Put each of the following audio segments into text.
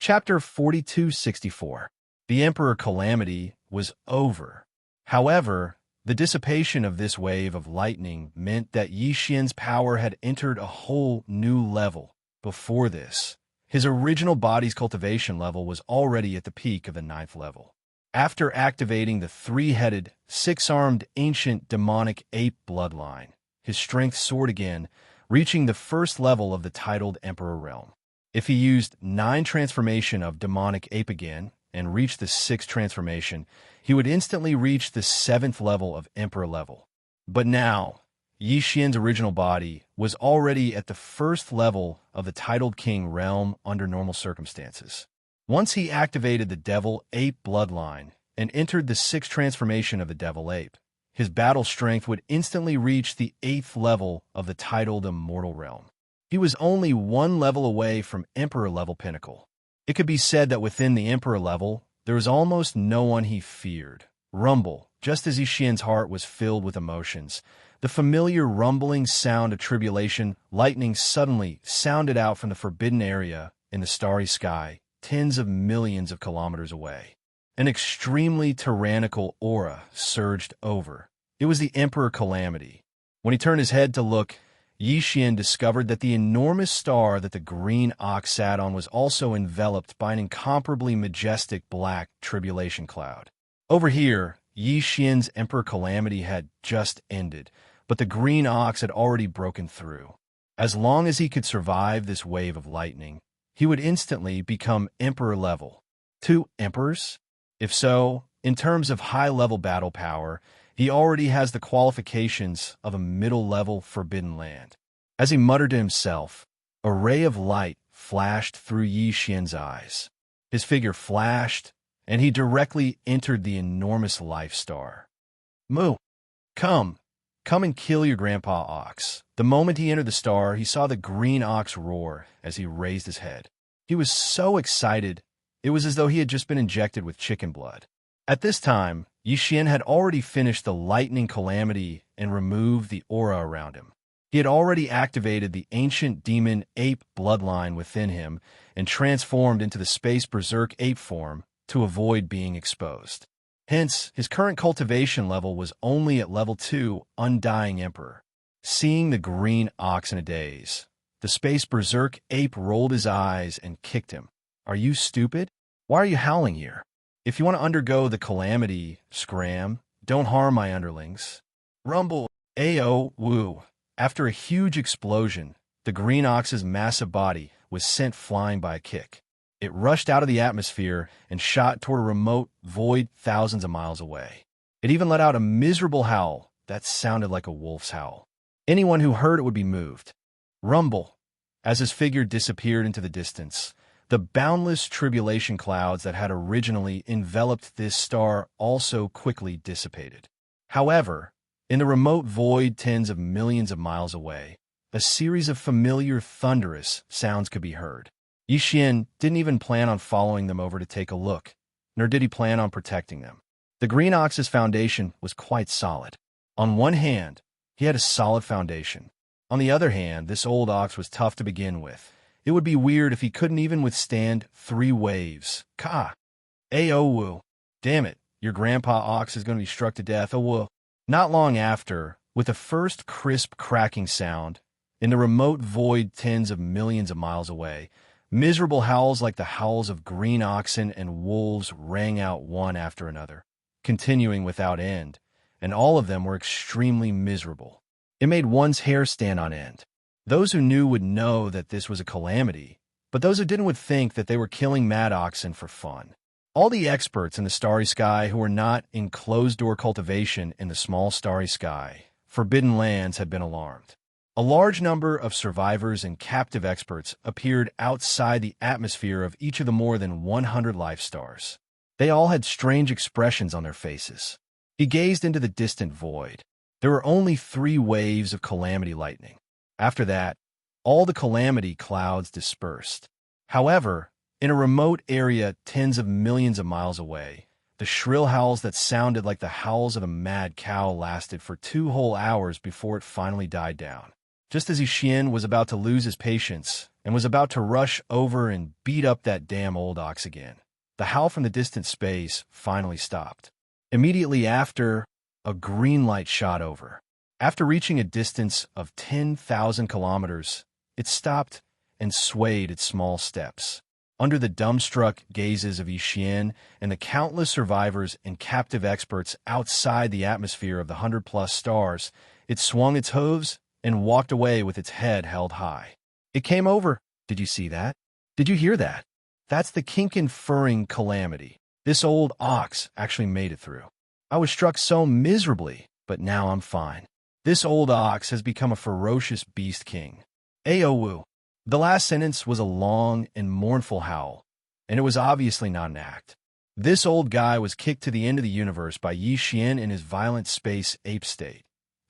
Chapter 4264. The Emperor Calamity was over. However, the dissipation of this wave of lightning meant that Xianxia's power had entered a whole new level. Before this, his original body's cultivation level was already at the peak of the 9th level. After activating the three-headed, six-armed ancient demonic ape bloodline, his strength soared again, reaching the first level of the titled Emperor realm. If he used 9 transformation of demonic ape again and reached the 6th transformation, he would instantly reach the 7th level of Emperor level. But now, Xianxia's original body was already at the 1st level of the titled King realm under normal circumstances. Once he activated the Devil Ape bloodline and entered the 6th transformation of the Devil Ape, his battle strength would instantly reach the 8th level of the titled Immortal realm. He was only 1 level away from Emperor level pinnacle. It could be said that within the Emperor level, there was almost no one he feared. Rumble, just as Xianxia's heart was filled with emotions. The familiar rumbling sound of tribulation, lightning suddenly sounded out from the forbidden area in the starry sky, tens of millions of kilometers away. An extremely tyrannical aura surged over. It was the Emperor Calamity. When he turned his head to look, Xian discovered that the enormous star that the green ox sat on was also enveloped by an incomparably majestic black tribulation cloud. Over here, Xian's Emperor Calamity had just ended, but the green ox had already broken through. As long as he could survive this wave of lightning, he would instantly become Emperor level. 2 emperors? If so, in terms of high-level battle power, he already has the qualifications of a middle-level forbidden land. As he muttered to himself, a ray of light flashed through Xian's eyes. His figure flashed, and he directly entered the enormous life star. Moo! Come and kill your grandpa ox. The moment he entered the star, he saw the green ox roar as he raised his head. He was so excited, it was as though he had just been injected with chicken blood. At this time, Xian had already finished the lightning calamity and removed the aura around him. He had already activated the ancient demon ape bloodline within him and transformed into the space berserk ape form to avoid being exposed. Hence, his current cultivation level was only at level 2, Undying Emperor. Seeing the green ox in a daze, the space berserk ape rolled his eyes and kicked him. Are you stupid? Why are you howling here? If you want to undergo the calamity, scram, don't harm my underlings. Rumble, Ao, woo. After a huge explosion, the green ox's massive body was sent flying by a kick. It rushed out of the atmosphere and shot toward a remote void thousands of miles away. It even let out a miserable howl that sounded like a wolf's howl. Anyone who heard it would be moved. Rumble. As his figure disappeared into the distance, the boundless tribulation clouds that had originally enveloped this star also quickly dissipated. However, in the remote void tens of millions of miles away, a series of familiar thunderous sounds could be heard. Xian didn't even plan on following them over to take a look, nor did he plan on protecting them. The green ox's foundation was quite solid. On one hand, he had a solid foundation. On the other hand, this old ox was tough to begin with. It would be weird if he couldn't even withstand 3 waves. Ka! Aowu. Damn it, your grandpa ox is going to be struck to death. Woo. Not long after, with the first crisp cracking sound, in the remote void tens of millions of miles away, miserable howls like the howls of green oxen and wolves rang out one after another, continuing without end, and all of them were extremely miserable. It made one's hair stand on end. Those who knew would know that this was a calamity, but those who didn't would think that they were killing mad oxen for fun. All the experts in the starry sky who were not in closed-door cultivation in the small starry sky, forbidden lands, had been alarmed. A large number of survivors and captive experts appeared outside the atmosphere of each of the more than 100 life stars. They all had strange expressions on their faces. He gazed into the distant void. There were only 3 waves of calamity lightning. After that, all the calamity clouds dispersed. However, in a remote area tens of millions of miles away, the shrill howls that sounded like the howls of a mad cow lasted for 2 whole hours before it finally died down. just as Xian was about to lose his patience and was about to rush over and beat up that damn old ox again, the howl from the distant space finally stopped. Immediately after, a green light shot over. After reaching a distance of 10,000 kilometers, it stopped and swayed its small steps. Under the dumbstruck gazes of Xian and the countless survivors and captive experts outside the atmosphere of the 100-plus stars, it swung its hooves and walked away with its head held high. It came over. Did you see that? Did you hear that? That's the kink-inferring calamity. This old ox actually made it through. I was struck so miserably, but now I'm fine. This old ox has become a ferocious beast king. Aowu. The last sentence was a long and mournful howl, and it was obviously not an act. This old guy was kicked to the end of the universe by Xian in his violent space ape state.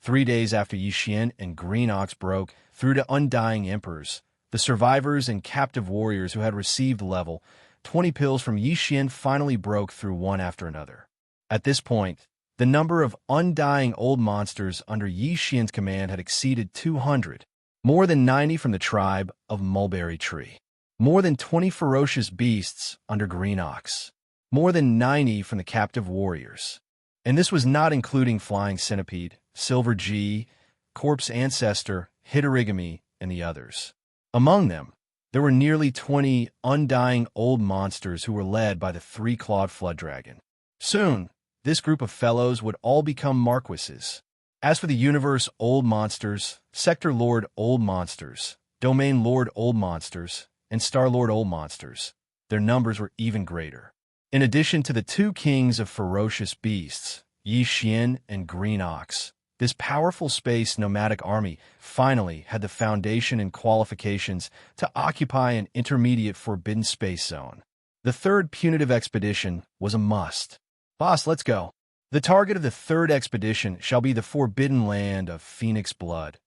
3 days after Xian and Green Ox broke through to undying emperors, the survivors and captive warriors who had received level 20 pills from Xian finally broke through one after another. At this point, the number of undying old monsters under Xian's command had exceeded 200. More than 90 from the tribe of Mulberry Tree. More than 20 ferocious beasts under Green Ox. More than 90 from the captive warriors. And this was not including Flying Centipede, Silver G, Corpse Ancestor, Hitorigami, and the others. Among them, there were nearly 20 undying old monsters who were led by the three-clawed flood dragon. Soon, this group of fellows would all become marquises. As for the universe old monsters, sector lord old monsters, domain lord old monsters, and star lord old monsters, their numbers were even greater. In addition to the two kings of ferocious beasts, Xian and Green Ox, this powerful space nomadic army finally had the foundation and qualifications to occupy an intermediate forbidden space zone. The third punitive expedition was a must. Boss, let's go. The target of the third expedition shall be the forbidden land of Phoenix Blood.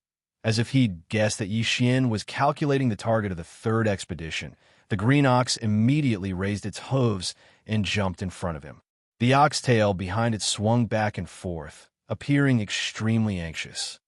As if he'd guessed that Xian was calculating the target of the third expedition, the Green Ox immediately raised its hooves and jumped in front of him. The oxtail behind it swung back and forth, appearing extremely anxious.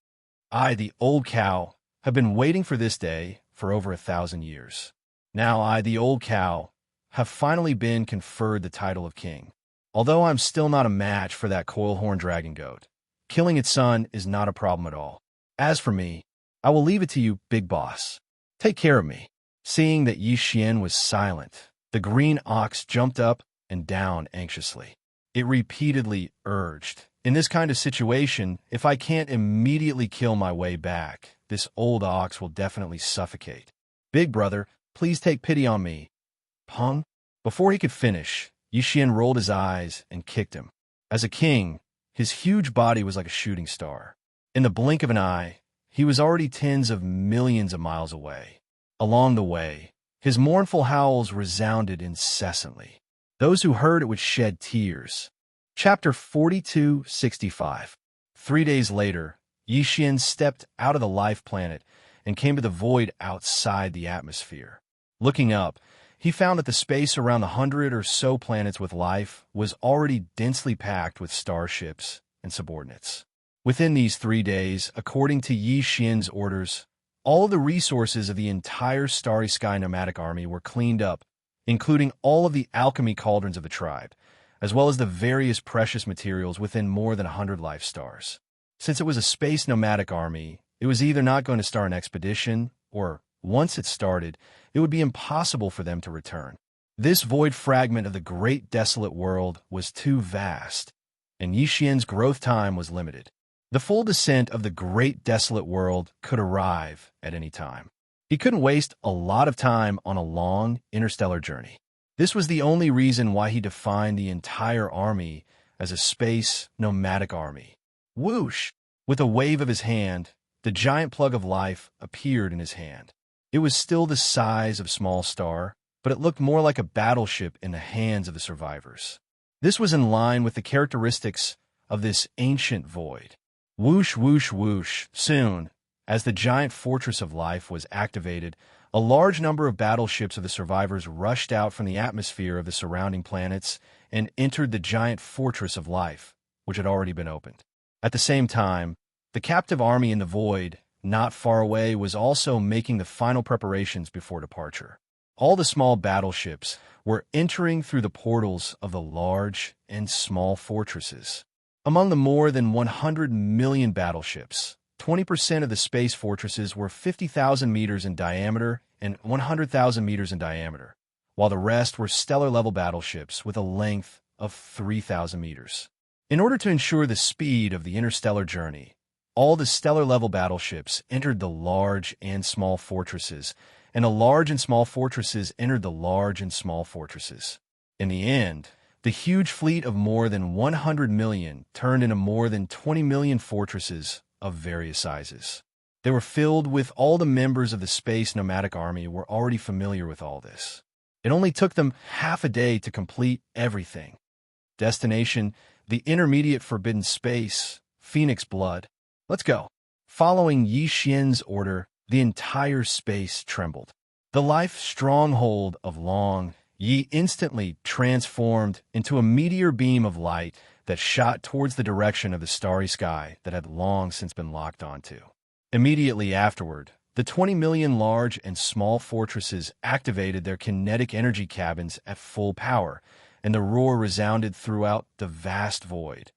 I, the old cow, have been waiting for this day for over 1,000 years. Now I, the old cow, have finally been conferred the title of king. Although I'm still not a match for that coil-horn dragon goat, killing its son is not a problem at all. As for me, I will leave it to you, big boss. Take care of me. Seeing that Xian was silent, the Green Ox jumped up and down anxiously. It repeatedly urged, in this kind of situation, if I can't immediately kill my way back, this old ox will definitely suffocate. Big brother, please take pity on me. Pung? Before he could finish, Xian rolled his eyes and kicked him. As a king, his huge body was like a shooting star. In the blink of an eye, he was already tens of millions of miles away. Along the way, his mournful howls resounded incessantly. Those who heard it would shed tears. Chapter 4265. 3 days later, Xian stepped out of the life planet and came to the void outside the atmosphere. Looking up, he found that the space around the 100 or so planets with life was already densely packed with starships and subordinates. Within these 3 days, according to Xian's orders, all of the resources of the entire Starry Sky nomadic army were cleaned up, including all of the alchemy cauldrons of the tribe, as well as the various precious materials within more than 100 life stars. Since it was a space nomadic army, it was either not going to start an expedition, or, once it started, it would be impossible for them to return. This void fragment of the great desolate world was too vast, and Xian's growth time was limited. The full descent of the great desolate world could arrive at any time. He couldn't waste a lot of time on a long interstellar journey. This was the only reason why he defined the entire army as a space nomadic army. Whoosh! With a wave of his hand, the giant plug of life appeared in his hand. It was still the size of small star, but it looked more like a battleship in the hands of the survivors. This was in line with the characteristics of this ancient void. Whoosh, whoosh, whoosh. Soon, as the giant fortress of life was activated, a large number of battleships of the survivors rushed out from the atmosphere of the surrounding planets and entered the giant fortress of life, which had already been opened. At the same time, the captive army in the void not far away, was also making the final preparations before departure. All the small battleships were entering through the portals of the large and small fortresses. Among the more than 100 million battleships, 20% of the space fortresses were 50,000 meters in diameter and 100,000 meters in diameter, while the rest were stellar-level battleships with a length of 3,000 meters. In order to ensure the speed of the interstellar journey, all the stellar-level battleships entered the large and small fortresses, and the large and small fortresses entered the large and small fortresses. In the end, the huge fleet of more than 100 million turned into more than 20 million fortresses of various sizes. They were filled with all the members of the Space Nomadic Army were already familiar with all this. It only took them half a day to complete everything. Destination, the intermediate forbidden space, Phoenix Blood. Let's go. Following Yi Xian's order, the entire space trembled. The life stronghold of Long Yi instantly transformed into a meteor beam of light that shot towards the direction of the starry sky that had long since been locked onto. Immediately afterward, the 20 million large and small fortresses activated their kinetic energy cabins at full power, and the roar resounded throughout the vast void.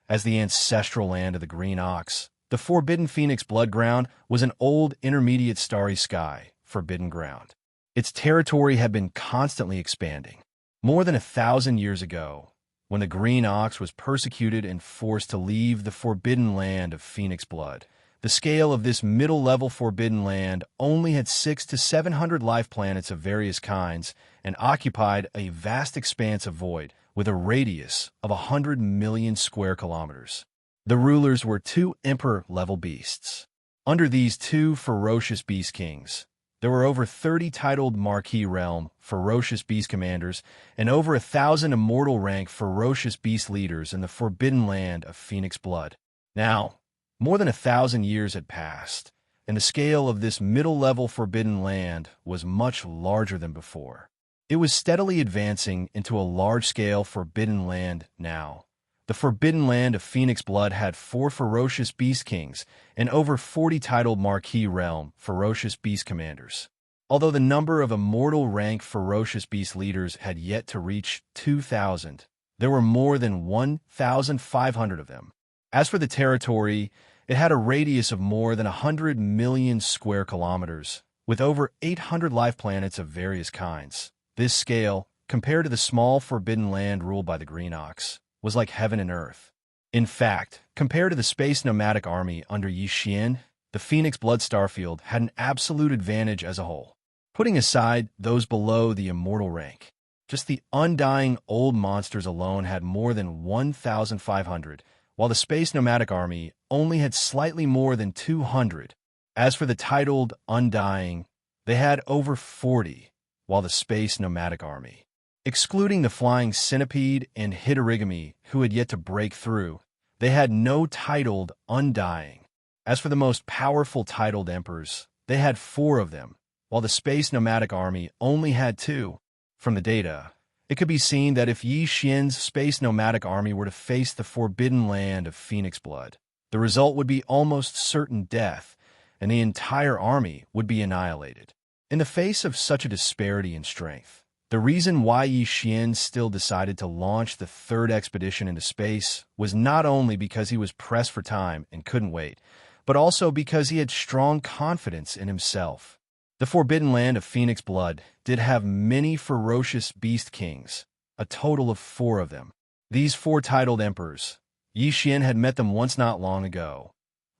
As the ancestral land of the Green Ox, the Forbidden Phoenix Blood Ground was an old intermediate starry sky, forbidden ground. Its territory had been constantly expanding. More than 1,000 years ago, when the Green Ox was persecuted and forced to leave the forbidden land of Phoenix Blood, the scale of this middle-level forbidden land only had 600 to 700 life planets of various kinds and occupied a vast expanse of void with a radius of 100 million square kilometers. The rulers were 2 emperor-level beasts. Under these 2 ferocious beast kings, there were over 30 titled Marquis Realm ferocious beast commanders and over 1,000 immortal rank ferocious beast leaders in the forbidden land of Phoenix Blood. Now, more than 1,000 years had passed, and the scale of this middle-level forbidden land was much larger than before. It was steadily advancing into a large-scale forbidden land now. The forbidden land of Phoenix Blood had 4 ferocious beast kings and over 40 titled Marquis Realm ferocious beast commanders. Although the number of immortal rank ferocious beast leaders had yet to reach 2,000, there were more than 1,500 of them. As for the territory, it had a radius of more than 100 million square kilometers, with over 800 life planets of various kinds. This scale, compared to the small forbidden land ruled by the Green Ox, was like heaven and earth. In fact, compared to the Space Nomadic Army under Yi Xian, the Phoenix Blood Starfield had an absolute advantage as a whole. Putting aside those below the immortal rank, just the undying old monsters alone had more than 1,500, while the Space Nomadic Army only had slightly more than 200. As for the titled Undying, they had over 40, while the Space Nomadic Army, excluding the Flying Centipede and Hitorigami who had yet to break through, they had no titled Undying. As for the most powerful titled Emperors, they had 4 of them, while the Space Nomadic Army only had 2. From the data, it could be seen that if Yi Xian's Space Nomadic Army were to face the forbidden land of Phoenix Blood, the result would be almost certain death, and the entire army would be annihilated. In the face of such a disparity in strength, the reason why Yi Xian still decided to launch the 3rd expedition into space was not only because he was pressed for time and couldn't wait, but also because he had strong confidence in himself. The forbidden land of Phoenix Blood did have many ferocious beast kings, a total of 4 of them. These 4 titled emperors, Yi Xian had met them once not long ago.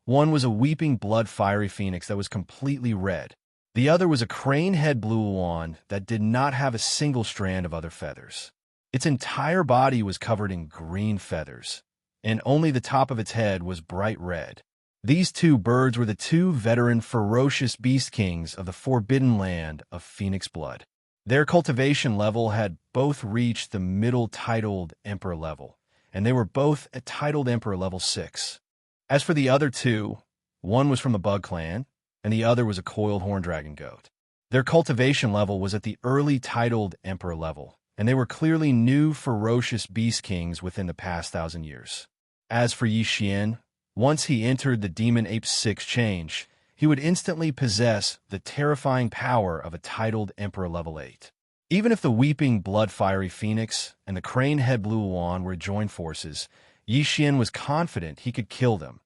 One was a weeping blood fiery phoenix that was completely red. The other was a crane-head blue wand that did not have a single strand of other feathers. Its entire body was covered in green feathers, and only the top of its head was bright red. These 2 birds were the 2 veteran ferocious beast kings of the forbidden land of Phoenix Blood. Their cultivation level had both reached the middle titled Emperor level, and they were both at titled Emperor level 6. As for the other 2, one was from the Bug Clan, and the other was a coiled horn dragon goat. Their cultivation level was at the early titled Emperor level, and they were clearly new ferocious beast kings within the past 1,000 years. As for Yi Xian, once he entered the Demon Ape 6 change, he would instantly possess the terrifying power of a titled Emperor level 8. Even if the Weeping Blood-Fiery Phoenix and the Crane-Head Blue Yuan were joined forces, Yixian was confident he could kill them.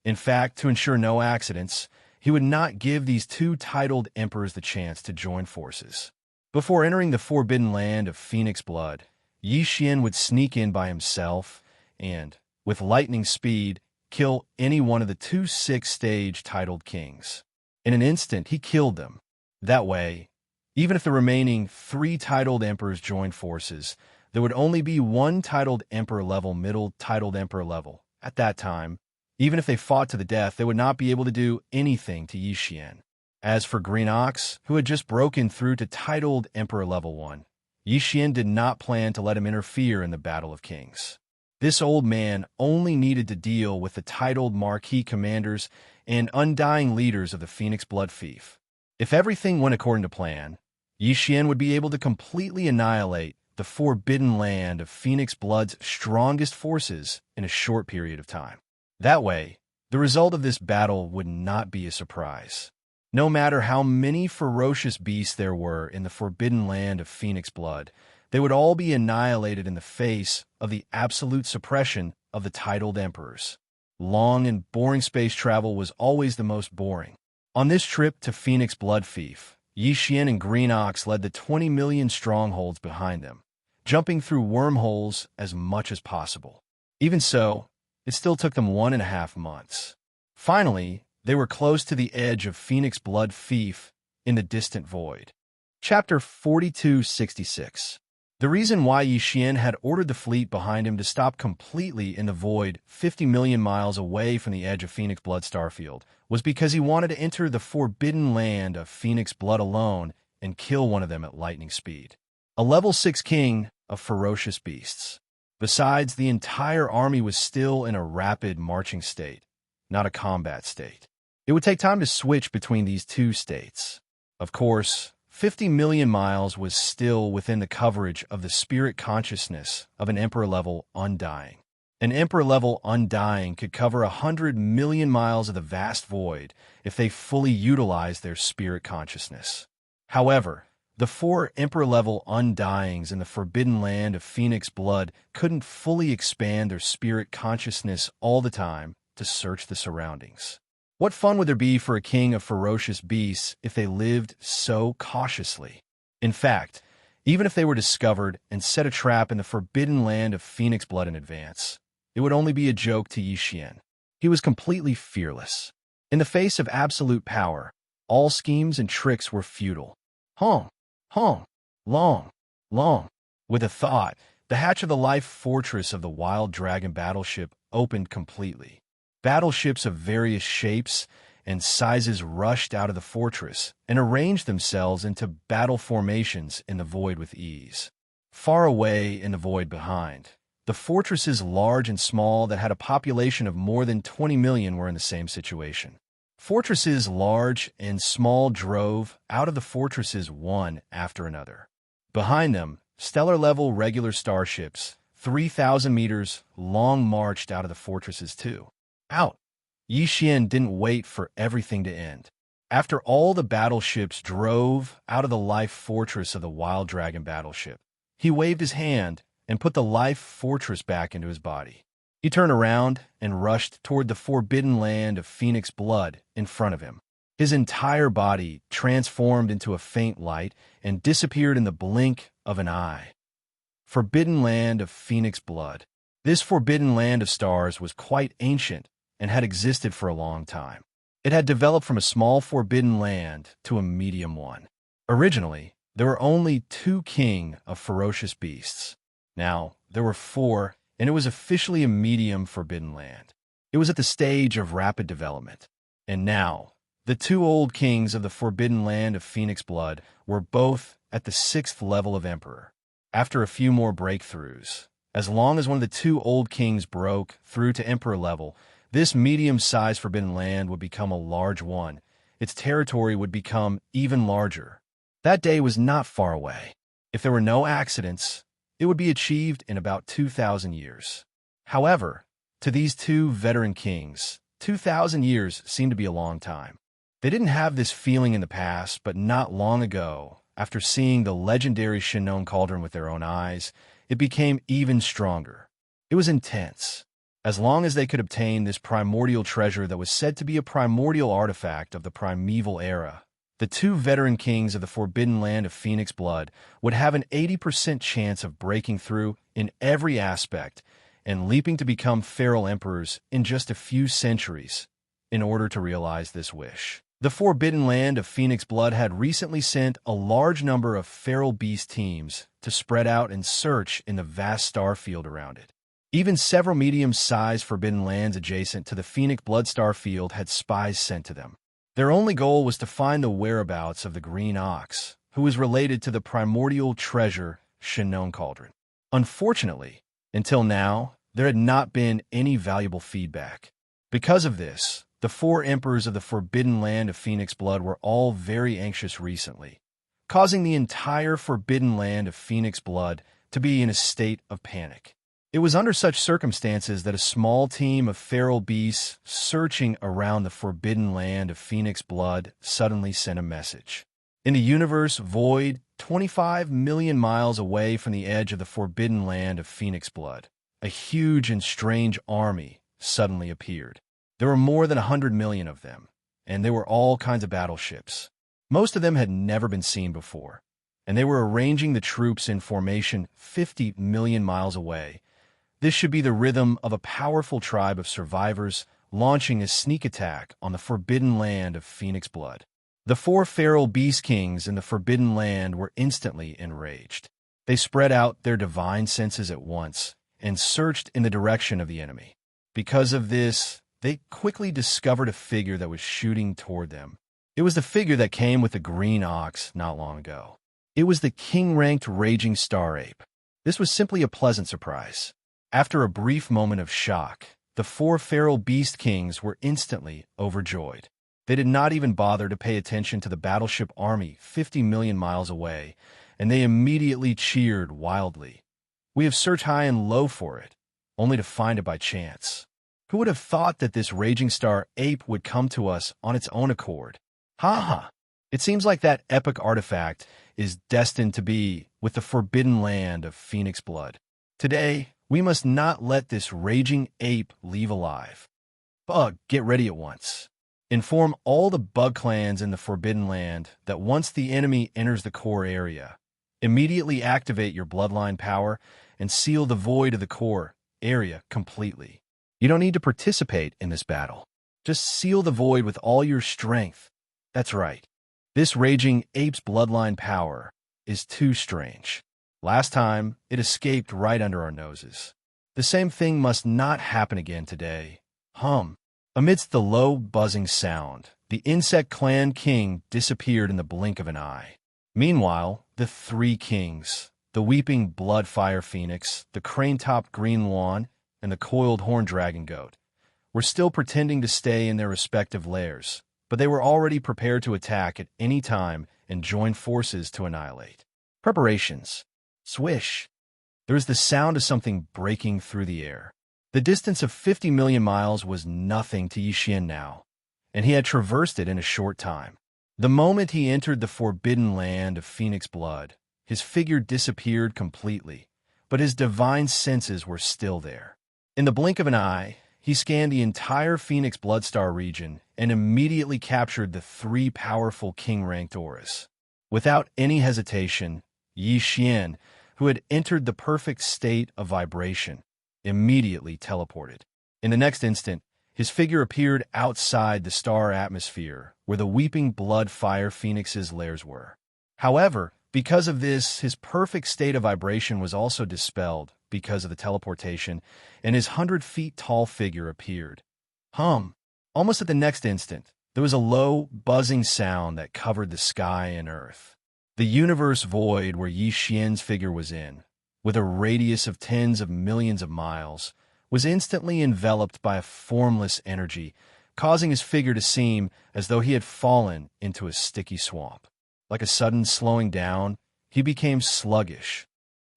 In fact, to ensure no accidents, he would not give these two titled emperors the chance to join forces. Before entering the forbidden land of Phoenix Blood, Yixian would sneak in by himself and, with lightning speed, kill any one of the two six-stage titled kings. In an instant, he killed them. That way, even if the remaining three titled emperors joined forces, there would only be one titled emperor level, middle titled emperor level. At that time, even if they fought to the death, they would not be able to do anything to Yixian. As for Green Ox, who had just broken through to titled emperor level 1, Yixian did not plan to let him interfere in the Battle of Kings. This old man only needed to deal with the titled marquee commanders and undying leaders of the Phoenix Blood Fief. If everything went according to plan, Yixian would be able to completely annihilate the forbidden land of Phoenix Blood's strongest forces in a short period of time. That way, the result of this battle would not be a surprise. No matter how many ferocious beasts there were in the forbidden land of Phoenix Blood, they would all be annihilated in the face of the absolute suppression of the titled emperors. Long and boring space travel was always the most boring. On this trip to Phoenix Blood Fief, Yixian and Green Ox led the 20 million strongholds behind them, jumping through wormholes as much as possible. Even so, it still took them 1.5 months. Finally, they were close to the edge of Phoenix Blood Fief in the distant void. Chapter 4266. The reason why Yixian had ordered the fleet behind him to stop completely in the void 50 million miles away from the edge of Phoenix Blood Starfield was because he wanted to enter the forbidden land of Phoenix Blood alone and kill one of them at lightning speed. A level 6 king of ferocious beasts. Besides, the entire army was still in a rapid marching state, not a combat state. It would take time to switch between these two states. Of course, 50 million miles was still within the coverage of the spirit consciousness of an Emperor-level Undying. An Emperor-level Undying could cover 100 million miles of the vast void if they fully utilized their spirit consciousness. However, the 4 Emperor-level Undyings in the forbidden land of Phoenix Blood couldn't fully expand their spirit consciousness all the time to search the surroundings. What fun would there be for a king of ferocious beasts if they lived so cautiously? In fact, even if they were discovered and set a trap in the forbidden land of Phoenix Blood in advance, it would only be a joke to Yixian. He was completely fearless. In the face of absolute power, all schemes and tricks were futile. Hong, long. With a thought, the hatch of the life fortress of the Wild Dragon battleship opened completely. Battleships of various shapes and sizes rushed out of the fortress and arranged themselves into battle formations in the void with ease. Far away in the void behind, the fortresses large and small that had a population of more than 20 million were in the same situation. Fortresses large and small drove out of the fortresses one after another. Behind them, stellar-level regular starships, 3,000 meters long, marched out of the fortresses too. Out! Yixian didn't wait for everything to end. After all the battleships drove out of the life fortress of the Wild Dragon battleship, he waved his hand and put the life fortress back into his body. He turned around and rushed toward the forbidden land of Phoenix Blood in front of him. His entire body transformed into a faint light and disappeared in the blink of an eye. Forbidden land of Phoenix Blood. This forbidden land of stars was quite ancient and had existed for a long time. It had developed from a small forbidden land to a medium one. Originally, there were only 2 king of ferocious beasts. Now, there were 4, and it was officially a medium forbidden land. It was at the stage of rapid development. And now, the 2 old kings of the forbidden land of Phoenix Blood were both at the 6th level of Emperor. After a few more breakthroughs, as long as one of the 2 old kings broke through to Emperor level, this medium-sized forbidden land would become a large one. Its territory would become even larger. That day was not far away. If there were no accidents, it would be achieved in about 2,000 years. However, to these 2 veteran kings, 2,000 years seemed to be a long time. They didn't have this feeling in the past, but not long ago, after seeing the legendary Shinon cauldron with their own eyes, it became even stronger. It was intense. As long as they could obtain this primordial treasure that was said to be a primordial artifact of the primeval era, the two veteran kings of the forbidden land of Phoenix Blood would have an 80% chance of breaking through in every aspect and leaping to become feral emperors in just a few centuries in order to realize this wish. The forbidden land of Phoenix Blood had recently sent a large number of feral beast teams to spread out and search in the vast star field around it. Even several medium-sized forbidden lands adjacent to the Phoenix Blood star field had spies sent to them. Their only goal was to find the whereabouts of the Green Ox, who was related to the primordial treasure Shinon Cauldron. Unfortunately, until now, there had not been any valuable feedback. Because of this, the four emperors of the forbidden land of Phoenix Blood were all very anxious recently, causing the entire forbidden land of Phoenix Blood to be in a state of panic. It was under such circumstances that a small team of feral beasts searching around the forbidden land of Phoenix Blood suddenly sent a message. In the universe void, 25 million miles away from the edge of the forbidden land of Phoenix Blood, a huge and strange army suddenly appeared. There were more than 100 million of them, and they were all kinds of battleships. Most of them had never been seen before, and they were arranging the troops in formation 50 million miles away. This should be the rhythm of a powerful tribe of survivors launching a sneak attack on the forbidden land of Phoenix Blood. The four feral beast kings in the forbidden land were instantly enraged. They spread out their divine senses at once and searched in the direction of the enemy. Because of this, they quickly discovered a figure that was shooting toward them. It was the figure that came with the Green Ox not long ago. It was the king-ranked Raging Star Ape. This was simply a pleasant surprise. After a brief moment of shock, the four feral beast kings were instantly overjoyed. They did not even bother to pay attention to the battleship army 50 million miles away, and they immediately cheered wildly. We have searched high and low for it, only to find it by chance. Who would have thought that this Raging Star Ape would come to us on its own accord? Ha ha! It seems like that epic artifact is destined to be with the forbidden land of Phoenix Blood. Today, we must not let this raging ape leave alive. Bug, get ready at once. Inform all the bug clans in the Forbidden Land that once the enemy enters the core area, immediately activate your bloodline power and seal the void of the core area completely. You don't need to participate in this battle. Just seal the void with all your strength. That's right. This raging ape's bloodline power is too strange. Last time, it escaped right under our noses. The same thing must not happen again today. Amidst the low, buzzing sound, the insect clan king disappeared in the blink of an eye. Meanwhile, the three kings, the weeping blood fire phoenix, the crane-topped green lawn, and the coiled horn dragon goat, were still pretending to stay in their respective lairs, but they were already prepared to attack at any time and join forces to annihilate. Preparations. Swish! There was the sound of something breaking through the air. The distance of 50 million miles was nothing to Yixian now, and he had traversed it in a short time. The moment he entered the forbidden land of Phoenix Blood, his figure disappeared completely, but his divine senses were still there. In the blink of an eye, he scanned the entire Phoenix Bloodstar region and immediately captured the three powerful king-ranked auras. Without any hesitation, Yixian, who had entered the perfect state of vibration, immediately teleported. In the next instant, his figure appeared outside the star atmosphere where the weeping blood fire phoenix's lairs were. However, because of this, his perfect state of vibration was also dispelled because of the teleportation, and his 100-feet-tall figure appeared. Almost at the next instant, there was a low, buzzing sound that covered the sky and earth. The universe void where Yixian's figure was in, with a radius of tens of millions of miles, was instantly enveloped by a formless energy, causing his figure to seem as though he had fallen into a sticky swamp. Like a sudden slowing down, he became sluggish.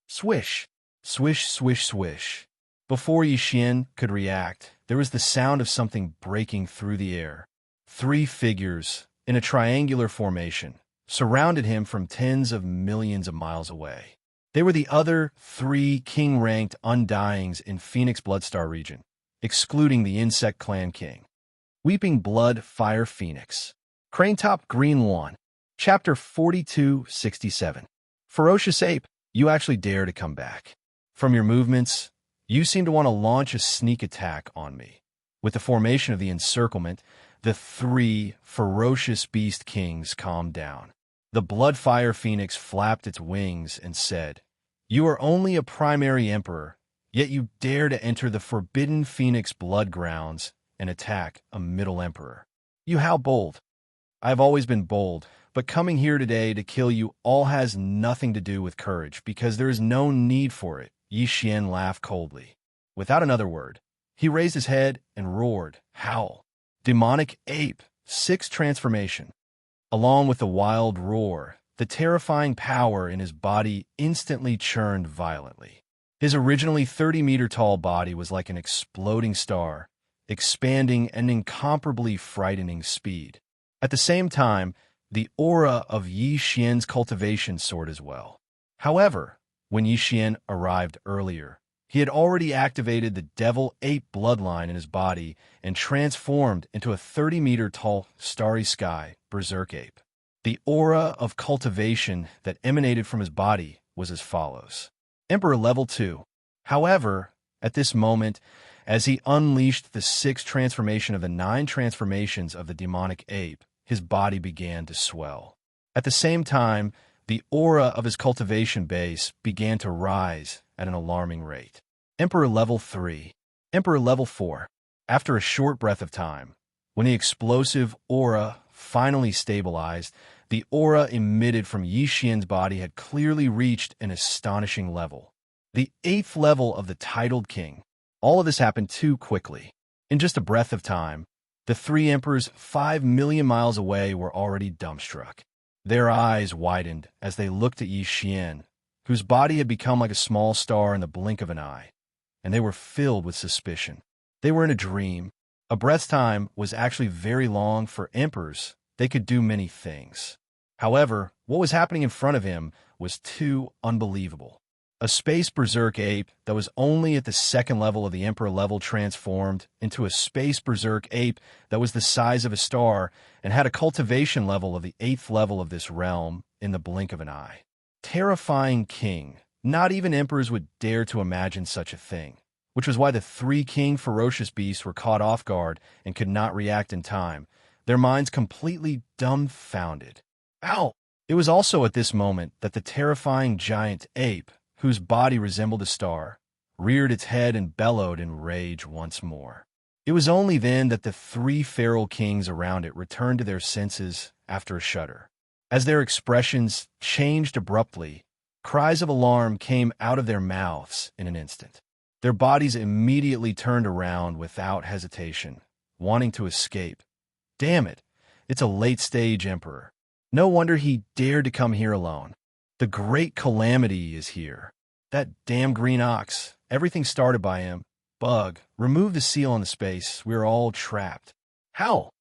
Swish! Swish, swish, swish. Before Yixian could react, there was the sound of something breaking through the air. Three figures, in a triangular formation, surrounded him from tens of millions of miles away. They were the other 3 king-ranked Undyings in Phoenix Bloodstar region, excluding the Insect Clan King. Weeping Blood Fire Phoenix. Cranetop Green Lawn. Chapter 4267. Ferocious Ape, you actually dare to come back. From your movements, you seem to want to launch a sneak attack on me. With the formation of the encirclement, the 3 ferocious beast kings calmed down. The Bloodfire Phoenix flapped its wings and said, "You are only a primary emperor, yet you dare to enter the forbidden Phoenix blood grounds and attack a middle emperor. You how bold." "I have always been bold, but coming here today to kill you all has nothing to do with courage, because there is no need for it." Yixian laughed coldly. Without another word, he raised his head and roared, "Howl!" Demonic Ape, 6th transformation. Along with the wild roar, the terrifying power in his body instantly churned violently. His originally 30-meter-tall body was like an exploding star, expanding at an incomparably frightening speed. At the same time, the aura of Yi Xian's cultivation soared as well. However, when Yi Xian arrived earlier, he had already activated the Devil Ape bloodline in his body and transformed into a 30-meter-tall starry sky Berserk Ape. The aura of cultivation that emanated from his body was as follows. Emperor Level 2. However, at this moment, as he unleashed the 6th transformation of the 9 transformations of the demonic ape, his body began to swell. At the same time, the aura of his cultivation base began to rise at an alarming rate. Emperor Level 3. Emperor Level 4. After a short breath of time, when the explosive aura finally stabilized, the aura emitted from Yi Xian's body had clearly reached an astonishing level. The 8th level of the titled king. All of this happened too quickly. In just a breath of time, the 3 emperors 5 million miles away were already dumbstruck. Their eyes widened as they looked at Yi Xian, whose body had become like a small star in the blink of an eye, and they were filled with suspicion. They were in a dream. A breath's time was actually very long for emperors. They could do many things. However, what was happening in front of him was too unbelievable. A space berserk ape that was only at the 2nd level of the emperor level transformed into a space berserk ape that was the size of a star and had a cultivation level of the 8th level of this realm in the blink of an eye. Terrifying king. Not even emperors would dare to imagine such a thing, which was why the 3 king ferocious beasts were caught off guard and could not react in time, their minds completely dumbfounded. Ow! It was also at this moment that the terrifying giant ape, whose body resembled a star, reared its head and bellowed in rage once more. It was only then that the 3 feral kings around it returned to their senses after a shudder. As their expressions changed abruptly, cries of alarm came out of their mouths in an instant. Their bodies immediately turned around without hesitation, wanting to escape. Damn it, it's a late-stage emperor. No wonder he dared to come here alone. The great calamity is here. That damn green ox. Everything started by him. Bug, remove the seal on the space. We're all trapped. How?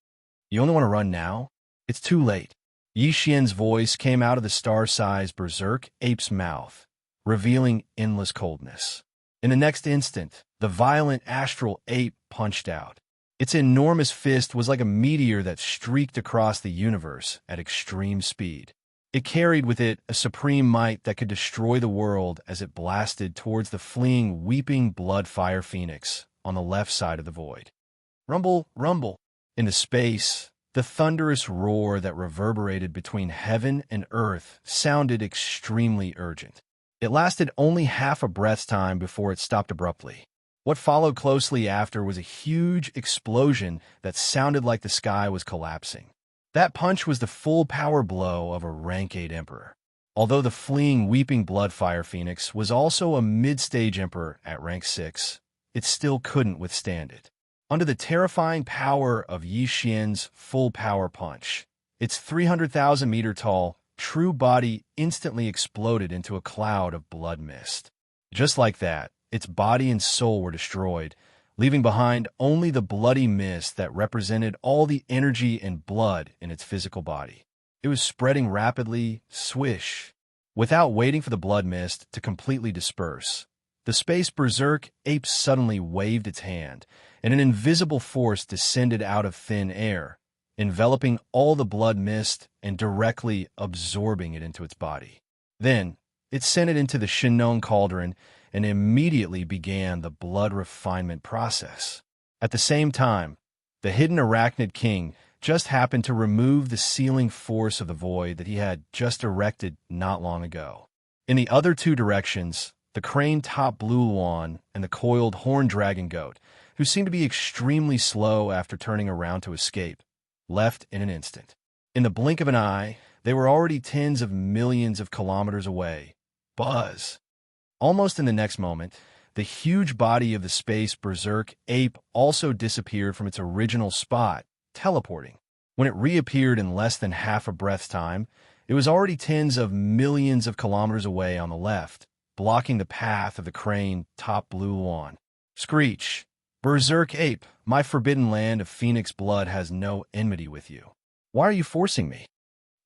You only want to run now? It's too late. Yi Xian's voice came out of the star-sized berserk ape's mouth, revealing endless coldness. In the next instant, the violent astral ape punched out. Its enormous fist was like a meteor that streaked across the universe at extreme speed. It carried with it a supreme might that could destroy the world as it blasted towards the fleeing weeping blood fire phoenix on the left side of the void. Rumble, rumble. Into space, the thunderous roar that reverberated between heaven and earth sounded extremely urgent. It lasted only half a breath's time before it stopped abruptly. What followed closely after was a huge explosion that sounded like the sky was collapsing. That punch was the full power blow of a rank 8 emperor. Although the fleeing weeping bloodfire phoenix was also a mid-stage emperor at rank 6, it still couldn't withstand it. Under the terrifying power of Yi Xian's full power punch, its 300,000-meter-tall true body instantly exploded into a cloud of blood mist. Just like that, its body and soul were destroyed, leaving behind only the bloody mist that represented all the energy and blood in its physical body. It was spreading rapidly, swish. Without waiting for the blood mist to completely disperse, the space berserk ape suddenly waved its hand, and an invisible force descended out of thin air, enveloping all the blood mist and directly absorbing it into its body. Then, it sent it into the Xianxia cauldron and immediately began the blood refinement process. At the same time, the hidden arachnid king just happened to remove the sealing force of the void that he had just erected not long ago. In the other two directions, the crane-top blue luan and the coiled horn dragon goat, who seemed to be extremely slow after turning around to escape, left in an instant. In the blink of an eye, they were already tens of millions of kilometers away. Buzz! Almost in the next moment, the huge body of the space berserk ape also disappeared from its original spot, teleporting. When it reappeared in less than half a breath's time, it was already tens of millions of kilometers away on the left, blocking the path of the crane-top blue luan. Screech! Berserk ape, my forbidden land of phoenix blood has no enmity with you. Why are you forcing me?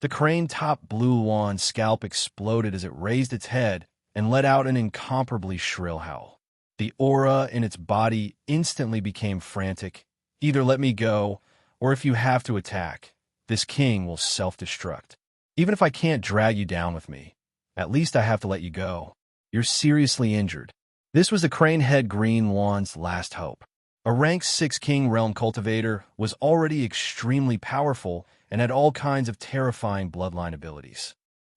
The crane-top blue luan's scalp exploded as it raised its head and let out an incomparably shrill howl. The aura in its body instantly became frantic. Either let me go, or if you have to attack, this king will self-destruct. Even if I can't drag you down with me, at least I have to let you go. You're seriously injured. This was the crane-head green luan's last hope. A rank 6 king realm cultivator was already extremely powerful and had all kinds of terrifying bloodline abilities.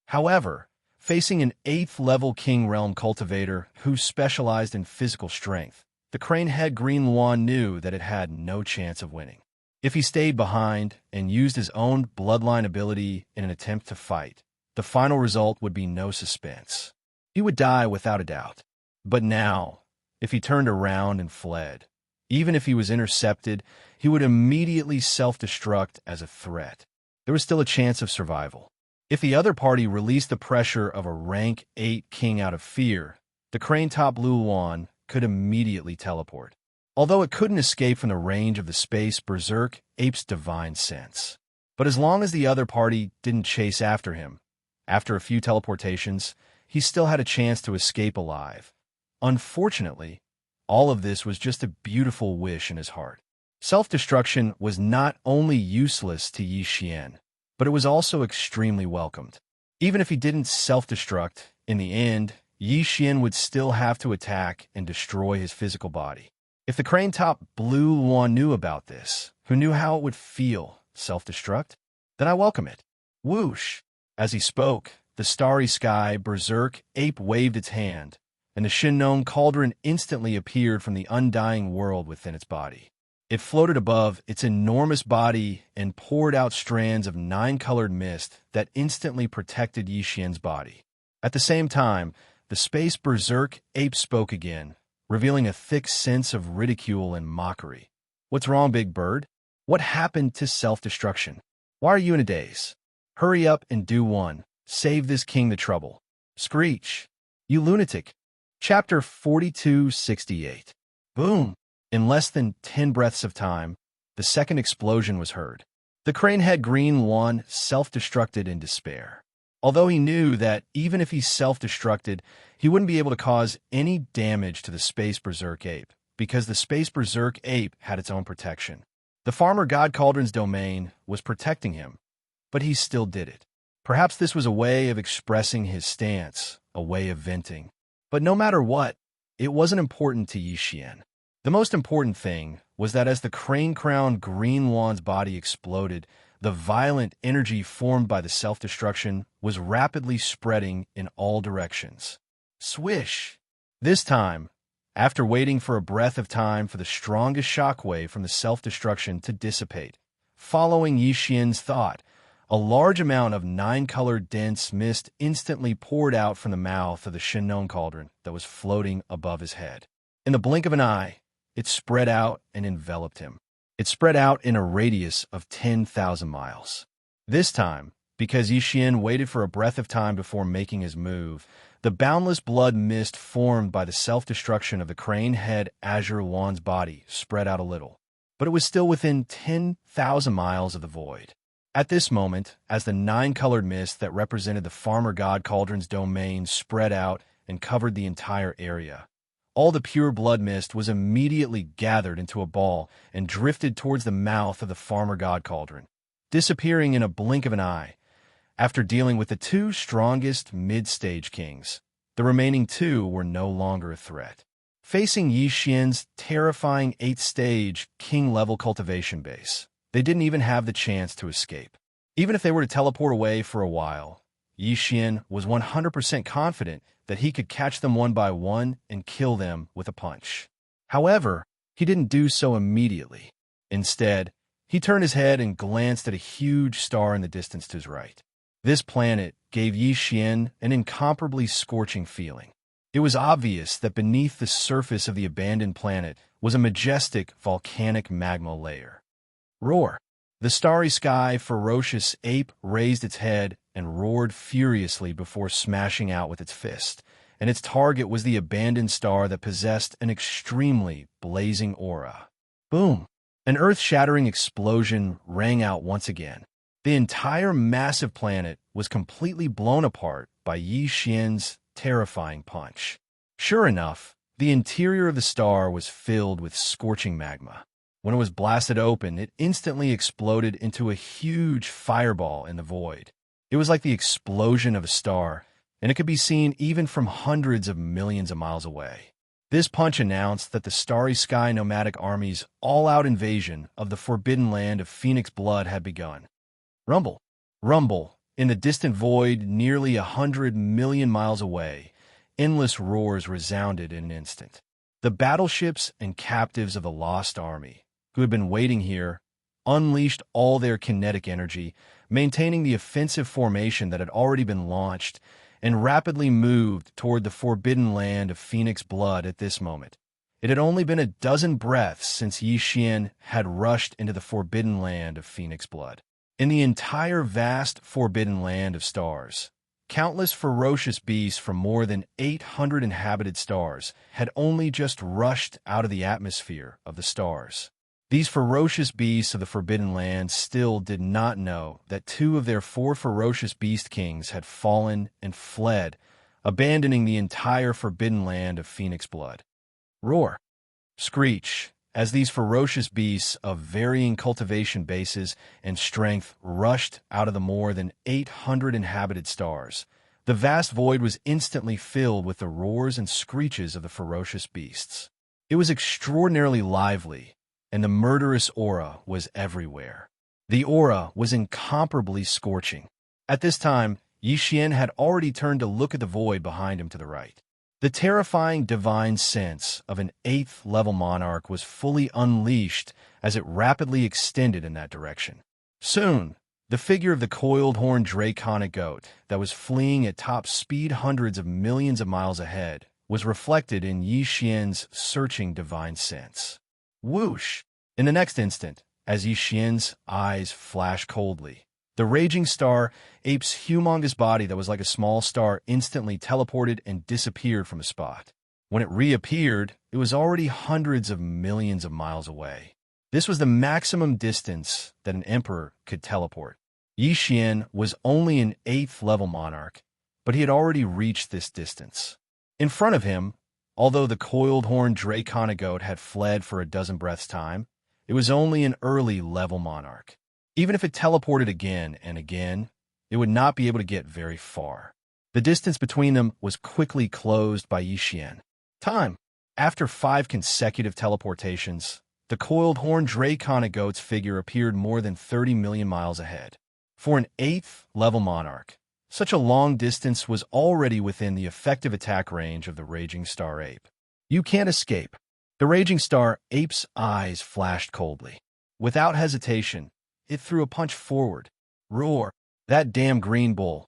However, facing an 8th level king realm cultivator who specialized in physical strength, the crane-head green luan knew that it had no chance of winning. If he stayed behind and used his own bloodline ability in an attempt to fight, the final result would be no suspense. He would die without a doubt. But now, if he turned around and fled, even if he was intercepted, he would immediately self-destruct as a threat. There was still a chance of survival. If the other party released the pressure of a rank 8 king out of fear, the crane-top blue luan could immediately teleport, although it couldn't escape from the range of the space berserk ape's divine sense. But as long as the other party didn't chase after him, after a few teleportations, he still had a chance to escape alive. Unfortunately, all of this was just a beautiful wish in his heart. Self-destruction was not only useless to Xianxia, but it was also extremely welcomed. Even if he didn't self-destruct, in the end, Xianxia would still have to attack and destroy his physical body. If the crane-top blue luan knew about this, who knew how it would feel, self-destruct, then I welcome it. Whoosh! As he spoke, the starry sky berserk ape waved its hand, and the Xianxia cauldron instantly appeared from the undying world within its body. It floated above its enormous body and poured out strands of 9-colored mist that instantly protected Xianxia's body. At the same time, the space berserk ape spoke again, revealing a thick sense of ridicule and mockery. What's wrong, big bird? What happened to self-destruction? Why are you in a daze? Hurry up and do one. Save this king the trouble. Screech! You lunatic! Chapter 4268. Boom! In less than 10 breaths of time, the second explosion was heard. The crane-head green luan self-destructed in despair. Although he knew that even if he self-destructed, he wouldn't be able to cause any damage to the space berserk ape, because the space berserk ape had its own protection. The farmer god cauldron's domain was protecting him, but he still did it. Perhaps this was a way of expressing his stance, a way of venting. But no matter what, it wasn't important to Xianxia. The most important thing was that as the crane-crowned green luan's body exploded, the violent energy formed by the self-destruction was rapidly spreading in all directions. Swish! This time, after waiting for a breath of time for the strongest shockwave from the self-destruction to dissipate, following Xianxia's thought, a large amount of 9-colored dense mist instantly poured out from the mouth of the Xianxia cauldron that was floating above his head. In the blink of an eye, it spread out and enveloped him. It spread out in a radius of 10,000 miles. This time, Because Yixian waited for a breath of time before making his move, the boundless blood mist formed by the self-destruction of the crane-head Azure Wan's body spread out a little, but it was still within 10,000 miles of the void. At this moment, as the nine-colored mist that represented the Farmer God Cauldron's domain spread out and covered the entire area, all the pure blood mist was immediately gathered into a ball and drifted towards the mouth of the Farmer God Cauldron, disappearing in a blink of an eye. After dealing with the two strongest mid-stage kings, the remaining two were no longer a threat. Facing Yixian's terrifying 8th-stage king-level cultivation base, they didn't even have the chance to escape. Even if they were to teleport away for a while, Yixian was 100% confident that he could catch them one by one and kill them with a punch. However, he didn't do so immediately. Instead, he turned his head and glanced at a huge star in the distance to his right. This planet gave Yixian an incomparably scorching feeling. It was obvious that beneath the surface of the abandoned planet was a majestic volcanic magma layer. Roar! The starry sky ferocious ape raised its head and roared furiously before smashing out with its fist, and its target was the abandoned star that possessed an extremely blazing aura. Boom! An earth-shattering explosion rang out once again. The entire massive planet was completely blown apart by Yixian's terrifying punch. Sure enough, the interior of the star was filled with scorching magma. When it was blasted open, it instantly exploded into a huge fireball in the void. It was like the explosion of a star, and it could be seen even from hundreds of millions of miles away. This punch announced that the Starry Sky Nomadic Army's all-out invasion of the forbidden land of Phoenix Blood had begun. Rumble! Rumble! In the distant void, nearly 100 million miles away, endless roars resounded in an instant. The battleships and captives of the Lost Army, who had been waiting here, unleashed all their kinetic energy, maintaining the offensive formation that had already been launched, and rapidly moved toward the forbidden land of Phoenix Blood at this moment. It had only been a dozen breaths since Yixian had rushed into the forbidden land of Phoenix Blood. In the entire vast forbidden land of stars, countless ferocious beasts from more than 800 inhabited stars had only just rushed out of the atmosphere of the stars. These ferocious beasts of the Forbidden Land still did not know that 2 of their 4 ferocious beast kings had fallen and fled, abandoning the entire Forbidden Land of Phoenix Blood. Roar! Screech! As these ferocious beasts of varying cultivation bases and strength rushed out of the more than 800 inhabited stars, the vast void was instantly filled with the roars and screeches of the ferocious beasts. It was extraordinarily lively, and the murderous aura was everywhere. The aura was incomparably scorching. At this time, Yixian had already turned to look at the void behind him to the right. The terrifying divine sense of an 8th-level monarch was fully unleashed as it rapidly extended in that direction. Soon, the figure of the coiled-horned draconic goat that was fleeing at top speed hundreds of millions of miles ahead was reflected in Yixian's searching divine sense. Whoosh! In the next instant, as Yixian's eyes flashed coldly, the raging star ape's humongous body that was like a small star instantly teleported and disappeared from the spot. When it reappeared, it was already hundreds of millions of miles away. This was the maximum distance that an emperor could teleport. Yixian was only an 8th-level monarch, but he had already reached this distance. In front of him, although the coiled-horned draconic goat had fled for a dozen breaths' time, it was only an early-level monarch. Even if it teleported again and again, it would not be able to get very far. The distance between them was quickly closed by Yixian. Time! After 5 consecutive teleportations, the coiled-horned draconic goat's figure appeared more than 30 million miles ahead. For an 8th-level monarch, such a long distance was already within the effective attack range of the Raging Star Ape. You can't escape. The Raging Star Ape's eyes flashed coldly. Without hesitation, it threw a punch forward. Roar! That damn green bull.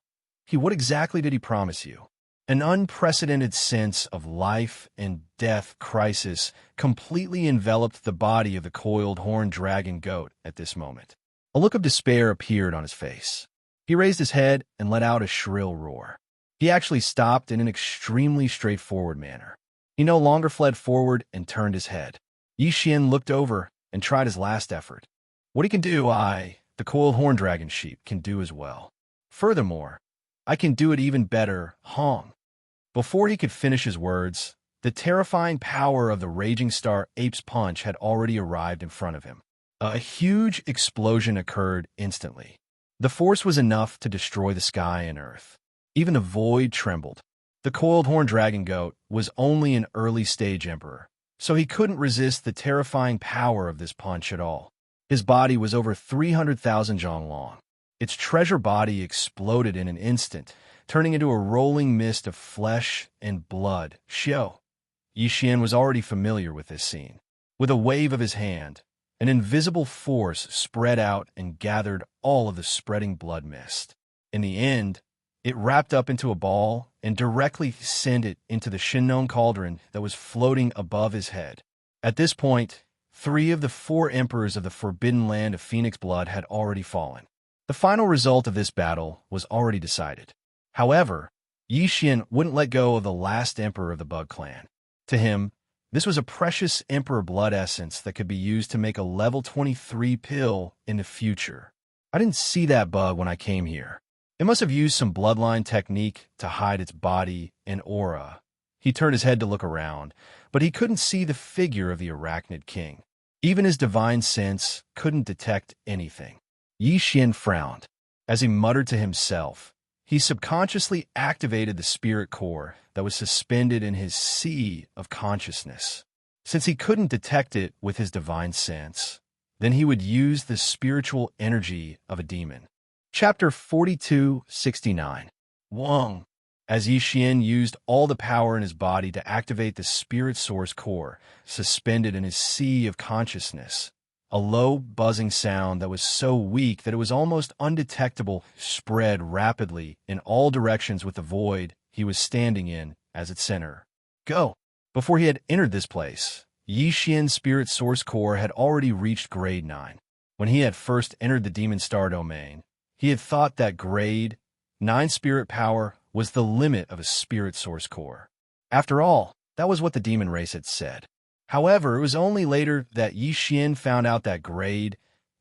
What exactly did he promise you? An unprecedented sense of life and death crisis completely enveloped the body of the coiled horned dragon goat at this moment. A look of despair appeared on his face. He raised his head and let out a shrill roar. He actually stopped in an extremely straightforward manner. He no longer fled forward and turned his head. Yixian looked over and tried his last effort. What he can do, the coiled horn dragon sheep, can do as well. Furthermore, I can do it even better, Hong. Before he could finish his words, the terrifying power of the Raging Star Ape's punch had already arrived in front of him. A huge explosion occurred instantly. The force was enough to destroy the sky and earth. Even the void trembled. The coiled horn dragon goat was only an early-stage emperor, so he couldn't resist the terrifying power of this punch at all. His body was over 300,000 zhong long. Its treasure body exploded in an instant, turning into a rolling mist of flesh and blood. Xiao. Yixian was already familiar with this scene. With a wave of his hand, an invisible force spread out and gathered all of the spreading blood mist. In the end, it wrapped up into a ball and directly sent it into the Shinnon cauldron that was floating above his head. At this point, 3 of the 4 emperors of the forbidden land of Phoenix blood had already fallen. The final result of this battle was already decided. However, Yixian wouldn't let go of the last emperor of the Bug clan. To him, this was a precious emperor blood essence that could be used to make a level 23 pill in the future. I didn't see that bug when I came here. It must have used some bloodline technique to hide its body and aura. He turned his head to look around, but he couldn't see the figure of the Arachnid King. Even his divine sense couldn't detect anything. Yixian frowned. As he muttered to himself, he subconsciously activated the spirit core that was suspended in his sea of consciousness. Since he couldn't detect it with his divine sense, then he would use the spiritual energy of a demon. Chapter 4269. Wang. As Yixian used all the power in his body to activate the spirit source core, suspended in his sea of consciousness, a low, buzzing sound that was so weak that it was almost undetectable spread rapidly in all directions with the void he was standing in as its center. Go! Before he had entered this place, Yixian's spirit source core had already reached grade 9. When he had first entered the Demon Star domain, he had thought that grade 9 spirit power was the limit of a spirit source core. After all, that was what the demon race had said. However, it was only later that Yixian found out that grade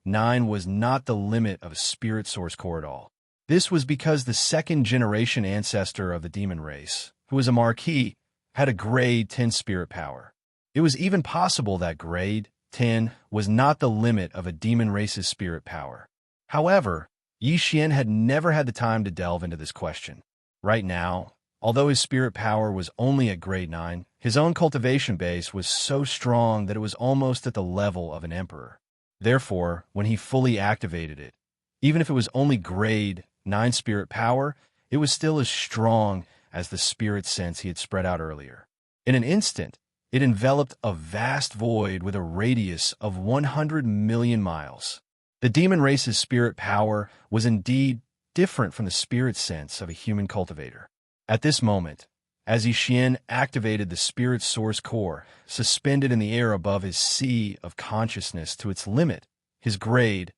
9 was not the limit of a spirit source core at all. This was because the second-generation ancestor of the demon race, who was a marquis, had a grade 10 spirit power. It was even possible that grade 10 was not the limit of a demon race's spirit power. However, Yixian had never had the time to delve into this question. Right now, although his spirit power was only at grade 9, his own cultivation base was so strong that it was almost at the level of an emperor. Therefore, when he fully activated it, even if it was only grade 9 spirit power, it was still as strong as the spirit sense he had spread out earlier. In an instant, it enveloped a vast void with a radius of 100 million miles. The demon race's spirit power was indeed different from the spirit sense of a human cultivator. At this moment, as Yixian activated the spirit source core, suspended in the air above his sea of consciousness to its limit, his grade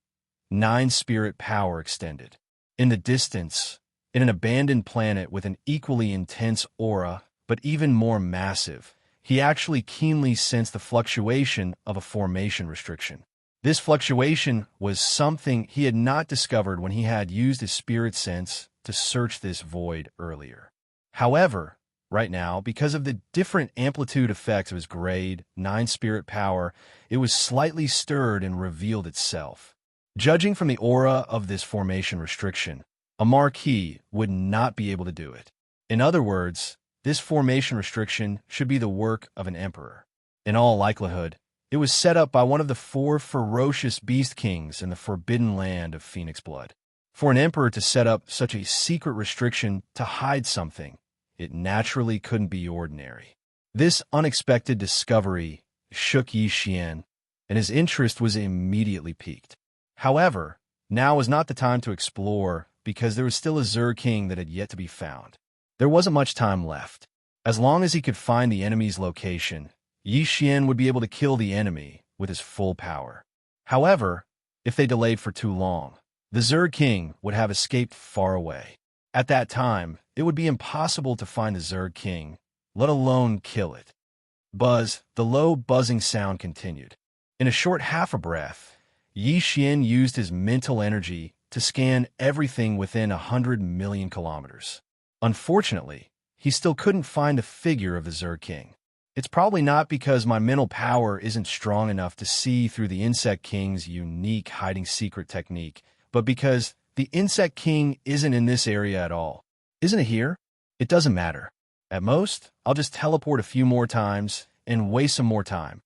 9 spirit power extended. In the distance, in an abandoned planet with an equally intense aura, but even more massive, he actually keenly sensed the fluctuation of a formation restriction. This fluctuation was something he had not discovered when he had used his spirit sense to search this void earlier. However, right now, because of the different amplitude effects of his grade 9 spirit power, it was slightly stirred and revealed itself. Judging from the aura of this formation restriction, a marquis would not be able to do it. In other words, this formation restriction should be the work of an emperor. In all likelihood, it was set up by one of the 4 ferocious beast kings in the forbidden land of Phoenix blood. For an emperor to set up such a secret restriction to hide something, it naturally couldn't be ordinary. This unexpected discovery shook Yixian, and his interest was immediately piqued. However, now was not the time to explore because there was still a Zur king that had yet to be found. There wasn't much time left. As long as he could find the enemy's location, Yixian would be able to kill the enemy with his full power. However, if they delayed for too long, The Zerg King would have escaped far away. At that time, it would be impossible to find the Zerg King, let alone kill it. Buzz, the low buzzing sound continued. In a short half a breath, Yi Xian used his mental energy to scan everything within 100 million kilometers. Unfortunately, he still couldn't find a figure of the Zerg King. It's probably not because my mental power isn't strong enough to see through the Insect King's unique hiding secret technique, but because the Insect King isn't in this area at all. Isn't it here? It doesn't matter. At most, I'll just teleport a few more times and waste some more time.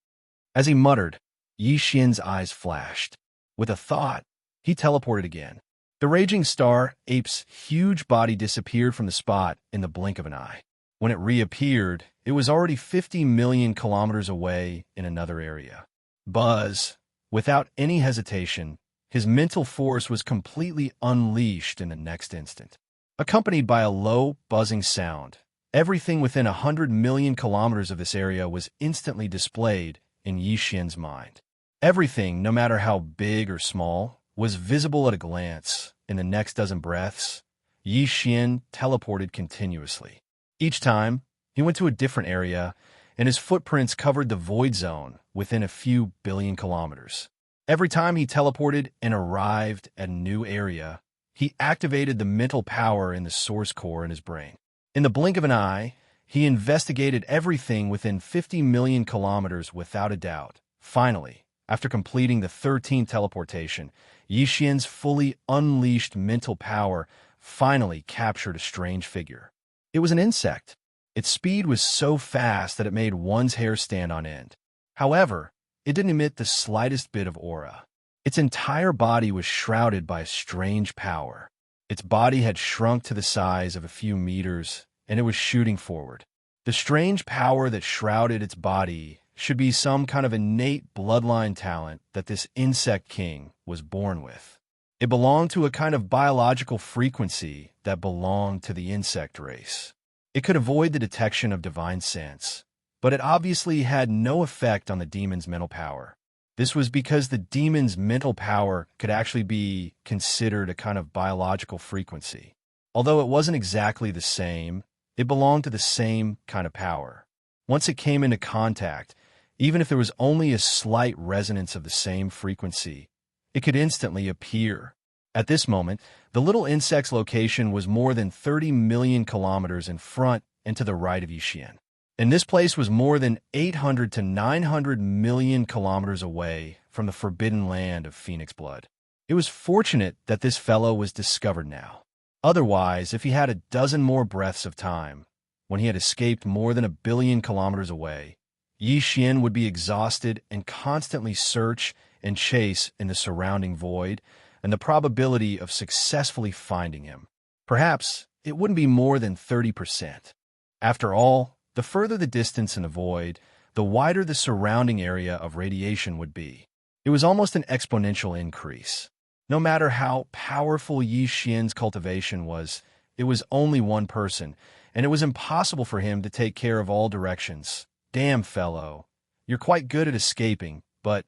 As he muttered, Yi Xian's eyes flashed. With a thought, he teleported again. The raging star ape's huge body disappeared from the spot in the blink of an eye. When it reappeared, it was already 50 million kilometers away in another area. Buzz, without any hesitation, his mental force was completely unleashed in the next instant. Accompanied by a low, buzzing sound, everything within 100 million kilometers of this area was instantly displayed in Yi Xian's mind. Everything, no matter how big or small, was visible at a glance. In the next dozen breaths, Yi Xian teleported continuously. Each time, he went to a different area, and his footprints covered the void zone within a few billion kilometers. Every time he teleported and arrived at a new area, he activated the mental power in the source core in his brain. In the blink of an eye, he investigated everything within 50 million kilometers without a doubt. Finally, after completing the 13th teleportation, Yi Xian's fully unleashed mental power finally captured a strange figure. It was an insect. Its speed was so fast that it made one's hair stand on end. However, it didn't emit the slightest bit of aura. Its entire body was shrouded by a strange power. Its body had shrunk to the size of a few meters, and it was shooting forward. The strange power that shrouded its body should be some kind of innate bloodline talent that this Insect King was born with. It belonged to a kind of biological frequency that belonged to the insect race. It could avoid the detection of divine sense, but it obviously had no effect on the demon's mental power. This was because the demon's mental power could actually be considered a kind of biological frequency. Although it wasn't exactly the same, it belonged to the same kind of power. Once it came into contact, even if there was only a slight resonance of the same frequency, it could instantly appear. At this moment, the little insect's location was more than 30 million kilometers in front and to the right of Yi Xian. And this place was more than 800 to 900 million kilometers away from the forbidden land of Phoenix Blood. It was fortunate that this fellow was discovered now. Otherwise, if he had a dozen more breaths of time, when he had escaped more than 1 billion kilometers away, Yi Xian would be exhausted and constantly search and chase in the surrounding void, and the probability of successfully finding him. Perhaps it wouldn't be more than 30%. After all, the further the distance in the void, the wider the surrounding area of radiation would be. It was almost an exponential increase. No matter how powerful Yi Xian's cultivation was, it was only one person, and it was impossible for him to take care of all directions. Damn, fellow, you're quite good at escaping, but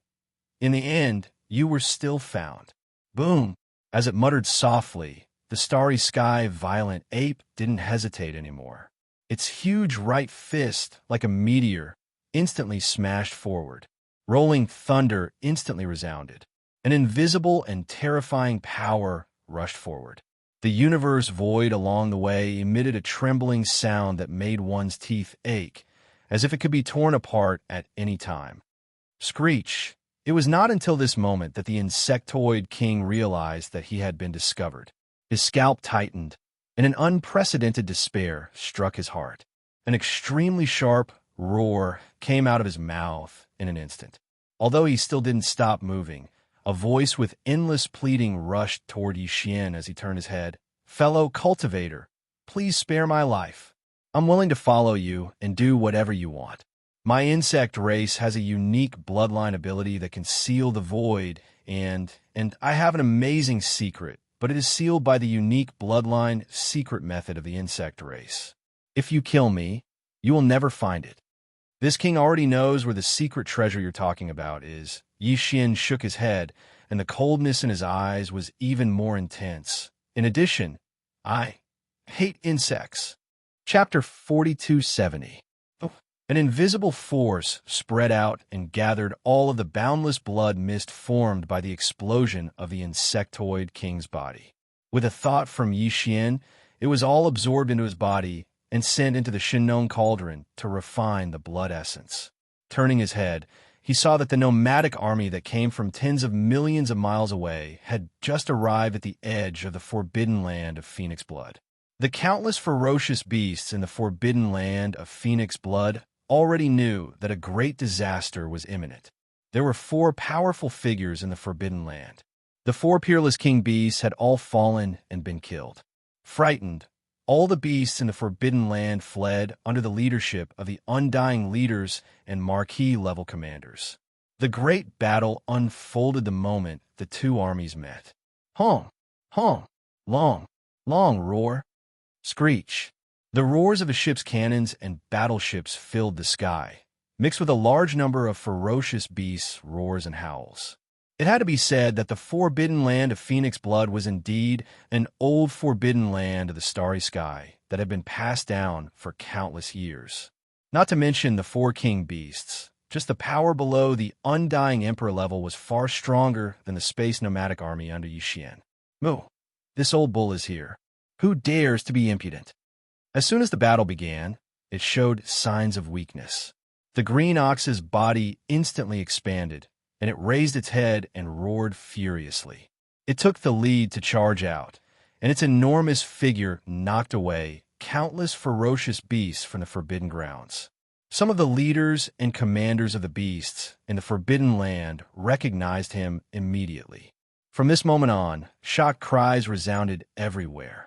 in the end, you were still found. Boom! As it muttered softly, the starry sky violent ape didn't hesitate anymore. Its huge right fist, like a meteor, instantly smashed forward. Rolling thunder instantly resounded. An invisible and terrifying power rushed forward. The universe void along the way emitted a trembling sound that made one's teeth ache, as if it could be torn apart at any time. Screech! It was not until this moment that the insectoid king realized that he had been discovered. His scalp tightened, and an unprecedented despair struck his heart. An extremely sharp roar came out of his mouth in an instant. Although he still didn't stop moving, a voice with endless pleading rushed toward Yi Xian as he turned his head. "Fellow cultivator, please spare my life. I'm willing to follow you and do whatever you want. My insect race has a unique bloodline ability that can seal the void, and I have an amazing secret, but it is sealed by the unique bloodline secret method of the insect race. If you kill me, you will never find it." This king already knows where the secret treasure you're talking about is. Yi Xian shook his head, and the coldness in his eyes was even more intense. In addition, I hate insects. Chapter 4270. An invisible force spread out and gathered all of the boundless blood mist formed by the explosion of the insectoid king's body. With a thought from Yixian, it was all absorbed into his body and sent into the Shinnon cauldron to refine the blood essence. Turning his head, he saw that the nomadic army that came from tens of millions of miles away had just arrived at the edge of the forbidden land of Phoenix blood. The countless ferocious beasts in the forbidden land of Phoenix blood already knew that a great disaster was imminent. There were 4 powerful figures in the forbidden land. The 4 peerless king beasts had all fallen and been killed. Frightened, all the beasts in the forbidden land fled under the leadership of the undying leaders and marquee-level commanders. The great battle unfolded the moment the 2 armies met. Honk, honk, long, long roar, screech. The roars of a ship's cannons and battleships filled the sky, mixed with a large number of ferocious beasts' roars and howls. It had to be said that the forbidden land of Phoenix blood was indeed an old forbidden land of the starry sky that had been passed down for countless years. Not to mention the 4 king beasts. Just the power below the undying emperor level was far stronger than the space nomadic army under Yixian. Moo, this old bull is here. Who dares to be impudent? As soon as the battle began, it showed signs of weakness. The green ox's body instantly expanded, and it raised its head and roared furiously. It took the lead to charge out, and its enormous figure knocked away countless ferocious beasts from the forbidden grounds. Some of the leaders and commanders of the beasts in the forbidden land recognized him immediately. From this moment on, shocked cries resounded everywhere.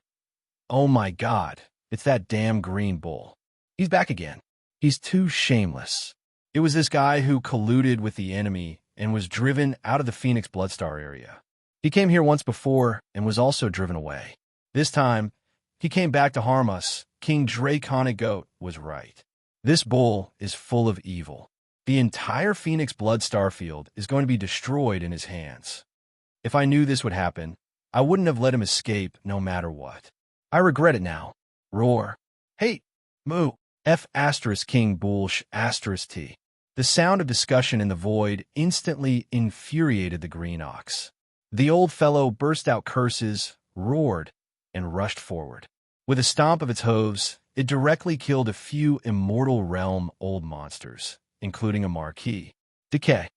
"Oh my God, it's that damn green bull. He's back again. He's too shameless." It was this guy who colluded with the enemy and was driven out of the Phoenix Bloodstar area. He came here once before and was also driven away. This time, he came back to harm us. King Draconic Goat was right. This bull is full of evil. The entire Phoenix Bloodstar field is going to be destroyed in his hands. If I knew this would happen, I wouldn't have let him escape no matter what. I regret it now. Roar. Hey, moo. F asterisk King Bullsh asterisk T. The sound of discussion in the void instantly infuriated the green ox. The old fellow burst out curses, roared, and rushed forward. With a stomp of its hooves, it directly killed a few Immortal Realm old monsters, including a marquee. Decay.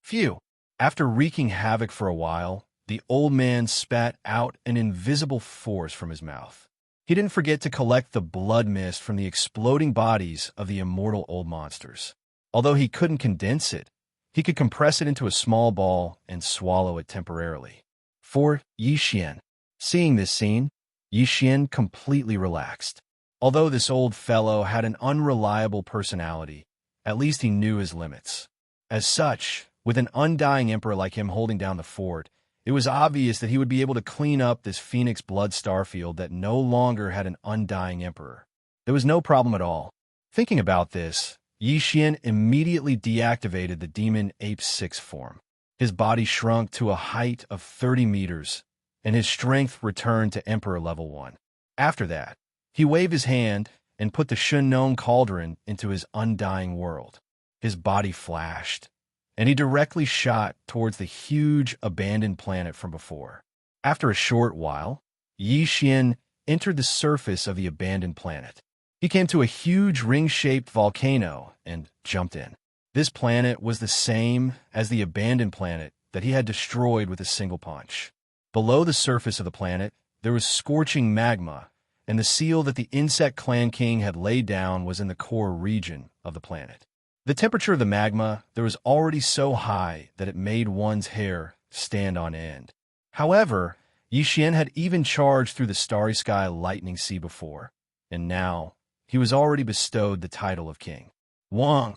Phew. After wreaking havoc for a while, the old man spat out an invisible force from his mouth. He didn't forget to collect the blood mist from the exploding bodies of the immortal old monsters. Although he couldn't condense it, he could compress it into a small ball and swallow it temporarily. For Yixian. Seeing this scene, Yixian completely relaxed. Although this old fellow had an unreliable personality, at least he knew his limits. As such, with an undying emperor like him holding down the fort, it was obvious that he would be able to clean up this Phoenix Blood Starfield that no longer had an undying emperor. There was no problem at all. Thinking about this, Yixian immediately deactivated the Demon Ape 6 form. His body shrunk to a height of 30 meters, and his strength returned to Emperor Level 1. After that, he waved his hand and put the Shinnon cauldron into his undying world. His body flashed, and he directly shot towards the huge abandoned planet from before. After a short while, Yixian entered the surface of the abandoned planet. He came to a huge ring-shaped volcano and jumped in. This planet was the same as the abandoned planet that he had destroyed with a single punch. Below the surface of the planet, there was scorching magma, and the seal that the Insect Clan King had laid down was in the core region of the planet. The temperature of the magma there was already so high that it made one's hair stand on end. However, Yixian had even charged through the starry sky lightning sea before, and now he was already bestowed the title of king. Wang,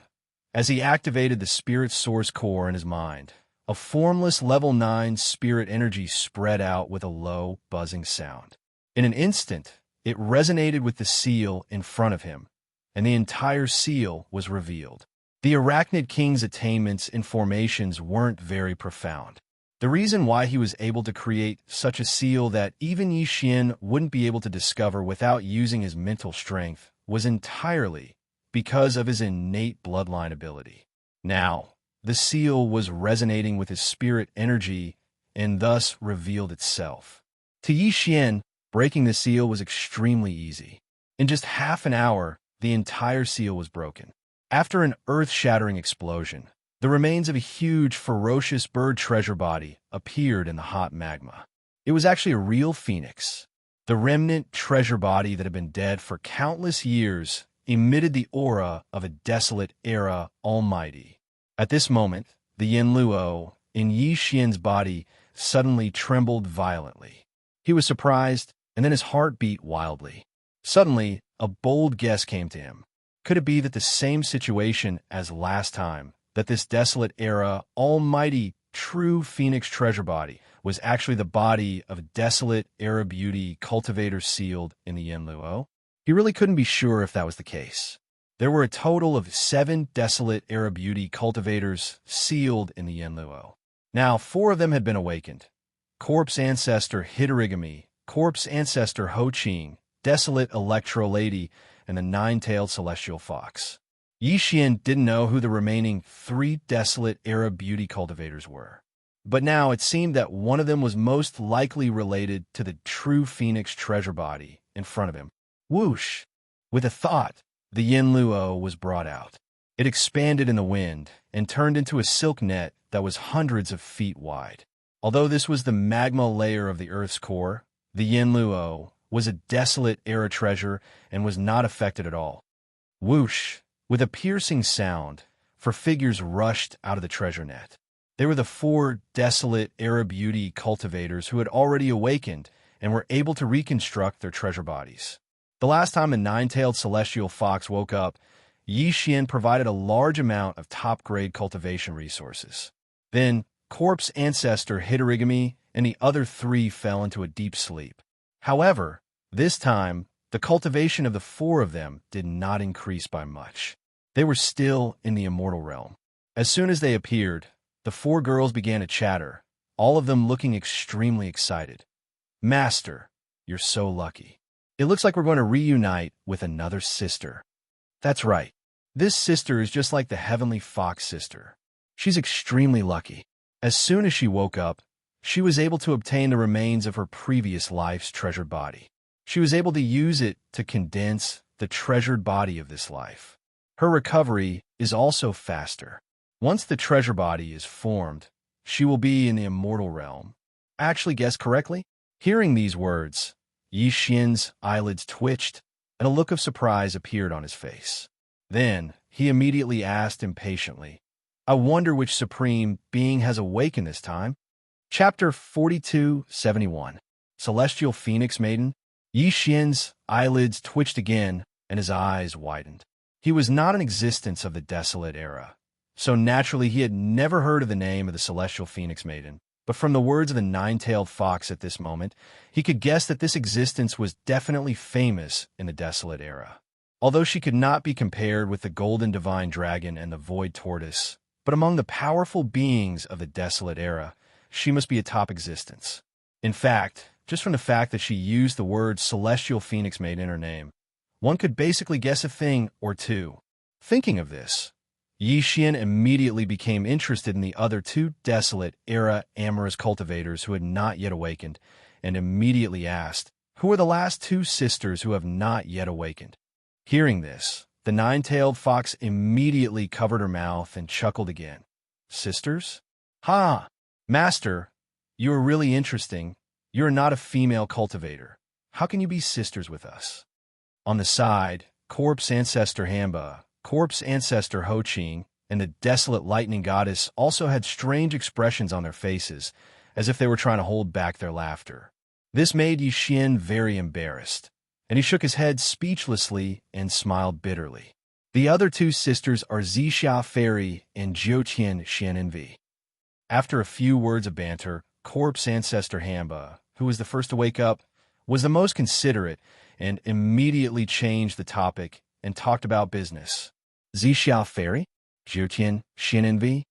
as he activated the spirit source core in his mind, a formless level 9 spirit energy spread out with a low, buzzing sound. In an instant, it resonated with the seal in front of him, and the entire seal was revealed. The Arachnid King's attainments and formations weren't very profound. The reason why he was able to create such a seal that even Yixian wouldn't be able to discover without using his mental strength was entirely because of his innate bloodline ability. Now, the seal was resonating with his spirit energy and thus revealed itself. To Yixian, breaking the seal was extremely easy. In just half an hour, the entire seal was broken. After an earth-shattering explosion, the remains of a huge, ferocious bird treasure body appeared in the hot magma. It was actually a real phoenix. The remnant treasure body that had been dead for countless years emitted the aura of a desolate era almighty. At this moment, the Yanluo in Yi Xian's body suddenly trembled violently. He was surprised, and then his heart beat wildly. Suddenly, a bold guess came to him. Could it be that the same situation as last time, that this desolate era, almighty, true phoenix treasure body was actually the body of a desolate era beauty cultivator sealed in the Yanluo? He really couldn't be sure if that was the case. There were a total of 7 desolate era beauty cultivators sealed in the Yanluo. Now, 4 of them had been awakened. Corpse Ancestor Hitorigami, Corpse Ancestor Ho Qing, Desolate Electro Lady, and the 9-tailed Celestial Fox. Yixian didn't know who the remaining 3 desolate era beauty cultivators were. But now it seemed that one of them was most likely related to the true phoenix treasure body in front of him. Whoosh! With a thought, the Yanluo was brought out. It expanded in the wind and turned into a silk net that was hundreds of feet wide. Although this was the magma layer of the Earth's core, the Yanluo was a desolate era treasure and was not affected at all. Whoosh! With a piercing sound, 4 figures rushed out of the treasure net. They were the 4 desolate era beauty cultivators who had already awakened and were able to reconstruct their treasure bodies. The last time a 9-tailed celestial fox woke up, Yixian provided a large amount of top-grade cultivation resources. Then, Corpse Ancestor Hitorigami and the other 3 fell into a deep sleep. However, this time, the cultivation of the 4 of them did not increase by much. They were still in the immortal realm. As soon as they appeared, the 4 girls began to chatter, all of them looking extremely excited. Master, you're so lucky. It looks like we're going to reunite with another sister. That's right. This sister is just like the Heavenly Fox sister. She's extremely lucky. As soon as she woke up, she was able to obtain the remains of her previous life's treasured body. She was able to use it to condense the treasured body of this life. Her recovery is also faster. Once the treasure body is formed, she will be in the immortal realm. I actually guessed correctly? Hearing these words, Yixian's eyelids twitched, and a look of surprise appeared on his face. Then, he immediately asked impatiently, I wonder which supreme being has awakened this time? Chapter 4271 Celestial Phoenix Maiden. Yixian's eyelids twitched again, and his eyes widened. He was not in existence of the desolate era, so naturally he had never heard of the name of the Celestial Phoenix Maiden. But from the words of the 9-tailed fox at this moment, he could guess that this existence was definitely famous in the desolate era. Although she could not be compared with the golden divine dragon and the void tortoise, but among the powerful beings of the desolate era, she must be a top existence. In fact, just from the fact that she used the word Celestial Phoenix Maiden in her name, one could basically guess a thing or two. Thinking of this, Yixian immediately became interested in the other 2 desolate era amorous cultivators who had not yet awakened, and immediately asked, who are the last 2 sisters who have not yet awakened? Hearing this, the 9-tailed fox immediately covered her mouth and chuckled again. Sisters? Ha! Master, you are really interesting. You are not a female cultivator. How can you be sisters with us? On the side, Corpse Ancestor Hamba, Corpse Ancestor Ho Qing, and the Desolate Lightning Goddess also had strange expressions on their faces, as if they were trying to hold back their laughter. This made Yixian very embarrassed, and he shook his head speechlessly and smiled bitterly. The other 2 sisters are Xianxia Fairy and Jiutian Xianenvi. After a few words of banter, Corpse Ancestor Hamba, who was the first to wake up, was the most considerate and immediately changed the topic and talked about business. Xianxia Fairy? Jiutian Xianenvi?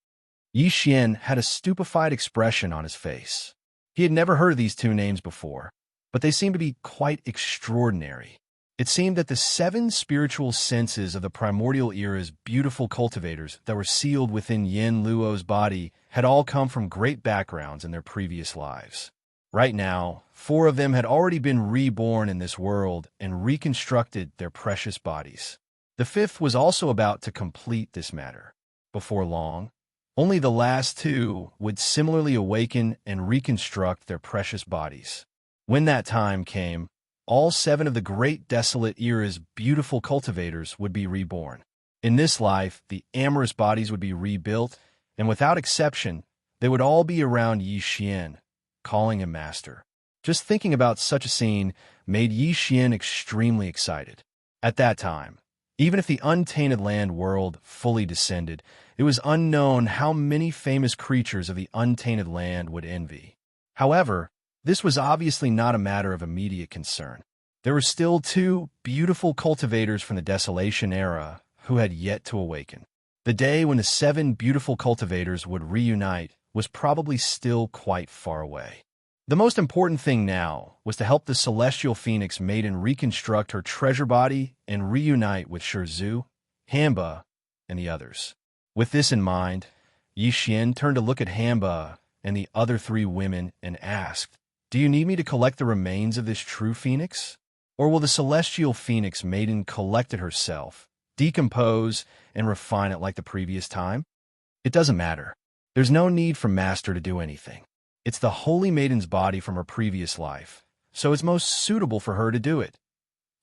Yi Xian had a stupefied expression on his face. He had never heard of these two names before, but they seemed to be quite extraordinary. It seemed that the 7 spiritual senses of the primordial era's beautiful cultivators that were sealed within Yin Luo's body had all come from great backgrounds in their previous lives. Right now, 4 of them had already been reborn in this world and reconstructed their precious bodies. The 5th was also about to complete this matter. Before long, only the last 2 would similarly awaken and reconstruct their precious bodies. When that time came, all 7 of the great desolate era's beautiful cultivators would be reborn. In this life, the amorous bodies would be rebuilt, and without exception, they would all be around Yi Xian, calling him master. Just thinking about such a scene made Yi Xian extremely excited. At that time, even if the untainted land world fully descended, it was unknown how many famous creatures of the untainted land would envy. However, this was obviously not a matter of immediate concern. There were still 2 beautiful cultivators from the Desolation era who had yet to awaken. The day when the 7 beautiful cultivators would reunite was probably still quite far away. The most important thing now was to help the celestial phoenix maiden reconstruct her treasure body and reunite with Shizhu, Hamba, and the others. With this in mind, Yi Xian turned to look at Hamba and the other 3 women and asked, "Do you need me to collect the remains of this true phoenix? Or will the celestial phoenix maiden collect it herself, decompose, and refine it like the previous time?" "It doesn't matter. There's no need for Master to do anything. It's the holy maiden's body from her previous life, so it's most suitable for her to do it."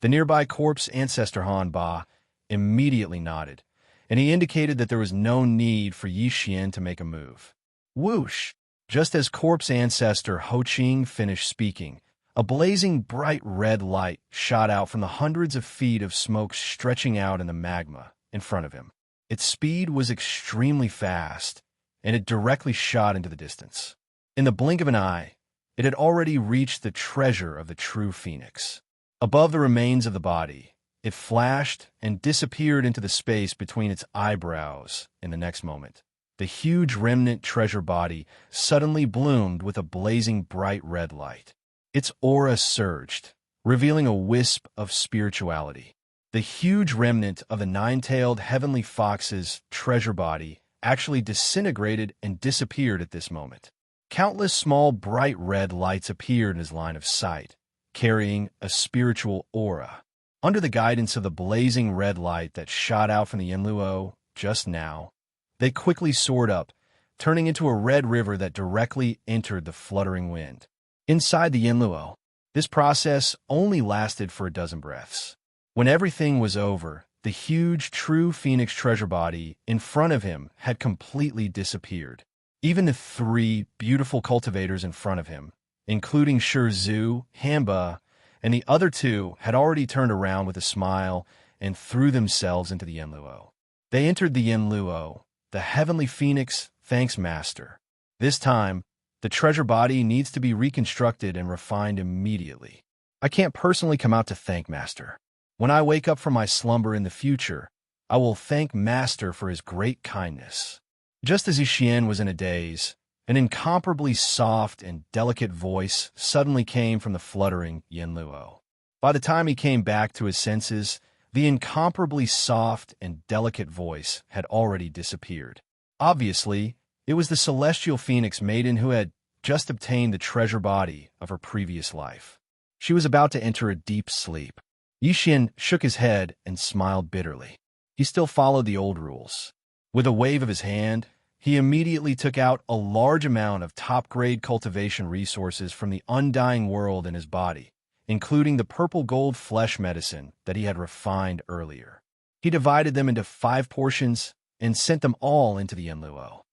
The nearby corpse ancestor Han Ba immediately nodded, and he indicated that there was no need for Yi Xian to make a move. Whoosh! Just as corpse ancestor Ho Qing finished speaking, a blazing bright red light shot out from the hundreds of feet of smoke stretching out in the magma in front of him. Its speed was extremely fast, and it directly shot into the distance. In the blink of an eye, it had already reached the treasure of the true phoenix. Above the remains of the body, it flashed and disappeared into the space between its eyebrows in the next moment. The huge remnant treasure body suddenly bloomed with a blazing bright red light. Its aura surged, revealing a wisp of spirituality. The huge remnant of the 9-tailed heavenly fox's treasure body actually disintegrated and disappeared at this moment. Countless small bright red lights appeared in his line of sight, carrying a spiritual aura. Under the guidance of the blazing red light that shot out from the Yinluo just now, they quickly soared up, turning into a red river that directly entered the fluttering wind. Inside the Yinluo, this process only lasted for a dozen breaths. When everything was over, the huge true phoenix treasure body in front of him had completely disappeared. Even the 3 beautiful cultivators in front of him, including Shizhu, Hamba, and the other 2, had already turned around with a smile and threw themselves into the Yinluo. They entered the Yinluo, the heavenly phoenix, thanks Master. This time, the treasure body needs to be reconstructed and refined immediately. I can't personally come out to thank Master. When I wake up from my slumber in the future, I will thank Master for his great kindness. Just as Yi Xian was in a daze, an incomparably soft and delicate voice suddenly came from the fluttering Yinluo. By the time he came back to his senses, the incomparably soft and delicate voice had already disappeared. Obviously, it was the celestial phoenix maiden who had just obtained the treasure body of her previous life. She was about to enter a deep sleep. Yi Xian shook his head and smiled bitterly. He still followed the old rules. With a wave of his hand, he immediately took out a large amount of top-grade cultivation resources from the undying world in his body, including the purple gold flesh medicine that he had refined earlier. He divided them into 5 portions and sent them all into the Yinluo.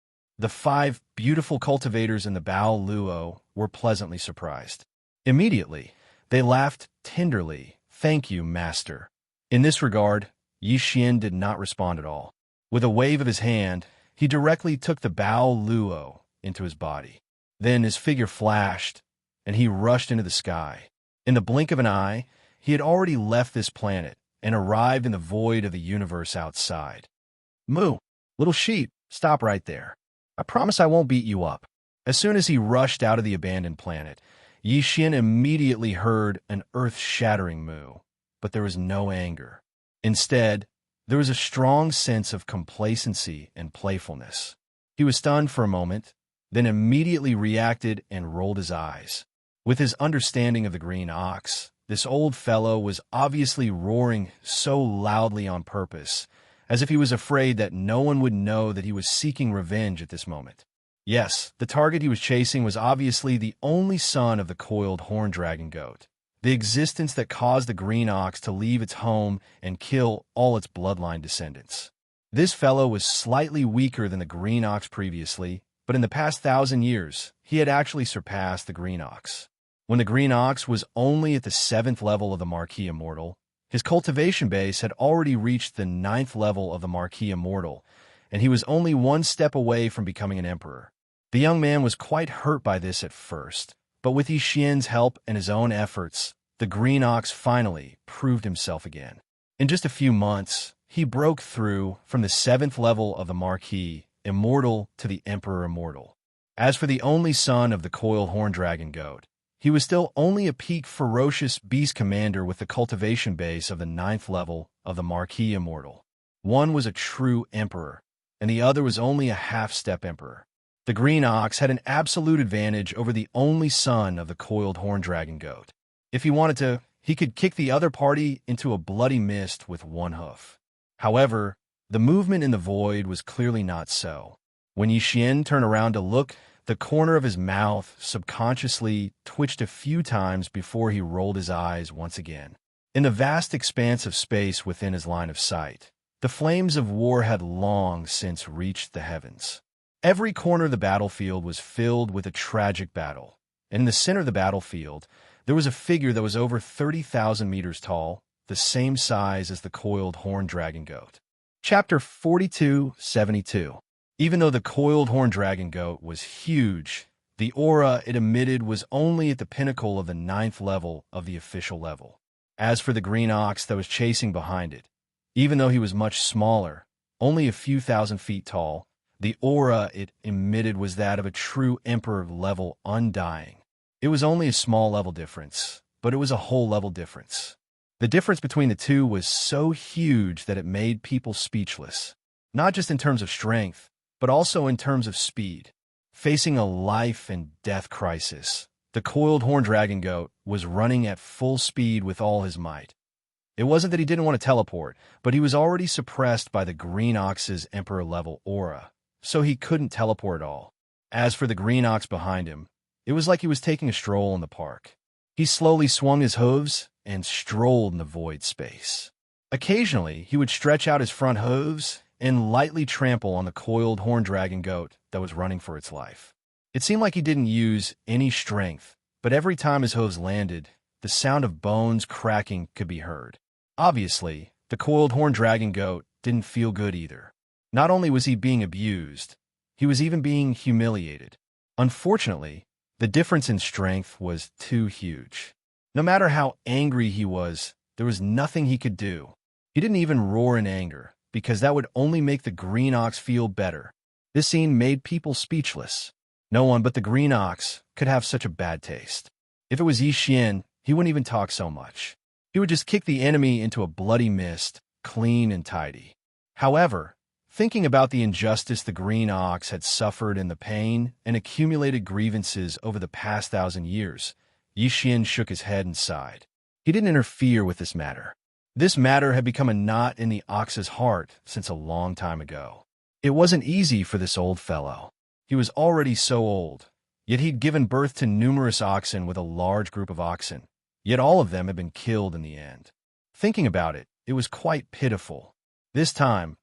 The 5 beautiful cultivators in the Bao Luo were pleasantly surprised. Immediately, they laughed tenderly. "Thank you, Master." In this regard, Yi Xian did not respond at all. With a wave of his hand, he directly took the Bao Luo into his body. Then his figure flashed, and he rushed into the sky. In the blink of an eye, he had already left this planet and arrived in the void of the universe outside. "Moo, little sheep, stop right there. I promise I won't beat you up." As soon as he rushed out of the abandoned planet, Yixian immediately heard an earth-shattering moo, but there was no anger. Instead, there was a strong sense of complacency and playfulness. He was stunned for a moment, then immediately reacted and rolled his eyes. With his understanding of the green ox, this old fellow was obviously roaring so loudly on purpose, as if he was afraid that no one would know that he was seeking revenge at this moment. Yes, the target he was chasing was obviously the only son of the coiled horn dragon goat, the existence that caused the green ox to leave its home and kill all its bloodline descendants. This fellow was slightly weaker than the green ox previously, but in the past 1,000 years, he had actually surpassed the green ox. When the green ox was only at the 7th level of the Marquis Immortal, his cultivation base had already reached the 9th level of the Marquis Immortal, and he was only one step away from becoming an emperor. The young man was quite hurt by this at first, but with Yixian's help and his own efforts, the green ox finally proved himself again. In just a few months, he broke through from the 7th level of the Marquis Immortal to the Emperor Immortal. As for the only son of the coiled horn dragon goat, he was still only a peak ferocious beast commander with the cultivation base of the 9th level of the Marquis Immortal. One was a true emperor, and the other was only a half-step emperor. The green ox had an absolute advantage over the only son of the coiled horn dragon goat. If he wanted to, he could kick the other party into a bloody mist with one hoof. However, the movement in the void was clearly not so. When Yixian turned around to look, the corner of his mouth subconsciously twitched a few times before he rolled his eyes once again. In the vast expanse of space within his line of sight, the flames of war had long since reached the heavens. Every corner of the battlefield was filled with a tragic battle, and in the center of the battlefield, there was a figure that was over 30,000 meters tall, the same size as the coiled horn dragon goat. Chapter 4272. Even though the coiled horn dragon goat was huge, the aura it emitted was only at the pinnacle of the 9th level of the official level. As for the green ox that was chasing behind it, even though he was much smaller, only a few thousand feet tall, the aura it emitted was that of a true emperor level undying. It was only a small level difference, but it was a whole level difference. The difference between the two was so huge that it made people speechless, not just in terms of strength, but also in terms of speed. Facing a life and death crisis, the coiled horn dragon goat was running at full speed with all his might. It wasn't that he didn't want to teleport, but he was already suppressed by the green ox's emperor-level aura, so he couldn't teleport at all. As for the green ox behind him, it was like he was taking a stroll in the park. He slowly swung his hooves and strolled in the void space. Occasionally, he would stretch out his front hooves and lightly trample on the coiled horn dragon goat that was running for its life. It seemed like he didn't use any strength, but every time his hooves landed, the sound of bones cracking could be heard. Obviously, the coiled horn dragon goat didn't feel good either. Not only was he being abused, he was even being humiliated. Unfortunately, the difference in strength was too huge. No matter how angry he was, there was nothing he could do. He didn't even roar in anger, because that would only make the green ox feel better. This scene made people speechless. No one but the green ox could have such a bad taste. If it was Yixian, he wouldn't even talk so much. He would just kick the enemy into a bloody mist, clean and tidy. However, thinking about the injustice the green ox had suffered and the pain and accumulated grievances over the past 1,000 years, Yixian shook his head and sighed. He didn't interfere with this matter. This matter had become a knot in the ox's heart since a long time ago. It wasn't easy for this old fellow. He was already so old, yet he'd given birth to numerous oxen with a large group of oxen, yet all of them had been killed in the end. Thinking about it, it was quite pitiful. This time,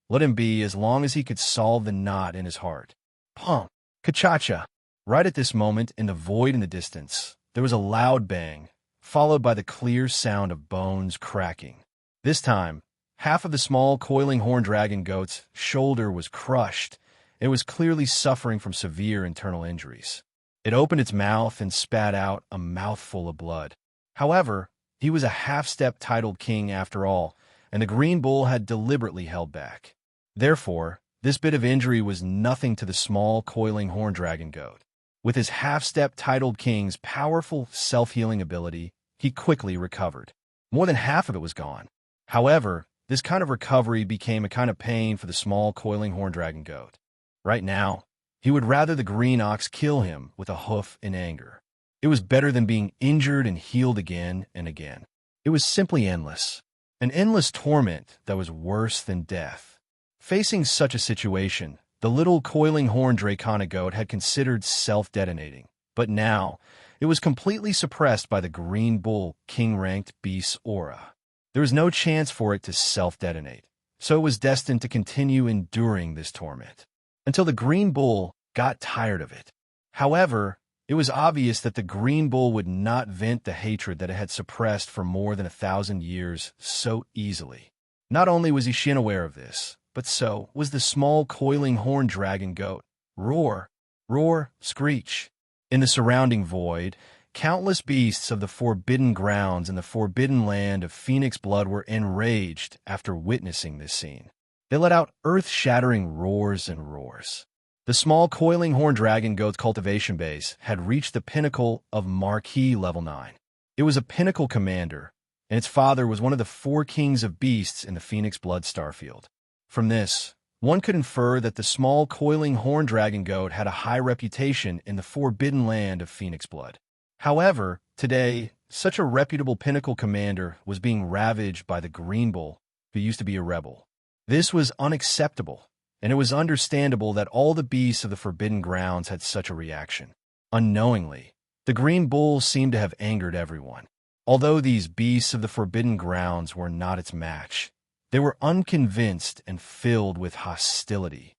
let him be as long as he could solve the knot in his heart. Pump! Ka-cha-cha! Right at this moment, in the void in the distance, there was a loud bang, followed by the clear sound of bones cracking. This time, half of the small coiling horn dragon goat's shoulder was crushed. It was clearly suffering from severe internal injuries. It opened its mouth and spat out a mouthful of blood. However, he was a half-step titled king after all, and the green bull had deliberately held back. Therefore, This bit of injury was nothing to the small, coiling horn dragon goat. With his half-step titled king's powerful self-healing ability, he quickly recovered. More than half of it was gone. However, this kind of recovery became a kind of pain for the small, coiling horn dragon goat. Right now, he would rather the green ox kill him with a hoof in anger. It was better than being injured and healed again and again. It was simply endless. An endless torment that was worse than death. Facing such a situation, the little coiling horn draconic goat had considered self-detonating, but now it was completely suppressed by the green bull king-ranked beast's aura. There was no chance for it to self-detonate, so it was destined to continue enduring this torment until the green bull got tired of it. However, it was obvious that the green bull would not vent the hatred that it had suppressed for more than 1,000 years so easily. Not only was Xian aware of this, but so was the small coiling horn dragon goat. Roar, roar, screech. In the surrounding void, countless beasts of the forbidden grounds and the forbidden land of Phoenix blood were enraged after witnessing this scene. They let out earth-shattering roars and roars. The small coiling horn dragon goat's cultivation base had reached the pinnacle of Marquis level 9. It was a pinnacle commander, and its father was one of the 4 kings of beasts in the Phoenix blood starfield. From this, one could infer that the small coiling horn dragon goat had a high reputation in the forbidden land of Phoenix blood. However, today, such a reputable pinnacle commander was being ravaged by the green bull, who used to be a rebel. This was unacceptable, and it was understandable that all the beasts of the forbidden grounds had such a reaction. Unknowingly, the green bull seemed to have angered everyone. Although these beasts of the forbidden grounds were not its match, they were unconvinced and filled with hostility.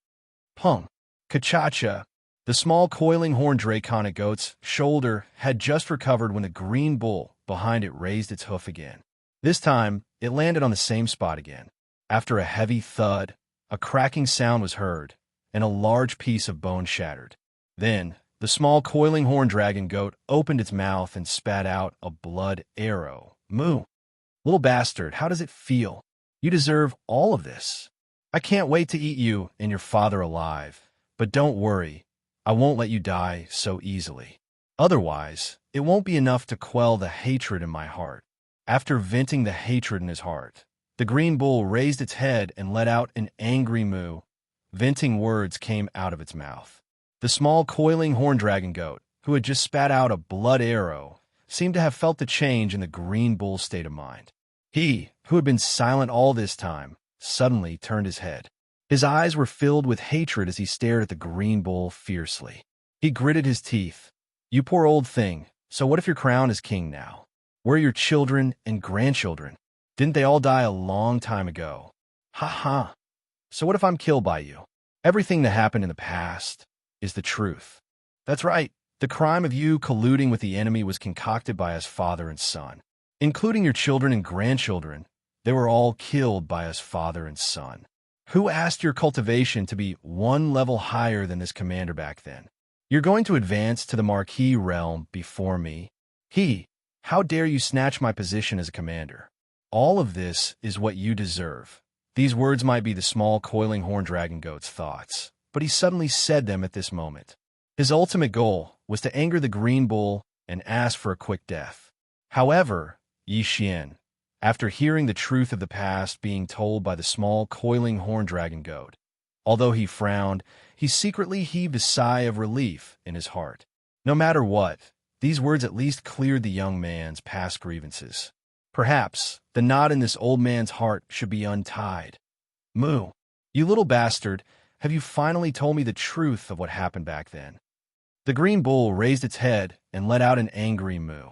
Pung. Xianxia, the small coiling horn draconic goat's shoulder, had just recovered when the green bull behind it raised its hoof again. This time, it landed on the same spot again. After a heavy thud, a cracking sound was heard, and a large piece of bone shattered. Then, the small coiling horn dragon goat opened its mouth and spat out a blood arrow. Moo. Little bastard, how does it feel? You deserve all of this. I can't wait to eat you and your father alive. But don't worry, I won't let you die so easily. Otherwise, it won't be enough to quell the hatred in my heart. After venting the hatred in his heart, the green bull raised its head and let out an angry moo. Venting words came out of its mouth. The small coiling horn dragon goat, who had just spat out a blood arrow, seemed to have felt the change in the green bull's state of mind. He, who had been silent all this time, suddenly turned his head. His eyes were filled with hatred as he stared at the green bull fiercely. He gritted his teeth. You poor old thing, so what if your crown is king now? Where are your children and grandchildren? Didn't they all die a long time ago? Ha ha. So what if I'm killed by you? Everything that happened in the past is the truth. That's right. The crime of you colluding with the enemy was concocted by us father and son. Including your children and grandchildren, they were all killed by us father and son. Who asked your cultivation to be 1 level higher than this commander back then? You're going to advance to the Marquis realm before me? How dare you snatch my position as a commander? All of this is what you deserve. These words might be the small coiling horn dragon goat's thoughts, but he suddenly said them at this moment. His ultimate goal was to anger the green bull and ask for a quick death. However, Xian, after hearing the truth of the past being told by the small coiling horn dragon goat, although he frowned, he secretly heaved a sigh of relief in his heart. No matter what, these words at least cleared the young man's past grievances. Perhaps the knot in this old man's heart should be untied. Moo. You little bastard, have you finally told me the truth of what happened back then? The green bull raised its head and let out an angry moo.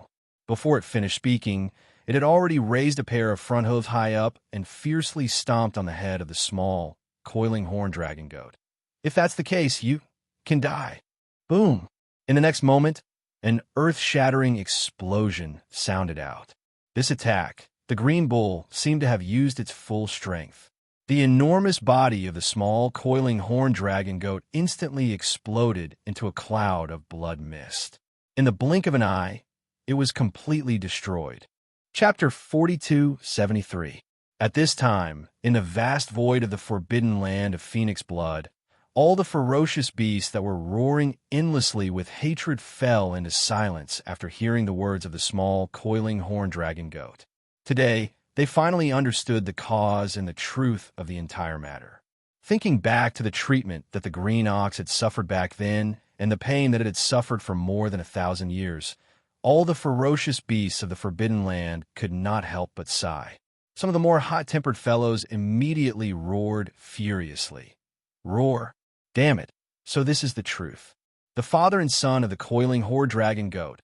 Before it finished speaking, it had already raised a pair of front hooves high up and fiercely stomped on the head of the small, coiling horn dragon goat. If that's the case, you can die. Boom. In the next moment, an earth-shattering explosion sounded out. This attack, the green bull seemed to have used its full strength. The enormous body of the small, coiling horn dragon goat instantly exploded into a cloud of blood mist. In the blink of an eye, it was completely destroyed. Chapter 4273. At this time, in the vast void of the forbidden land of Phoenix blood, all the ferocious beasts that were roaring endlessly with hatred fell into silence after hearing the words of the small, coiling horn dragon goat. Today, they finally understood the cause and the truth of the entire matter. Thinking back to the treatment that the green ox had suffered back then and the pain that it had suffered for more than 1,000 years, all the ferocious beasts of the forbidden land could not help but sigh. Some of the more hot-tempered fellows immediately roared furiously. Roar. Damn it. So this is the truth. The father and son of the coiling horde dragon goat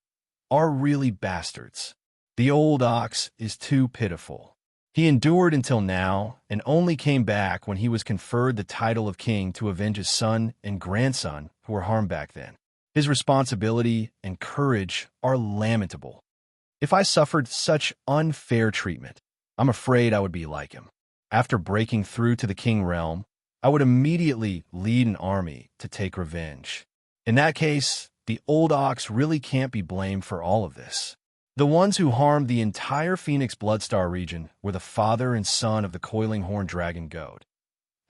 are really bastards. The old ox is too pitiful. He endured until now and only came back when he was conferred the title of king to avenge his son and grandson who were harmed back then. His responsibility and courage are lamentable. If I suffered such unfair treatment, I'm afraid I would be like him. After breaking through to the king realm, I would immediately lead an army to take revenge. In that case, the old ox really can't be blamed for all of this. The ones who harmed the entire Phoenix Bloodstar region were the father and son of the coiling horn dragon goat.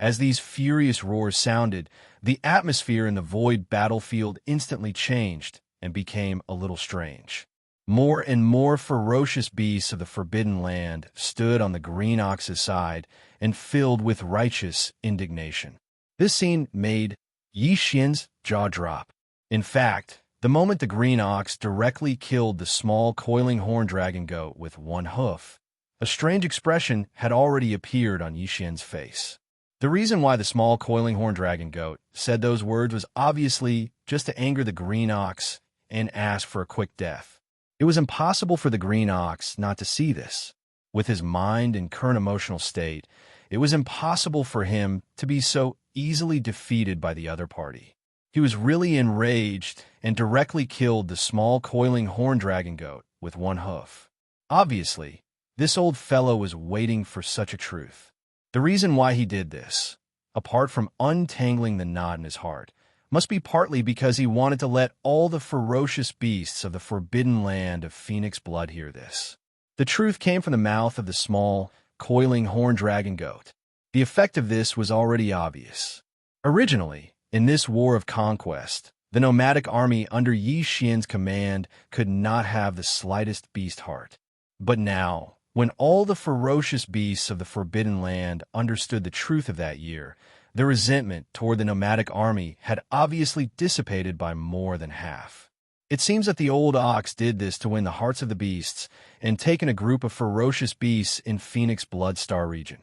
As these furious roars sounded, the atmosphere in the void battlefield instantly changed and became a little strange. More and more ferocious beasts of the forbidden land stood on the green ox's side and filled with righteous indignation. This scene made Xianxia's jaw drop. In fact, the moment the green ox directly killed the small coiling horn dragon goat with one hoof, a strange expression had already appeared on Xianxia's face. The reason why the small coiling horn dragon goat said those words was obviously just to anger the green ox and ask for a quick death. It was impossible for the green ox not to see this. With his mind and current emotional state, it was impossible for him to be so easily defeated by the other party. He was really enraged and directly killed the small coiling horn dragon goat with one hoof. Obviously, this old fellow was waiting for such a truth. The reason why he did this, apart from untangling the knot in his heart, must be partly because he wanted to let all the ferocious beasts of the forbidden land of Phoenix blood hear this. The truth came from the mouth of the small, coiling horn dragon goat. The effect of this was already obvious. Originally, in this war of conquest, the nomadic army under Xian's command could not have the slightest beast heart. But now, when all the ferocious beasts of the forbidden land understood the truth of that year, the resentment toward the nomadic army had obviously dissipated by more than half. It seems that the old ox did this to win the hearts of the beasts and take in a group of ferocious beasts in Phoenix Bloodstar region.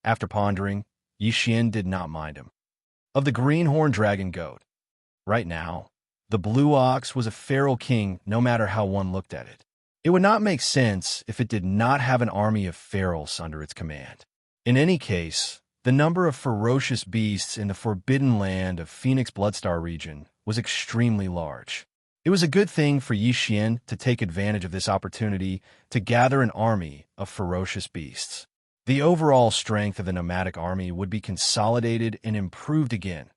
After pondering, Xian did not mind him. Of the greenhorn dragon goat, right now, the blue ox was a feral king no matter how one looked at it. It would not make sense if it did not have an army of ferals under its command. In any case, the number of ferocious beasts in the forbidden land of Phoenix Bloodstar region was extremely large. It was a good thing for Xian to take advantage of this opportunity to gather an army of ferocious beasts. The overall strength of the nomadic army would be consolidated and improved again.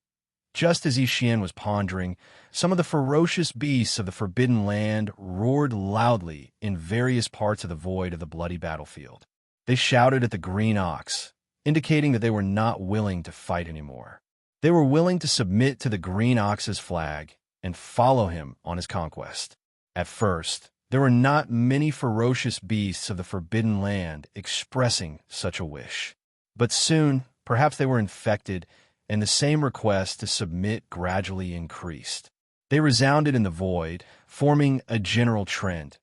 Just as Xian was pondering, some of the ferocious beasts of the forbidden land roared loudly in various parts of the void of the bloody battlefield. They shouted at the green ox, indicating that they were not willing to fight anymore. They were willing to submit to the green ox's flag and follow him on his conquest. At first, there were not many ferocious beasts of the forbidden land expressing such a wish. But soon, perhaps they were infected, and the same request to submit gradually increased. They resounded in the void, forming a general trend.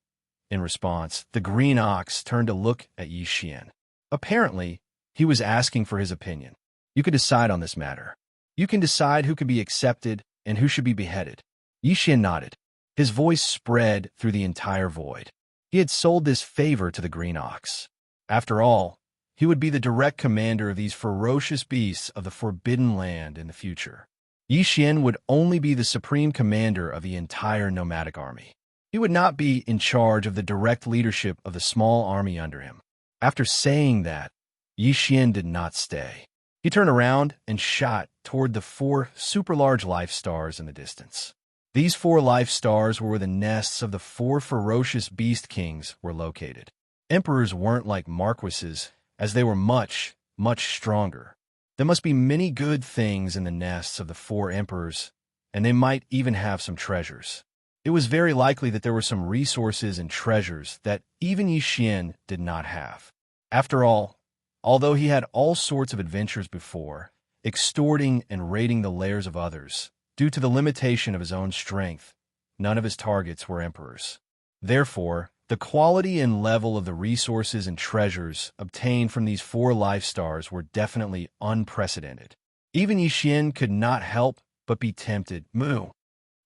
In response, the green ox turned to look at Xian. Apparently, he was asking for his opinion. You can decide on this matter. You can decide who can be accepted and who should be beheaded. Xian nodded. His voice spread through the entire void. He had sold this favor to the green ox. After all, he would be the direct commander of these ferocious beasts of the forbidden land in the future. Xian would only be the supreme commander of the entire nomadic army. He would not be in charge of the direct leadership of the small army under him. After saying that, Xian did not stay. He turned around and shot toward the 4 super-large life stars in the distance. These 4 life stars were where the nests of the 4 ferocious beast kings were located. Emperors weren't like marquises as they were much, much stronger. There must be many good things in the nests of the four emperors, and they might even have some treasures. It was very likely that there were some resources and treasures that even Yixian did not have. After all, although he had all sorts of adventures before, extorting and raiding the lairs of others, due to the limitation of his own strength, none of his targets were emperors. Therefore, the quality and level of the resources and treasures obtained from these four life stars were definitely unprecedented. Even Yixian could not help but be tempted,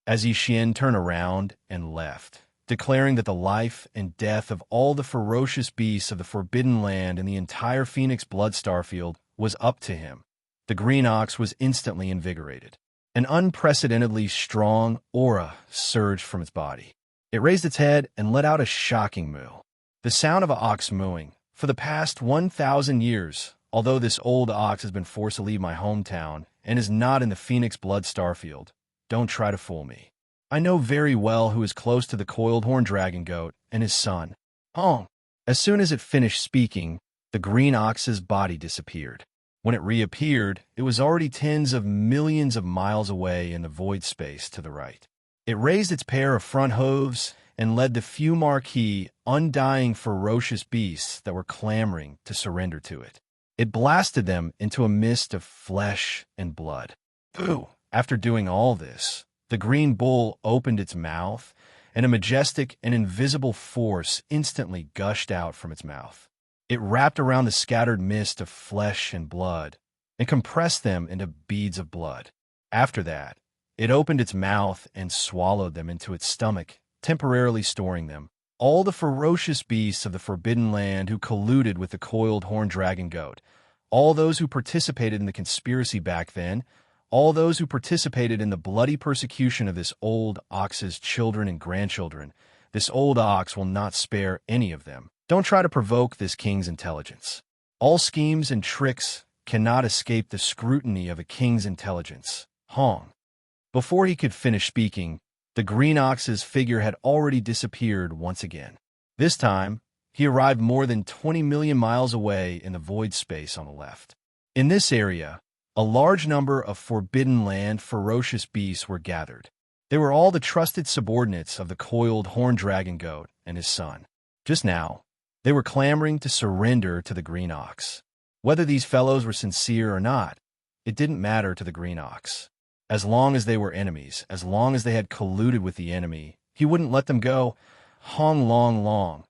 as Yixian turned around and left, declaring that the life and death of all the ferocious beasts of the Forbidden Land and the entire Phoenix Blood Starfield was up to him. The green ox was instantly invigorated. An unprecedentedly strong aura surged from its body. It raised its head and let out a shocking moo. The sound of an ox mooing. For the past 1,000 years, although this old ox has been forced to leave my hometown and is not in the Phoenix Blood Starfield, don't try to fool me. I know very well who is close to the coiled horn dragon goat and his son. As soon as it finished speaking, the green ox's body disappeared. When it reappeared, it was already tens of millions of miles away in the void space to the right. It raised its pair of front hooves and led the few marquee, undying, ferocious beasts that were clamoring to surrender to it. It blasted them into a mist of flesh and blood. After doing all this, the green bull opened its mouth, and a majestic and invisible force instantly gushed out from its mouth. It wrapped around the scattered mist of flesh and blood and compressed them into beads of blood. After that, it opened its mouth and swallowed them into its stomach, temporarily storing them. All the ferocious beasts of the Forbidden Land who colluded with the coiled horn dragon goat, all those who participated in the conspiracy back then, all those who participated in the bloody persecution of this old ox's children and grandchildren, this old ox will not spare any of them. Don't try to provoke this king's intelligence. All schemes and tricks cannot escape the scrutiny of a king's intelligence. Before he could finish speaking, the green ox's figure had already disappeared once again. This time, he arrived more than 20 million miles away in the void space on the left. In this area, a large number of Forbidden Land ferocious beasts were gathered. They were all the trusted subordinates of the coiled horn dragon goat and his son. Just now, they were clamoring to surrender to the green ox. Whether these fellows were sincere or not, it didn't matter to the green ox. As long as they were enemies, as long as they had colluded with the enemy, he wouldn't let them go. Long.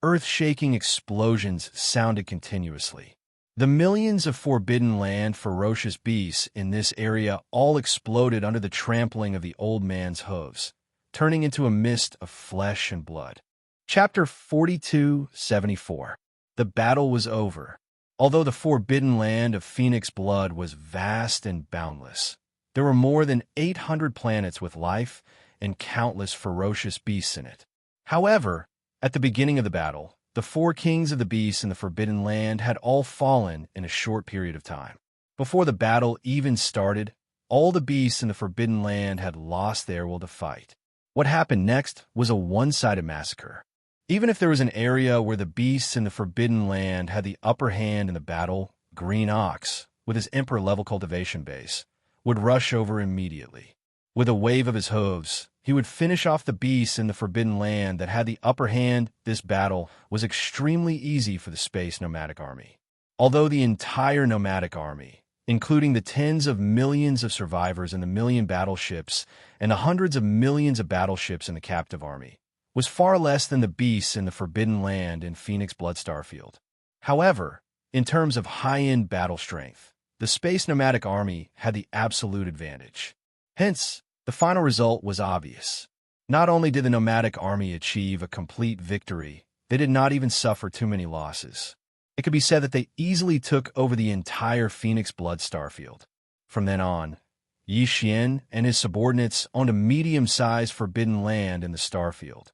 Earth-shaking explosions sounded continuously. The millions of Forbidden Land ferocious beasts in this area all exploded under the trampling of the old man's hooves, turning into a mist of flesh and blood. Chapter 42-74. The battle was over. Although the Forbidden Land of Phoenix Blood was vast and boundless, there were more than 800 planets with life and countless ferocious beasts in it. However, at the beginning of the battle, the four kings of the beasts in the Forbidden Land had all fallen in a short period of time. Before the battle even started, all the beasts in the Forbidden Land had lost their will to fight. What happened next was a one-sided massacre. Even if there was an area where the beasts in the Forbidden Land had the upper hand in the battle, Green Ox, with his Emperor-level cultivation base, would rush over immediately. With a wave of his hooves, he would finish off the beasts in the Forbidden Land that had the upper hand. This battle was extremely easy for the Space Nomadic Army. Although the entire Nomadic Army, including the tens of millions of survivors in the million battleships and the hundreds of millions of battleships in the captive army, was far less than the beasts in the Forbidden Land in Phoenix Blood Starfield. However, in terms of high-end battle strength, the Space Nomadic Army had the absolute advantage. Hence, the final result was obvious. Not only did the Nomadic Army achieve a complete victory, they did not even suffer too many losses. It could be said that they easily took over the entire Phoenix Blood Starfield. From then on, Yixian and his subordinates owned a medium-sized Forbidden Land in the Starfield.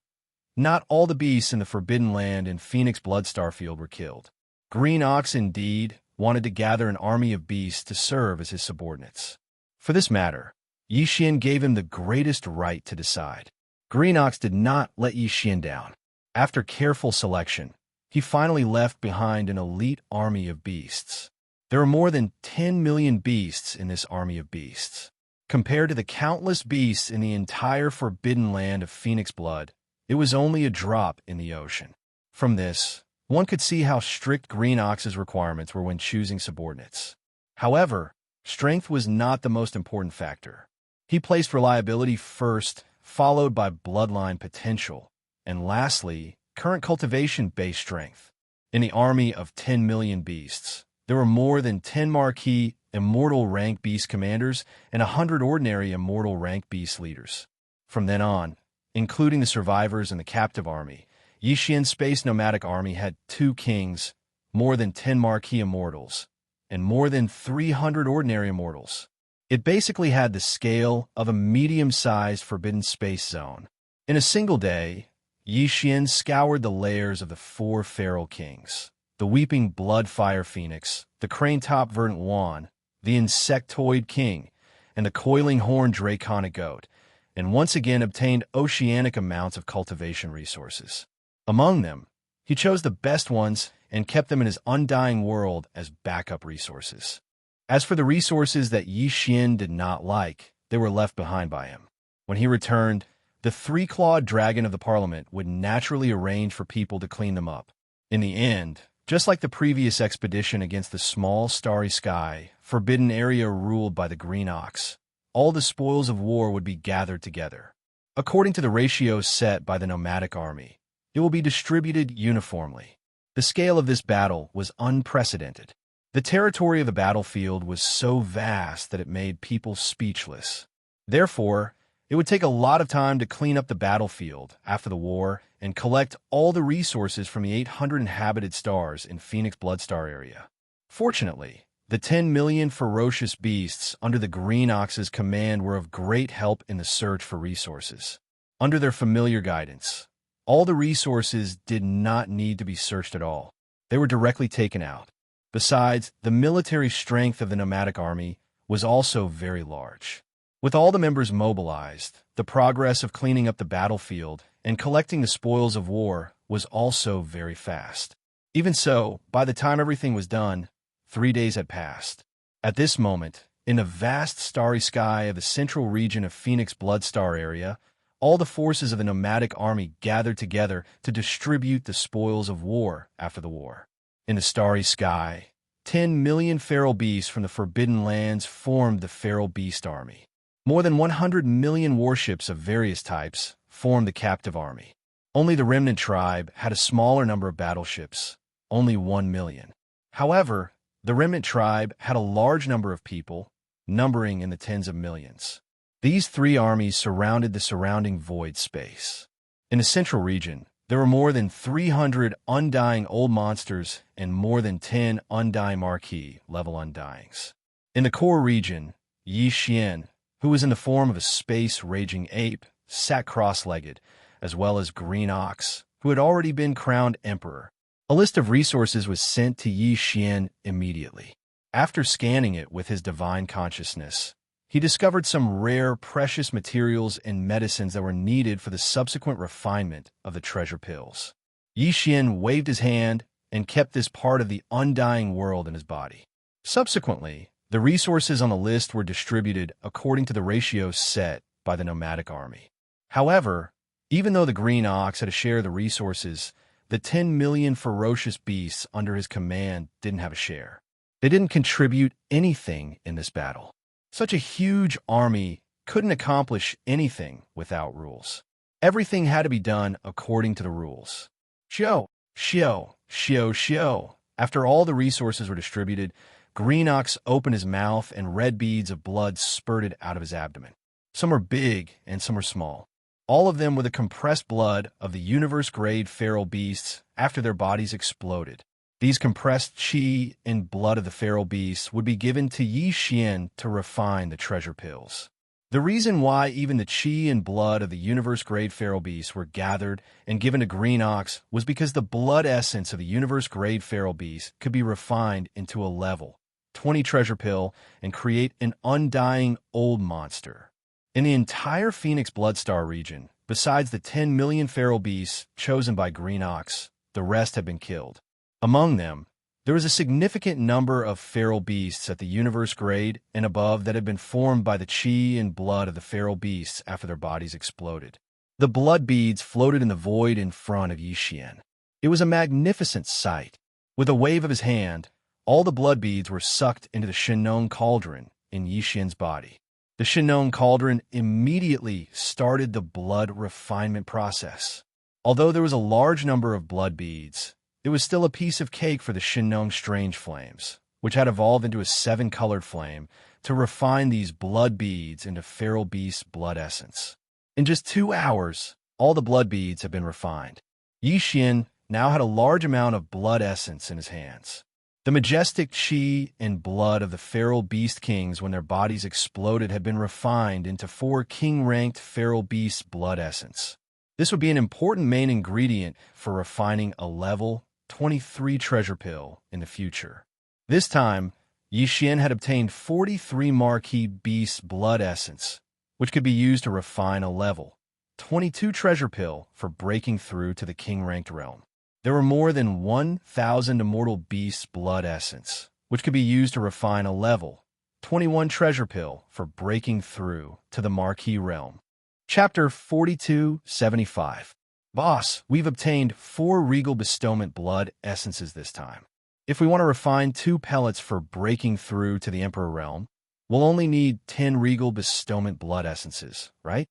Not all the beasts in the Forbidden Land in Phoenix Blood Starfield were killed. Green Ox, indeed, wanted to gather an army of beasts to serve as his subordinates. For this matter, Yixian gave him the greatest right to decide. Green Ox did not let Yixian down. After careful selection, he finally left behind an elite army of beasts. There are more than 10 million beasts in this army of beasts. Compared to the countless beasts in the entire forbidden land of Phoenix blood, it was only a drop in the ocean. From this, one could see how strict Green Ox's requirements were when choosing subordinates. However, strength was not the most important factor. He placed reliability first, followed by bloodline potential, and lastly, current cultivation-based strength. In the army of 10 million beasts, there were more than 10 marquee immortal rank beast commanders and 100 ordinary immortal rank beast leaders. From then on, including the survivors and the captive army, Yixian's space nomadic army had 2 kings, more than 10 marquee immortals, and more than 300 ordinary immortals. It basically had the scale of a medium-sized forbidden space zone. In a single day, Yixian scoured the lairs of the 4 feral kings, the weeping blood-fire phoenix, the crane-top verdant wan, the insectoid king, and the coiling horned draconic goat, and once again obtained oceanic amounts of cultivation resources. Among them, he chose the best ones and kept them in his undying world as backup resources. As for the resources that Yixian did not like, they were left behind by him. When he returned, the 3-clawed dragon of the parliament would naturally arrange for people to clean them up. In the end, just like the previous expedition against the small starry sky, forbidden area ruled by the Green Ox, all the spoils of war would be gathered together. According to the ratios set by the nomadic army, it will be distributed uniformly. The scale of this battle was unprecedented. The territory of the battlefield was so vast that it made people speechless. Therefore, it would take a lot of time to clean up the battlefield after the war and collect all the resources from the 800 inhabited stars in Phoenix Bloodstar area. Fortunately, the 10 million ferocious beasts under the Green Ox's command were of great help in the search for resources. Under their familiar guidance, all the resources did not need to be searched at all. They were directly taken out. Besides, the military strength of the nomadic army was also very large. With all the members mobilized, the progress of cleaning up the battlefield and collecting the spoils of war was also very fast. Even so, by the time everything was done, 3 days had passed. At this moment, in the vast starry sky of the central region of Phoenix Bloodstar area, all the forces of the nomadic army gathered together to distribute the spoils of war after the war. In the starry sky, 10 million feral beasts from the Forbidden Lands formed the Feral Beast Army. More than 100 million warships of various types formed the captive army. Only the remnant tribe had a smaller number of battleships, only 1 million. However, the remnant tribe had a large number of people, numbering in the tens of millions. These 3 armies surrounded the surrounding void space. In the central region, there were more than 300 undying old monsters and more than 10 undying marquee level undyings. In the core region, Yixian, who was in the form of a space-raging ape, sat cross-legged, as well as Green Ox, who had already been crowned emperor. A list of resources was sent to Yixian immediately. After scanning it with his divine consciousness, he discovered some rare, precious materials and medicines that were needed for the subsequent refinement of the treasure pills. Yixian waved his hand and kept this part of the undying world in his body. Subsequently, the resources on the list were distributed according to the ratios set by the nomadic army. However, even though the Green Ox had a share of the resources, the 10 million ferocious beasts under his command didn't have a share. They didn't contribute anything in this battle. Such a huge army couldn't accomplish anything without rules. Everything had to be done according to the rules. Shio, shio, shio, shio. After all the resources were distributed, Green Ox opened his mouth and red beads of blood spurted out of his abdomen. Some were big and some were small. All of them were the compressed blood of the universe-grade feral beasts after their bodies exploded. These compressed qi and blood of the feral beasts would be given to Yixian to refine the treasure pills. The reason why even the qi and blood of the universe-grade feral beasts were gathered and given to Green Ox was because the blood essence of the universe-grade feral beast could be refined into a level 20 treasure pill and create an undying old monster. In the entire Phoenix Bloodstar region, besides the 10 million feral beasts chosen by Green Ox, the rest had been killed. Among them, there was a significant number of feral beasts at the universe grade and above that had been formed by the chi and blood of the feral beasts after their bodies exploded. The blood beads floated in the void in front of Yixian. It was a magnificent sight. With a wave of his hand, all the blood beads were sucked into the Shinong cauldron in Yixian's body. The Shinong cauldron immediately started the blood refinement process. Although there was a large number of blood beads, it was still a piece of cake for the Shinong strange flames, which had evolved into a 7-colored flame to refine these blood beads into feral beast blood essence. In just 2 hours, all the blood beads had been refined. Yixian now had a large amount of blood essence in his hands. The majestic chi and blood of the feral beast kings when their bodies exploded had been refined into 4 king-ranked feral beast blood essence. This would be an important main ingredient for refining a level 23 treasure pill in the future. This time, Yixian had obtained 43 marquee beast blood essence, which could be used to refine a level 22 treasure pill for breaking through to the king-ranked realm. There were more than 1,000 immortal beast blood essence, which could be used to refine a level 21 treasure pill for breaking through to the marquee realm. Chapter 4275. Boss, we've obtained 4 regal bestowment blood essences this time. If we want to refine 2 pellets for breaking through to the Emperor realm, we'll only need 10 regal bestowment blood essences, right?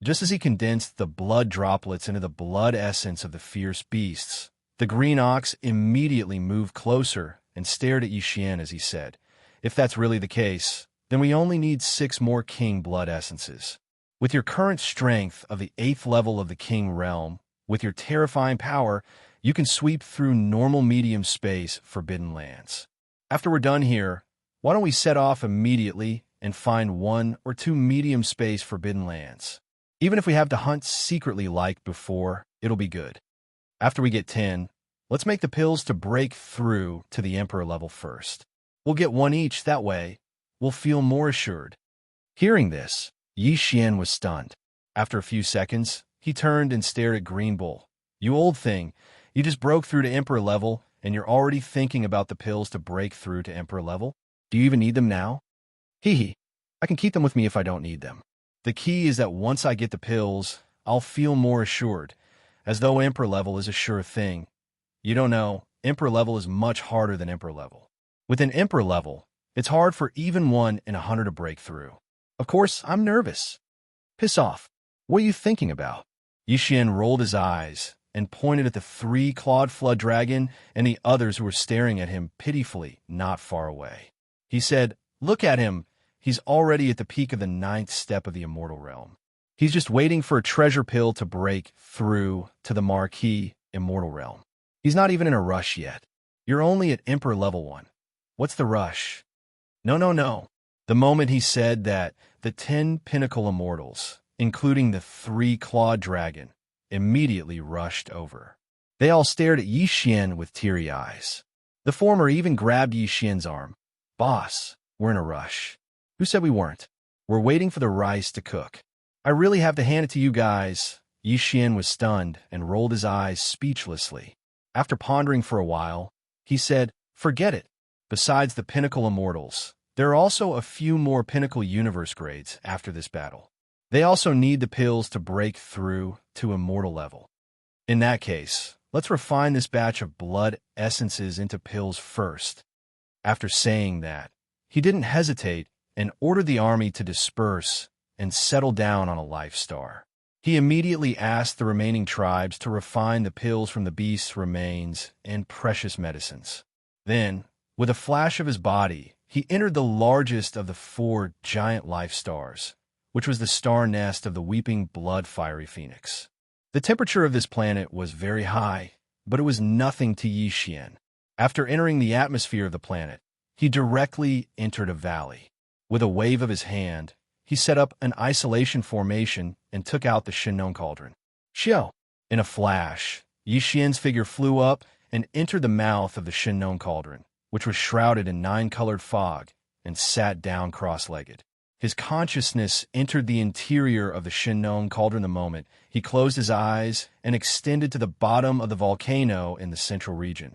Just as he condensed the blood droplets into the blood essence of the fierce beasts, the green ox immediately moved closer and stared at Yixian as he said, "If that's really the case, then we only need 6 more king blood essences. With your current strength of the 8th level of the king realm, with your terrifying power, you can sweep through normal medium space forbidden lands. After we're done here, why don't we set off immediately and find 1 or 2 medium space forbidden lands? Even if we have to hunt secretly like before, it'll be good. After we get 10, let's make the pills to break through to the Emperor level first. We'll get 1 each, that way we'll feel more assured." Hearing this, Yixian was stunned. After a few seconds, he turned and stared at Green Bull. "You old thing, you just broke through to Emperor level, and you're already thinking about the pills to break through to Emperor level? Do you even need them now?" "Hee, I can keep them with me if I don't need them. The key is that once I get the pills, I'll feel more assured, as though Emperor level is a sure thing. You don't know, Emperor level is much harder than Emperor level. With an Emperor level, it's hard for even 1 in 100 to break through. Of course, I'm nervous." "Piss off. What are you thinking about?" Yixian rolled his eyes and pointed at the 3-clawed flood dragon and the others who were staring at him pitifully not far away. He said, "Look at him. He's already at the peak of the 9th step of the immortal realm. He's just waiting for a treasure pill to break through to the marquee immortal realm. He's not even in a rush yet. You're only at Emperor level 1. What's the rush?" No. The moment he said that, the 10 pinnacle immortals, including the 3-clawed dragon, immediately rushed over. They all stared at Yixian with teary eyes. The former even grabbed Yixian's arm. "Boss, we're in a rush." "Who said we weren't? We're waiting for the rice to cook." "I really have to hand it to you guys." Yixian was stunned and rolled his eyes speechlessly. After pondering for a while, he said, "Forget it. Besides the pinnacle immortals, there are also a few more pinnacle universe grades after this battle. They also need the pills to break through to immortal level. In that case, let's refine this batch of blood essences into pills first." After saying that, he didn't hesitate and ordered the army to disperse and settle down on a life star. He immediately asked the remaining tribes to refine the pills from the beast's remains and precious medicines. Then, with a flash of his body, he entered the largest of the 4 giant life stars, which was the star nest of the weeping blood fiery phoenix. The temperature of this planet was very high, but it was nothing to Yixian. After entering the atmosphere of the planet, he directly entered a valley. With a wave of his hand, he set up an isolation formation and took out the Shinong cauldron. "Xiao!" In a flash, Yixian's figure flew up and entered the mouth of the Shinong cauldron, which was shrouded in 9-colored fog, and sat down cross-legged. His consciousness entered the interior of the Shinnong cauldron the moment he closed his eyes and extended to the bottom of the volcano in the central region.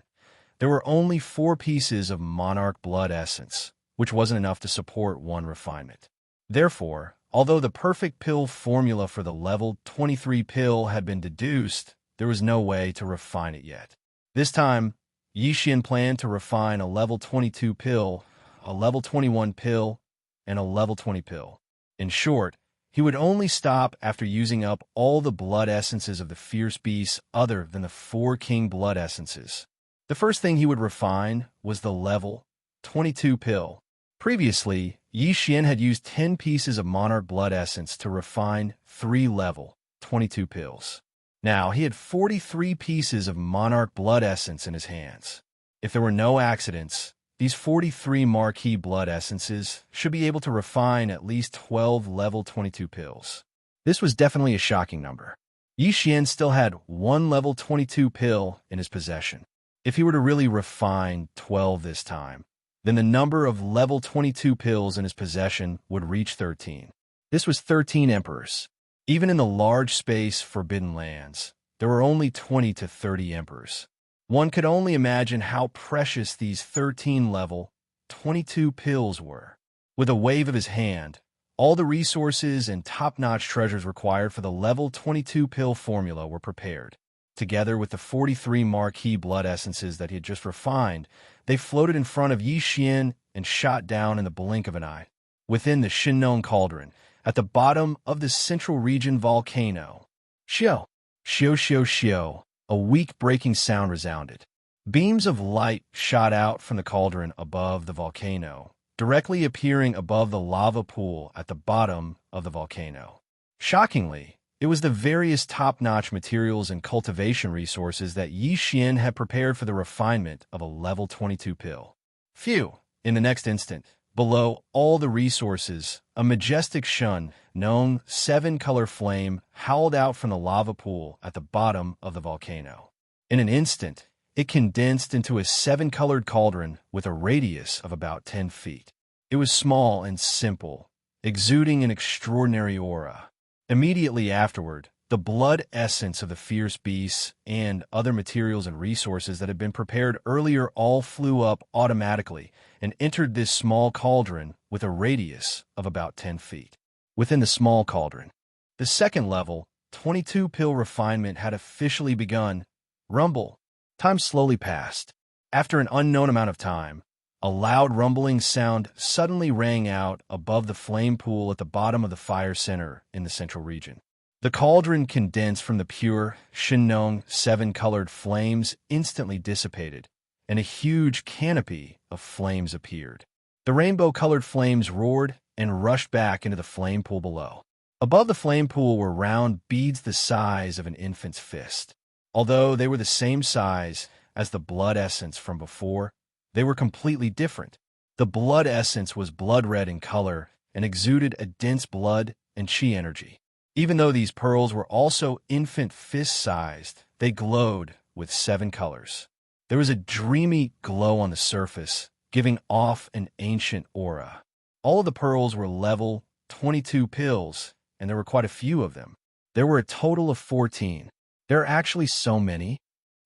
There were only 4 pieces of monarch blood essence, which wasn't enough to support one refinement. Therefore, although the perfect pill formula for the level 23 pill had been deduced, there was no way to refine it yet. This time, Yixian planned to refine a level 22 pill, a level 21 pill, and a level 20 pill. In short, he would only stop after using up all the blood essences of the fierce beasts other than the 4 king blood essences. The first thing he would refine was the level 22 pill. Previously, Yixian had used 10 pieces of monarch blood essence to refine 3 level 22 pills. Now, he had 43 pieces of monarch blood essence in his hands. If there were no accidents, these 43 marquee blood essences should be able to refine at least 12 level 22 pills. This was definitely a shocking number. Yixian still had 1 level 22 pill in his possession. If he were to really refine 12 this time, then the number of level 22 pills in his possession would reach 13. This was 13 emperors. Even in the large space Forbidden Lands, there were only 20 to 30 emperors. One could only imagine how precious these 13 level 22 pills were. With a wave of his hand, all the resources and top-notch treasures required for the level 22 pill formula were prepared. Together with the 43 marquee blood essences that he had just refined, they floated in front of Yixian and shot down in the blink of an eye. Within the Shinnong cauldron, at the bottom of the central region volcano, Xiao, Xiao, Xiao, Xiao, a weak breaking sound resounded. Beams of light shot out from the cauldron above the volcano, directly appearing above the lava pool at the bottom of the volcano. Shockingly, it was the various top-notch materials and cultivation resources that Yixian had prepared for the refinement of a level 22 pill. Phew! In the next instant, below all the resources, a majestic shun, known 7-color flame, howled out from the lava pool at the bottom of the volcano. In an instant, it condensed into a 7-colored cauldron with a radius of about 10 feet. It was small and simple, exuding an extraordinary aura. Immediately afterward, the blood essence of the fierce beasts and other materials and resources that had been prepared earlier all flew up automatically and entered this small cauldron with a radius of about 10 feet. Within the small cauldron, the second level, 22 pill refinement had officially begun. Rumble. Time slowly passed. After an unknown amount of time, a loud rumbling sound suddenly rang out above the flame pool at the bottom of the fire center in the central region. The cauldron condensed from the pure Shinnong 7-colored flames instantly dissipated, and a huge canopy of flames appeared. The rainbow-colored flames roared and rushed back into the flame pool below. Above the flame pool were round beads the size of an infant's fist. Although they were the same size as the blood essence from before, they were completely different. The blood essence was blood red in color and exuded a dense blood and chi energy. Even though these pearls were also infant fist-sized, they glowed with 7 colors. There was a dreamy glow on the surface, giving off an ancient aura. All of the pearls were level 22 pills, and there were quite a few of them. There were a total of 14. There are actually so many.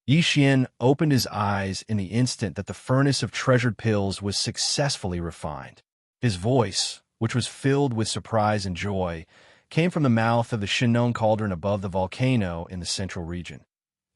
Yixian opened his eyes in the instant that the furnace of treasured pills was successfully refined. His voice, which was filled with surprise and joy, came from the mouth of the Shinnong cauldron above the volcano in the central region.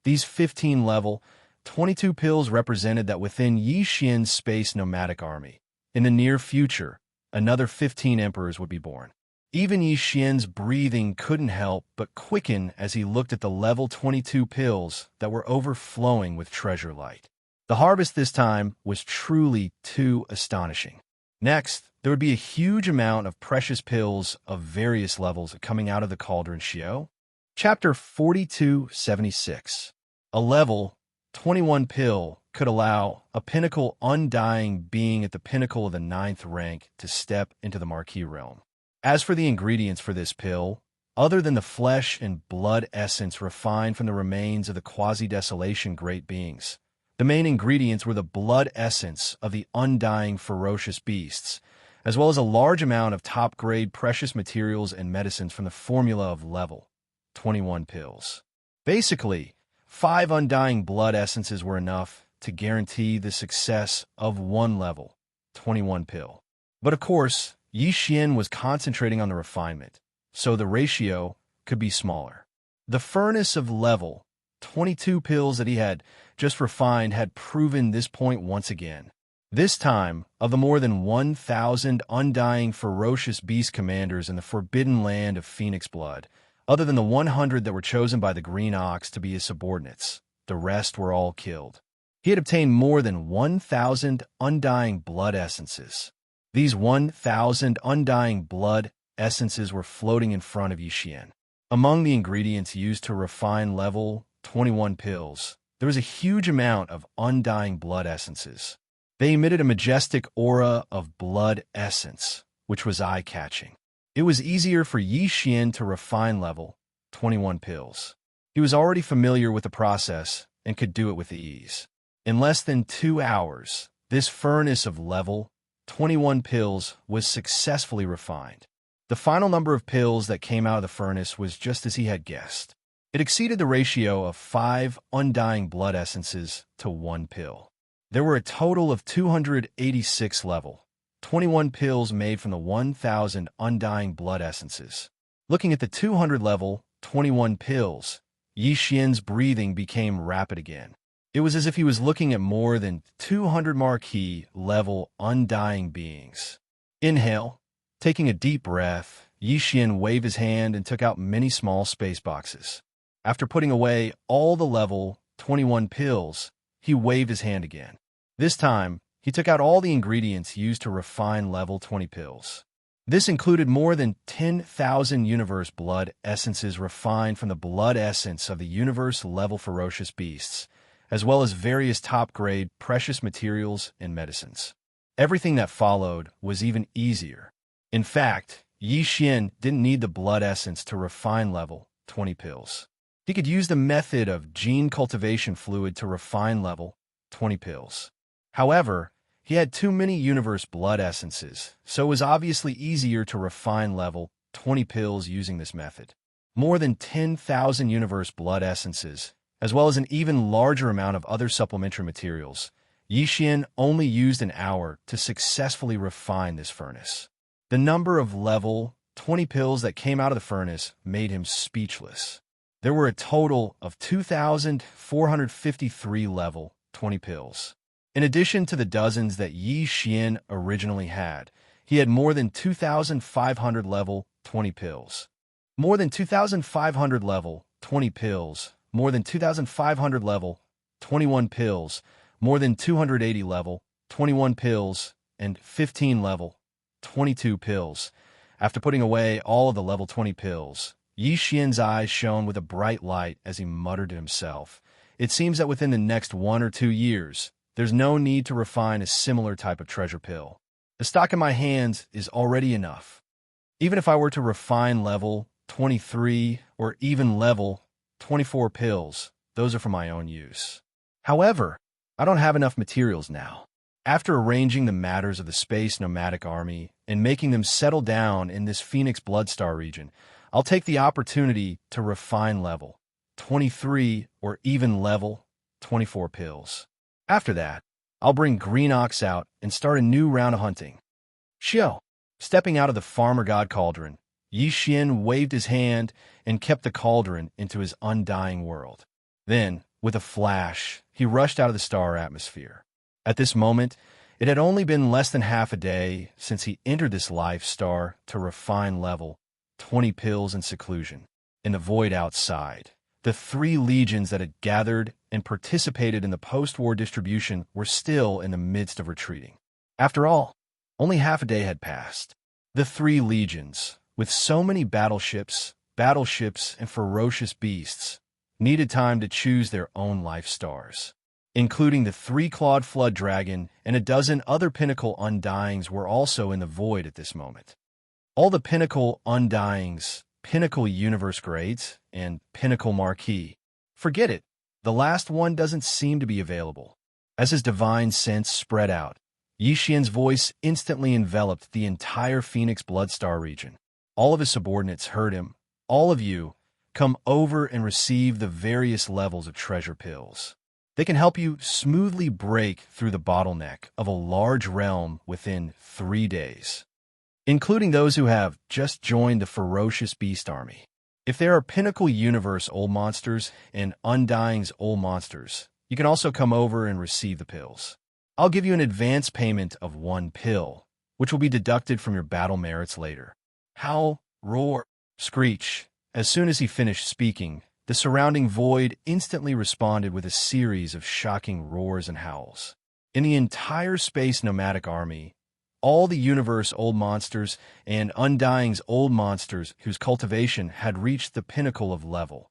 These 15-level, 22 pills represented that within Yixian's space nomadic army, in the near future, another 15 emperors would be born. Even Yixian's breathing couldn't help but quicken as he looked at the level 22 pills that were overflowing with treasure light. The harvest this time was truly too astonishing. Next, there would be a huge amount of precious pills of various levels coming out of the cauldron Xiao. Chapter 4276. A level 21 pill could allow a pinnacle undying being at the pinnacle of the 9th rank to step into the Marquee realm. As for the ingredients for this pill, other than the flesh and blood essence refined from the remains of the quasi-desolation great beings, the main ingredients were the blood essence of the undying ferocious beasts, as well as a large amount of top-grade precious materials and medicines from the formula of level 21 pills. Basically, 5 undying blood essences were enough to guarantee the success of one level 21 pill. But of course, Yixian was concentrating on the refinement, so the ratio could be smaller. The furnace of level 22 pills that he had just refined had proven this point once again. This time, of the more than 1,000 undying ferocious beast commanders in the forbidden land of Phoenix blood, other than the 100 that were chosen by the Green Ox to be his subordinates, the rest were all killed. He had obtained more than 1,000 undying blood essences. These 1,000 undying blood essences were floating in front of Yixian. Among the ingredients used to refine level 21 pills, there was a huge amount of undying blood essences. They emitted a majestic aura of blood essence, which was eye-catching. It was easier for Yixian to refine level 21 pills. He was already familiar with the process and could do it with ease. In less than 2 hours, this furnace of level 21 pills was successfully refined. The final number of pills that came out of the furnace was just as he had guessed. It exceeded the ratio of 5 undying blood essences to 1 pill. There were a total of 286 level 21 pills made from the 1,000 undying blood essences. Looking at the 200 level 21 pills, Yixian's breathing became rapid again. It was as if he was looking at more than 200 marquee level undying beings. Inhale. Taking a deep breath, Yixian waved his hand and took out many small space boxes. After putting away all the level 21 pills, he waved his hand again. This time, he took out all the ingredients used to refine level 20 pills. This included more than 10,000 universe blood essences refined from the blood essence of the universe level ferocious beasts, as well as various top-grade precious materials and medicines. Everything that followed was even easier. In fact, Yixian didn't need the blood essence to refine level 20 pills. He could use the method of gene cultivation fluid to refine level 20 pills. However, he had too many universe blood essences, so it was obviously easier to refine level 20 pills using this method. More than 10,000 universe blood essences, as well as an even larger amount of other supplementary materials, Yixian only used an hour to successfully refine this furnace. The number of level 20 pills that came out of the furnace made him speechless. There were a total of 2,453 level 20 pills. In addition to the dozens that Yixian originally had, he had more than 2,500 level 20 pills. More than 2,500 level 20 pills, more than 2,500 level 21 pills, more than 280 level 21 pills, and 15 level 22 pills. After putting away all of the level 20 pills, Yixian's eyes shone with a bright light as he muttered to himself. It seems that within the next 1 or 2 years, there's no need to refine a similar type of treasure pill. The stock in my hands is already enough. Even if I were to refine level 23 or even level 24 pills, those are for my own use. However, I don't have enough materials now. After arranging the matters of the Space Nomadic Army and making them settle down in this Phoenix Bloodstar region, I'll take the opportunity to refine level 23 or even level 24 pills. After that, I'll bring Green Ox out and start a new round of hunting. Xiao. Stepping out of the Farmer God Cauldron, Yixian waved his hand and kept the cauldron into his undying world. Then, with a flash, he rushed out of the star atmosphere. At this moment, it had only been less than half a day since he entered this life star to refine level 20 pills in seclusion. In the void outside, the 3 legions that had gathered and participated in the post-war distribution were still in the midst of retreating. After all, only half a day had passed. The 3 legions, with so many battleships, and ferocious beasts, needed time to choose their own life stars. Including the 3-clawed flood dragon and a dozen other pinnacle undyings were also in the void at this moment. All the pinnacle undyings, pinnacle universe grades, and pinnacle marquee. Forget it, the last one doesn't seem to be available. As his divine sense spread out, Yi Xian's voice instantly enveloped the entire Phoenix Bloodstar region. All of his subordinates heard him. All of you, come over and receive the various levels of treasure pills. They can help you smoothly break through the bottleneck of a large realm within 3 days, including those who have just joined the ferocious beast army. If there are Pinnacle Universe old monsters and Undying's old monsters, you can also come over and receive the pills. I'll give you an advance payment of 1 pill, which will be deducted from your battle merits later. Howl, roar, screech. As soon as he finished speaking, the surrounding void instantly responded with a series of shocking roars and howls. In the entire space nomadic army, all the universe old monsters and Undying's old monsters whose cultivation had reached the pinnacle of level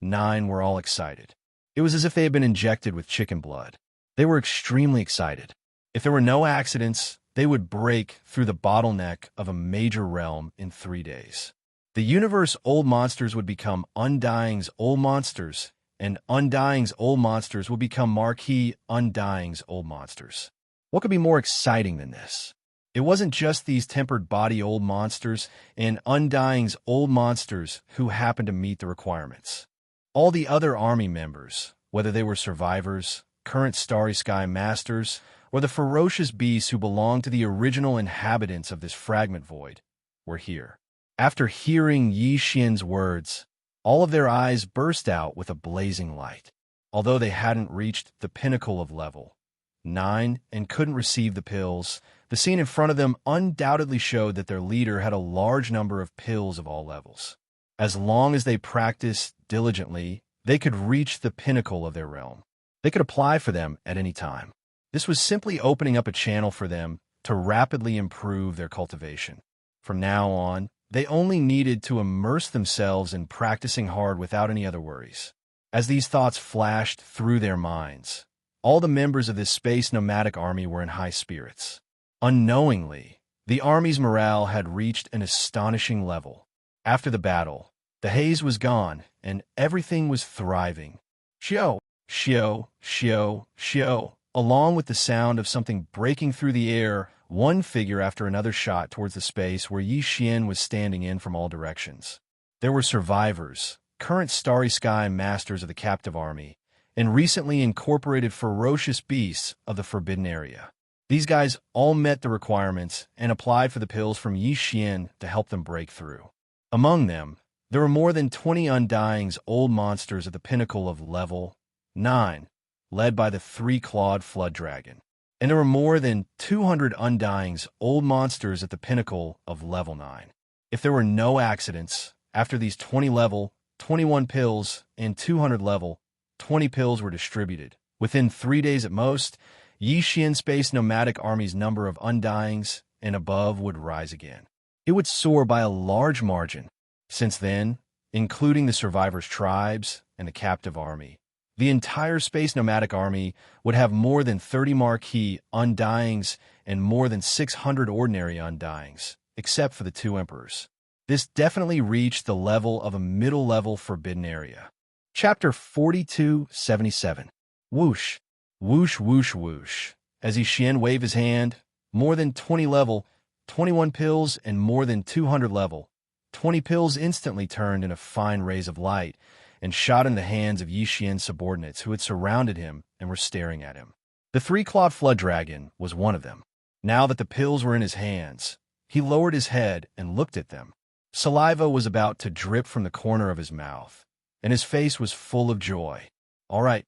9 were all excited. It was as if they had been injected with chicken blood. They were extremely excited. If there were no accidents, they would break through the bottleneck of a major realm in 3 days. The universe old monsters would become Undying's old monsters, and Undying's old monsters would become marquee Undying's old monsters. What could be more exciting than this? It wasn't just these tempered body old monsters and Undying's old monsters who happened to meet the requirements. All the other army members, whether they were survivors, current Starry Sky masters, or the ferocious beasts who belonged to the original inhabitants of this fragment void, were here. After hearing Yi Xian's words, all of their eyes burst out with a blazing light. Although they hadn't reached the pinnacle of level 9 and couldn't receive the pills, the scene in front of them undoubtedly showed that their leader had a large number of pills of all levels. As long as they practiced diligently, they could reach the pinnacle of their realm. They could apply for them at any time. This was simply opening up a channel for them to rapidly improve their cultivation. From now on, they only needed to immerse themselves in practicing hard without any other worries. As these thoughts flashed through their minds, all the members of this space nomadic army were in high spirits. Unknowingly, the army's morale had reached an astonishing level. After the battle, the haze was gone, and everything was thriving. Xiao, xiao, xiao, xiao. Along with the sound of something breaking through the air, one figure after another shot towards the space where Yi Xian was standing in from all directions. There were survivors, current Starry Sky masters of the captive army, and recently incorporated ferocious beasts of the Forbidden Area. These guys all met the requirements and applied for the pills from Yi Xian to help them break through. Among them, there were more than 20 Undying's old monsters at the pinnacle of level 9, led by the 3-clawed Flood Dragon. And there were more than 200 Undying's old monsters at the pinnacle of level 9. If there were no accidents, after these 20 level, 21 pills, and 200 level, 20 pills were distributed. Within 3 days at most, Yi Xian Space Nomadic Army's number of Undyings and above would rise again. It would soar by a large margin. Since then, including the survivors' tribes and the captive army, the entire Space Nomadic Army would have more than 30 marquee Undyings and more than 600 ordinary Undyings, except for the 2 emperors. This definitely reached the level of a middle-level Forbidden Area. Chapter 4277. Whoosh, whoosh, whoosh, whoosh. As Yi Xian waved his hand, more than 20 level, 21 pills, and more than 200 level, 20 pills instantly turned into fine rays of light and shot in the hands of Yi Xian's subordinates who had surrounded him and were staring at him. The 3-clawed Flood Dragon was one of them. Now that the pills were in his hands, he lowered his head and looked at them. Saliva was about to drip from the corner of his mouth, and his face was full of joy. All right,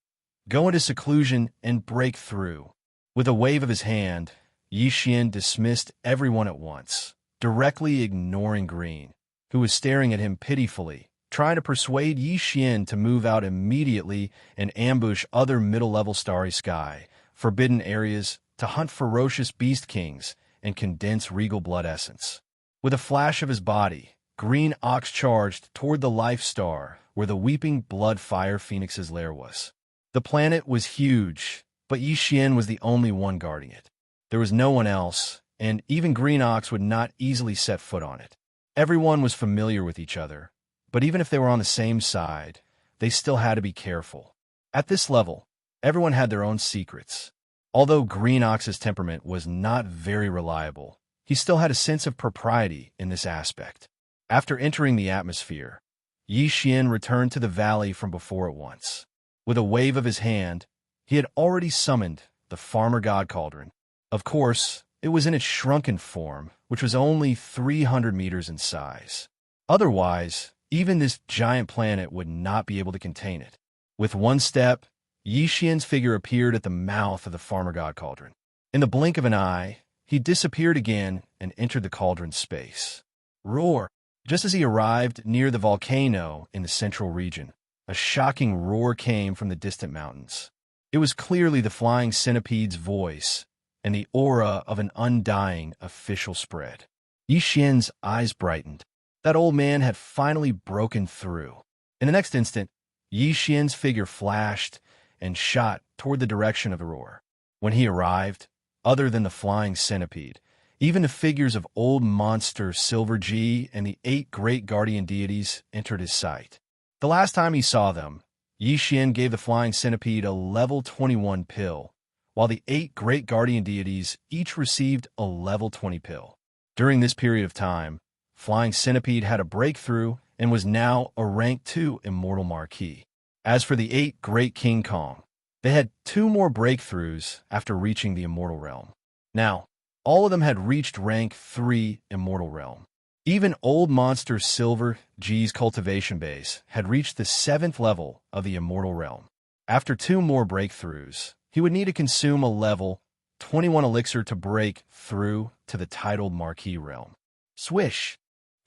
go into seclusion and break through. With a wave of his hand, Yi Xian dismissed everyone at once, directly ignoring Green, who was staring at him pitifully, trying to persuade Yi Xian to move out immediately and ambush other middle-level Starry Sky, forbidden areas to hunt ferocious beast kings and condense regal blood essence. With a flash of his body, Green Ox charged toward the Life Star where the weeping blood fire phoenix's lair was. The planet was huge, but Yi Xian was the only one guarding it. There was no one else, and even Green Ox would not easily set foot on it. Everyone was familiar with each other, but even if they were on the same side, they still had to be careful. At this level, everyone had their own secrets. Although Green Ox's temperament was not very reliable, he still had a sense of propriety in this aspect. After entering the atmosphere, Xian returned to the valley from before at once. With a wave of his hand, he had already summoned the Farmer God Cauldron. Of course, it was in its shrunken form, which was only 300 meters in size. Otherwise, even this giant planet would not be able to contain it. With one step, Xian's figure appeared at the mouth of the Farmer God Cauldron. In the blink of an eye, he disappeared again and entered the cauldron's space. Roar! Just as he arrived near the volcano in the central region, a shocking roar came from the distant mountains. It was clearly the flying centipede's voice, and the aura of an undying official spread. Xian's eyes brightened. That old man had finally broken through. In the next instant, Xian's figure flashed and shot toward the direction of the roar. When he arrived, other than the flying centipede, even the figures of old monster Silver G and the 8 great guardian deities entered his sight. The last time he saw them, Xian gave the flying centipede a level 21 pill, while the 8 great guardian deities each received a level 20 pill. During this period of time, Flying Centipede had a breakthrough and was now a rank 2 immortal marquis. As for the 8 great King Kong, they had 2 more breakthroughs after reaching the immortal realm. Now, all of them had reached rank 3 immortal realm. Even old monster Silver G's cultivation base had reached the 7th level of the immortal realm. After 2 more breakthroughs, he would need to consume a level 21 elixir to break through to the titled marquis realm. Swish!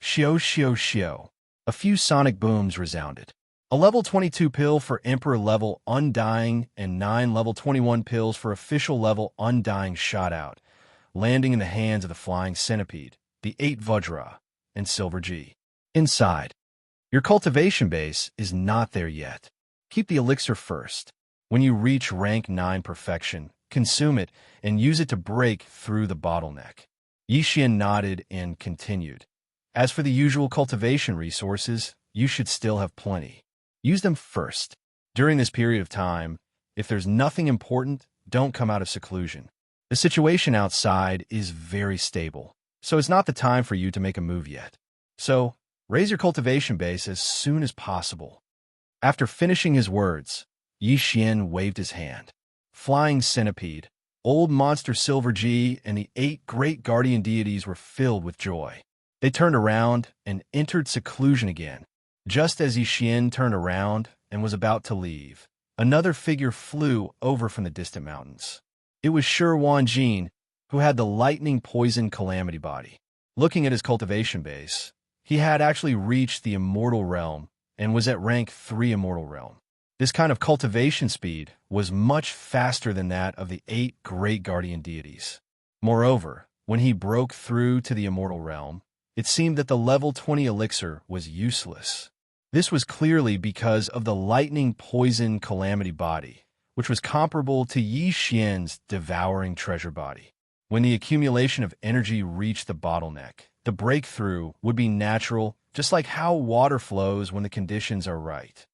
Shio shio shio. A few sonic booms resounded. A level 22 pill for Emperor level Undying and 9 level 21 pills for official level Undying shot out, landing in the hands of the Flying Centipede, the 8 Vajra, and Silver G. Inside. Your cultivation base is not there yet. Keep the elixir first. When you reach rank 9 perfection, consume it and use it to break through the bottleneck. Xian nodded and continued. As for the usual cultivation resources, you should still have plenty. Use them first. During this period of time, if there's nothing important, don't come out of seclusion. The situation outside is very stable, so it's not the time for you to make a move yet. So, raise your cultivation base as soon as possible. After finishing his words, Xian waved his hand. Flying Centipede, old monster Silver G, and the 8 great guardian deities were filled with joy. They turned around and entered seclusion again. Just as Xian turned around and was about to leave, another figure flew over from the distant mountains. It was Shi Wanjin, who had the lightning poison calamity body. Looking at his cultivation base, he had actually reached the immortal realm and was at rank 3 immortal realm. This kind of cultivation speed was much faster than that of the 8 great guardian deities. Moreover, when he broke through to the immortal realm, it seemed that the level 20 elixir was useless. This was clearly because of the lightning poison calamity body, which was comparable to Xian's devouring treasure body. When the accumulation of energy reached the bottleneck, the breakthrough would be natural, just like how water flows when the conditions are right.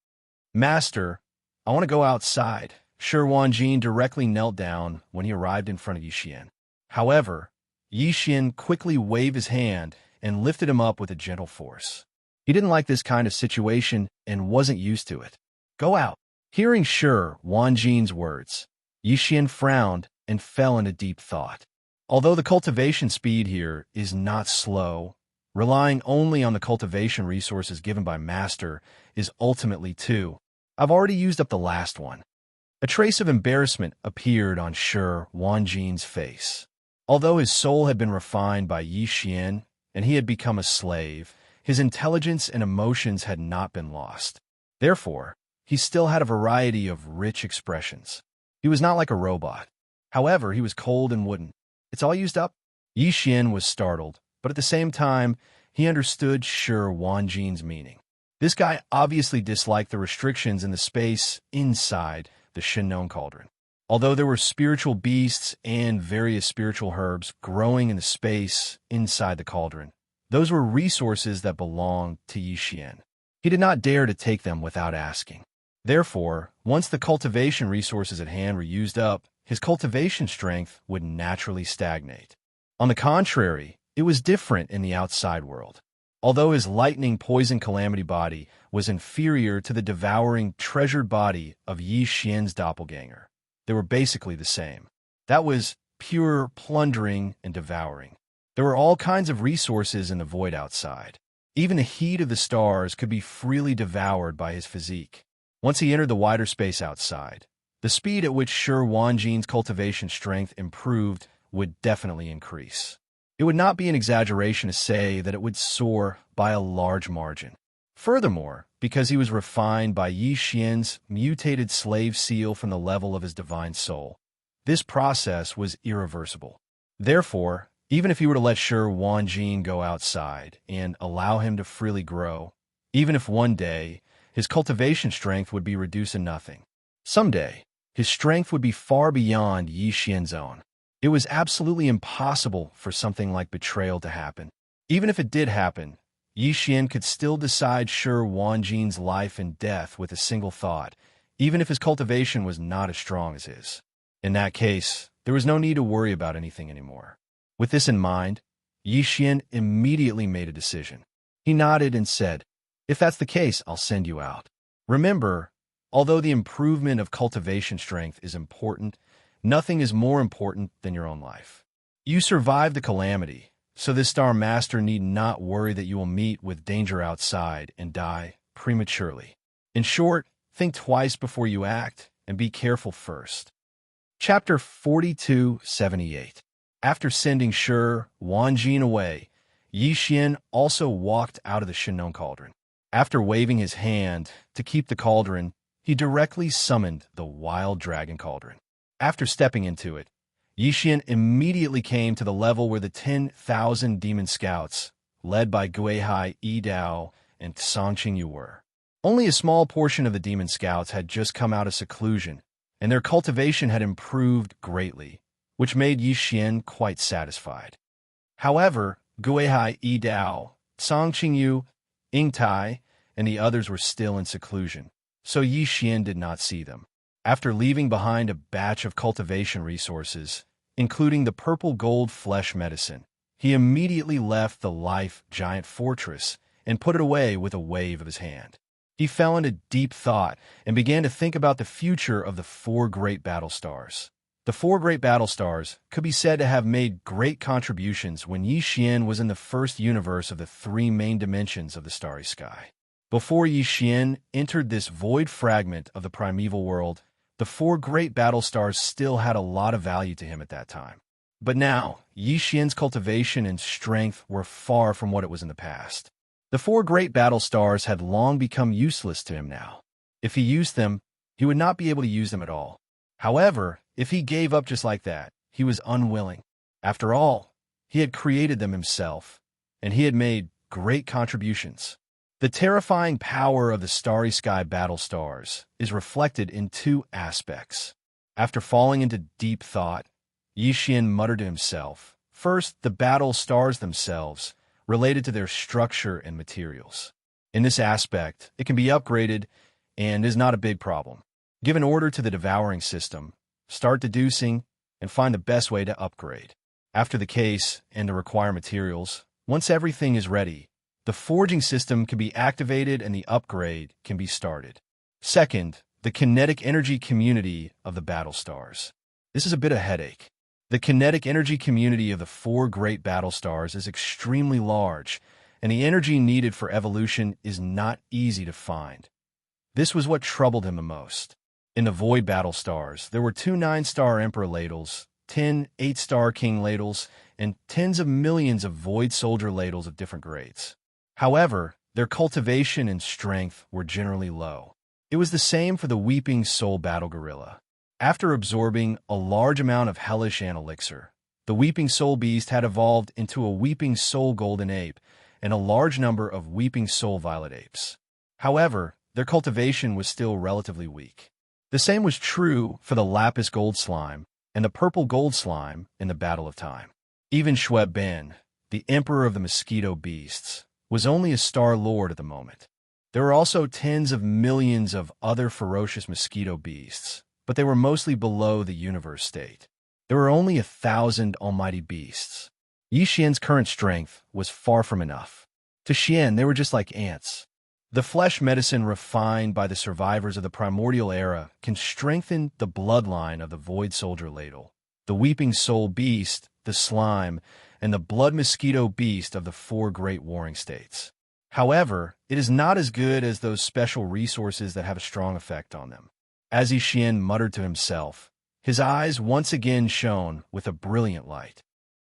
Master, I want to go outside. Shi Wanjin directly knelt down when he arrived in front of Xian. However, Xian quickly waved his hand and lifted him up with a gentle force. He didn't like this kind of situation and wasn't used to it. Go out. Hearing Shi Wanjin's words, Xian frowned and fell into deep thought. Although the cultivation speed here is not slow, relying only on the cultivation resources given by Master is ultimately 2. I've already used up the last one. A trace of embarrassment appeared on Shi Wanjin's face. Although his soul had been refined by Xian and he had become a slave, his intelligence and emotions had not been lost. Therefore, he still had a variety of rich expressions. He was not like a robot. However, he was cold and wooden. It's all used up? Xian was startled, but at the same time, he understood Shi Wanjin's meaning. This guy obviously disliked the restrictions in the space inside the Shinnon Cauldron. Although there were spiritual beasts and various spiritual herbs growing in the space inside the cauldron, those were resources that belonged to Xian. He did not dare to take them without asking. Therefore, once the cultivation resources at hand were used up, his cultivation strength would naturally stagnate. On the contrary, it was different in the outside world. Although his lightning poison calamity body was inferior to the devouring treasured body of Yi Xian's doppelganger, they were basically the same. That was pure plundering and devouring. There were all kinds of resources in the void outside. Even the heat of the stars could be freely devoured by his physique. Once he entered the wider space outside, the speed at which Shi Wanjin's cultivation strength improved would definitely increase. It would not be an exaggeration to say that it would soar by a large margin. Furthermore, because he was refined by Yi Xian's mutated slave seal from the level of his divine soul, this process was irreversible. Therefore, even if he were to let Shi Wanjin go outside and allow him to freely grow, even if one day his cultivation strength would be reduced to nothing, someday his strength would be far beyond Yi Xian's own. It was absolutely impossible for something like betrayal to happen. Even if it did happen, Yi Xian could still decide Shi Wanjin's life and death with a single thought, even if his cultivation was not as strong as his. In that case, there was no need to worry about anything anymore. With this in mind, Yi Xian immediately made a decision. He nodded and said, "If that's the case, I'll send you out. Remember, although the improvement of cultivation strength is important, nothing is more important than your own life. You survived the calamity, so this Star Master need not worry that you will meet with danger outside and die prematurely. In short, think twice before you act, and be careful first." Chapter 4278. After sending Shi Wanjin away, Yi Xian also walked out of the Shinon cauldron. After waving his hand to keep the cauldron, he directly summoned the Wild Dragon Cauldron. After stepping into it, Yi Xian immediately came to the level where the 10,000 demon scouts, led by Guihai Yidao and Xianxia were. Only a small portion of the demon scouts had just come out of seclusion, and their cultivation had improved greatly, which made Yi Xian quite satisfied. However, Guihai Yidao, Xianxia, Yingtai, and the others were still in seclusion, so Yi Xian did not see them. After leaving behind a batch of cultivation resources, including the purple gold flesh medicine, he immediately left the life giant fortress and put it away with a wave of his hand. He fell into deep thought and began to think about the future of the 4 great battle stars. The 4 great battle stars could be said to have made great contributions when Yi Xian was in the first universe of the 3 main dimensions of the starry sky. Before Yi Xian entered this void fragment of the primeval world, the 4 great battle stars still had a lot of value to him at that time. But now, Yi Xian's cultivation and strength were far from what it was in the past. The 4 great battle stars had long become useless to him now. If he used them, he would not be able to use them at all. However, if he gave up just like that, he was unwilling. After all, he had created them himself, and he had made great contributions. The terrifying power of the starry sky battle stars is reflected in 2 aspects. After falling into deep thought, Yi Xian muttered to himself, first, the battle stars themselves, related to their structure and materials. In this aspect, it can be upgraded and is not a big problem. Give an order to the devouring system, start deducing, and find the best way to upgrade. After the case and the required materials, once everything is ready, the forging system can be activated and the upgrade can be started. Second, the kinetic energy community of the battle stars. This is a bit of a headache. The kinetic energy community of the 4 great battle stars is extremely large, and the energy needed for evolution is not easy to find. This was what troubled him the most. In the void battle stars, there were 2 9-star Emperor ladles, 10 8-star King ladles, and tens of millions of void soldier ladles of different grades. However, their cultivation and strength were generally low. It was the same for the Weeping Soul Battle Gorilla. After absorbing a large amount of hellish ant elixir, the Weeping Soul Beast had evolved into a Weeping Soul Golden Ape and a large number of Weeping Soul Violet Apes. However, their cultivation was still relatively weak. The same was true for the Lapis Gold Slime and the Purple Gold Slime in the Battle of Time. Even Xue Ben, the Emperor of the Mosquito Beasts, was only a Star Lord at the moment. There were also tens of millions of other ferocious mosquito beasts, but they were mostly below the universe state. There were only 1,000 almighty beasts. Yi Xian's current strength was far from enough. To Xian, they were just like ants. The flesh medicine refined by the survivors of the primordial era can strengthen the bloodline of the Void Soldier ladle, the Weeping Soul beast, the slime, and the blood mosquito beast of the 4 great warring states. However, it is not as good as those special resources that have a strong effect on them. As Yi Xian muttered to himself, his eyes once again shone with a brilliant light.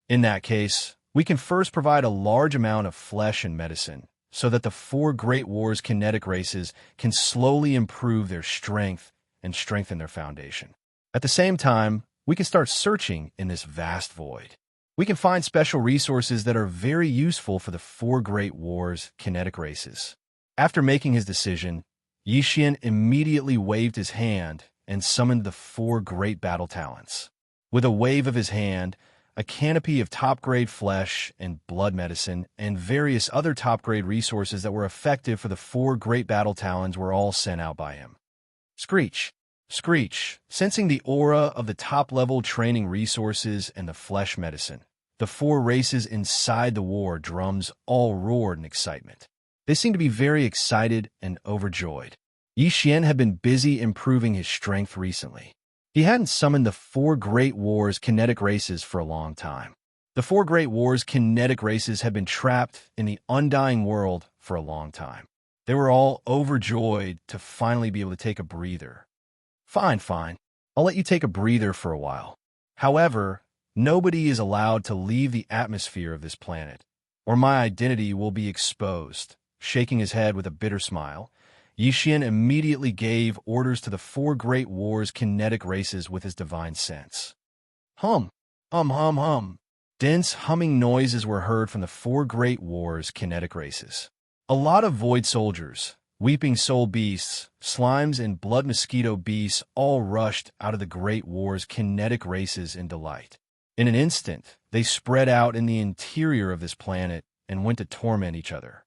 In that case, we can first provide a large amount of flesh and medicine, so that the 4 Great Wars kinetic races can slowly improve their strength and strengthen their foundation. At the same time, we can start searching in this vast void. We can find special resources that are very useful for the 4 Great Wars kinetic races. After making his decision, Yi Xian immediately waved his hand and summoned the 4 great battle talents. With a wave of his hand, a canopy of top-grade flesh and blood medicine and various other top-grade resources that were effective for the 4 great battle talons were all sent out by him. Screech! Screech! Sensing the aura of the top-level training resources and the flesh medicine, the 4 races inside the war drums all roared in excitement. They seemed to be very excited and overjoyed. Yi Xian had been busy improving his strength recently. He hadn't summoned the 4 Great Wars kinetic races for a long time. The 4 Great Wars kinetic races had been trapped in the undying world for a long time. They were all overjoyed to finally be able to take a breather. Fine. I'll let you take a breather for a while. However, nobody is allowed to leave the atmosphere of this planet, or my identity will be exposed. Shaking his head with a bitter smile, Yi Xian immediately gave orders to the 4 Great Wars kinetic races with his divine sense. Hum. Dense humming noises were heard from the 4 Great Wars kinetic races. A lot of void soldiers, weeping soul beasts, slimes, and blood mosquito beasts all rushed out of the Great Wars kinetic races in delight. In an instant, they spread out in the interior of this planet and went to torment each other.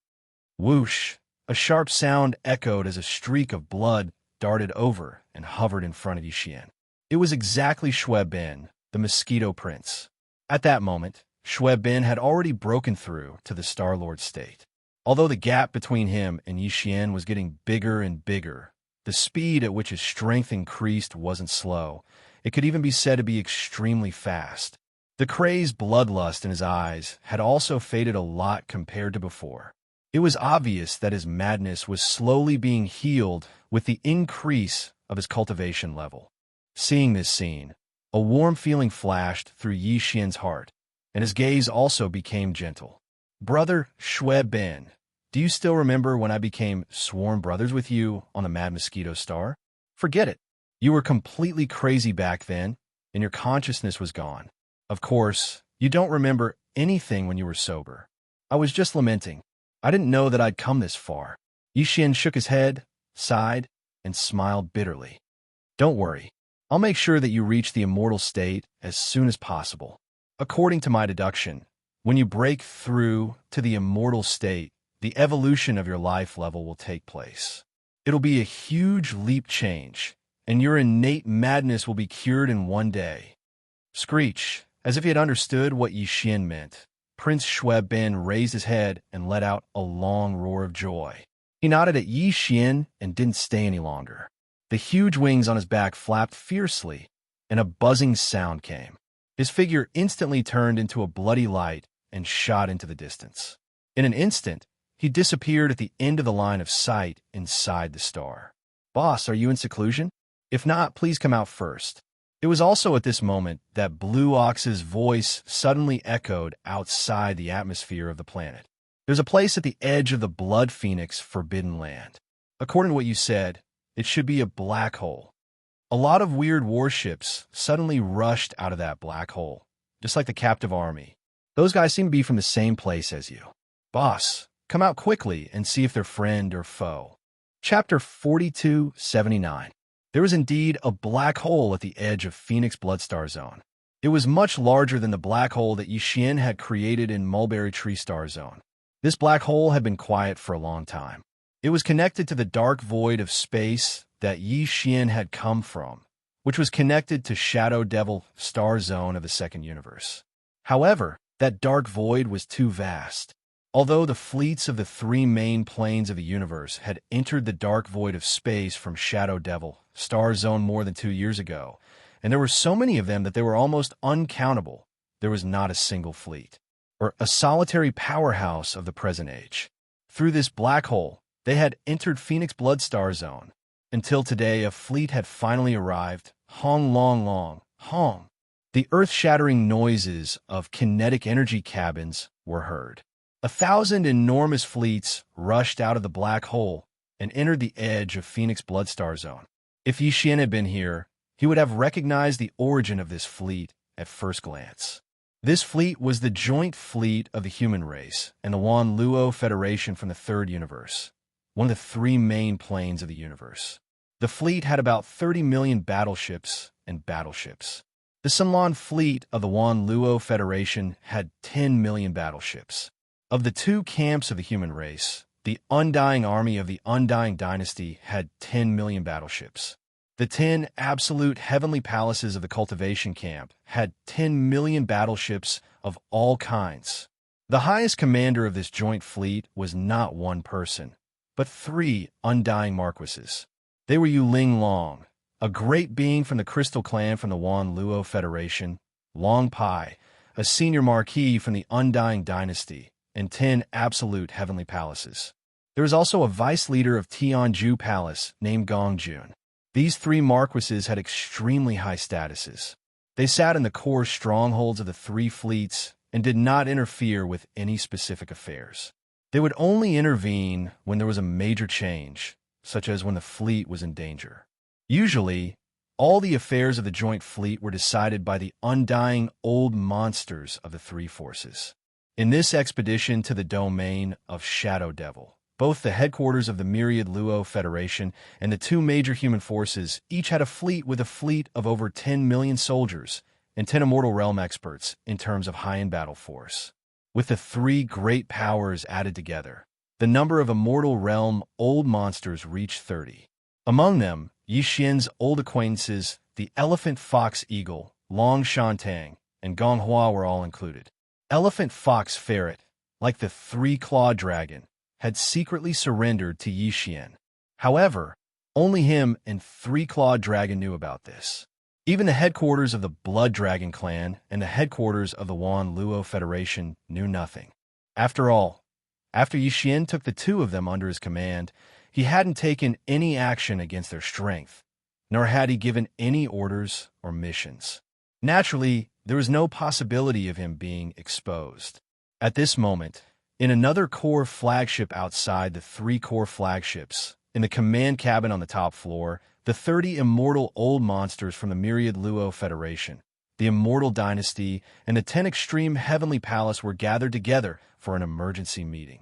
Whoosh! A sharp sound echoed as a streak of blood darted over and hovered in front of Yi Xian. It was exactly Xue Bin, the Mosquito Prince. At that moment, Xue Bin had already broken through to the Star-Lord state. Although the gap between him and Yi Xian was getting bigger and bigger, the speed at which his strength increased wasn't slow. It could even be said to be extremely fast. The crazed bloodlust in his eyes had also faded a lot compared to before. It was obvious that his madness was slowly being healed with the increase of his cultivation level. Seeing this scene, a warm feeling flashed through Yi Xian's heart, and his gaze also became gentle. Brother Xue Bin, do you still remember when I became sworn brothers with you on the Mad Mosquito Star? Forget it. You were completely crazy back then, and your consciousness was gone. Of course, you don't remember anything when you were sober. I was just lamenting. I didn't know that I'd come this far. Yi Xian shook his head, sighed, and smiled bitterly. Don't worry. I'll make sure that you reach the immortal state as soon as possible. According to my deduction, when you break through to the immortal state, the evolution of your life level will take place. It'll be a huge leap change, and your innate madness will be cured in one day. Screech, as if he had understood what Yi Xian meant, Prince Xue Bin raised his head and let out a long roar of joy. He nodded at Yi Xian and didn't stay any longer. The huge wings on his back flapped fiercely, and a buzzing sound came. His figure instantly turned into a bloody light and shot into the distance. In an instant, he disappeared at the end of the line of sight inside the star. Boss, are you in seclusion? If not, please come out first. It was also at this moment that Blue Ox's voice suddenly echoed outside the atmosphere of the planet. There's a place at the edge of the Blood Phoenix Forbidden Land. According to what you said, it should be a black hole. A lot of weird warships suddenly rushed out of that black hole, just like the captive army. Those guys seem to be from the same place as you. Boss, come out quickly and see if they're friend or foe. Chapter 4279. There was indeed a black hole at the edge of Phoenix Bloodstar Zone. It was much larger than the black hole that Yi Xian had created in Mulberry Tree Star Zone. This black hole had been quiet for a long time. It was connected to the dark void of space that Yi Xian had come from, which was connected to Shadow Devil star zone of the second universe. However, that dark void was too vast. Although the fleets of the three main planes of the universe had entered the dark void of space from Shadow Devil star zone more than 2 years ago, and there were so many of them that they were almost uncountable, there was not a single fleet, or a solitary powerhouse of the present age. Through this black hole, they had entered Phoenix Blood star zone. Until today, a fleet had finally arrived. Hong long long, Hong. The earth-shattering noises of kinetic energy cabins were heard. 1,000 enormous fleets rushed out of the black hole and entered the edge of Phoenix Blood star zone. If Yixian had been here, he would have recognized the origin of this fleet at first glance. This fleet was the joint fleet of the human race and the Wan Luo Federation from the third universe, one of the three main planes of the universe. The fleet had about 30 million battleships and battleships. The Sunlan fleet of the Wan Luo Federation had 10 million battleships. Of the two camps of the human race, the Undying Army of the Undying Dynasty had 10 million battleships. The 10 absolute heavenly palaces of the Cultivation camp had 10 million battleships of all kinds. The highest commander of this joint fleet was not one person, but 3 undying marquises. They were Yuling Long, a great being from the Crystal Clan from the Wan Luo Federation, Long Pai, a senior marquis from the Undying Dynasty, and 10 absolute heavenly palaces. There was also a vice leader of Tianju Palace named Gongjun. These 3 marquises had extremely high statuses. They sat in the core strongholds of the 3 fleets and did not interfere with any specific affairs. They would only intervene when there was a major change, such as when the fleet was in danger. Usually, all the affairs of the joint fleet were decided by the undying old monsters of the 3 forces. In this expedition to the domain of Shadow Devil, both the headquarters of the Myriad Luo Federation and the 2 major human forces each had a fleet with a fleet of over 10 million soldiers and 10 Immortal Realm experts in terms of high-end battle force. With the 3 great powers added together, the number of Immortal Realm old monsters reached 30. Among them, Yixian's old acquaintances, the Elephant Fox Eagle, Long Shantang, and Gonghua were all included. Elephant Fox Ferret, like the 3-clawed dragon, had secretly surrendered to Yixian. However, only him and 3-clawed dragon knew about this. Even the headquarters of the Blood Dragon clan and the headquarters of the Wan Luo Federation knew nothing. After all, after Yixian took the 2 of them under his command, he hadn't taken any action against their strength, nor had he given any orders or missions. Naturally, there was no possibility of him being exposed. At this moment, in another core flagship outside the 3 core flagships, in the command cabin on the top floor, the 30 immortal old monsters from the Myriad Luo Federation, the Immortal Dynasty, and the 10 Extreme Heavenly Palace were gathered together for an emergency meeting.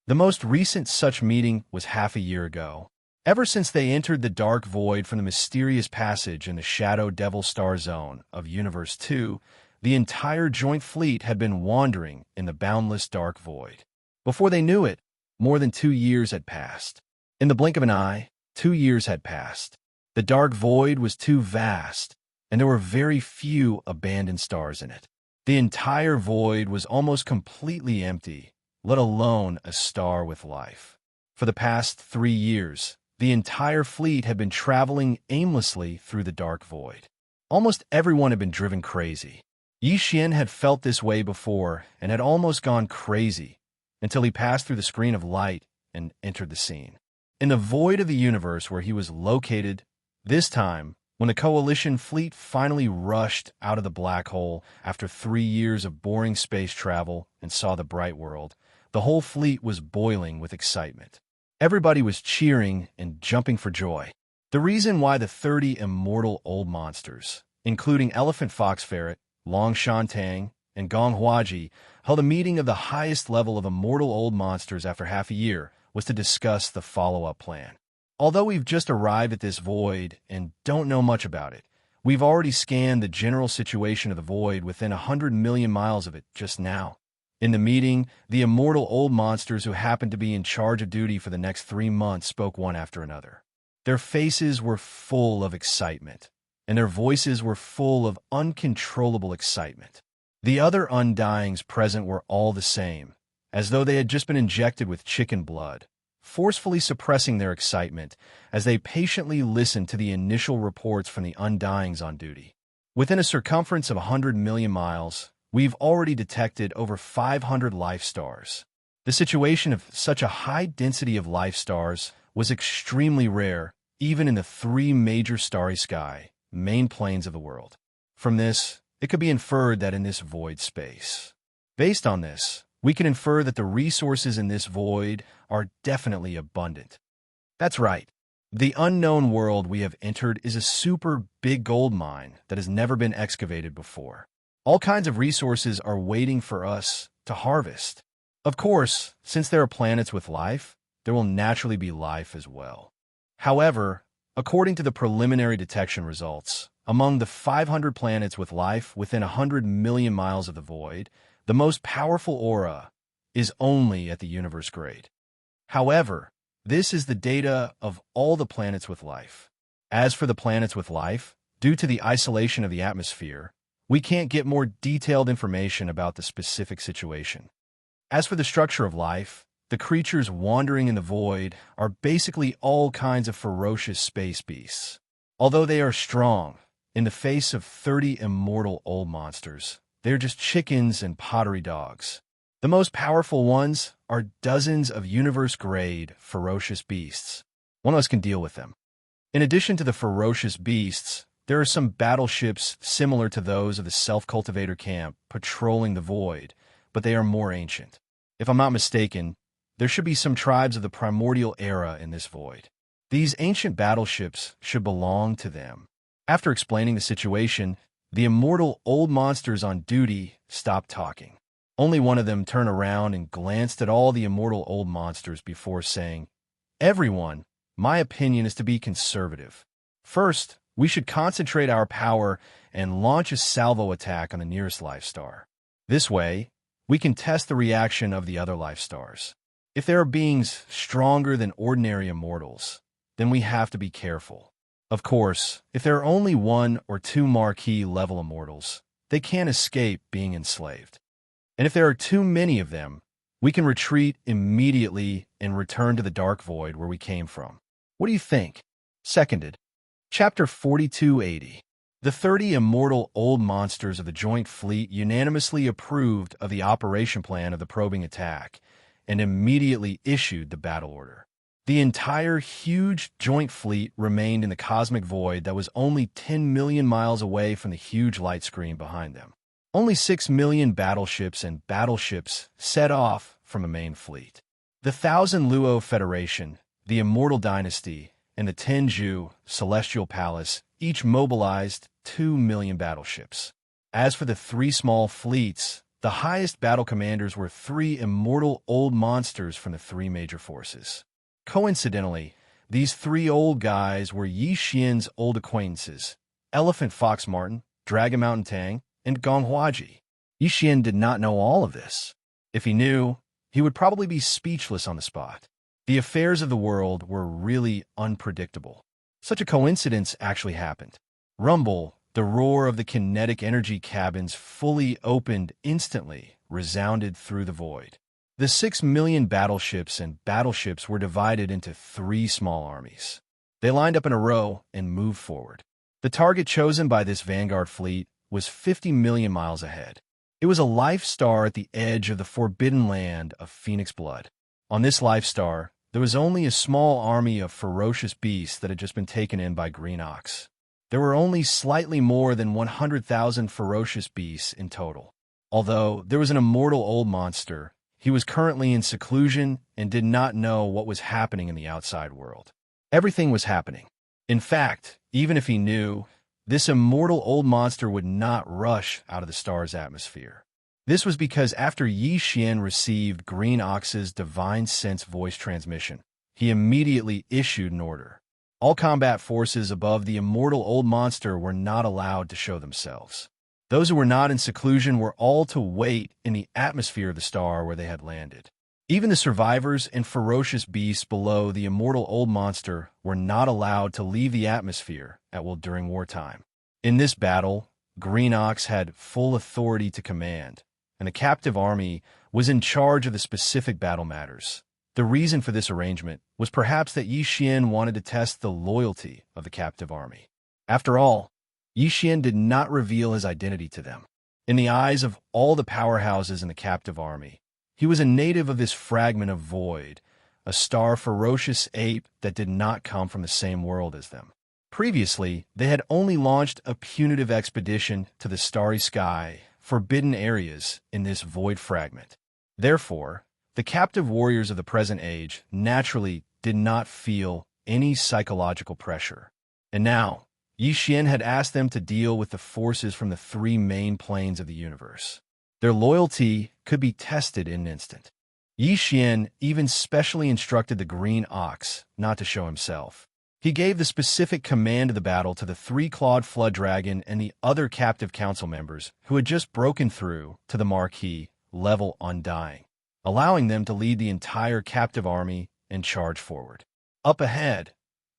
The most recent such meeting was half a year ago. Ever since they entered the dark void from the mysterious passage in the Shadow Devil star zone of Universe 2, the entire joint fleet had been wandering in the boundless dark void. Before they knew it, more than 2 years had passed. In the blink of an eye, 2 years had passed. The dark void was too vast, and there were very few abandoned stars in it. The entire void was almost completely empty, let alone a star with life. For the past 3 years, the entire fleet had been traveling aimlessly through the dark void. Almost everyone had been driven crazy. Yixian had felt this way before and had almost gone crazy until he passed through the screen of light and entered the scene. In the void of the universe where he was located, this time, when the Coalition fleet finally rushed out of the black hole after 3 years of boring space travel and saw the bright world, the whole fleet was boiling with excitement. Everybody was cheering and jumping for joy. The reason why the 30 immortal old monsters, including Elephant Fox Ferret, Long Shantang, and Gong Huaji, held a meeting of the highest level of immortal old monsters after half a year was to discuss the follow-up plan. Although we've just arrived at this void and don't know much about it, we've already scanned the general situation of the void within 100 million miles of it just now. In the meeting, the immortal old monsters who happened to be in charge of duty for the next 3 months spoke one after another. Their faces were full of excitement. and their voices were full of uncontrollable excitement. The other Undyings present were all the same, as though they had just been injected with chicken blood, forcefully suppressing their excitement as they patiently listened to the initial reports from the Undyings on duty. Within a circumference of 100 million miles, we've already detected over 500 life stars. The situation of such a high density of life stars was extremely rare, even in the three major starry sky main planes of the world. From this, it could be inferred that in this void space. Based on this, we can infer that the resources in this void are definitely abundant. That's right. The unknown world we have entered is a super big gold mine that has never been excavated before. All kinds of resources are waiting for us to harvest. Of course, since there are planets with life, there will naturally be life as well. However, according to the preliminary detection results, among the 500 planets with life within 100 million miles of the void, the most powerful aura is only at the universe grade. However, this is the data of all the planets with life. As for the planets with life, due to the isolation of the atmosphere, we can't get more detailed information about the specific situation. As for the structure of life, the creatures wandering in the void are basically all kinds of ferocious space beasts. Although they are strong, in the face of 30 immortal old monsters, they're just chickens and pottery dogs. The most powerful ones are dozens of universe-grade ferocious beasts. One of us can deal with them. In addition to the ferocious beasts, there are some battleships similar to those of the self-cultivator camp patrolling the void, but they are more ancient. If I'm not mistaken, there should be some tribes of the primordial era in this void. These ancient battleships should belong to them. After explaining the situation, the immortal old monsters on duty stopped talking. Only one of them turned around and glanced at all the immortal old monsters before saying, "Everyone, my opinion is to be conservative. First, we should concentrate our power and launch a salvo attack on the nearest life star. This way, we can test the reaction of the other life stars. If there are beings stronger than ordinary immortals, then we have to be careful. Of course, if there are only one or two marquee level immortals, they can't escape being enslaved. And if there are too many of them, we can retreat immediately and return to the dark void where we came from. What do you think?" Seconded. Chapter 4280. The 30 immortal old monsters of the Joint Fleet unanimously approved of the operation plan of the probing attack and immediately issued the battle order. The entire huge Joint Fleet remained in the cosmic void that was only 10 million miles away from the huge light screen behind them. Only 6 million battleships and battleships set off from the main fleet. The Thousand Luo Federation, the Immortal Dynasty, and the Tenju Celestial Palace each mobilized 2 million battleships. As for the three small fleets, the highest battle commanders were 3 immortal old monsters from the 3 major forces. Coincidentally, these 3 old guys were Yi Xian's old acquaintances, Elephant Fox Martin, Dragon Mountain Tang, and Gong Huaji. Yi Xian did not know all of this. If he knew, he would probably be speechless on the spot. The affairs of the world were really unpredictable. Such a coincidence actually happened. Rumble, the roar of the kinetic energy cabins fully opened instantly, resounded through the void. The 6 million battleships and battleships were divided into 3 small armies. They lined up in a row and moved forward. The target chosen by this vanguard fleet was 50 million miles ahead. It was a life star at the edge of the forbidden land of Phoenix blood. On this life star, there was only a small army of ferocious beasts that had just been taken in by Green Ox. There were only slightly more than 100,000 ferocious beasts in total. Although there was an immortal old monster, he was currently in seclusion and did not know what was happening in the outside world. Everything was happening. In fact, even if he knew, this immortal old monster would not rush out of the star's atmosphere. This was because after Yi Xian received Green Ox's divine sense voice transmission, he immediately issued an order. All combat forces above the immortal old monster were not allowed to show themselves. Those who were not in seclusion were all to wait in the atmosphere of the star where they had landed. Even the survivors and ferocious beasts below the immortal old monster were not allowed to leave the atmosphere at will during wartime. In this battle, Green Ox had full authority to command, and the captive army was in charge of the specific battle matters. The reason for this arrangement was perhaps that Yixian wanted to test the loyalty of the captive army. After all, Yixian did not reveal his identity to them. In the eyes of all the powerhouses in the captive army, he was a native of this fragment of void, a star-ferocious ape that did not come from the same world as them. Previously, they had only launched a punitive expedition to the starry sky, forbidden areas in this void fragment. Therefore, the captive warriors of the present age naturally did not feel any psychological pressure. And now, Yixian had asked them to deal with the forces from the three main planes of the universe. Their loyalty could be tested in an instant. Yixian even specially instructed the Green Ox not to show himself. He gave the specific command of the battle to the three-clawed flood dragon and the other captive council members who had just broken through to the marquee level Undying, allowing them to lead the entire captive army and charge forward. Up ahead,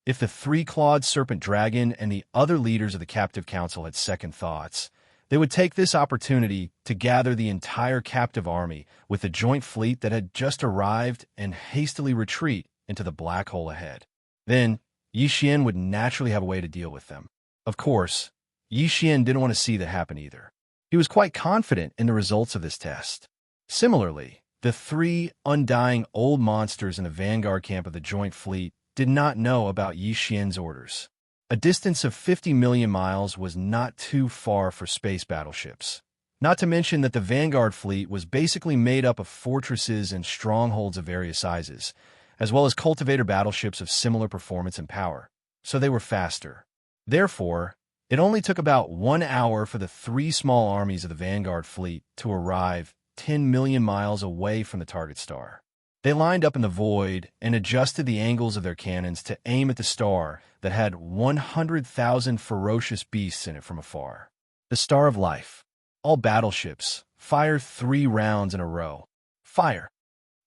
if the three-clawed serpent dragon and the other leaders of the captive council had second thoughts, they would take this opportunity to gather the entire captive army with the joint fleet that had just arrived and hastily retreat into the black hole ahead. Then, Yixian would naturally have a way to deal with them. Of course, Yixian didn't want to see that happen either. He was quite confident in the results of this test. Similarly, the three undying old monsters in the vanguard camp of the joint fleet did not know about Yixian's orders. A distance of 50 million miles was not too far for space battleships. Not to mention that the vanguard fleet was basically made up of fortresses and strongholds of various sizes, as well as cultivator battleships of similar performance and power, so they were faster. Therefore, it only took about 1 hour for the three small armies of the vanguard fleet to arrive 10 million miles away from the target star. They lined up in the void and adjusted the angles of their cannons to aim at the star that had 100,000 ferocious beasts in it from afar. The Star of Life. All battleships fire 3 rounds in a row. Fire.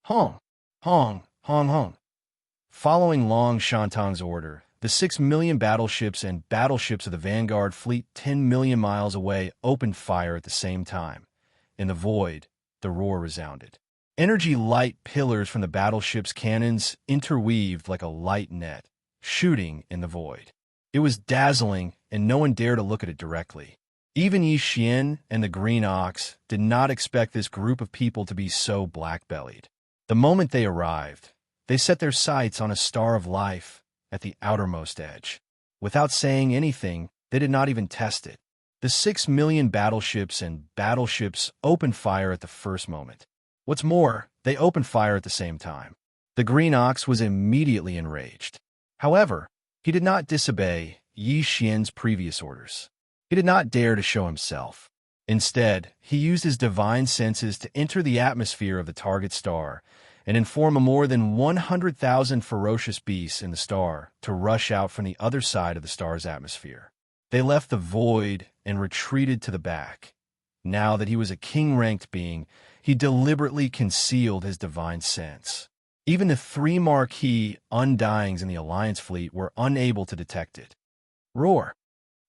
Hong, hong, hong, hong. Following Long Shantang's order, the 6 million battleships and battleships of the Vanguard fleet 10 million miles away opened fire at the same time. In the void, the roar resounded. Energy light pillars from the battleship's cannons interweaved like a light net, shooting in the void. It was dazzling, and no one dared to look at it directly. Even Yixian and the Green Ox did not expect this group of people to be so black-bellied. The moment they arrived, they set their sights on a star of life at the outermost edge. Without saying anything, they did not even test it. The 6 million battleships and battleships opened fire at the first moment. What's more, they opened fire at the same time. The Green Ox was immediately enraged. However, he did not disobey Yixian's previous orders. He did not dare to show himself. Instead, he used his divine senses to enter the atmosphere of the target star and inform a more than 100,000 ferocious beasts in the star to rush out from the other side of the star's atmosphere. They left the void and retreated to the back. Now that he was a king-ranked being, he deliberately concealed his divine sense. Even the 3 marquee Undyings in the Alliance fleet were unable to detect it. Roar,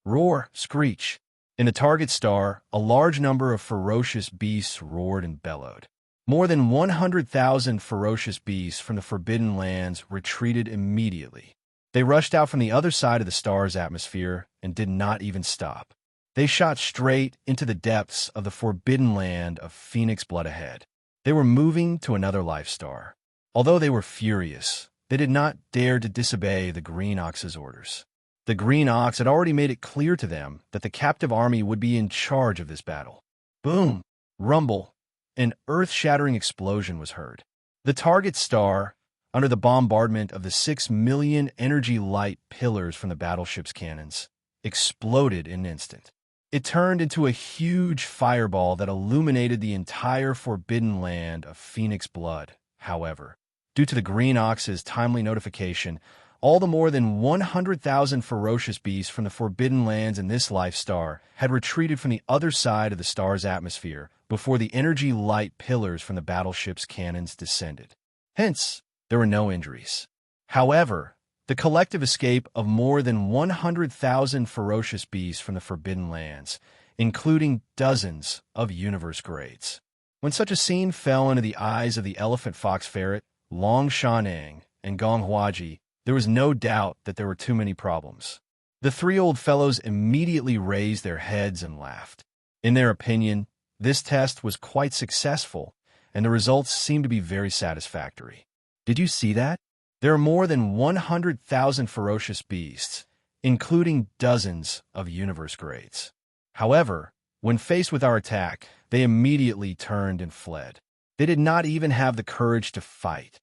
roar, screech. In the target star, a large number of ferocious beasts roared and bellowed. More than 100,000 ferocious beasts from the Forbidden Lands retreated immediately. They rushed out from the other side of the star's atmosphere and did not even stop. They shot straight into the depths of the forbidden land of Phoenix Blood ahead. They were moving to another life star. Although they were furious, they did not dare to disobey the Green Ox's orders. The Green Ox had already made it clear to them that the captive army would be in charge of this battle. Boom! Rumble! An earth-shattering explosion was heard. The target star, under the bombardment of the 6 million energy light pillars from the battleship's cannons, exploded in an instant. It turned into a huge fireball that illuminated the entire forbidden land of Phoenix Blood. However, due to the Green Ox's timely notification, all the more than 100,000 ferocious beasts from the Forbidden Lands in this life star had retreated from the other side of the star's atmosphere before the energy light pillars from the battleship's cannons descended. Hence, there were no injuries. However, the collective escape of more than 100,000 ferocious beasts from the Forbidden Lands, including dozens of universe grades. When such a scene fell into the eyes of the elephant fox ferret, Long Shanang, and Gong Huaji, there was no doubt that there were too many problems. The three old fellows immediately raised their heads and laughed. In their opinion, this test was quite successful, and the results seemed to be very satisfactory. Did you see that? There are more than 100,000 ferocious beasts, including dozens of universe grades. However, when faced with our attack, they immediately turned and fled. They did not even have the courage to fight.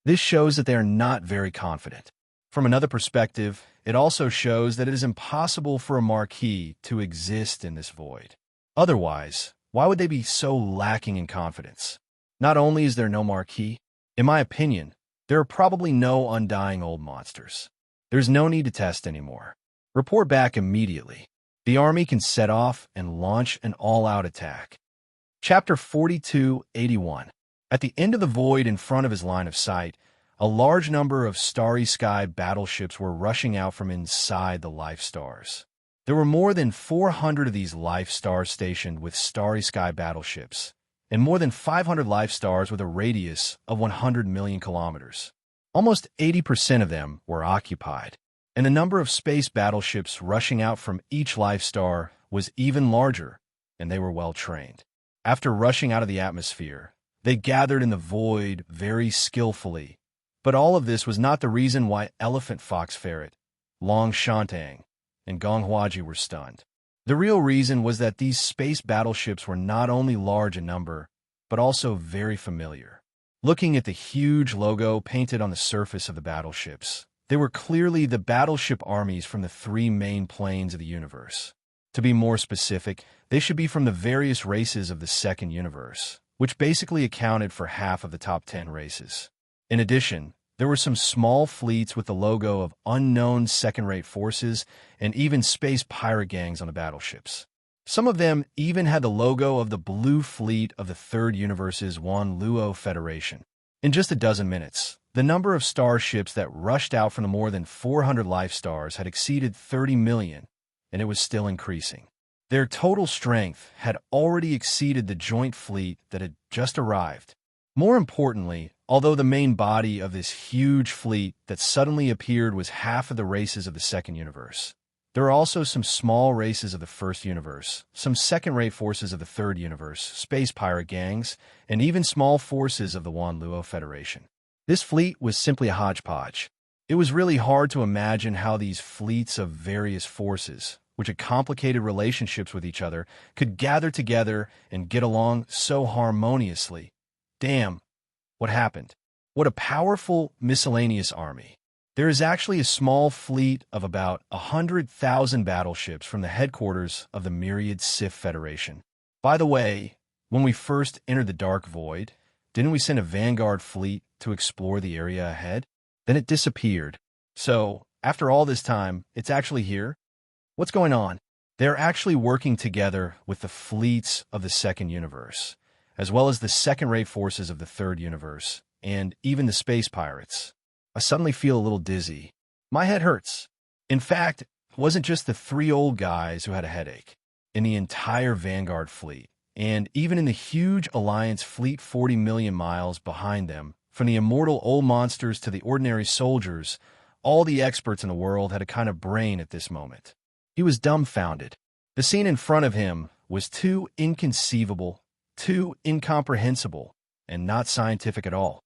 This shows that they are not very confident. From another perspective, it also shows that it is impossible for a marquis to exist in this void. Otherwise, why would they be so lacking in confidence? Not only is there no marquis, in my opinion, there are probably no undying old monsters. There's no need to test anymore. Report back immediately. The army can set off and launch an all-out attack. Chapter 4281. At the end of the void in front of his line of sight, a large number of Starry Sky battleships were rushing out from inside the Life Stars. There were more than 400 of these Life Stars stationed with Starry Sky battleships, and more than 500 Life Stars with a radius of 100 million kilometers. Almost 80% of them were occupied, and the number of space battleships rushing out from each Life Star was even larger, and they were well trained. After rushing out of the atmosphere, they gathered in the void very skillfully. But all of this was not the reason why Elephant Fox Ferret, Long Shantung, and Gong Huaji were stunned. The real reason was that these space battleships were not only large in number, but also very familiar. Looking at the huge logo painted on the surface of the battleships, they were clearly the battleship armies from the three main planes of the universe. To be more specific, they should be from the various races of the second universe, which basically accounted for half of the top 10 races. In addition, there were some small fleets with the logo of unknown second-rate forces and even space pirate gangs on the battleships. Some of them even had the logo of the Blue Fleet of the Third Universe's Wan Luo Federation. In just a dozen minutes, the number of starships that rushed out from the more than 400 Life Stars had exceeded 30 million, and it was still increasing. Their total strength had already exceeded the joint fleet that had just arrived. More importantly, although the main body of this huge fleet that suddenly appeared was half of the races of the second universe, there are also some small races of the first universe, some second-rate forces of the third universe, space pirate gangs, and even small forces of the Wan Luo Federation. This fleet was simply a hodgepodge. It was really hard to imagine how these fleets of various forces, which had complicated relationships with each other, could gather together and get along so harmoniously. Damn, what happened? What a powerful, miscellaneous army. There is actually a small fleet of about 100,000 battleships from the headquarters of the Myriad Sith Federation. By the way, when we first entered the Dark Void, didn't we send a vanguard fleet to explore the area ahead? Then it disappeared. So, after all this time, it's actually here? What's going on? They're actually working together with the fleets of the second universe, as well as the second-rate forces of the third universe, and even the space pirates. I suddenly feel a little dizzy. My head hurts. In fact, it wasn't just the three old guys who had a headache. In the entire Vanguard fleet, and even in the huge Alliance fleet 40 million miles behind them, from the immortal old monsters to the ordinary soldiers, all the experts in the world had a kind of brain at this moment. He was dumbfounded. The scene in front of him was too inconceivable, too incomprehensible, and not scientific at all.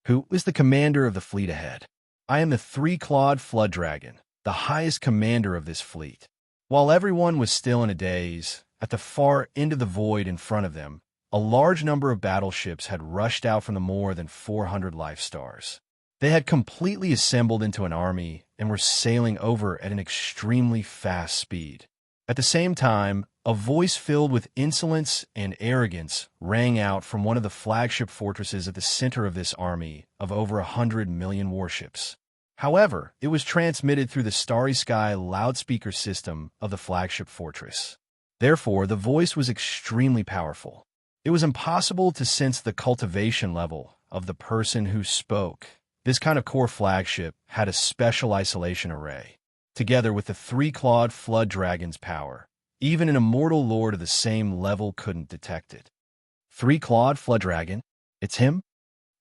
Who is the commander of the fleet ahead? I am the three-clawed flood dragon, the highest commander of this fleet. While everyone was still in a daze, at the far end of the void in front of them, a large number of battleships had rushed out from the more than 400 Life Stars. They had completely assembled into an army and were sailing over at an extremely fast speed. At the same time, a voice filled with insolence and arrogance rang out from one of the flagship fortresses at the center of this army of over 100 million warships. However, it was transmitted through the Starry Sky loudspeaker system of the flagship fortress. Therefore, the voice was extremely powerful. It was impossible to sense the cultivation level of the person who spoke, This kind of core flagship had a special isolation array, together with the three-clawed flood dragon's power. Even an immortal lord of the same level couldn't detect it. Three-clawed flood dragon? It's him?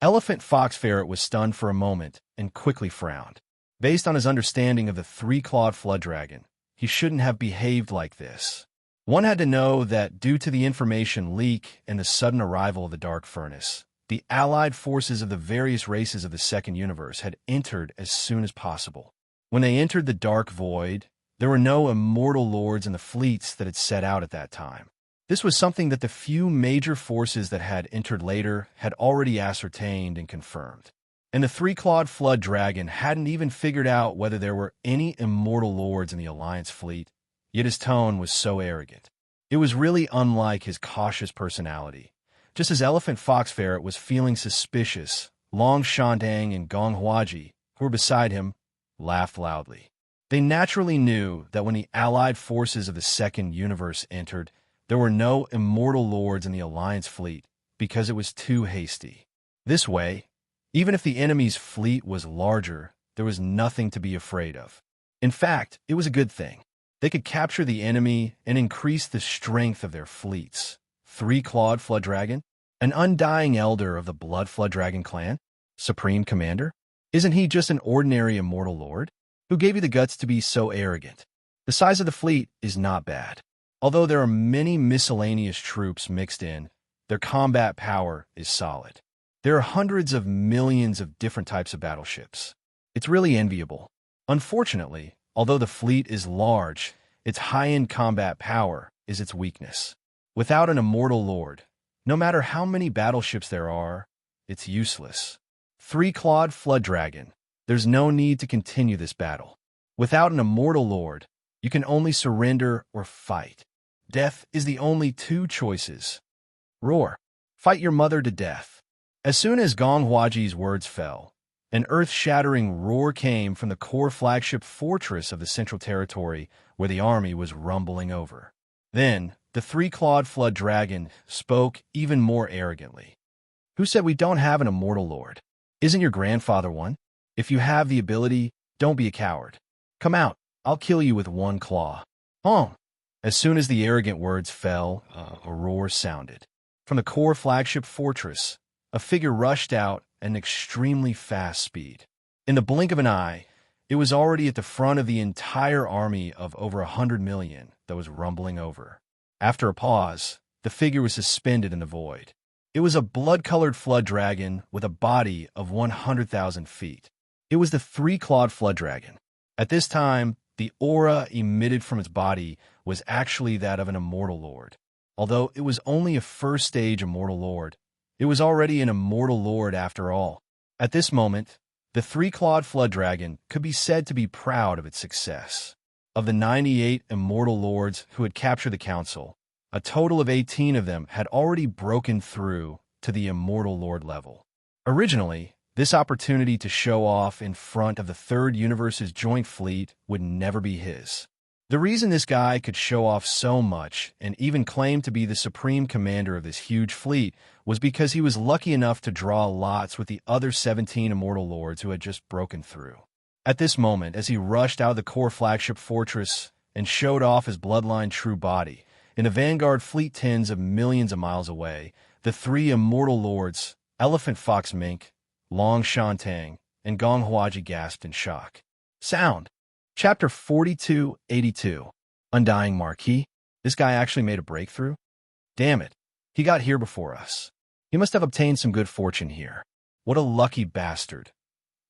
Elephant Fox Ferret was stunned for a moment and quickly frowned. Based on his understanding of the three-clawed flood dragon, he shouldn't have behaved like this. One had to know that due to the information leak and the sudden arrival of the Dark Furnace, the allied forces of the various races of the Second Universe had entered as soon as possible. When they entered the Dark Void, there were no immortal lords in the fleets that had set out at that time. This was something that the few major forces that had entered later had already ascertained and confirmed. And the three-clawed flood dragon hadn't even figured out whether there were any immortal lords in the Alliance fleet, yet his tone was so arrogant. It was really unlike his cautious personality. Just as Elephant Fox Ferret was feeling suspicious, Long Shandang and Gong Huaji, who were beside him, laughed loudly. They naturally knew that when the allied forces of the Second Universe entered, there were no immortal lords in the Alliance fleet because it was too hasty. This way, even if the enemy's fleet was larger, there was nothing to be afraid of. In fact, it was a good thing. They could capture the enemy and increase the strength of their fleets. Three-clawed flood dragon? An undying elder of the Blood Flood Dragon clan? Supreme commander? Isn't he just an ordinary immortal lord? Who gave you the guts to be so arrogant? The size of the fleet is not bad. Although there are many miscellaneous troops mixed in, their combat power is solid. There are hundreds of millions of different types of battleships. It's really enviable. Unfortunately, although the fleet is large, its high-end combat power is its weakness. Without an immortal lord, no matter how many battleships there are, it's useless. Three-clawed flood dragon, there's no need to continue this battle. Without an immortal lord, you can only surrender or fight. Death is the only two choices. Roar. Fight your mother to death. As soon as Gong Huaji's words fell, an earth-shattering roar came from the core flagship fortress of the Central Territory where the army was rumbling over. Then, the three-clawed flood dragon spoke even more arrogantly. Who said we don't have an immortal lord? Isn't your grandfather one? If you have the ability, don't be a coward. Come out, I'll kill you with one claw. Home. As soon as the arrogant words fell, a roar sounded. From the core flagship fortress, a figure rushed out at an extremely fast speed. In the blink of an eye, it was already at the front of the entire army of over 100 million that was rumbling over. After a pause, the figure was suspended in the void. It was a blood-colored flood dragon with a body of 100,000 feet. It was the three-clawed flood dragon. At this time, the aura emitted from its body was actually that of an immortal lord. Although it was only a first-stage immortal lord, it was already an immortal lord after all. At this moment, the three-clawed flood dragon could be said to be proud of its success. Of the 98 immortal lords who had captured the council, a total of 18 of them had already broken through to the immortal lord level. Originally, this opportunity to show off in front of the Third Universe's joint fleet would never be his. The reason this guy could show off so much and even claim to be the supreme commander of this huge fleet was because he was lucky enough to draw lots with the other 17 immortal lords who had just broken through. At this moment, as he rushed out of the core flagship fortress and showed off his bloodline true body, in a vanguard fleet tens of millions of miles away, the three immortal lords, Elephant Fox Mink, Long Shandang, and Gong Huaji gasped in shock. Sound. Chapter 4282. Undying Marquis. This guy actually made a breakthrough? Damn it. He got here before us. He must have obtained some good fortune here. What a lucky bastard.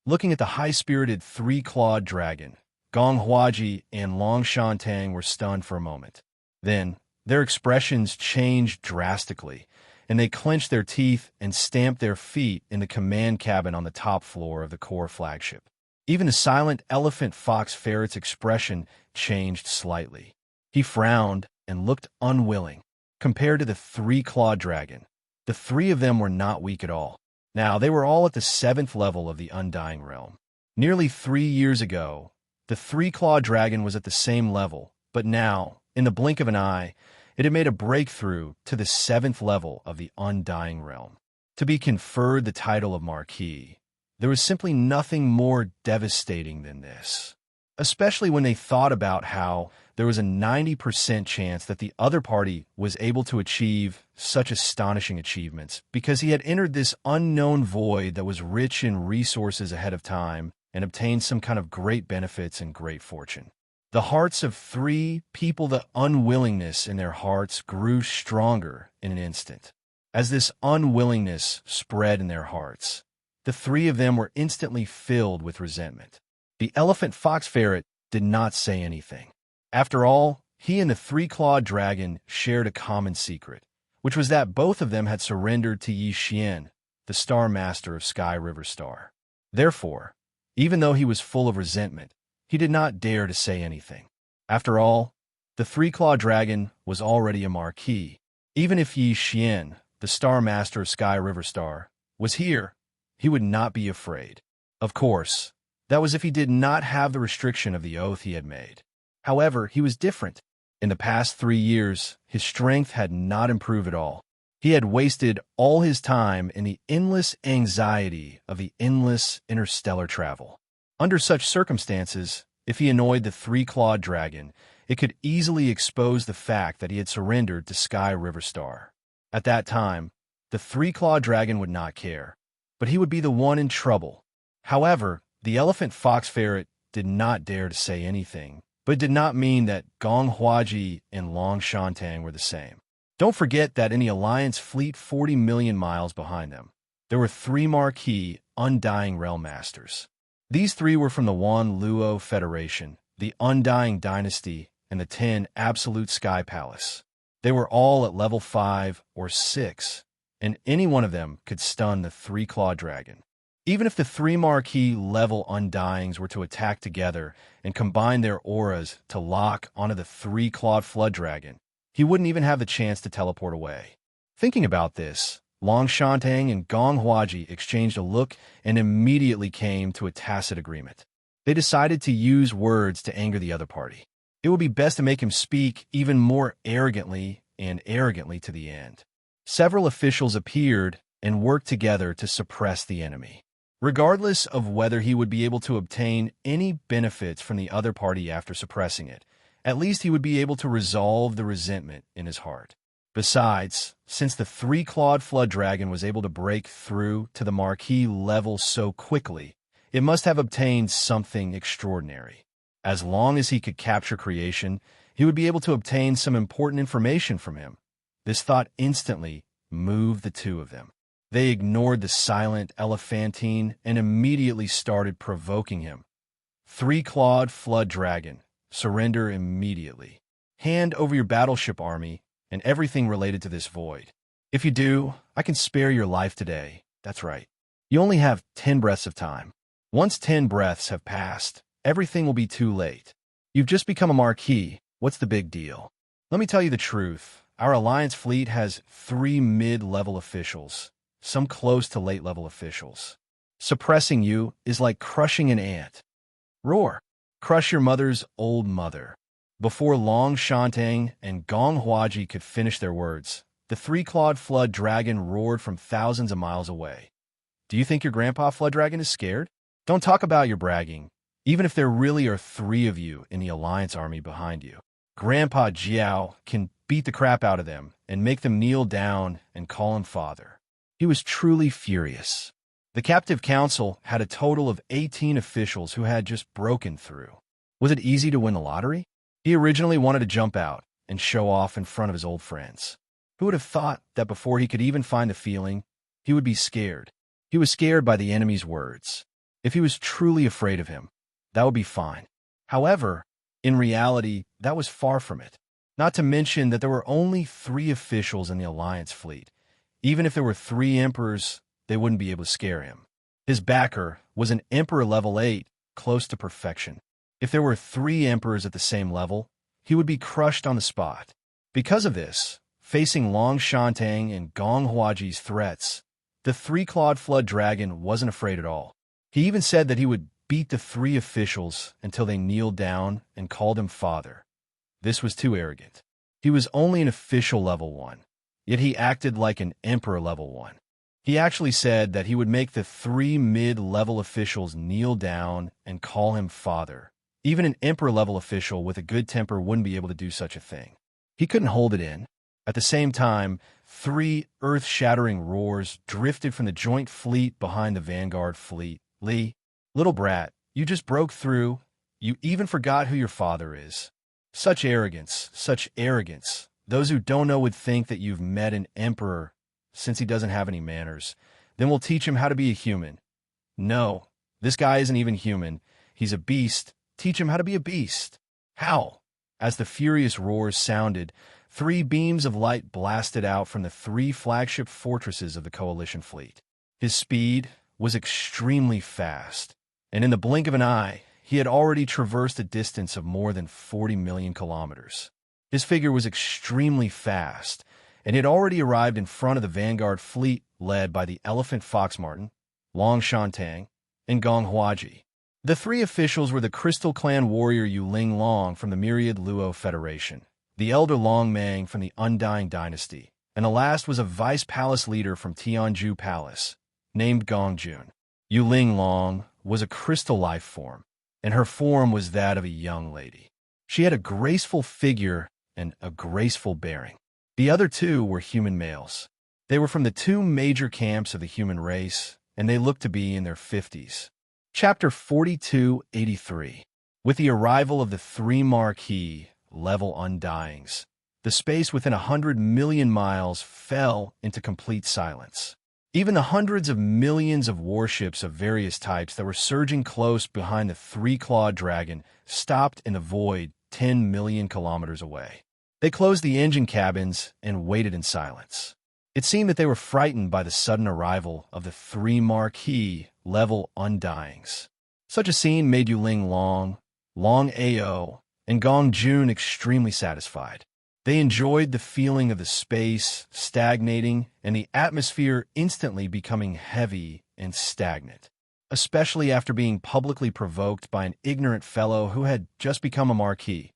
Looking at the high-spirited three-clawed dragon, Gong Huaji and Long Shandang were stunned for a moment. Then, their expressions changed drastically, and they clenched their teeth and stamped their feet in the command cabin on the top floor of the core flagship. Even the silent Elephant Fox Ferret's expression changed slightly. He frowned and looked unwilling. Compared to the three-clawed dragon, the three of them were not weak at all. Now, they were all at the 7th level of the Undying Realm. Nearly 3 years ago, the three-clawed dragon was at the same level, but now, in the blink of an eye, it had made a breakthrough to the 7th level of the Undying Realm. To be conferred the title of Marquis, There was simply nothing more devastating than this, especially when they thought about how there was a 90% chance that the other party was able to achieve such astonishing achievements because he had entered this unknown void that was rich in resources ahead of time and obtained some kind of great benefits and great fortune. The hearts of 3 people, the unwillingness in their hearts grew stronger in an instant. As this unwillingness spread in their hearts, the 3 of them were instantly filled with resentment. The elephant fox ferret did not say anything. After all, he and the 3-clawed dragon shared a common secret, which was that both of them had surrendered to Xianxia, the Star Master of Sky River Star. Therefore, even though he was full of resentment, he did not dare to say anything. After all, the 3-clawed dragon was already a marquis. Even if Xianxia, the Star Master of Sky River Star, was here, he would not be afraid. Of course, that was if he did not have the restriction of the oath he had made. However, he was different. In the past 3 years, his strength had not improved at all. He had wasted all his time in the endless anxiety of the endless interstellar travel. Under such circumstances, if he annoyed the 3-clawed dragon, it could easily expose the fact that he had surrendered to Sky River Star. At that time, the 3-clawed dragon would not care, but he would be the one in trouble. However, the elephant fox ferret did not dare to say anything, but it did not mean that Gong Huaji and Long Shantung were the same. Don't forget that in the Alliance fleet 40 million miles behind them, there were 3 marquis, undying realm masters. These 3 were from the Wan Luo Federation, the Undying Dynasty, and the 10 Absolute Sky Palace. They were all at level 5 or 6, and any one of them could stun the 3-clawed dragon. Even if the 3 marquis level Undyings were to attack together and combine their auras to lock onto the 3-clawed flood dragon, he wouldn't even have the chance to teleport away. Thinking about this, Long Shantung and Gong Huaji exchanged a look and immediately came to a tacit agreement. They decided to use words to anger the other party. It would be best to make him speak even more arrogantly to the end. Several officials appeared and worked together to suppress the enemy. Regardless of whether he would be able to obtain any benefits from the other party after suppressing it, at least he would be able to resolve the resentment in his heart. Besides, since the 3-clawed flood dragon was able to break through to the marquis level so quickly, it must have obtained something extraordinary. As long as he could capture creation, he would be able to obtain some important information from him. This thought instantly moved the 2 of them. They ignored the silent elephantine and immediately started provoking him. 3-clawed flood dragon, surrender immediately. Hand over your battleship army and everything related to this void. If you do, I can spare your life today. That's right. You only have 10 breaths of time. Once 10 breaths have passed, everything will be too late. You've just become a marquis. What's the big deal? Let me tell you the truth. Our Alliance fleet has 3 mid-level officials, some close to late-level officials. Suppressing you is like crushing an ant. Roar. Crush your mother's old mother. Before Long Shantung and Gong Huaji could finish their words, the 3-clawed flood dragon roared from thousands of miles away. Do you think your grandpa flood dragon is scared? Don't talk about your bragging, even if there really are 3 of you in the Alliance army behind you. Grandpa Jiao can beat the crap out of them and make them kneel down and call him father. He was truly furious. The captive council had a total of 18 officials who had just broken through. Was it easy to win the lottery? He originally wanted to jump out and show off in front of his old friends. Who would have thought that before he could even find the feeling, he would be scared? He was scared by the enemy's words. If he was truly afraid of him, that would be fine. However, in reality, that was far from it. Not to mention that there were only 3 officials in the Alliance fleet. Even if there were 3 emperors, they wouldn't be able to scare him. His backer was an Emperor level 8, close to perfection. If there were 3 emperors at the same level, he would be crushed on the spot. Because of this, facing Long Shantung and Gong Huaji's threats, the 3-clawed flood dragon wasn't afraid at all. He even said that he would beat the 3 officials until they kneeled down and called him father. This was too arrogant. He was only an official level 1, yet he acted like an emperor level 1. He actually said that he would make the 3 mid-level officials kneel down and call him father. Even an emperor-level official with a good temper wouldn't be able to do such a thing. He couldn't hold it in. At the same time, 3 earth-shattering roars drifted from the joint fleet behind the vanguard fleet. Li, little brat, you just broke through. You even forgot who your father is. Such arrogance, such arrogance. Those who don't know would think that you've met an emperor since he doesn't have any manners. Then we'll teach him how to be a human. No, this guy isn't even human. He's a beast. Teach him how to be a beast. How? As the furious roars sounded, 3 beams of light blasted out from the 3 flagship fortresses of the coalition fleet. His speed was extremely fast, and in the blink of an eye, he had already traversed a distance of more than 40 million kilometers. His figure was extremely fast, and he had already arrived in front of the vanguard fleet led by the Elephant Foxmartin, Long Shantang, and Gong Huaji. The 3 officials were the Crystal Clan warrior Yuling Long from the Myriad Luo Federation, the elder Long Mang from the Undying Dynasty, and the last was a vice palace leader from Tianju Palace, named Gong Jun. Yuling Long was a crystal life form, and her form was that of a young lady. She had a graceful figure and a graceful bearing. The other 2 were human males. They were from the 2 major camps of the human race, and they looked to be in their 50s. Chapter 4283. With the arrival of the 3 marquee level Undyings, the space within 100 million miles fell into complete silence. Even the hundreds of millions of warships of various types that were surging close behind the 3-clawed dragon stopped in the void 10 million kilometers away. They closed the engine cabins and waited in silence. It seemed that they were frightened by the sudden arrival of the 3 marquee level Undyings. Such a scene made Yuling Long, Long Ao, and Gong Jun extremely satisfied. They enjoyed the feeling of the space stagnating and the atmosphere instantly becoming heavy and stagnant, especially after being publicly provoked by an ignorant fellow who had just become a marquis.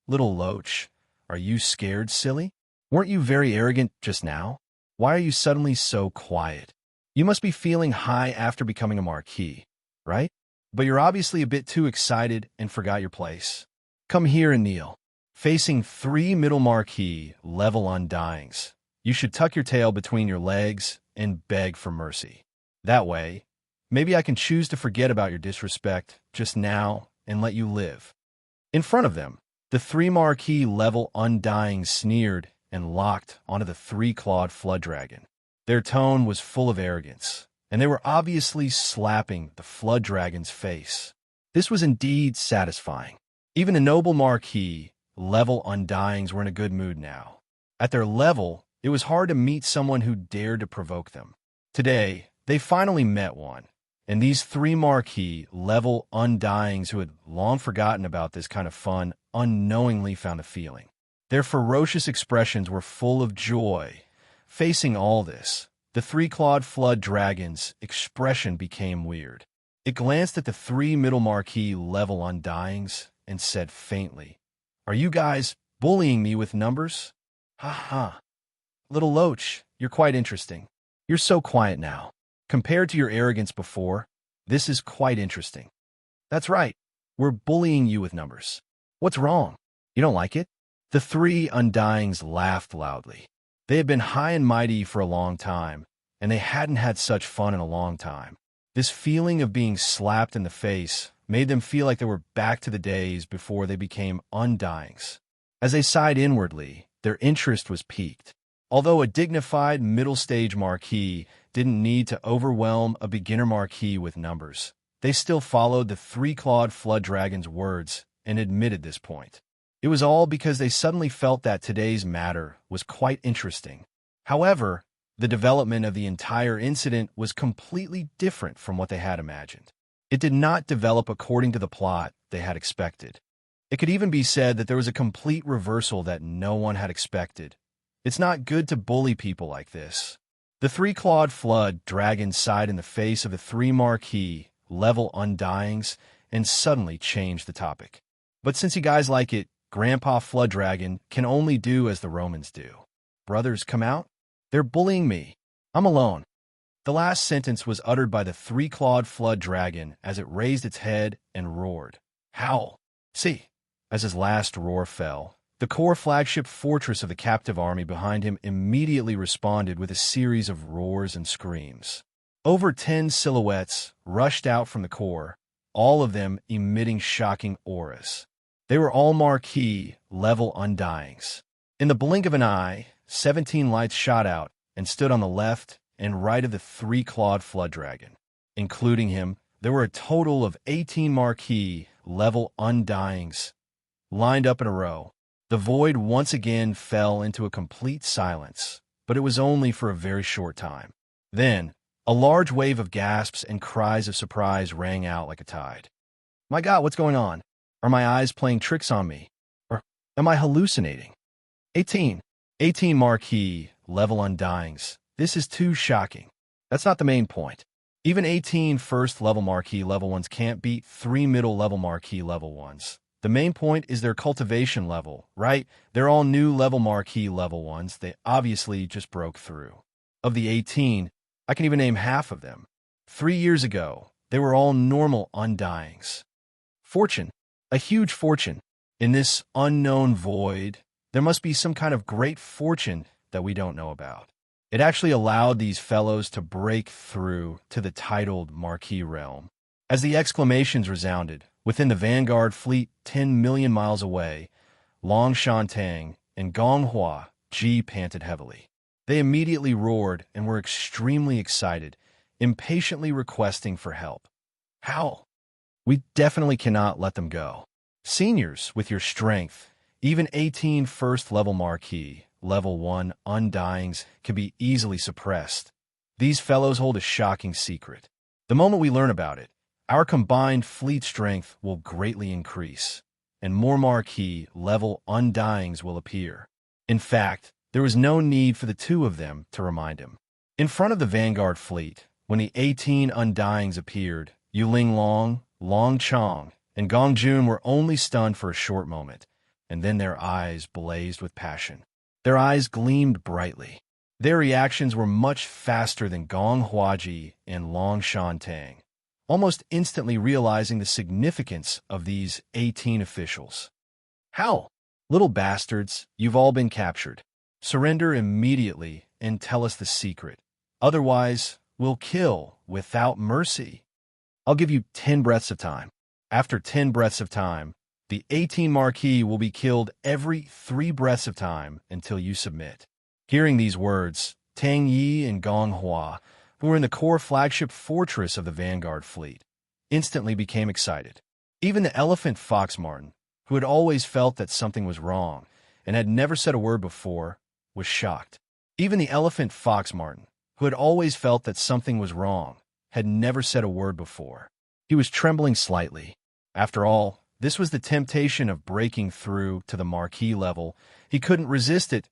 Little Loach, are you scared, silly? Weren't you very arrogant just now? Why are you suddenly so quiet? You must be feeling high after becoming a marquis, right? But you're obviously a bit too excited and forgot your place. Come here and kneel. Facing 3 middle marquee level Undyings, you should tuck your tail between your legs and beg for mercy. That way, maybe I can choose to forget about your disrespect just now and let you live. In front of them, the 3 marquee level Undyings sneered and locked onto the 3-clawed flood dragon. Their tone was full of arrogance, and they were obviously slapping the flood dragon's face. This was indeed satisfying. Even the noble marquee level Undyings were in a good mood now. At their level, it was hard to meet someone who dared to provoke them. Today, they finally met one, and these 3 marquee level Undyings who had long forgotten about this kind of fun unknowingly found a feeling. Their ferocious expressions were full of joy. Facing all this, the 3-clawed flood dragon's expression became weird. It glanced at the 3 middle marquee level Undyings and said faintly, "Are you guys bullying me with numbers? Ha ha. Little Loach, you're quite interesting. You're so quiet now. Compared to your arrogance before, this is quite interesting." "That's right. We're bullying you with numbers. What's wrong? You don't like it?" The 3 Undyings laughed loudly. They had been high and mighty for a long time, and they hadn't had such fun in a long time. This feeling of being slapped in the face made them feel like they were back to the days before they became Undyings. As they sighed inwardly, their interest was piqued. Although a dignified middle-stage marquis didn't need to overwhelm a beginner marquis with numbers, they still followed the 3-clawed flood dragon's words and admitted this point. It was all because they suddenly felt that today's matter was quite interesting. However, the development of the entire incident was completely different from what they had imagined. It did not develop according to the plot they had expected. It could even be said that there was a complete reversal that no one had expected. It's not good to bully people like this. The 3-clawed flood dragon sighed in the face of the 3 marquee level Undyings and suddenly changed the topic. "But since you guys like it, Grandpa Flood Dragon can only do as the Romans do. Brothers, come out. They're bullying me. I'm alone. The last sentence was uttered by the three-clawed flood dragon as it raised its head and roared. Howl! See! As his last roar fell, the core flagship fortress of the captive army behind him immediately responded with a series of roars and screams. Over 10 silhouettes rushed out from the core, all of them emitting shocking auras. They were all marquee-level undyings. In the blink of an eye, 17 lights shot out and stood on the left and right of the three-clawed flood dragon. Including him, there were a total of 18 marquee-level undyings lined up in a row. The void once again fell into a complete silence, but it was only for a very short time. Then, a large wave of gasps and cries of surprise rang out like a tide. My God, what's going on? Are my eyes playing tricks on me? Or am I hallucinating? 18 marquee-level undyings. This is too shocking. That's not the main point. Even 18 first-level marquee-level ones can't beat 3 middle-level marquee-level ones. The main point is their cultivation level, right? They're all new-level marquee-level ones. They obviously just broke through. Of the 18, I can even name half of them. 3 years ago, they were all normal undyings. Fortune. A huge fortune. In this unknown void, there must be some kind of great fortune that we don't know about. It actually allowed these fellows to break through to the titled Marquee realm. As the exclamations resounded, within the vanguard fleet 10 million miles away, Long Shantang and Gonghua Ji panted heavily. They immediately roared and were extremely excited, impatiently requesting for help. Howl! We definitely cannot let them go. Seniors, with your strength, even 18 first-level marquee, level 1 undyings can be easily suppressed. These fellows hold a shocking secret. The moment we learn about it, our combined fleet strength will greatly increase, and more marquee level undyings will appear. In fact, there was no need for the two of them to remind him. In front of the vanguard fleet, when the 18 undyings appeared, Yuling Long, Long Chong, and Gong Jun were only stunned for a short moment, and then their eyes blazed with passion. Their eyes gleamed brightly. Their reactions were much faster than Gong Huaji and Long Shantang, almost instantly realizing the significance of these 18 officials. How? Little bastards, you've all been captured. Surrender immediately and tell us the secret. Otherwise, we'll kill without mercy. I'll give you 10 breaths of time. After 10 breaths of time, the 18 marquee will be killed every 3 breaths of time until you submit. Hearing these words, Tang Yi and Gong Hua, who were in the core flagship fortress of the vanguard fleet, instantly became excited. Even the elephant Fox Martin, who had always felt that something was wrong and had never said a word before, was shocked. Even the elephant Fox Martin, who had always felt that something was wrong, had never said a word before. He was trembling slightly. After all, this was the temptation of breaking through to the marquee level. He couldn't resist it.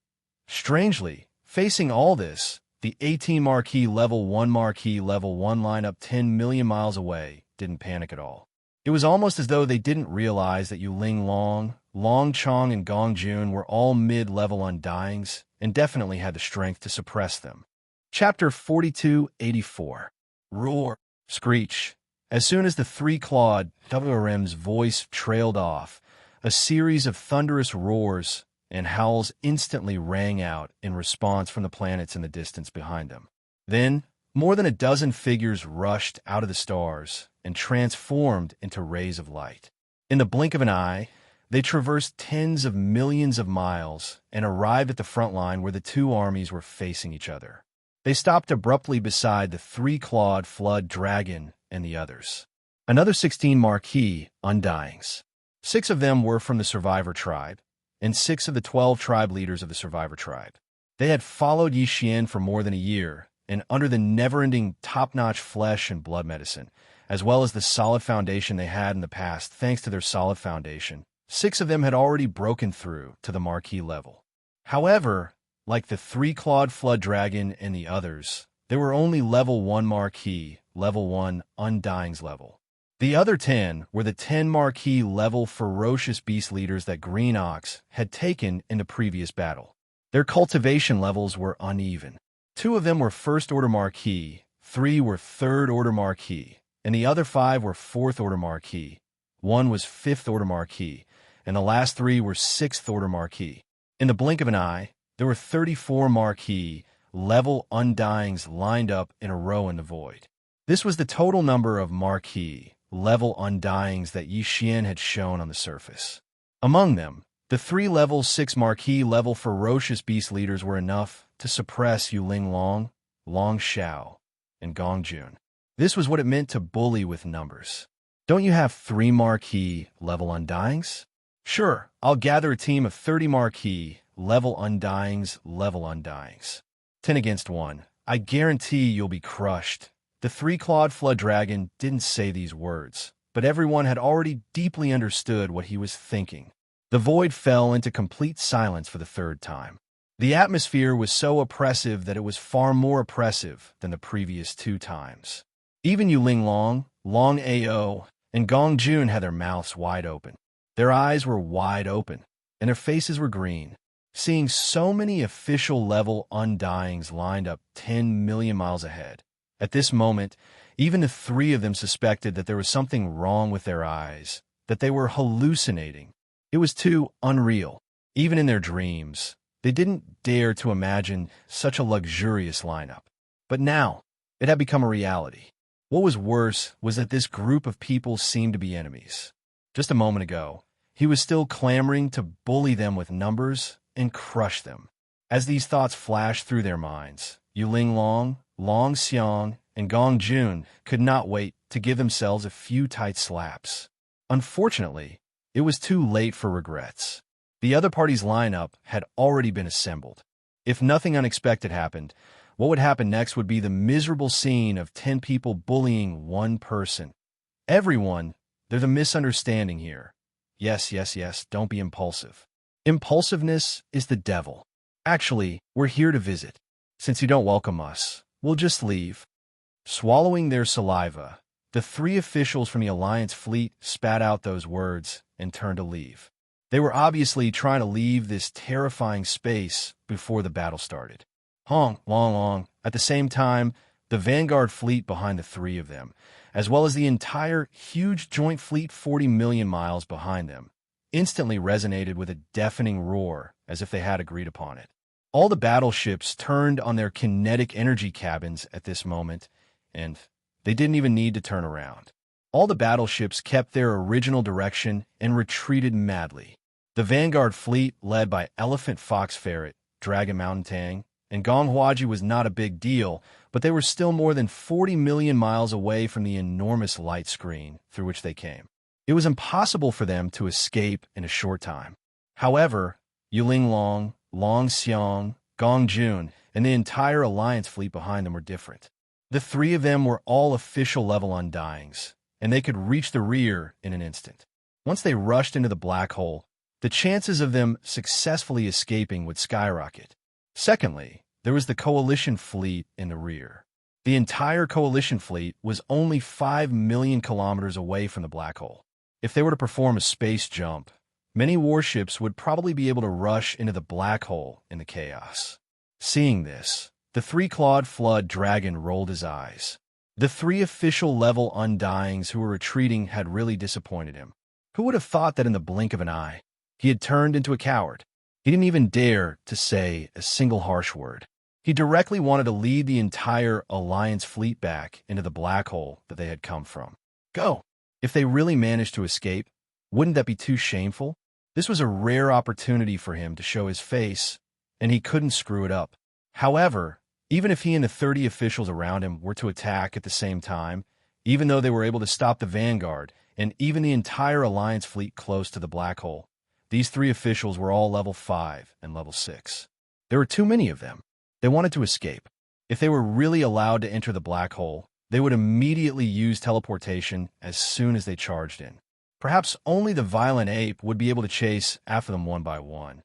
Strangely, facing all this, the 18 marquee level 1 lineup 10 million miles away didn't panic at all. It was almost as though they didn't realize that Yuling Long, Long Chong, and Gong Jun were all mid-level undyings and definitely had the strength to suppress them. Chapter 4284. Roar. Screech. As soon as the three-clawed Devourer's voice trailed off, a series of thunderous roars and howls instantly rang out in response from the planets in the distance behind them. Then, more than a dozen figures rushed out of the stars and transformed into rays of light. In the blink of an eye, they traversed tens of millions of miles and arrived at the front line where the two armies were facing each other. They stopped abruptly beside the three-clawed flood dragon and the others. Another 16 marquee undyings. 6 of them were from the survivor tribe, and 6 of the 12 tribe leaders of the survivor tribe. They had followed Yixian for more than a year, and under the never-ending top-notch flesh and blood medicine, as well as the solid foundation they had in the past thanks to their solid foundation, 6 of them had already broken through to the marquee level. However, like the three-clawed flood dragon and the others, there were only level 1 marquee, level 1 undyings level. The other 10 were the 10 marquee level ferocious beast leaders that Green Ox had taken in the previous battle. Their cultivation levels were uneven. 2 of them were first-order marquee, 3 were third-order Marquis, and the other 5 were fourth-order Marquis. 1 was fifth-order Marquis, and the last 3 were sixth-order Marquis. In the blink of an eye, there were 34 Marquis level Undyings lined up in a row in the void. This was the total number of Marquis level Undyings that Xian had shown on the surface. Among them, the 3 level 6 Marquis level ferocious beast leaders were enough to suppress Yuling Long, Long Xiao, and Gong Jun. This was what it meant to bully with numbers. Don't you have 3 Marquis level Undyings? Sure, I'll gather a team of 30 Marquis level Undyings, 10 against 1. I guarantee you'll be crushed. The 3-clawed flood dragon didn't say these words, but everyone had already deeply understood what he was thinking. The void fell into complete silence for the third time. The atmosphere was so oppressive that it was far more oppressive than the previous 2 times. Even Yuling Long, Long Ao, and Gong Jun had their mouths wide open. Their eyes were wide open, and their faces were green. Seeing so many official-level Undyings lined up 10 million miles ahead. At this moment, even the 3 of them suspected that there was something wrong with their eyes, that they were hallucinating. It was too unreal. Even in their dreams, they didn't dare to imagine such a luxurious lineup. But now, it had become a reality. What was worse was that this group of people seemed to be enemies. Just a moment ago, he was still clamoring to bully them with numbers and crush them. As these thoughts flashed through their minds, Yuling Long, Long Xiang, and Gong Jun could not wait to give themselves a few tight slaps. Unfortunately, it was too late for regrets. The other party's lineup had already been assembled. If nothing unexpected happened, what would happen next would be the miserable scene of 10 people bullying 1 person. Everyone, there's a misunderstanding here. Yes, don't be impulsive. Impulsiveness is the devil. Actually, we're here to visit. Since you don't welcome us, we'll just leave. Swallowing their saliva, the 3 officials from the Alliance fleet spat out those words and turned to leave. They were obviously trying to leave this terrifying space before the battle started. Long. At the same time, the Vanguard fleet behind the 3 of them, as well as the entire huge joint fleet 40 million miles behind them, instantly resonated with a deafening roar as if they had agreed upon it. All the battleships turned on their kinetic energy cabins at this moment, and they didn't even need to turn around. All the battleships kept their original direction and retreated madly. The Vanguard fleet, led by Elephant Fox Ferret, Dragon Mountain Tang, and Gong Huaji was not a big deal, but they were still more than 40 million miles away from the enormous light screen through which they came. It was impossible for them to escape in a short time. However, Yuling Long, Long Xiang, Gong Jun, and the entire Alliance fleet behind them were different. The 3 of them were all official-level Undyings, and they could reach the rear in an instant. Once they rushed into the black hole, the chances of them successfully escaping would skyrocket. Secondly, there was the Coalition fleet in the rear. The entire Coalition fleet was only 5 million kilometers away from the black hole. If they were to perform a space jump, many warships would probably be able to rush into the black hole in the chaos. Seeing this, the 3-clawed flood dragon rolled his eyes. The 3 official-level Undyings who were retreating had really disappointed him. Who would have thought that in the blink of an eye, he had turned into a coward? He didn't even dare to say a single harsh word. He directly wanted to lead the entire Alliance fleet back into the black hole that they had come from. Go! If they really managed to escape, wouldn't that be too shameful? This was a rare opportunity for him to show his face, and he couldn't screw it up. However, even if he and the 30 officials around him were to attack at the same time, even though they were able to stop the Vanguard and even the entire Alliance fleet close to the black hole, these 3 officials were all level 5 and level 6. There were too many of them. They wanted to escape. If they were really allowed to enter the black hole, they would immediately use teleportation as soon as they charged in. Perhaps only the violent ape would be able to chase after them one by one.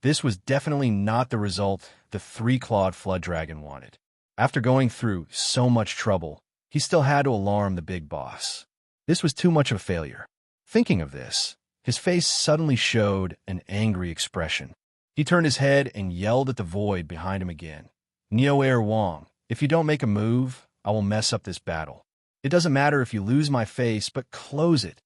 This was definitely not the result the 3-clawed flood dragon wanted. After going through so much trouble, he still had to alarm the big boss. This was too much of a failure. Thinking of this, his face suddenly showed an angry expression. He turned his head and yelled at the void behind him again. Neo Air Wong, if you don't make a move, I will mess up this battle. It doesn't matter if you lose my face, but close it.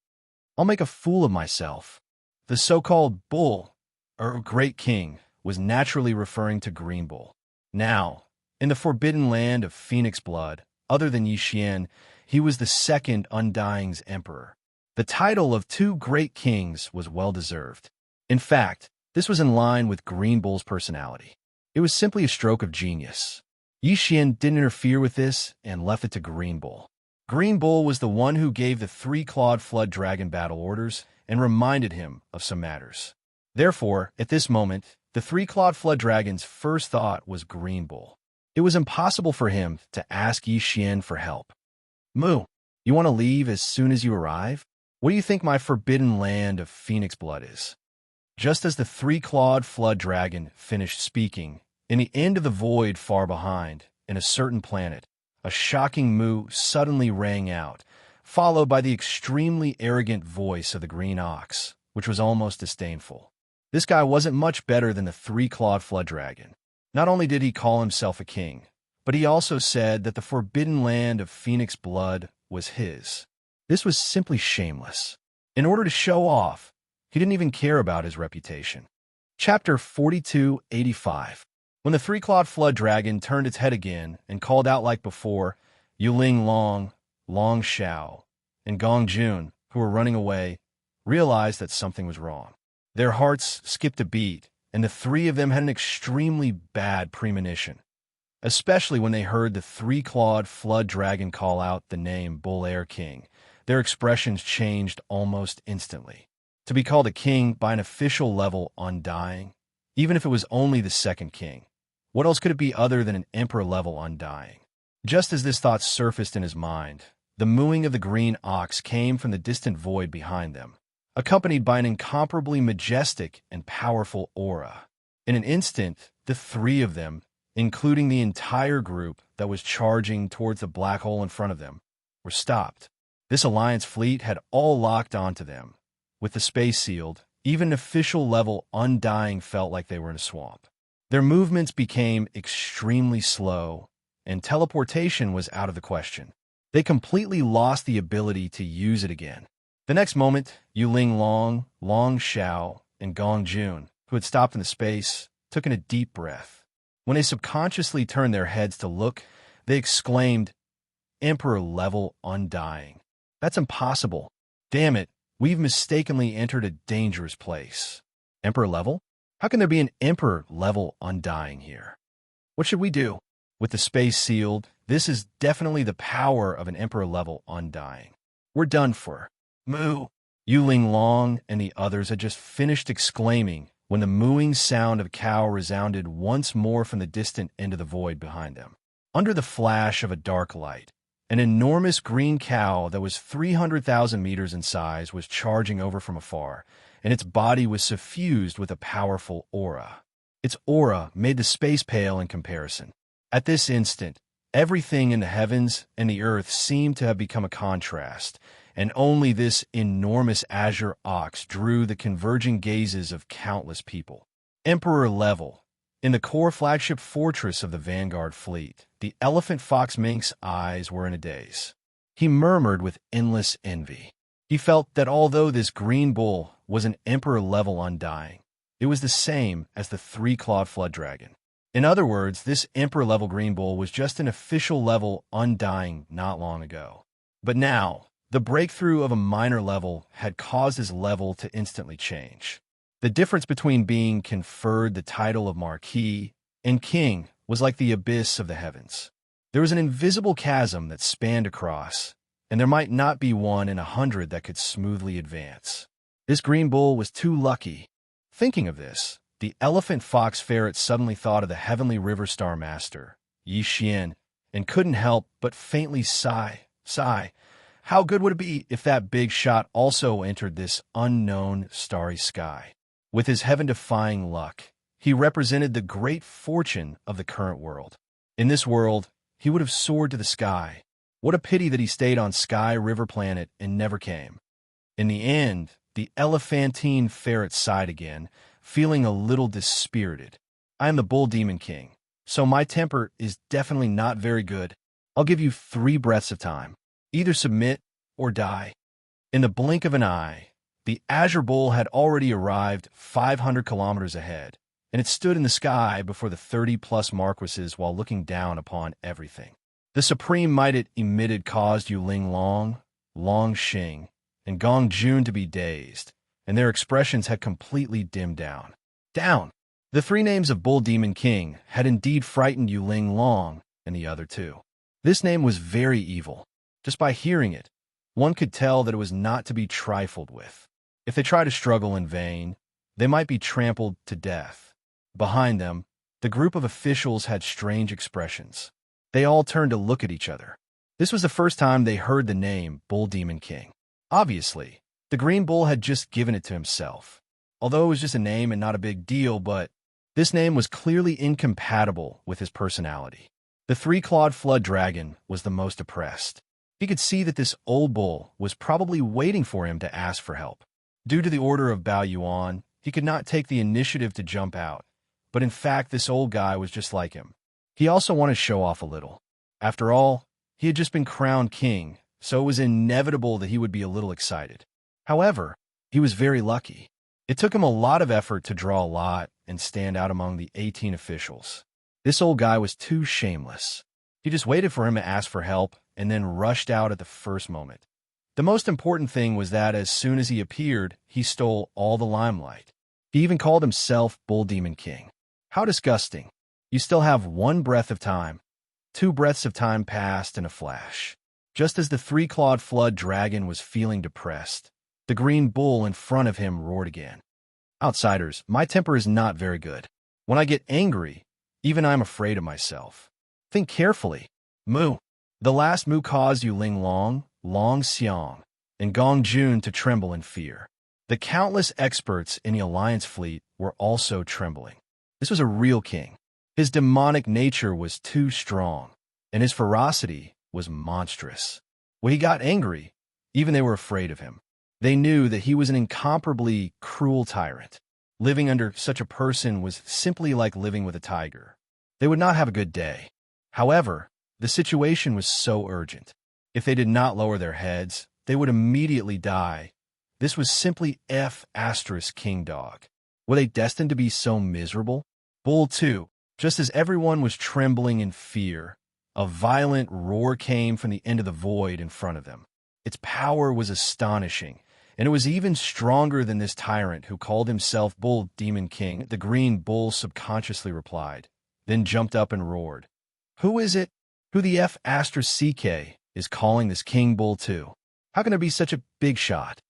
I'll make a fool of myself." The so-called bull, or great king, was naturally referring to Green Bull. Now, in the forbidden land of Phoenix blood, other than Yixian, he was the second Undying's emperor. The title of two great kings was well-deserved. In fact, this was in line with Green Bull's personality. It was simply a stroke of genius. Yixian didn't interfere with this and left it to Green Bull. Green Bull was the one who gave the three-clawed flood dragon battle orders and reminded him of some matters. Therefore, at this moment, the three-clawed flood dragon's first thought was Green Bull. It was impossible for him to ask Yixian for help. "Moo, you want to leave as soon as you arrive? What do you think my forbidden land of Phoenix blood is?" Just as the three-clawed flood dragon finished speaking, in the end of the void far behind, in a certain planet, a shocking moo suddenly rang out, followed by the extremely arrogant voice of the green ox, which was almost disdainful. This guy wasn't much better than the three-clawed flood dragon. Not only did he call himself a king, but he also said that the forbidden land of Phoenix blood was his. This was simply shameless. In order to show off, he didn't even care about his reputation. Chapter 4285. When the three-clawed flood dragon turned its head again and called out like before, Yuling Long, Long Xiao, and Gong Jun, who were running away, realized that something was wrong. Their hearts skipped a beat, and the three of them had an extremely bad premonition, especially when they heard the three-clawed flood dragon call out the name Bull Air King. Their expressions changed almost instantly. To be called a king by an official level Undying, even if it was only the second king, what else could it be other than an emperor-level Undying? Just as this thought surfaced in his mind, the mooing of the green ox came from the distant void behind them, accompanied by an incomparably majestic and powerful aura. In an instant, the three of them, including the entire group that was charging towards the black hole in front of them, were stopped. This Alliance fleet had all locked onto them. With the space sealed, even official-level Undying felt like they were in a swamp. Their movements became extremely slow, and teleportation was out of the question. They completely lost the ability to use it again. The next moment, Yuling Long, Long Xiao, and Gong Jun, who had stopped in the space, took in a deep breath. When they subconsciously turned their heads to look, they exclaimed, "Emperor-level Undying. That's impossible. Damn it, we've mistakenly entered a dangerous place. Emperor-level? How can there be an Emperor-level Undying here? What should we do?" With the space sealed, this is definitely the power of an Emperor-level Undying. We're done for. Moo! Yuling Long and the others had just finished exclaiming when the mooing sound of a cow resounded once more from the distant end of the void behind them. Under the flash of a dark light, an enormous green cow that was 300,000 meters in size was charging over from afar, and its body was suffused with a powerful aura. Its aura made the space pale in comparison. At this instant, everything in the heavens and the earth seemed to have become a contrast, and only this enormous azure ox drew the converging gazes of countless people. Emperor level. In the core flagship fortress of the Vanguard fleet, the elephant fox mink's eyes were in a daze. He murmured with endless envy. He felt that although this green bull was an emperor-level Undying, it was the same as the three-clawed flood dragon. In other words, this emperor-level green bull was just an official-level Undying not long ago. But now, the breakthrough of a minor level had caused his level to instantly change. The difference between being conferred the title of Marquis and King was like the abyss of the heavens. There was an invisible chasm that spanned across, and there might not be one in 100 that could smoothly advance. This green bull was too lucky. Thinking of this, the elephant fox ferret suddenly thought of the heavenly river star master, Yixian, and couldn't help but faintly sigh. How good would it be if that big shot also entered this unknown starry sky? With his heaven-defying luck, he represented the great fortune of the current world. In this world, he would have soared to the sky. What a pity that he stayed on Sky River Planet and never came. In the end, the elephantine ferret sighed again, feeling a little dispirited. I am the Bull Demon King, so my temper is definitely not very good. I'll give you 3 breaths of time. Either submit or die." In the blink of an eye, the Azure Bull had already arrived 500 kilometers ahead, and it stood in the sky before the 30-plus marquises while looking down upon everything. The supreme might it emitted caused Yuling Long, Long Xing, and Gong Jun to be dazed, and their expressions had completely dimmed down. The 3 names of Bull Demon King had indeed frightened Yuling Long and the other 2. This name was very evil. Just by hearing it, one could tell that it was not to be trifled with. If they tried to struggle in vain, they might be trampled to death. Behind them, the group of officials had strange expressions. They all turned to look at each other. This was the first time they heard the name Bull Demon King. Obviously, the Green Bull had just given it to himself. Although it was just a name and not a big deal, but this name was clearly incompatible with his personality. The 3-clawed flood dragon was the most oppressed. He could see that this old bull was probably waiting for him to ask for help. Due to the order of Bao Yuan, he could not take the initiative to jump out, but in fact this old guy was just like him. He also wanted to show off a little. After all, he had just been crowned king, so it was inevitable that he would be a little excited. However, he was very lucky. It took him a lot of effort to draw a lot and stand out among the 18 officials. This old guy was too shameless. He just waited for him to ask for help and then rushed out at the first moment. The most important thing was that as soon as he appeared, he stole all the limelight. He even called himself Bull Demon King. How disgusting. You still have 1 breath of time. 2 breaths of time passed in a flash. Just as the 3-clawed flood dragon was feeling depressed, the green bull in front of him roared again. "Outsiders, my temper is not very good. When I get angry, even I'm afraid of myself. Think carefully. Moo." The last moo caused Yuling Long, Long Xiang, and Gong Jun to tremble in fear. The countless experts in the Alliance fleet were also trembling. This was a real king. His demonic nature was too strong, and his ferocity was monstrous. When he got angry, even they were afraid of him. They knew that he was an incomparably cruel tyrant. Living under such a person was simply like living with a tiger. They would not have a good day. However, the situation was so urgent. If they did not lower their heads, they would immediately die. This was simply King Dog. Were they destined to be so miserable? Bull 2, just as everyone was trembling in fear, a violent roar came from the end of the void in front of them. Its power was astonishing, and it was even stronger than this tyrant who called himself Bull Demon King. The green bull subconsciously replied, then jumped up and roared. "Who is it? Who the CK is calling this King Bull 2? How can there be such a big shot?"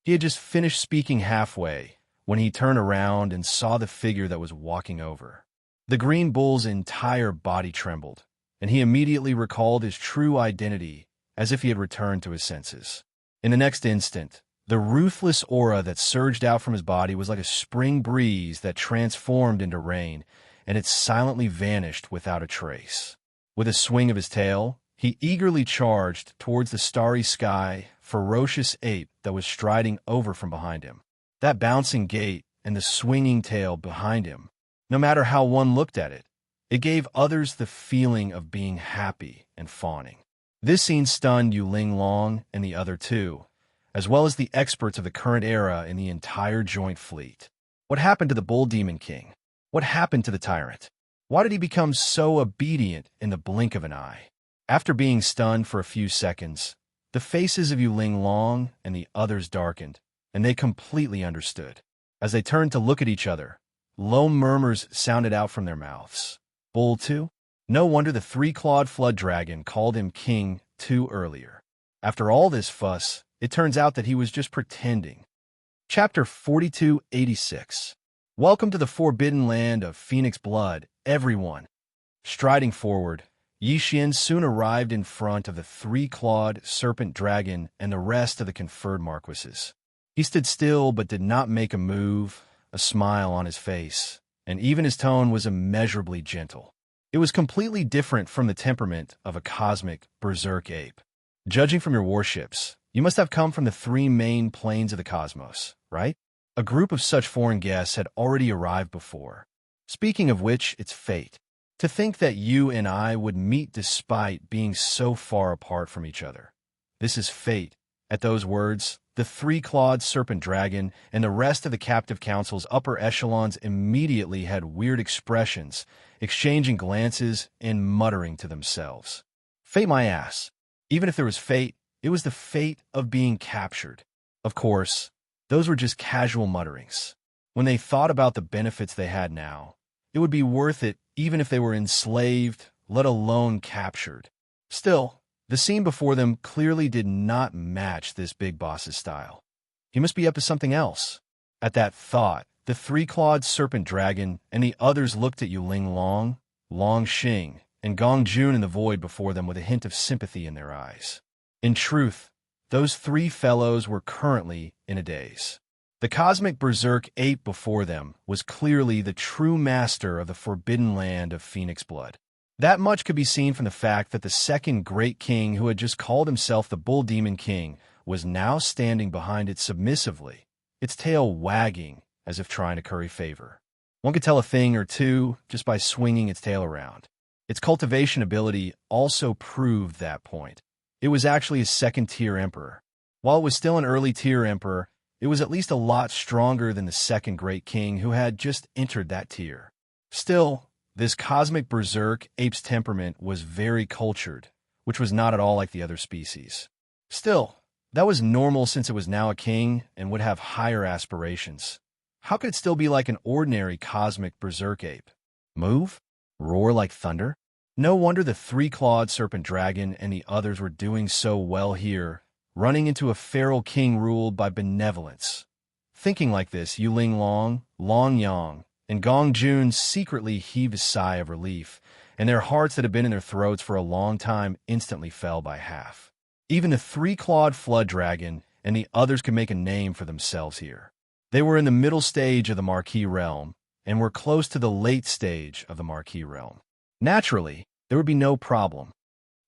He had just finished speaking halfway when he turned around and saw the figure that was walking over. The green bull's entire body trembled, and he immediately recalled his true identity as if he had returned to his senses. In the next instant, the ruthless aura that surged out from his body was like a spring breeze that transformed into rain, and it silently vanished without a trace. With a swing of his tail, he eagerly charged towards the starry sky, ferocious ape that was striding over from behind him. That bouncing gait and the swinging tail behind him, no matter how one looked at it, it gave others the feeling of being happy and fawning. This scene stunned Yuling Long and the other 2, as well as the experts of the current era in the entire joint fleet. What happened to the Bull Demon King? What happened to the tyrant? Why did he become so obedient in the blink of an eye? After being stunned for a few seconds, the faces of Yuling Long and the others darkened, and they completely understood. As they turned to look at each other, low murmurs sounded out from their mouths. Bull 2? No wonder the 3-clawed flood dragon called him King 2 earlier. After all this fuss, it turns out that he was just pretending. Chapter 4286. Welcome to the forbidden land of Phoenix blood, everyone. Striding forward, Yixian soon arrived in front of the 3-clawed serpent dragon and the rest of the conferred marquises. He stood still but did not make a move, a smile on his face, and even his tone was immeasurably gentle. It was completely different from the temperament of a cosmic berserk ape. Judging from your warships, you must have come from the 3 main planes of the cosmos, right? A group of such foreign guests had already arrived before. Speaking of which, it's fate. To think that you and I would meet despite being so far apart from each other. This is fate." At those words, the three-clawed serpent dragon and the rest of the captive council's upper echelons immediately had weird expressions, exchanging glances and muttering to themselves. Fate my ass. Even if there was fate, it was the fate of being captured. Of course, those were just casual mutterings. When they thought about the benefits they had now, it would be worth it even if they were enslaved, let alone captured. Still, the scene before them clearly did not match this big boss's style. He must be up to something else. At that thought, the three-clawed serpent dragon and the others looked at Yuling Long, Long Xing, and Gong Jun in the void before them with a hint of sympathy in their eyes. In truth, those three fellows were currently in a daze. The cosmic berserk ape before them was clearly the true master of the forbidden land of Phoenix blood. That much could be seen from the fact that the second great king, who had just called himself the Bull Demon King, was now standing behind it submissively, its tail wagging as if trying to curry favor. One could tell a thing or two just by swinging its tail around. Its cultivation ability also proved that point. It was actually a second-tier emperor. While it was still an early-tier emperor, it was at least a lot stronger than the second great king who had just entered that tier. Still, this cosmic berserk ape's temperament was very cultured, which was not at all like the other species. Still, that was normal since it was now a king and would have higher aspirations. How could it still be like an ordinary cosmic berserk ape? Move? Roar like thunder? No wonder the three-clawed serpent dragon and the others were doing so well here, running into a feral king ruled by benevolence. Thinking like this, Yuling Long, Long Yang, and Gong Jun secretly heaved a sigh of relief, and their hearts that had been in their throats for a long time instantly fell by half. Even the three-clawed flood dragon and the others could make a name for themselves here. They were in the middle stage of the Marquis realm, and were close to the late stage of the Marquis realm. Naturally, there would be no problem.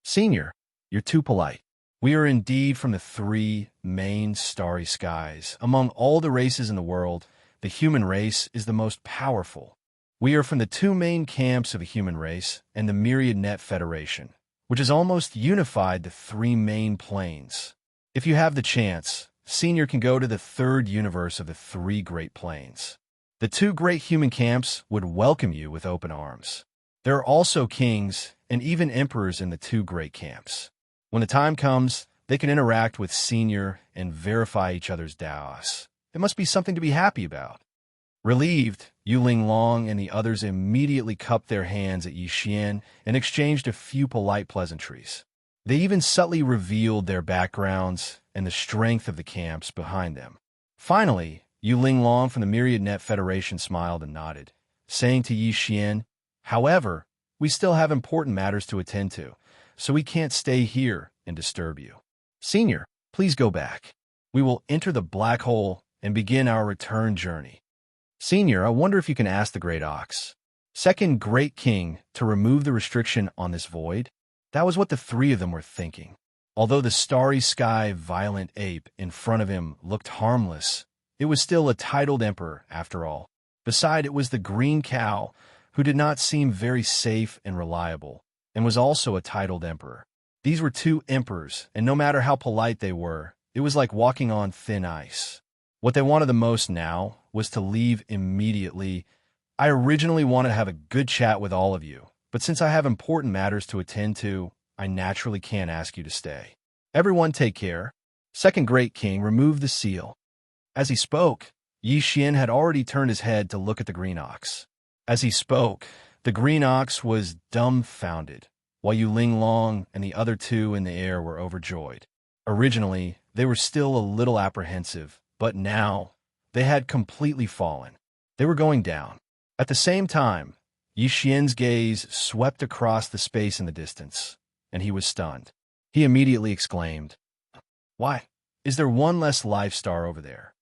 "Senior, you're too polite. We are indeed from the three main starry skies. Among all the races in the world, the human race is the most powerful. We are from the two main camps of the human race and the Myriad Net Federation, which has almost unified the three main planes. If you have the chance, Senior can go to the third universe of the three great planes. The two great human camps would welcome you with open arms. There are also kings and even emperors in the two great camps. When the time comes, they can interact with Senior and verify each other's Daos. It must be something to be happy about." Relieved, Yuling Long and the others immediately cupped their hands at Yixian and exchanged a few polite pleasantries. They even subtly revealed their backgrounds and the strength of the camps behind them. Finally, Yuling Long from the Myriad Net Federation smiled and nodded, saying to Yixian, "However, we still have important matters to attend to, so we can't stay here and disturb you. Senior, please go back. We will enter the black hole and begin our return journey." "Senior, I wonder if you can ask the Great Ox, second Great King, to remove the restriction on this void?" That was what the three of them were thinking. Although the starry sky violent ape in front of him looked harmless, it was still a titled emperor after all. Beside it was the green cow, who did not seem very safe and reliable, and was also a titled emperor. These were two emperors, and no matter how polite they were, it was like walking on thin ice. What they wanted the most now was to leave immediately. "I originally wanted to have a good chat with all of you, but since I have important matters to attend to, I naturally can't ask you to stay. Everyone take care." Second Great King removed the seal. As he spoke, Yixian had already turned his head to look at the green ox. As he spoke, the green ox was dumbfounded, while Yuling Long and the other two in the air were overjoyed. Originally, they were still a little apprehensive, but now they had completely fallen. They were going down. At the same time, Yixian's gaze swept across the space in the distance, and he was stunned. He immediately exclaimed, "Why, is there one less life star over there?"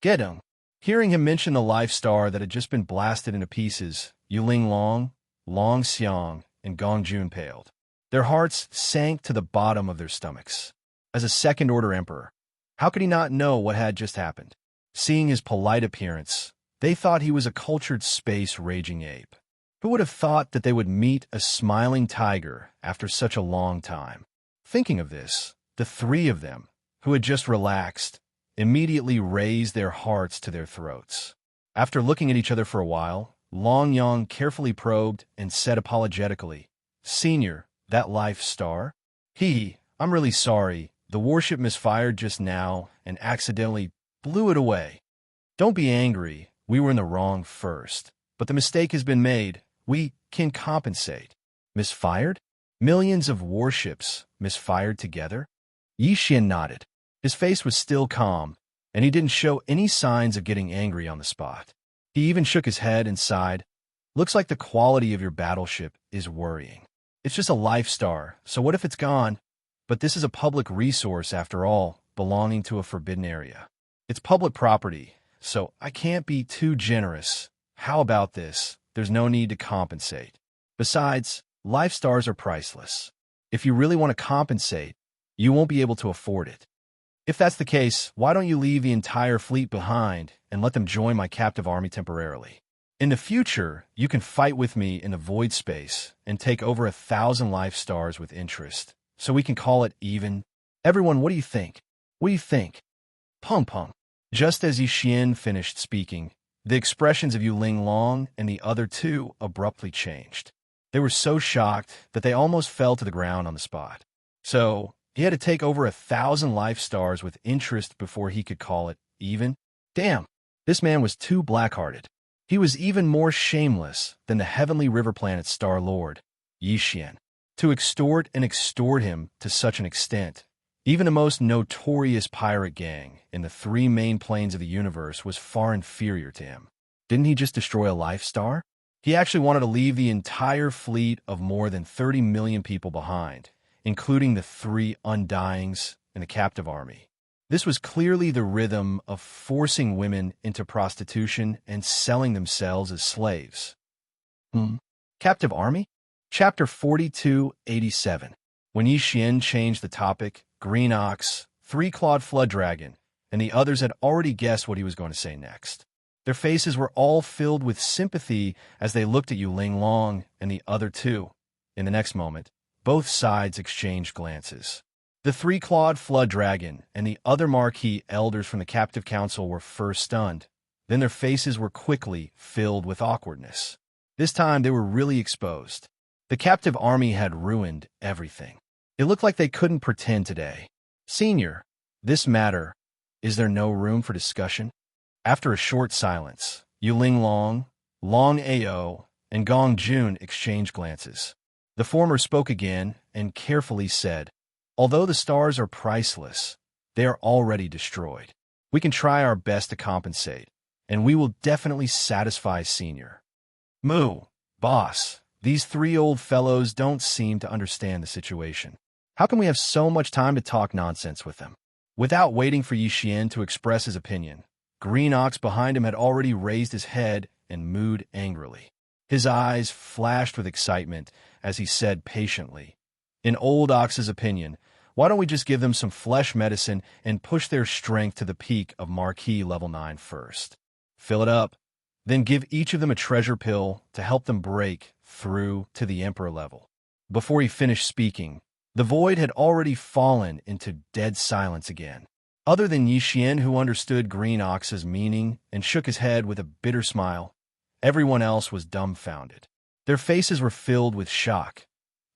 "Gedong." Hearing him mention the life star that had just been blasted into pieces, Yuling Long, Long Xiang, and Gong Jun paled. Their hearts sank to the bottom of their stomachs. As a second-order emperor, how could he not know what had just happened? Seeing his polite appearance, they thought he was a cultured space raging ape. Who would have thought that they would meet a smiling tiger after such a long time? Thinking of this, the three of them, who had just relaxed, immediately raised their hearts to their throats. After looking at each other for a while, Long Yang carefully probed and said apologetically, "Senior, that life star? I'm really sorry. The warship misfired just now and accidentally blew it away. Don't be angry. We were in the wrong first. But the mistake has been made. We can compensate." Misfired? Millions of warships misfired together? Yixian nodded. His face was still calm, and he didn't show any signs of getting angry on the spot. He even shook his head and sighed. "Looks like the quality of your battleship is worrying. It's just a life star, so what if it's gone? But this is a public resource, after all, belonging to a forbidden area. It's public property, so I can't be too generous. How about this? There's no need to compensate. Besides, life stars are priceless. If you really want to compensate, you won't be able to afford it. If that's the case, why don't you leave the entire fleet behind and let them join my captive army temporarily? In the future, you can fight with me in the void space and take over 1,000 life stars with interest, so we can call it even. Everyone, what do you think? What do you think?" Pum pum. Just as Yixian finished speaking, the expressions of Yu Linglong and the other two abruptly changed. They were so shocked that they almost fell to the ground on the spot. So, he had to take over 1,000 life stars with interest before he could call it even? Damn, this man was too black-hearted. He was even more shameless than the heavenly river planet Star Lord, Yixian. To extort him to such an extent, even the most notorious pirate gang in the 3 main planes of the universe was far inferior to him. Didn't he just destroy a life star? He actually wanted to leave the entire fleet of more than 30 million people behind, including the 3 Undyings and the captive army. This was clearly the rhythm of forcing women into prostitution and selling themselves as slaves. Captive army? Chapter 4287. When Yixian changed the topic, Green Ox, 3-clawed Flood Dragon, and the others had already guessed what he was going to say next. Their faces were all filled with sympathy as they looked at Yu Linglong and the other two. In the next moment, both sides exchanged glances. The 3-clawed Flood Dragon and the other marquee elders from the captive council were first stunned. Then their faces were quickly filled with awkwardness. This time they were really exposed. The captive army had ruined everything. It looked like they couldn't pretend today. "Senior, this matter, is there no room for discussion?" After a short silence, Yu Linglong, Long Ao, and Gong Jun exchanged glances. The former spoke again and carefully said, "Although the stars are priceless, they are already destroyed. We can try our best to compensate, and we will definitely satisfy Senior." "Moo, boss, these 3 old fellows don't seem to understand the situation. How can we have so much time to talk nonsense with them?" Without waiting for Yixian to express his opinion, Green Ox behind him had already raised his head and mooed angrily. His eyes flashed with excitement as he said patiently, "In Old Ox's opinion, why don't we just give them some flesh medicine and push their strength to the peak of Marquee Level 9 first? Fill it up, then give each of them a treasure pill to help them break through to the Emperor level." Before he finished speaking, the void had already fallen into dead silence again. Other than Yixian, who understood Green Ox's meaning and shook his head with a bitter smile, everyone else was dumbfounded. Their faces were filled with shock,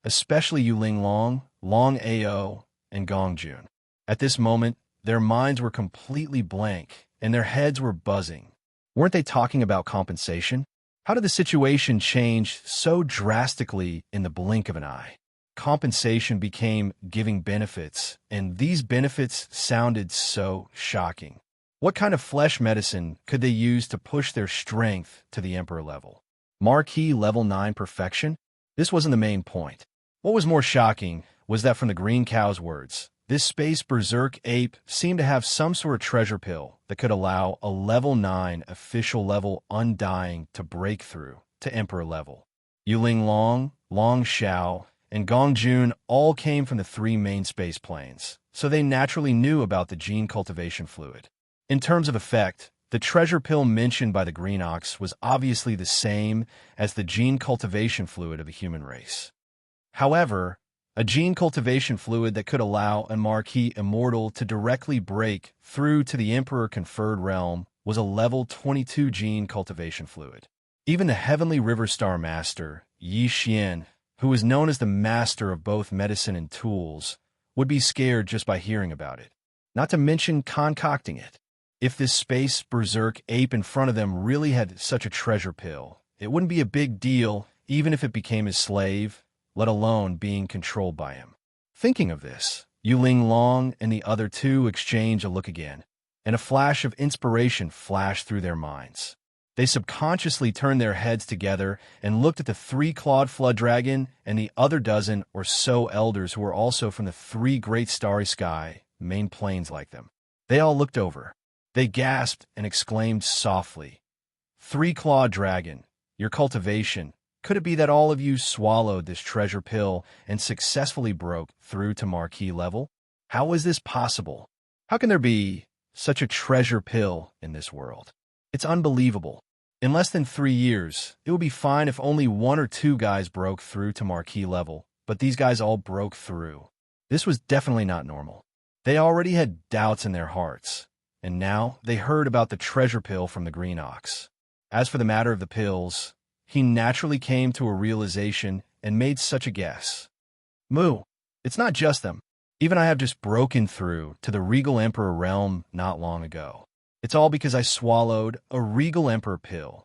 especially Yu Linglong, Long Ao, and Gong Jun. At this moment, their minds were completely blank, and their heads were buzzing. Weren't they talking about compensation? How did the situation change so drastically in the blink of an eye? Compensation became giving benefits, and these benefits sounded so shocking. What kind of flesh medicine could they use to push their strength to the Emperor level? Marquee Level 9 perfection? This wasn't the main point. What was more shocking was that from the Green Cow's words, this space berserk ape seemed to have some sort of treasure pill that could allow a Level 9 official level Undying to break through to Emperor level. Yu Linglong, Long Xiao, and Gong Jun all came from the 3 main space planes, so they naturally knew about the gene cultivation fluid. In terms of effect, The treasure pill mentioned by the green ox was obviously the same as the gene cultivation fluid of a human race. However, a gene cultivation fluid that could allow a Marquis Immortal to directly break through to the Emperor-conferred realm was a level 22 gene cultivation fluid. Even the Heavenly River Star Master, Xian, who was known as the master of both medicine and tools, would be scared just by hearing about it, not to mention concocting it. If this space berserk ape in front of them really had such a treasure pill, it wouldn't be a big deal even if it became his slave, let alone being controlled by him. Thinking of this, Yuling Long and the other two exchange a look again, and a flash of inspiration flashed through their minds. They subconsciously turned their heads together and looked at the 3-clawed flood dragon and the other dozen or so elders who were also from the 3 great starry sky, main plains like them. They all looked over. They gasped and exclaimed softly, 3-clawed dragon, your cultivation, could it be that all of you swallowed this treasure pill and successfully broke through to Marquis level? How is this possible? How can there be such a treasure pill in this world? It's unbelievable. In less than 3 years, it would be fine if only 1 or 2 guys broke through to Marquis level, but these guys all broke through. This was definitely not normal. They already had doubts in their hearts, and now they heard about the treasure pill from the green ox. As for the matter of the pills, he naturally came to a realization and made such a guess. Moo, it's not just them. Even I have just broken through to the Regal Emperor realm not long ago. It's all because I swallowed a Regal Emperor pill.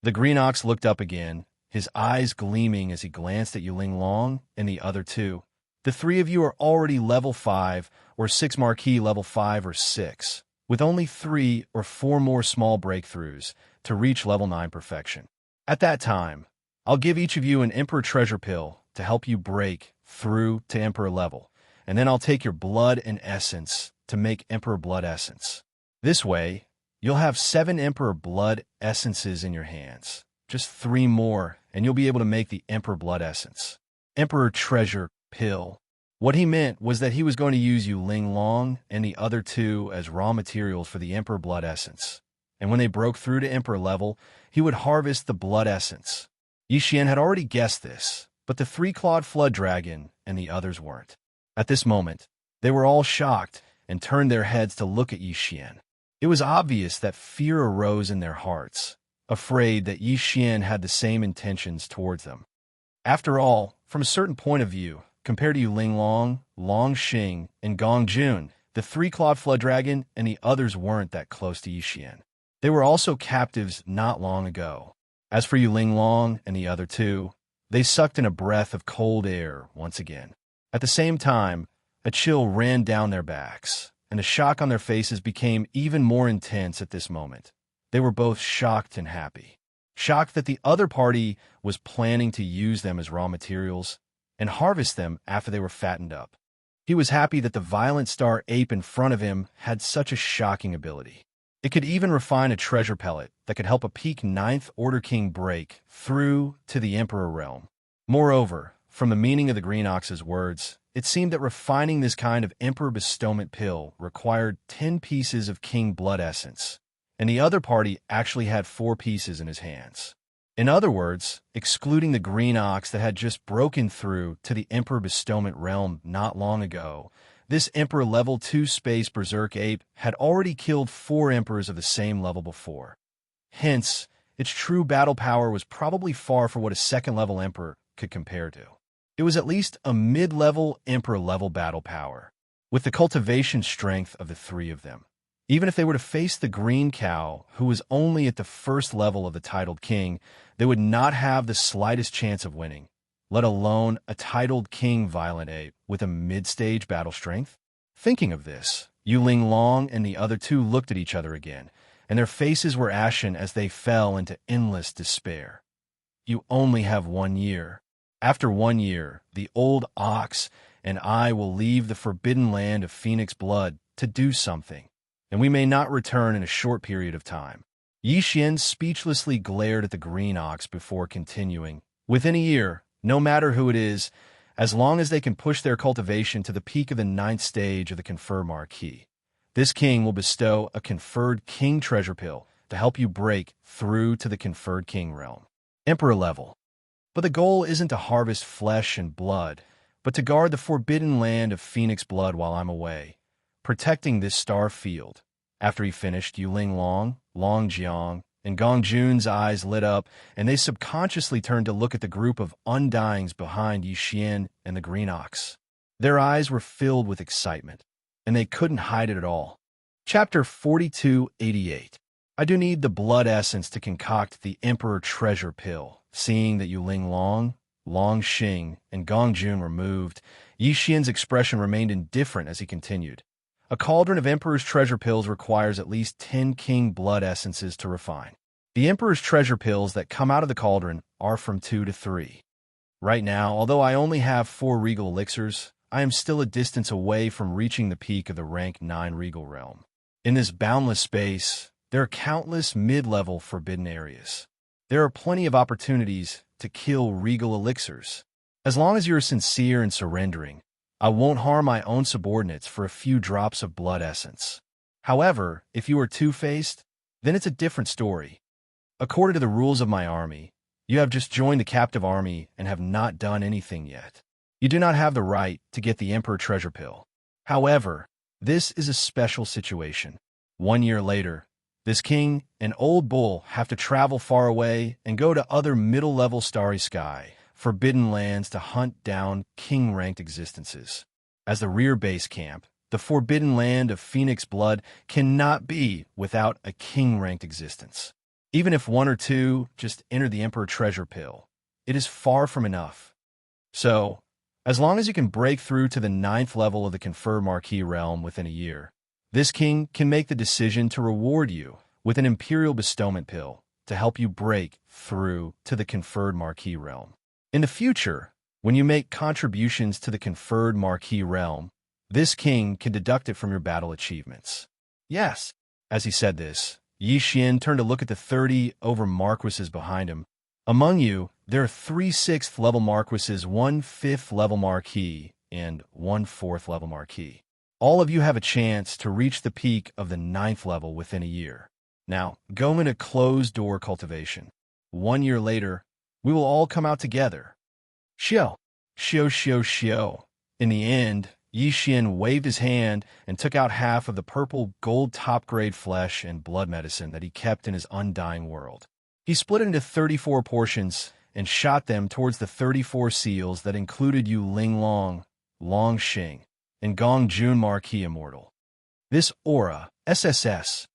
The green ox looked up again, his eyes gleaming as he glanced at Yuling Long and the other two. The 3 of you are already level 5 or 6 Marquis level 5 or 6, with only 3 or 4 more small breakthroughs to reach level 9 perfection. At that time, I'll give each of you an Emperor treasure pill to help you break through to Emperor level, and then I'll take your blood and essence to make Emperor blood essence. This way, you'll have 7 Emperor blood essences in your hands. Just 3 more, and you'll be able to make the Emperor blood essence. Emperor treasure pill. What he meant was that he was going to use Yuling Long and the other 2 as raw materials for the Emperor blood essence. And when they broke through to Emperor level, he would harvest the blood essence. Yixian had already guessed this, but the 3-clawed flood dragon and the others weren't. At this moment, they were all shocked and turned their heads to look at Yixian. It was obvious that fear arose in their hearts, afraid that Yixian had the same intentions towards them. After all, from a certain point of view, compared to Yuling Long, Long Xing, and Gong Jun, the 3-clawed flood dragon and the others weren't that close to Yixian. They were also captives not long ago. As for Yuling Long and the other 2, they sucked in a breath of cold air once again. At the same time, a chill ran down their backs, and the shock on their faces became even more intense at this moment. They were both shocked and happy. Shocked that the other party was planning to use them as raw materials and harvest them after they were fattened up. He was happy that the violent star ape in front of him had such a shocking ability. It could even refine a treasure pellet that could help a peak 9th Order King break through to the Emperor realm. Moreover, from the meaning of the green ox's words, it seemed that refining this kind of Emperor bestowment pill required 10 pieces of King blood essence, and the other party actually had 4 pieces in his hands. In other words, excluding the green ox that had just broken through to the Emperor bestowment realm not long ago, this Emperor level 2 space berserk ape had already killed 4 emperors of the same level before. Hence, its true battle power was probably far from what a 2nd level emperor could compare to. It was at least a mid-level emperor level battle power, with the cultivation strength of the 3 of them. Even if they were to face the green cow, who was only at the 1st level of the titled king, they would not have the slightest chance of winning, let alone a titled king violent ape with a mid-stage battle strength. Thinking of this, Yuling Long and the other 2 looked at each other again, and their faces were ashen as they fell into endless despair. You only have 1 year. After 1 year, the old ox and I will leave the forbidden land of Phoenix blood to do something, and we may not return in a short period of time. Yixian speechlessly glared at the green ox before continuing. Within a year, no matter who it is, as long as they can push their cultivation to the peak of the 9th stage of the confer marquis, This king will bestow a conferred king treasure pill to help you break through to the conferred king realm. Emperor level. But the goal isn't to harvest flesh and blood, but to guard the forbidden land of Phoenix blood while I'm away, protecting this star field. After he finished, Yuling Long, Long Jiang, and Gong Jun's eyes lit up, and they subconsciously turned to look at the group of undyings behind Yi Xian and the Green Ox. Their eyes were filled with excitement, and they couldn't hide it at all. Chapter 4288. I do need the blood essence to concoct the Emperor Treasure Pill. Seeing that Yuling Long, Long Xing, and Gong Jun were moved, Yi Xian's expression remained indifferent as he continued. A cauldron of Emperor's Treasure Pills requires at least 10 king blood essences to refine. The Emperor's Treasure Pills that come out of the cauldron are from 2 to 3. Right now, although I only have 4 regal elixirs, I am still a distance away from reaching the peak of the rank 9 regal realm. In this boundless space, there are countless mid-level forbidden areas. There are plenty of opportunities to kill regal elixirs. As long as you are sincere and surrendering, I won't harm my own subordinates for a few drops of blood essence. However, if you are two-faced, then it's a different story. According to the rules of my army, you have just joined the captive army and have not done anything yet. You do not have the right to get the Emperor Treasure Pill. However, this is a special situation. 1 year later, this king and old bull have to travel far away and go to other middle-level starry sky, forbidden lands to hunt down king-ranked existences. As the rear base camp, the forbidden land of Phoenix blood cannot be without a king-ranked existence. Even if 1 or 2 just enter the Emperor Treasure Pill, it is far from enough. So, as long as you can break through to the 9th level of the conferred Marquis realm within a year, this king can make the decision to reward you with an Imperial Bestowment Pill to help you break through to the conferred Marquis realm. In the future, when you make contributions to the conferred Marquis realm, this king can deduct it from your battle achievements. Yes. As he said this, Yi Xian turned to look at the 30 over marquises behind him. Among you, there are 3 6th level marquises, 1 5th level marquis, and 1 4th level marquis. All of you have a chance to reach the peak of the 9th level within a year. Now, go into closed-door cultivation. 1 year later, we will all come out together. Xiao. In the end, Yi Xian waved his hand and took out half of the purple gold top-grade flesh and blood medicine that he kept in his undying world. He split it into 34 portions and shot them towards the 34 seals that included Yuling Long, Long Xing, and Gong Jun Marquis Immortal. This aura, SSS,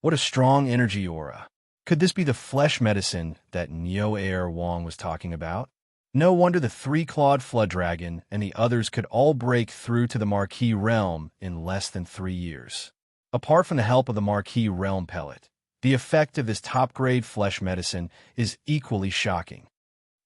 what a strong energy aura. Could this be the flesh medicine that Neo Air Wong was talking about? No wonder the 3-clawed flood dragon and the others could all break through to the Marquis realm in less than 3 years. Apart from the help of the Marquis realm pellet, the effect of this top-grade flesh medicine is equally shocking.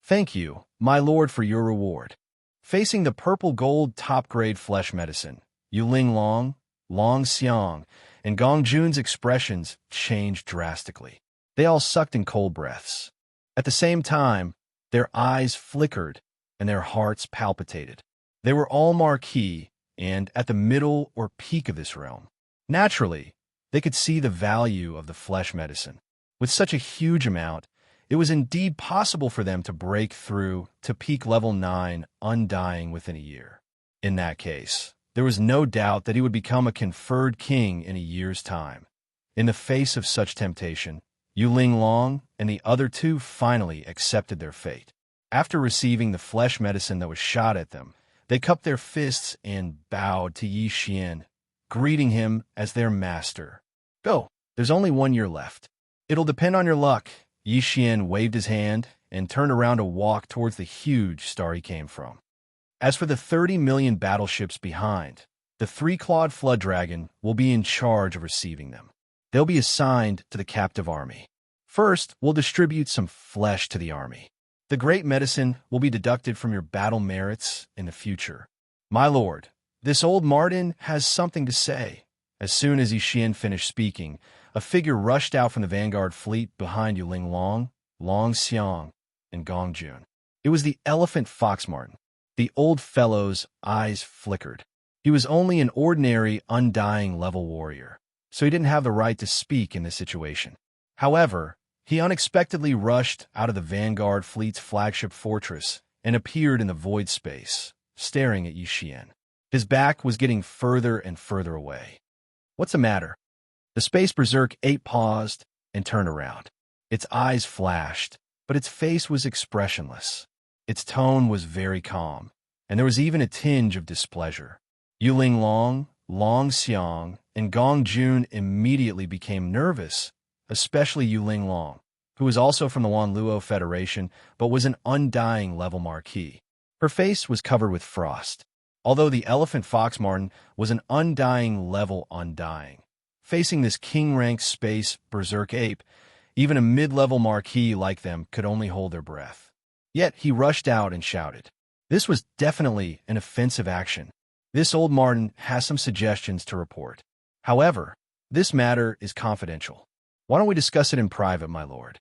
Thank you, my lord, for your reward. Facing the purple gold top-grade flesh medicine, Yuling Long, Long Xiang, and Gong Jun's expressions changed drastically. They all sucked in cold breaths. At the same time, their eyes flickered and their hearts palpitated. They were all Marquis and at the middle or peak of this realm. Naturally, they could see the value of the flesh medicine. With such a huge amount, it was indeed possible for them to break through to peak level 9 undying within a year. In that case, there was no doubt that he would become a conferred king in a year's time. In the face of such temptation, Yuling Long and the other 2 finally accepted their fate. After receiving the flesh medicine that was shot at them, they cupped their fists and bowed to Yi Xian, greeting him as their master. Go, there's only 1 year left. It'll depend on your luck. Yi Xian waved his hand and turned around to walk towards the huge star he came from. As for the 30 million battleships behind, the 3-clawed flood dragon will be in charge of receiving them. They'll be assigned to the captive army. First, we'll distribute some flesh to the army. The great medicine will be deducted from your battle merits in the future. My lord, this old Martin has something to say. As soon as Yi Xian finished speaking, a figure rushed out from the vanguard fleet behind Yuling Long, Long Xiang, and Gong Jun. It was the elephant fox Martin. The old fellow's eyes flickered. He was only an ordinary, undying level warrior, so he didn't have the right to speak in this situation. However, he unexpectedly rushed out of the Vanguard fleet's flagship fortress and appeared in the void space, staring at Yixian. His back was getting further and further away. "What's the matter?" The space berserk ape paused and turned around. Its eyes flashed, but its face was expressionless. Its tone was very calm, and there was even a tinge of displeasure. Yuling Long, Long Xiang, and Gong Jun immediately became nervous, especially Yuling Long, who was also from the Wanluo Federation but was an undying level marquis. Her face was covered with frost, although the elephant fox marten was an undying level undying. Facing this king-rank space berserk ape, even a mid-level marquis like them could only hold their breath. Yet he rushed out and shouted. This was definitely an offensive action. This old marten has some suggestions to report. However, this matter is confidential. Why don't we discuss it in private, my lord?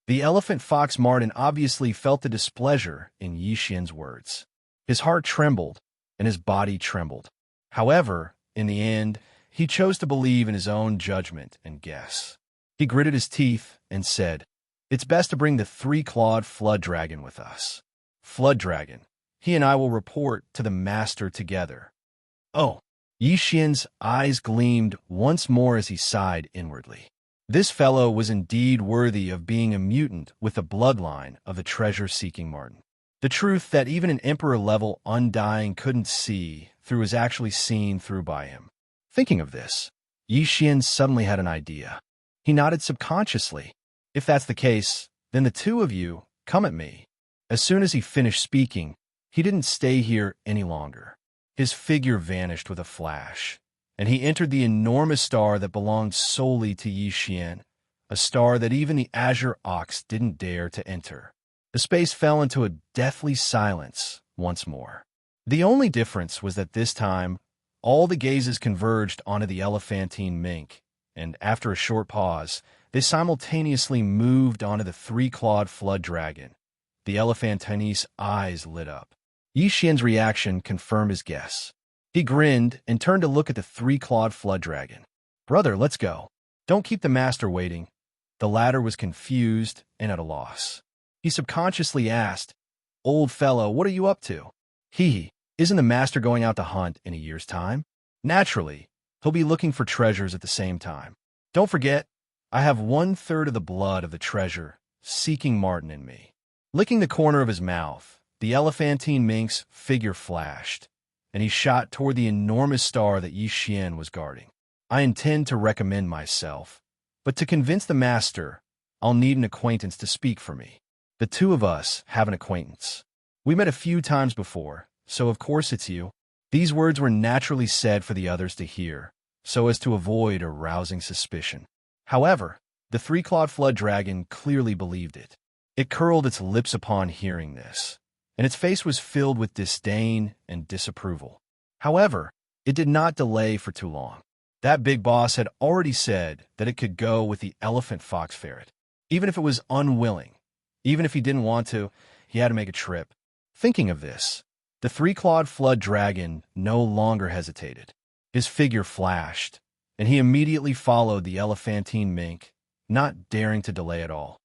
The elephant fox marten obviously felt the displeasure in Yixian's words. His heart trembled, and his body trembled. However, in the end, he chose to believe in his own judgment and guess. He gritted his teeth and said, "It's best to bring the three-clawed flood dragon with us. Flood dragon. He and I will report to the master together." Oh! Yixian's eyes gleamed once more as he sighed inwardly. This fellow was indeed worthy of being a mutant with the bloodline of the treasure-seeking marten. The truth that even an emperor-level undying couldn't see through was actually seen through by him. Thinking of this, Yixian suddenly had an idea. He nodded subconsciously. "If that's the case, then the two of you, come at me." As soon as he finished speaking, he didn't stay here any longer. His figure vanished with a flash, and he entered the enormous star that belonged solely to Yixian, a star that even the Azure Ox didn't dare to enter. The space fell into a deathly silence once more. The only difference was that this time, all the gazes converged onto the elephantine mink, and after a short pause, they simultaneously moved onto the three-clawed flood dragon. The elephantine's eyes lit up. Yixian's reaction confirmed his guess. He grinned and turned to look at the three-clawed flood dragon. "Brother, let's go. Don't keep the master waiting." The latter was confused and at a loss. He subconsciously asked, "Old fellow, what are you up to?" Isn't the master going out to hunt in a year's time?" "Naturally, he'll be looking for treasures at the same time. Don't forget, I have 1/3 of the blood of the treasure-seeking marten in me." Licking the corner of his mouth, the elephantine mink's figure flashed, and he shot toward the enormous star that Yixian was guarding. "I intend to recommend myself, but to convince the master, I'll need an acquaintance to speak for me. The two of us have an acquaintance. We met a few times before, so of course it's you." These words were naturally said for the others to hear, so as to avoid arousing suspicion. However, the three-clawed flood dragon clearly believed it. It curled its lips upon hearing this, and its face was filled with disdain and disapproval. However, it did not delay for too long. That big boss had already said that it could go with the elephant fox ferret. Even if it was unwilling, even if he didn't want to, he had to make a trip. Thinking of this, the three-clawed flood dragon no longer hesitated. His figure flashed, and he immediately followed the elephantine mink, not daring to delay at all.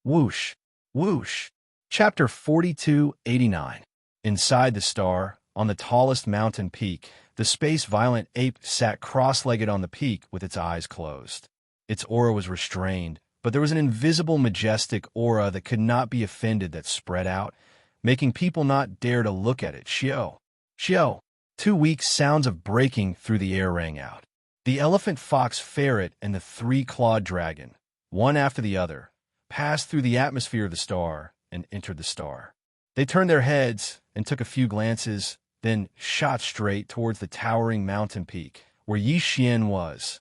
Whoosh! Whoosh! Chapter 4289. Inside the star, on the tallest mountain peak, the space-violent ape sat cross-legged on the peak with its eyes closed. Its aura was restrained, but there was an invisible, majestic aura that could not be offended that spread out, making people not dare to look at it. Xiao! Xiao! 2 weak sounds of breaking through the air rang out. The elephant fox ferret and the three-clawed dragon, one after the other, passed through the atmosphere of the star and entered the star. They turned their heads and took a few glances, then shot straight towards the towering mountain peak where Yixian was.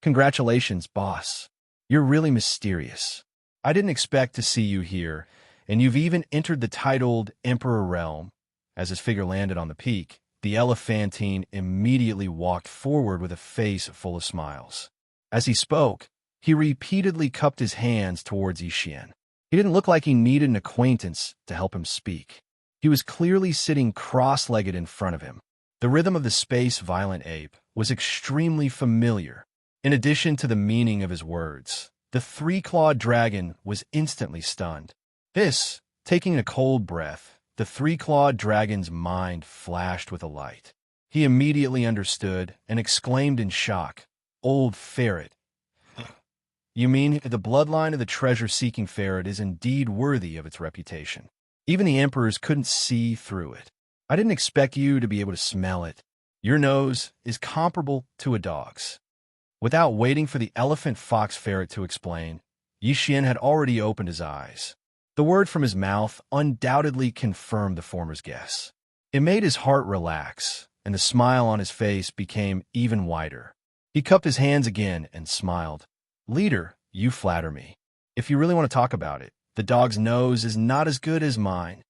"Congratulations, boss. You're really mysterious. I didn't expect to see you here, and you've even entered the titled Emperor realm." As his figure landed on the peak, the elephantine immediately walked forward with a face full of smiles. As he spoke, he repeatedly cupped his hands towards Yixian. He didn't look like he needed an acquaintance to help him speak. He was clearly sitting cross-legged in front of him. The rhythm of the space-violent ape was extremely familiar. In addition to the meaning of his words, the three-clawed dragon was instantly stunned. Taking a cold breath, the three-clawed dragon's mind flashed with a light. He immediately understood and exclaimed in shock, "Old ferret! You mean the bloodline of the treasure-seeking ferret is indeed worthy of its reputation? Even the emperors couldn't see through it. I didn't expect you to be able to smell it. Your nose is comparable to a dog's." Without waiting for the elephant fox ferret to explain, Yixian had already opened his eyes. The word from his mouth undoubtedly confirmed the former's guess. It made his heart relax, and the smile on his face became even wider. He cupped his hands again and smiled. "Leader, you flatter me. If you really want to talk about it, the dog's nose is not as good as mine."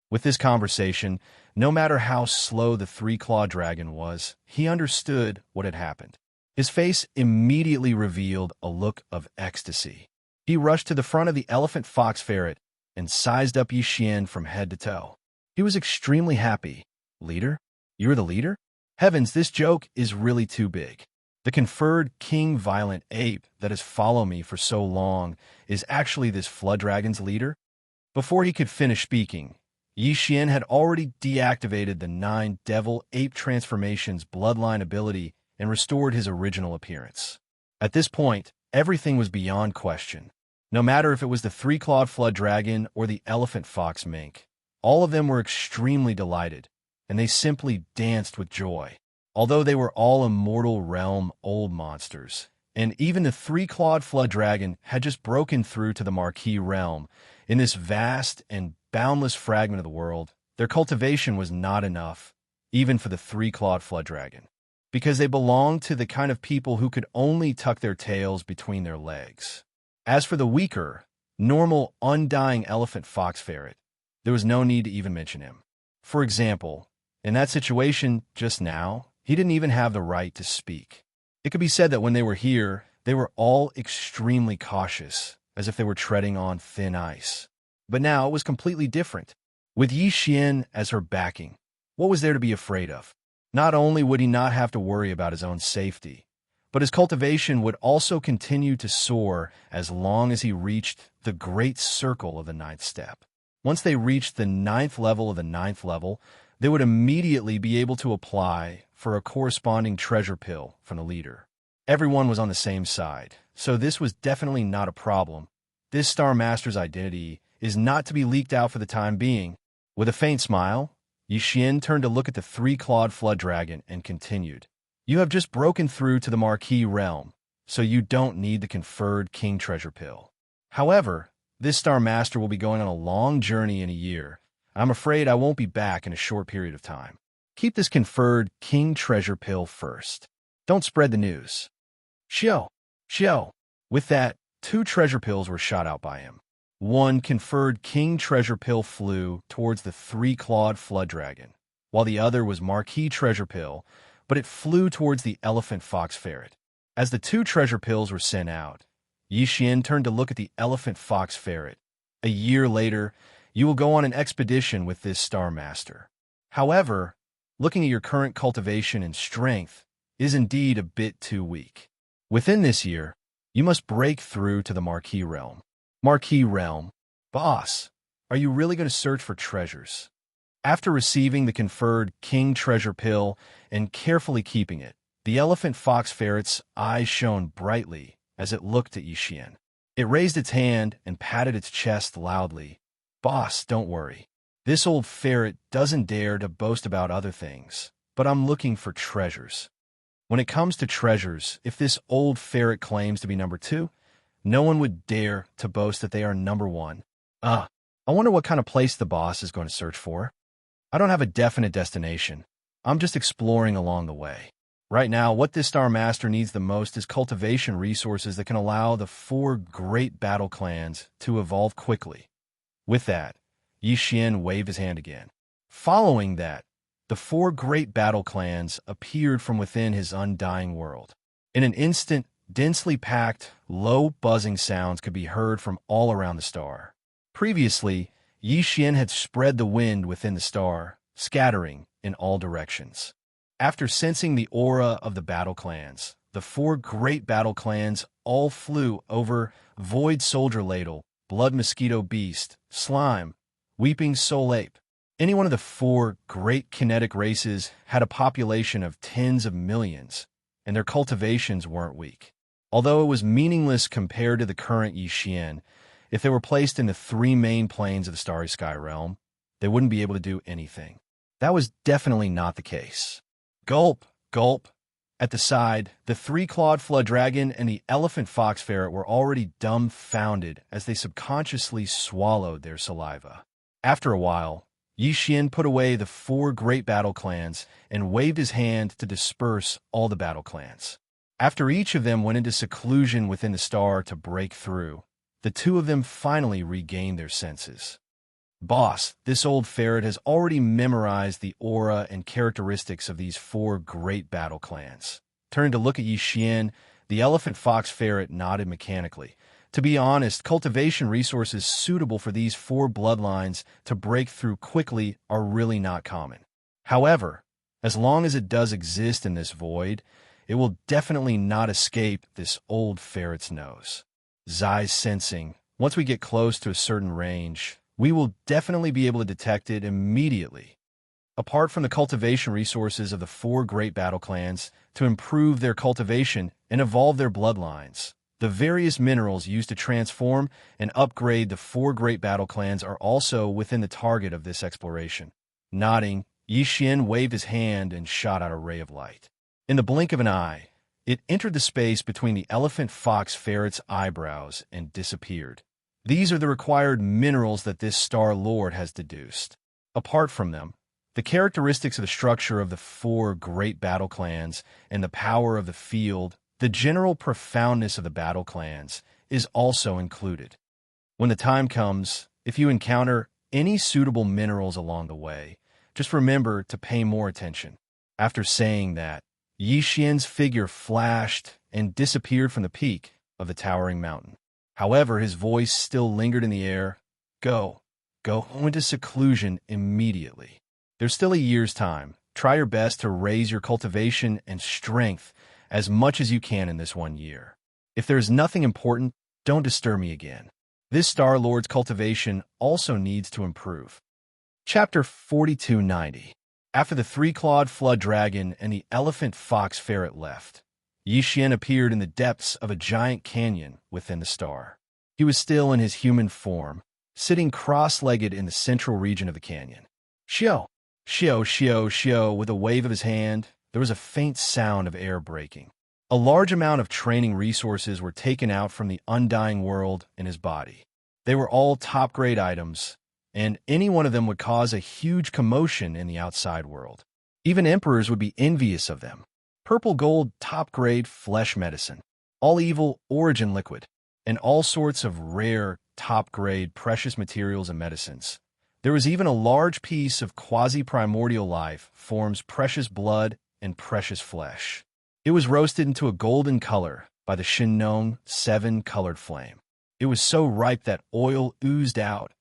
With this conversation, no matter how slow the three-clawed dragon was, he understood what had happened. His face immediately revealed a look of ecstasy. He rushed to the front of the elephant fox ferret and sized up Yixian from head to toe. He was extremely happy. "Leader? You're the leader? Heavens, this joke is really too big. The conferred king violent ape that has followed me for so long is actually this flood dragon's leader?" Before he could finish speaking, Yixian had already deactivated the 9 devil ape transformations bloodline ability and restored his original appearance. At this point, everything was beyond question. No matter if it was the three-clawed flood dragon or the elephant fox mink, all of them were extremely delighted, and they simply danced with joy. Although they were all immortal realm old monsters, and even the three-clawed flood dragon had just broken through to the Marquis realm, in this vast and boundless fragment of the world, their cultivation was not enough, even for the three-clawed flood dragon, because they belonged to the kind of people who could only tuck their tails between their legs. As for the weaker, normal, undying elephant fox ferret, there was no need to even mention him. For example, in that situation just now, he didn't even have the right to speak. It could be said that when they were here, they were all extremely cautious, as if they were treading on thin ice. But now it was completely different. With Yixian as her backing, what was there to be afraid of? Not only would he not have to worry about his own safety, but his cultivation would also continue to soar as long as he reached the great circle of the 9th step. Once they reached the 9th level of the 9th level, they would immediately be able to apply for a corresponding treasure pill from the leader. Everyone was on the same side, so this was definitely not a problem. This Star Master's identity is not to be leaked out for the time being. With a faint smile, Yixian turned to look at the three-clawed flood dragon and continued. "You have just broken through to the Marquis realm, so you don't need the conferred King Treasure Pill. However, this Star Master will be going on a long journey in a year. I'm afraid I won't be back in a short period of time. Keep this conferred King Treasure Pill first. Don't spread the news." Xiao. With that, 2 treasure pills were shot out by him. One conferred King Treasure Pill flew towards the three-clawed flood dragon, while the other was Marquis Treasure Pill, but it flew towards the elephant fox ferret. As the 2 treasure pills were sent out, Yixian turned to look at the elephant fox ferret. "A year later, you will go on an expedition with this Star Master. However, looking at your current cultivation and strength is indeed a bit too weak. Within this year, you must break through to the Marquis realm." Marquis realm. "Boss, are you really going to search for treasures?" After receiving the conferred King Treasure Pill and carefully keeping it, the elephant fox ferret's eyes shone brightly as it looked at Yixian. It raised its hand and patted its chest loudly. "Boss, don't worry. This old ferret doesn't dare to boast about other things, but I'm looking for treasures. When it comes to treasures, if this old ferret claims to be number 2, no one would dare to boast that they are number 1. I wonder what kind of place the boss is going to search for. I don't have a definite destination. I'm just exploring along the way. Right now, what this Star Master needs the most is cultivation resources that can allow the 4 great battle clans to evolve quickly." With that, Yixian waved his hand again. Following that, the 4 great battle clans appeared from within his undying world. In an instant, densely packed, low buzzing sounds could be heard from all around the star. Previously, Yixian had spread the wind within the star, scattering in all directions. After sensing the aura of the battle clans, the 4 great battle clans all flew over Void Soldier Ladle, Blood Mosquito Beast, Slime, Weeping Soul Ape. Any one of the 4 great kinetic races had a population of tens of millions, and their cultivations weren't weak. Although it was meaningless compared to the current Yixian, if they were placed in the 3 main planes of the Starry Sky Realm, they wouldn't be able to do anything. That was definitely not the case. Gulp, gulp. At the side, the 3-clawed flood dragon and the elephant fox ferret were already dumbfounded as they subconsciously swallowed their saliva. After a while, Yixian put away the 4 great battle clans and waved his hand to disperse all the battle clans. After each of them went into seclusion within the star to break through, the 2 of them finally regained their senses. Boss, this old ferret has already memorized the aura and characteristics of these 4 great battle clans. Turning to look at Yixian, the elephant fox ferret nodded mechanically. To be honest, cultivation resources suitable for these 4 bloodlines to break through quickly are really not common. However, as long as it does exist in this void, it will definitely not escape this old ferret's nose. Zai's sensing, once we get close to a certain range, we will definitely be able to detect it immediately. Apart from the cultivation resources of the 4 great battle clans to improve their cultivation and evolve their bloodlines, the various minerals used to transform and upgrade the 4 great battle clans are also within the target of this exploration. Nodding, Yixian waved his hand and shot out a ray of light. In the blink of an eye, it entered the space between the elephant fox ferret's eyebrows and disappeared. These are the required minerals that this Star Lord has deduced. Apart from them, the characteristics of the structure of the 4 great battle clans and the power of the field, the general profoundness of the battle clans, is also included. When the time comes, if you encounter any suitable minerals along the way, just remember to pay more attention. After saying that, Yixian's figure flashed and disappeared from the peak of the towering mountain. However, his voice still lingered in the air. Go into seclusion immediately. There's still a year's time. Try your best to raise your cultivation and strength as much as you can in this 1 year. If there's nothing important, don't disturb me again. This Star Lord's cultivation also needs to improve. Chapter 4290. After the 3-clawed flood dragon and the elephant fox ferret left, Yixian appeared in the depths of a giant canyon within the star. He was still in his human form, sitting cross-legged in the central region of the canyon. Xiao, Xiao, Xiao, Xiao, with a wave of his hand, there was a faint sound of air breaking. A large amount of training resources were taken out from the undying world in his body. They were all top-grade items, and any one of them would cause a huge commotion in the outside world. Even emperors would be envious of them. Purple gold top-grade flesh medicine, all evil origin liquid, and all sorts of rare top-grade precious materials and medicines. There was even a large piece of quasi-primordial life forms precious blood and precious flesh. It was roasted into a golden color by the Shinnon 7-colored flame. It was so ripe that oil oozed out,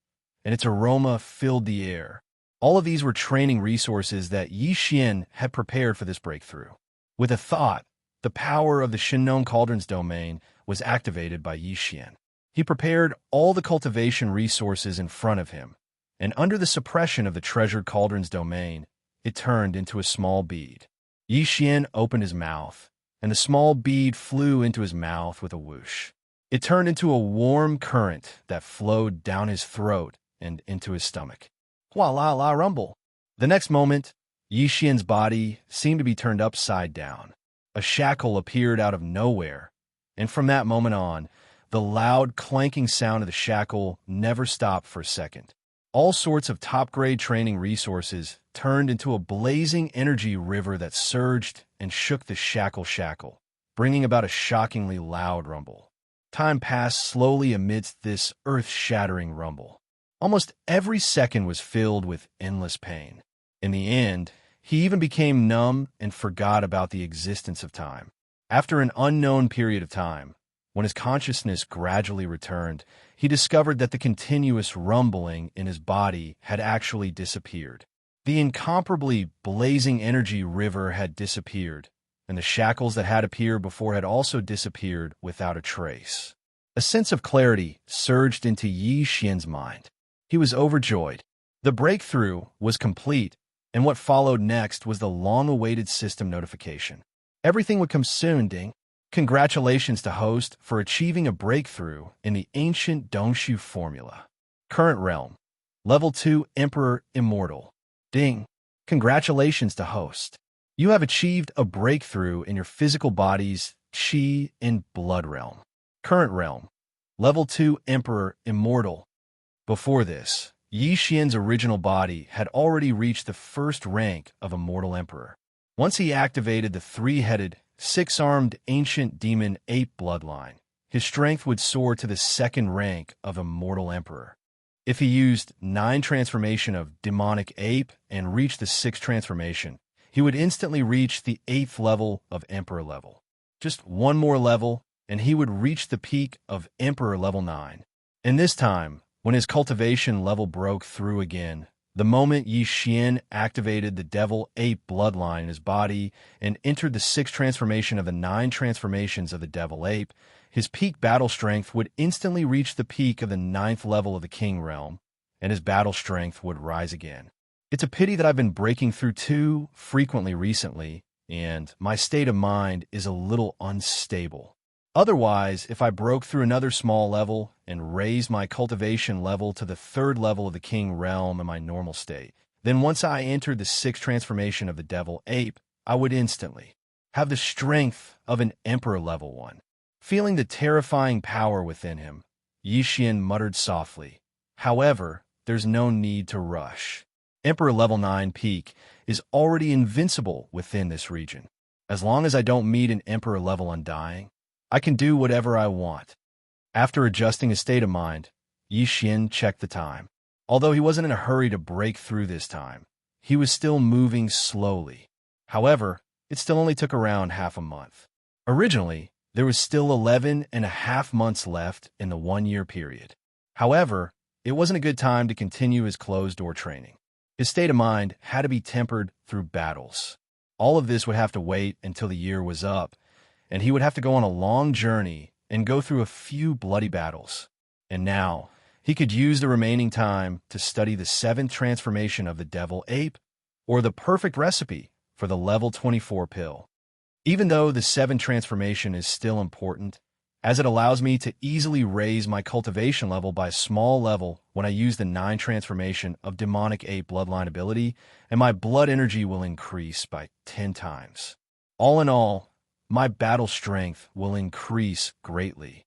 and its aroma filled the air. All of these were training resources that Yixian had prepared for this breakthrough. With a thought, the power of the Shinnon Cauldron's domain was activated by Yixian. He prepared all the cultivation resources in front of him, and under the suppression of the treasured cauldron's domain, it turned into a small bead. Yixian opened his mouth, and the small bead flew into his mouth with a whoosh. It turned into a warm current that flowed down his throat and into his stomach. Hua la la rumble. The next moment, Yixian's body seemed to be turned upside down. A shackle appeared out of nowhere, and from that moment on, the loud clanking sound of the shackle never stopped for a second. All sorts of top-grade training resources turned into a blazing energy river that surged and shook the shackle, bringing about a shockingly loud rumble. Time passed slowly amidst this earth-shattering rumble. Almost every second was filled with endless pain. In the end, he even became numb and forgot about the existence of time. After an unknown period of time, when his consciousness gradually returned, he discovered that the continuous rumbling in his body had actually disappeared. The incomparably blazing energy river had disappeared, and the shackles that had appeared before had also disappeared without a trace. A sense of clarity surged into Yi Xian's mind. He was overjoyed. The breakthrough was complete, and what followed next was the long-awaited system notification. Everything would come soon, ding. Congratulations to host for achieving a breakthrough in the ancient Dongshu formula. Current realm. Level 2 Emperor Immortal. Ding. Congratulations to host. You have achieved a breakthrough in your physical body's Qi and blood realm. Current realm. Level 2 Emperor Immortal. Before this, Yi Xian's original body had already reached the first rank of Immortal Emperor. Once he activated the three-headed, six-armed ancient demon ape bloodline, his strength would soar to the second rank of Immortal Emperor. If he used 9 transformation of demonic ape and reached the 6th transformation, he would instantly reach the 8th level of Emperor level. Just one more level, and he would reach the peak of Emperor level 9. And this time, when his cultivation level broke through again, the moment Yi Xian activated the devil ape bloodline in his body and entered the 6th transformation of the 9 transformations of the devil ape, his peak battle strength would instantly reach the peak of the 9th level of the king realm, and his battle strength would rise again. It's a pity that I've been breaking through too frequently recently, and my state of mind is a little unstable. Otherwise, if I broke through another small level and raised my cultivation level to the 3rd level of the king realm in my normal state, then once I entered the 6th transformation of the devil ape, I would instantly have the strength of an emperor level 1. Feeling the terrifying power within him, Yi Xian muttered softly, "However, there's no need to rush. Emperor level 9 peak is already invincible within this region. As long as I don't meet an emperor level undying, I can do whatever I want." After adjusting his state of mind, Yi Xian checked the time. Although he wasn't in a hurry to break through this time, he was still moving slowly. However, it still only took around half a month. Originally, there was still 11.5 months left in the 1-year period. However, it wasn't a good time to continue his closed-door training. His state of mind had to be tempered through battles. All of this would have to wait until the year was up, and he would have to go on a long journey and go through a few bloody battles. And now, he could use the remaining time to study the 7th transformation of the devil ape, or the perfect recipe for the level 24 pill. Even though the 7th transformation is still important, as it allows me to easily raise my cultivation level by a small level when I use the 9 transformation of demonic ape bloodline ability, and my blood energy will increase by 10 times. All in all, my battle strength will increase greatly.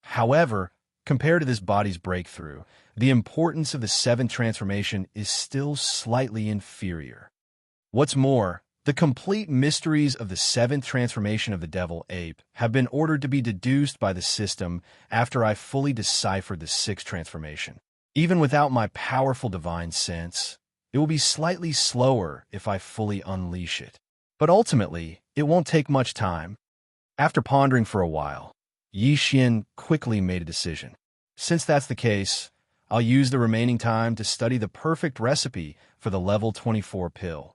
However, compared to this body's breakthrough, the importance of the 7th transformation is still slightly inferior. What's more, the complete mysteries of the 7th transformation of the devil ape have been ordered to be deduced by the system after I fully deciphered the 6th transformation. Even without my powerful divine sense, it will be slightly slower if I fully unleash it. But ultimately, it won't take much time. After pondering for a while, Yi Xian quickly made a decision. Since that's the case, I'll use the remaining time to study the perfect recipe for the level 24 pill.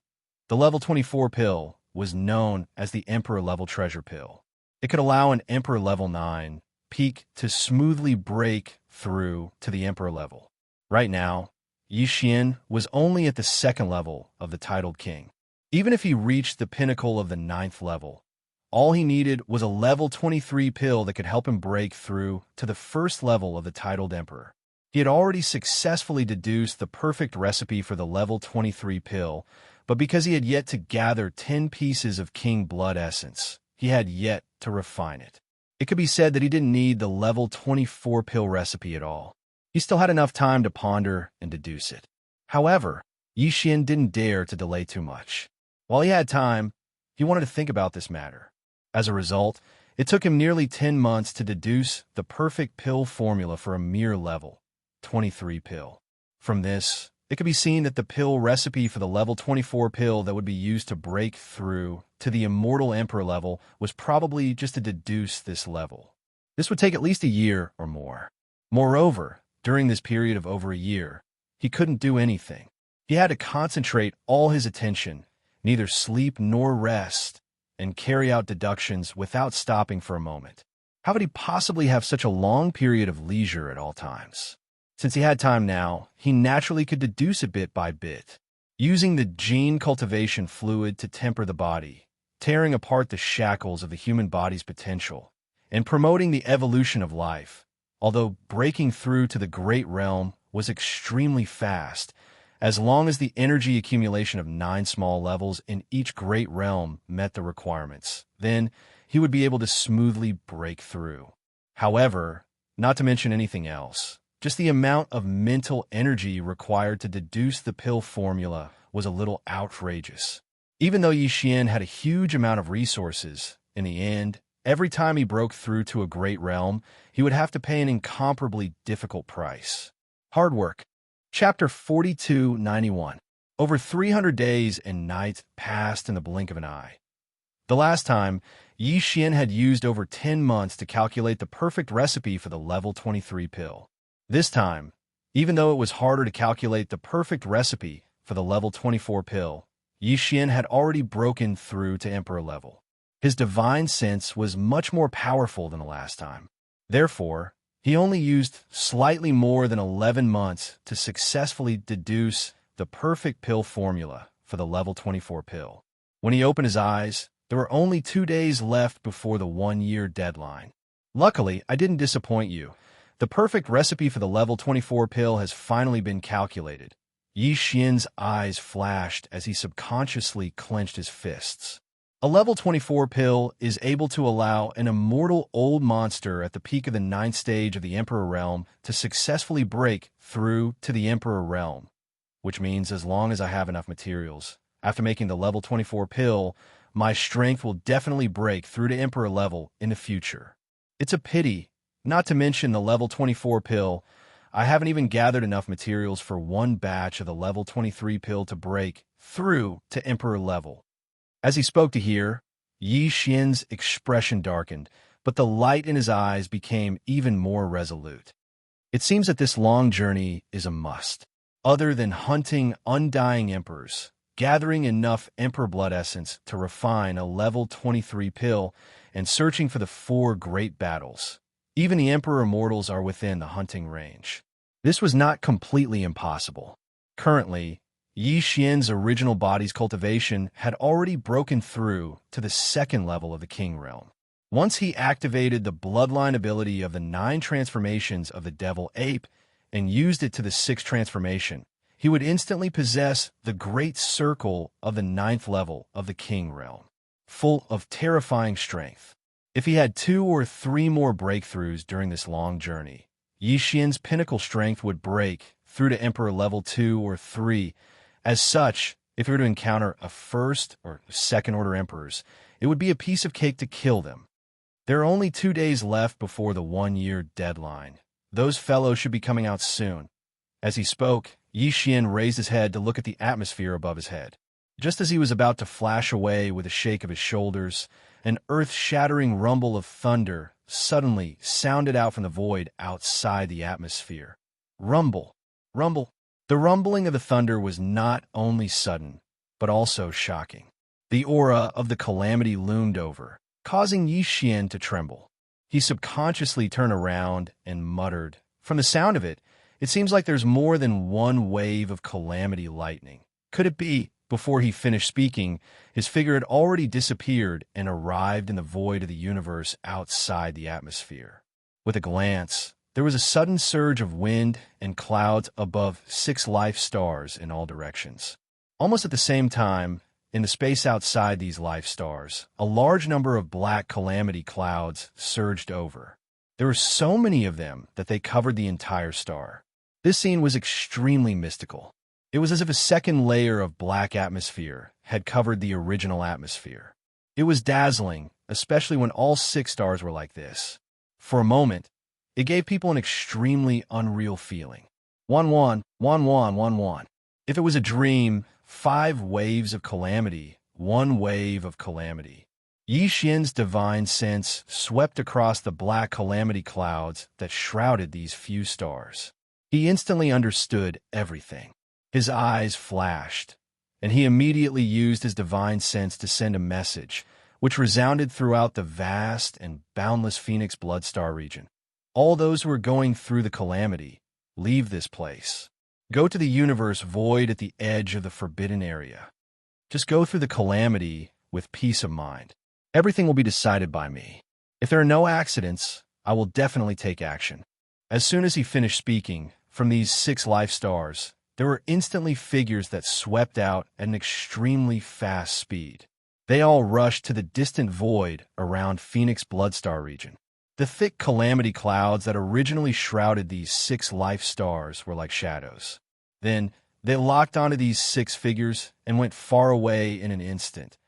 The level 24 pill was known as the Emperor level treasure pill. It could allow an Emperor level 9 peak to smoothly break through to the Emperor level. Right now, Yi Xian was only at the 2nd level of the titled king. Even if he reached the pinnacle of the 9th level, all he needed was a level 23 pill that could help him break through to the 1st level of the titled emperor. He had already successfully deduced the perfect recipe for the level 23 pill, but because he had yet to gather 10 pieces of king blood essence, he had yet to refine it. It could be said that he didn't need the level 24 pill recipe at all. He still had enough time to ponder and deduce it. However, Yi Xian didn't dare to delay too much. While he had time, he wanted to think about this matter. As a result, it took him nearly 10 months to deduce the perfect pill formula for a mere level 23 pill. From this, it could be seen that the pill recipe for the level 24 pill that would be used to break through to the Immortal Emperor level was probably just to deduce this level. This would take at least a year or more. Moreover, during this period of over a year, he couldn't do anything. He had to concentrate all his attention, neither sleep nor rest, and carry out deductions without stopping for a moment. How could he possibly have such a long period of leisure at all times? Since he had time now, he naturally could deduce it bit by bit, using the gene cultivation fluid to temper the body, tearing apart the shackles of the human body's potential, and promoting the evolution of life. Although breaking through to the great realm was extremely fast, as long as the energy accumulation of 9 small levels in each great realm met the requirements, then he would be able to smoothly break through. However, not to mention anything else, just the amount of mental energy required to deduce the pill formula was a little outrageous. Even though Yixian had a huge amount of resources, in the end, every time he broke through to a great realm, he would have to pay an incomparably difficult price. Hard work. Chapter 4291. Over 300 days and nights passed in the blink of an eye. The last time, Yixian had used over 10 months to calculate the perfect recipe for the level 23 pill. This time, even though it was harder to calculate the perfect recipe for the level 24 pill, Yixian had already broken through to Emperor level. His divine sense was much more powerful than the last time. Therefore, he only used slightly more than 11 months to successfully deduce the perfect pill formula for the level 24 pill. When he opened his eyes, there were only 2 days left before the 1-year deadline. Luckily, I didn't disappoint you. The perfect recipe for the level 24 pill has finally been calculated. Yixian's eyes flashed as he subconsciously clenched his fists. A level 24 pill is able to allow an immortal old monster at the peak of the 9th stage of the Emperor realm to successfully break through to the Emperor realm, which means as long as I have enough materials, after making the level 24 pill, my strength will definitely break through to Emperor level in the future. It's a pity, not to mention the level 24 pill, I haven't even gathered enough materials for one batch of the level 23 pill to break through to Emperor level. As he spoke to hear, Yixian's expression darkened, but the light in his eyes became even more resolute. It seems that this long journey is a must. Other than hunting undying emperors, gathering enough emperor blood essence to refine a level 23 pill, and searching for the 4 great battles, even the emperor immortals are within the hunting range. This was not completely impossible. Currently, Yixian's original body's cultivation had already broken through to the 2nd level of the King Realm. Once he activated the bloodline ability of the 9 transformations of the Devil Ape and used it to the 6th transformation, he would instantly possess the Great Circle of the 9th level of the King Realm, full of terrifying strength. If he had 2 or 3 more breakthroughs during this long journey, Yixian's pinnacle strength would break through to Emperor level 2 or 3. As such, if he were to encounter a 1st or 2nd order emperors, it would be a piece of cake to kill them. There are only 2 days left before the 1-year deadline. Those fellows should be coming out soon. As he spoke, Yixian raised his head to look at the atmosphere above his head. Just as he was about to flash away with a shake of his shoulders, an earth-shattering rumble of thunder suddenly sounded out from the void outside the atmosphere. Rumble, rumble. The rumbling of the thunder was not only sudden, but also shocking. The aura of the calamity loomed over, causing Yixian to tremble. He subconsciously turned around and muttered, "From the sound of it, it seems like there's more than one wave of calamity lightning. Could it be?" Before he finished speaking, his figure had already disappeared and arrived in the void of the universe outside the atmosphere. With a glance, there was a sudden surge of wind and clouds above 6 life stars in all directions. Almost at the same time, in the space outside these life stars, a large number of black calamity clouds surged over. There were so many of them that they covered the entire star. This scene was extremely mystical. It was as if a second layer of black atmosphere had covered the original atmosphere. It was dazzling, especially when all 6 stars were like this. For a moment, it gave people an extremely unreal feeling. 1-1, 1-1, 1-1. If it was a dream, 5 waves of calamity, 1 wave of calamity. Yixian's divine sense swept across the black calamity clouds that shrouded these few stars. He instantly understood everything. His eyes flashed, and he immediately used his divine sense to send a message, which resounded throughout the vast and boundless Phoenix Bloodstar region. All those who are going through the calamity, leave this place. Go to the universe void at the edge of the forbidden area. Just go through the calamity with peace of mind. Everything will be decided by me. If there are no accidents, I will definitely take action. As soon as he finished speaking, from these 6 life stars, there were instantly figures that swept out at an extremely fast speed. They all rushed to the distant void around Phoenix Bloodstar region. The thick calamity clouds that originally shrouded these 6 life stars were like shadows. Then, they locked onto these 6 figures and went far away in an instant.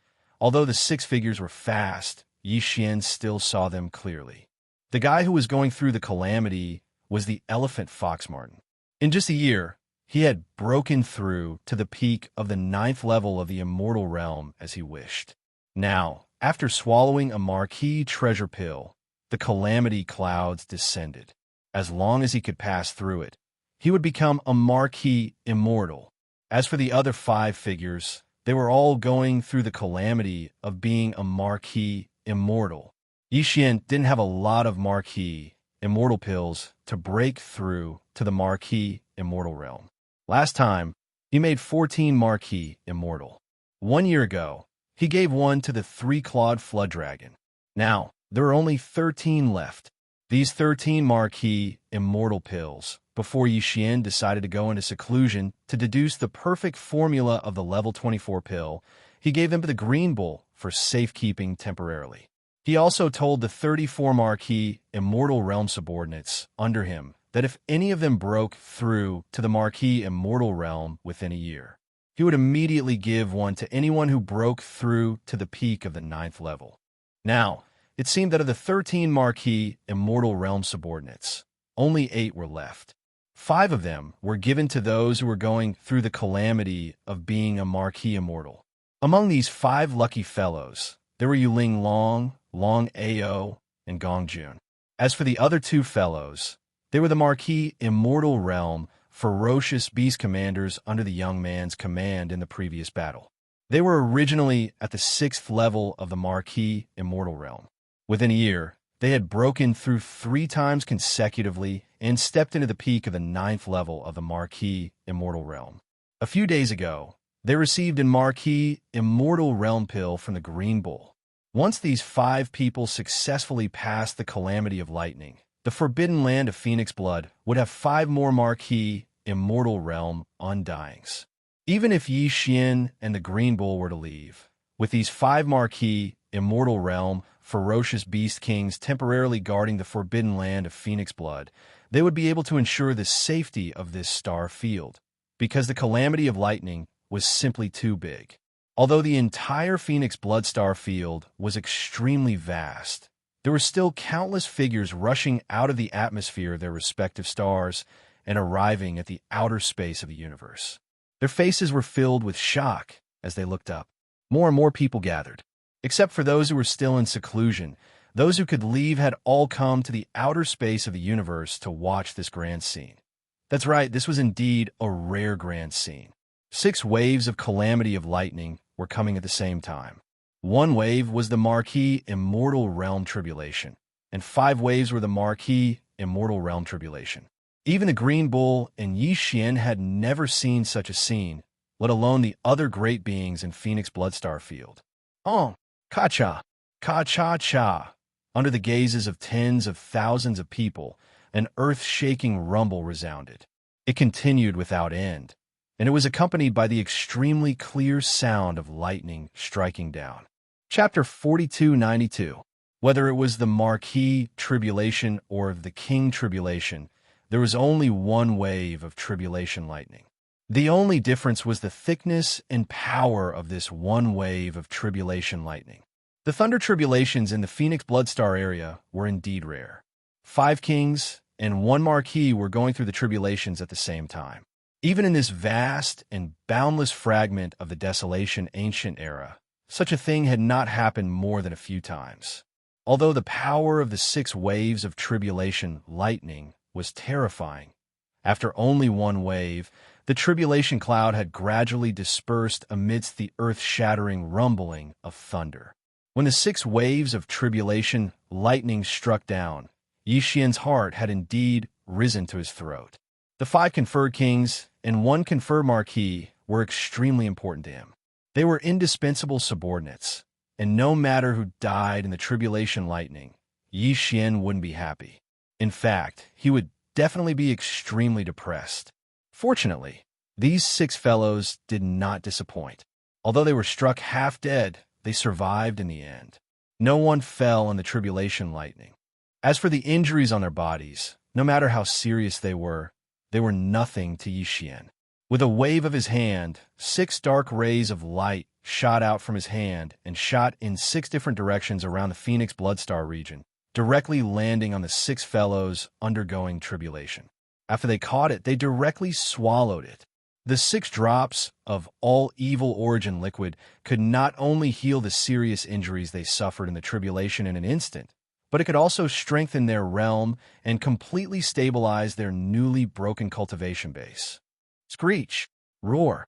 Although the 6 figures were fast, Yixian still saw them clearly. The guy who was going through the calamity was the elephant fox marten. In just a year, he had broken through to the peak of the 9th level of the immortal realm as he wished. Now, after swallowing a marquee treasure pill, the calamity clouds descended. As long as he could pass through it, he would become a marquee immortal. As for the other 5 figures, they were all going through the calamity of being a marquee immortal. Yixian didn't have a lot of marquee immortal pills to break through to the marquee immortal realm. Last time, he made 14 marquee immortal. 1 year ago, he gave one to the 3-clawed flood dragon. Now, there are only 13 left. These 13 marquee immortal pills, before Yixian decided to go into seclusion to deduce the perfect formula of the level 24 pill, he gave them to the Green Bull for safekeeping temporarily. He also told the 34 marquee immortal realm subordinates under him that if any of them broke through to the marquee immortal realm within a year, he would immediately give one to anyone who broke through to the peak of the 9th level. Now, it seemed that of the 13 marquee immortal realm subordinates, only 8 were left. 5 of them were given to those who were going through the calamity of being a marquee immortal. Among these 5 lucky fellows, there were Yuling Long, Long Ao, and Gong Jun. As for the other 2 fellows, they were the marquee immortal realm ferocious beast commanders under the young man's command in the previous battle. They were originally at the 6th level of the marquee immortal realm. Within a year, they had broken through 3 times consecutively and stepped into the peak of the 9th level of the marquee immortal realm. A few days ago, they received a marquee immortal realm pill from the Green Bull. Once these 5 people successfully passed the calamity of lightning, the forbidden land of Phoenix Blood would have 5 more marquee immortal realm undyings. Even if Yixian and the Green Bull were to leave, with these 5 marquee immortal realm ferocious beast kings temporarily guarding the forbidden land of Phoenix Blood, they would be able to ensure the safety of this star field, because the calamity of lightning was simply too big. Although the entire Phoenix Bloodstar field was extremely vast, there were still countless figures rushing out of the atmosphere of their respective stars and arriving at the outer space of the universe. Their faces were filled with shock as they looked up. More and more people gathered. Except for those who were still in seclusion, those who could leave had all come to the outer space of the universe to watch this grand scene. That's right, this was indeed a rare grand scene. 6 waves of calamity of lightning were coming at the same time. 1 wave was the marquee immortal realm tribulation, and 5 waves were the marquee immortal realm tribulation. Even the Green Bull and Yixian had never seen such a scene, let alone the other great beings in Phoenix Bloodstar field. Oh, Ka-cha, Ka-cha-cha. Under the gazes of tens of thousands of people, an earth-shaking rumble resounded. It continued without end, and it was accompanied by the extremely clear sound of lightning striking down. Chapter 4292. Whether it was the Marquis Tribulation or the King Tribulation, there was only one wave of tribulation lightning. The only difference was the thickness and power of this one wave of tribulation lightning. The thunder tribulations in the Phoenix Bloodstar area were indeed rare. 5 kings and 1 marquis were going through the tribulations at the same time. Even in this vast and boundless fragment of the desolation ancient era, such a thing had not happened more than a few times. Although the power of the 6 waves of tribulation lightning was terrifying, After only one wave, the tribulation cloud had gradually dispersed amidst the earth-shattering rumbling of thunder. When the 6 waves of tribulation lightning struck down, Yixian's heart had indeed risen to his throat. The 5 conferred kings and 1 conferred marquis were extremely important to him. They were indispensable subordinates, and no matter who died in the tribulation lightning, Yixian wouldn't be happy. In fact, he would definitely be extremely depressed. Fortunately, these 6 fellows did not disappoint. Although they were struck half dead, they survived in the end. No one fell in the tribulation lightning. As for the injuries on their bodies, no matter how serious they were nothing to Yixian. With a wave of his hand, 6 dark rays of light shot out from his hand and shot in 6 different directions around the Phoenix Bloodstar region, directly landing on the 6 fellows undergoing tribulation. After they caught it, they directly swallowed it. The 6 drops of all evil origin liquid could not only heal the serious injuries they suffered in the tribulation in an instant, but it could also strengthen their realm and completely stabilize their newly broken cultivation base. Screech, roar.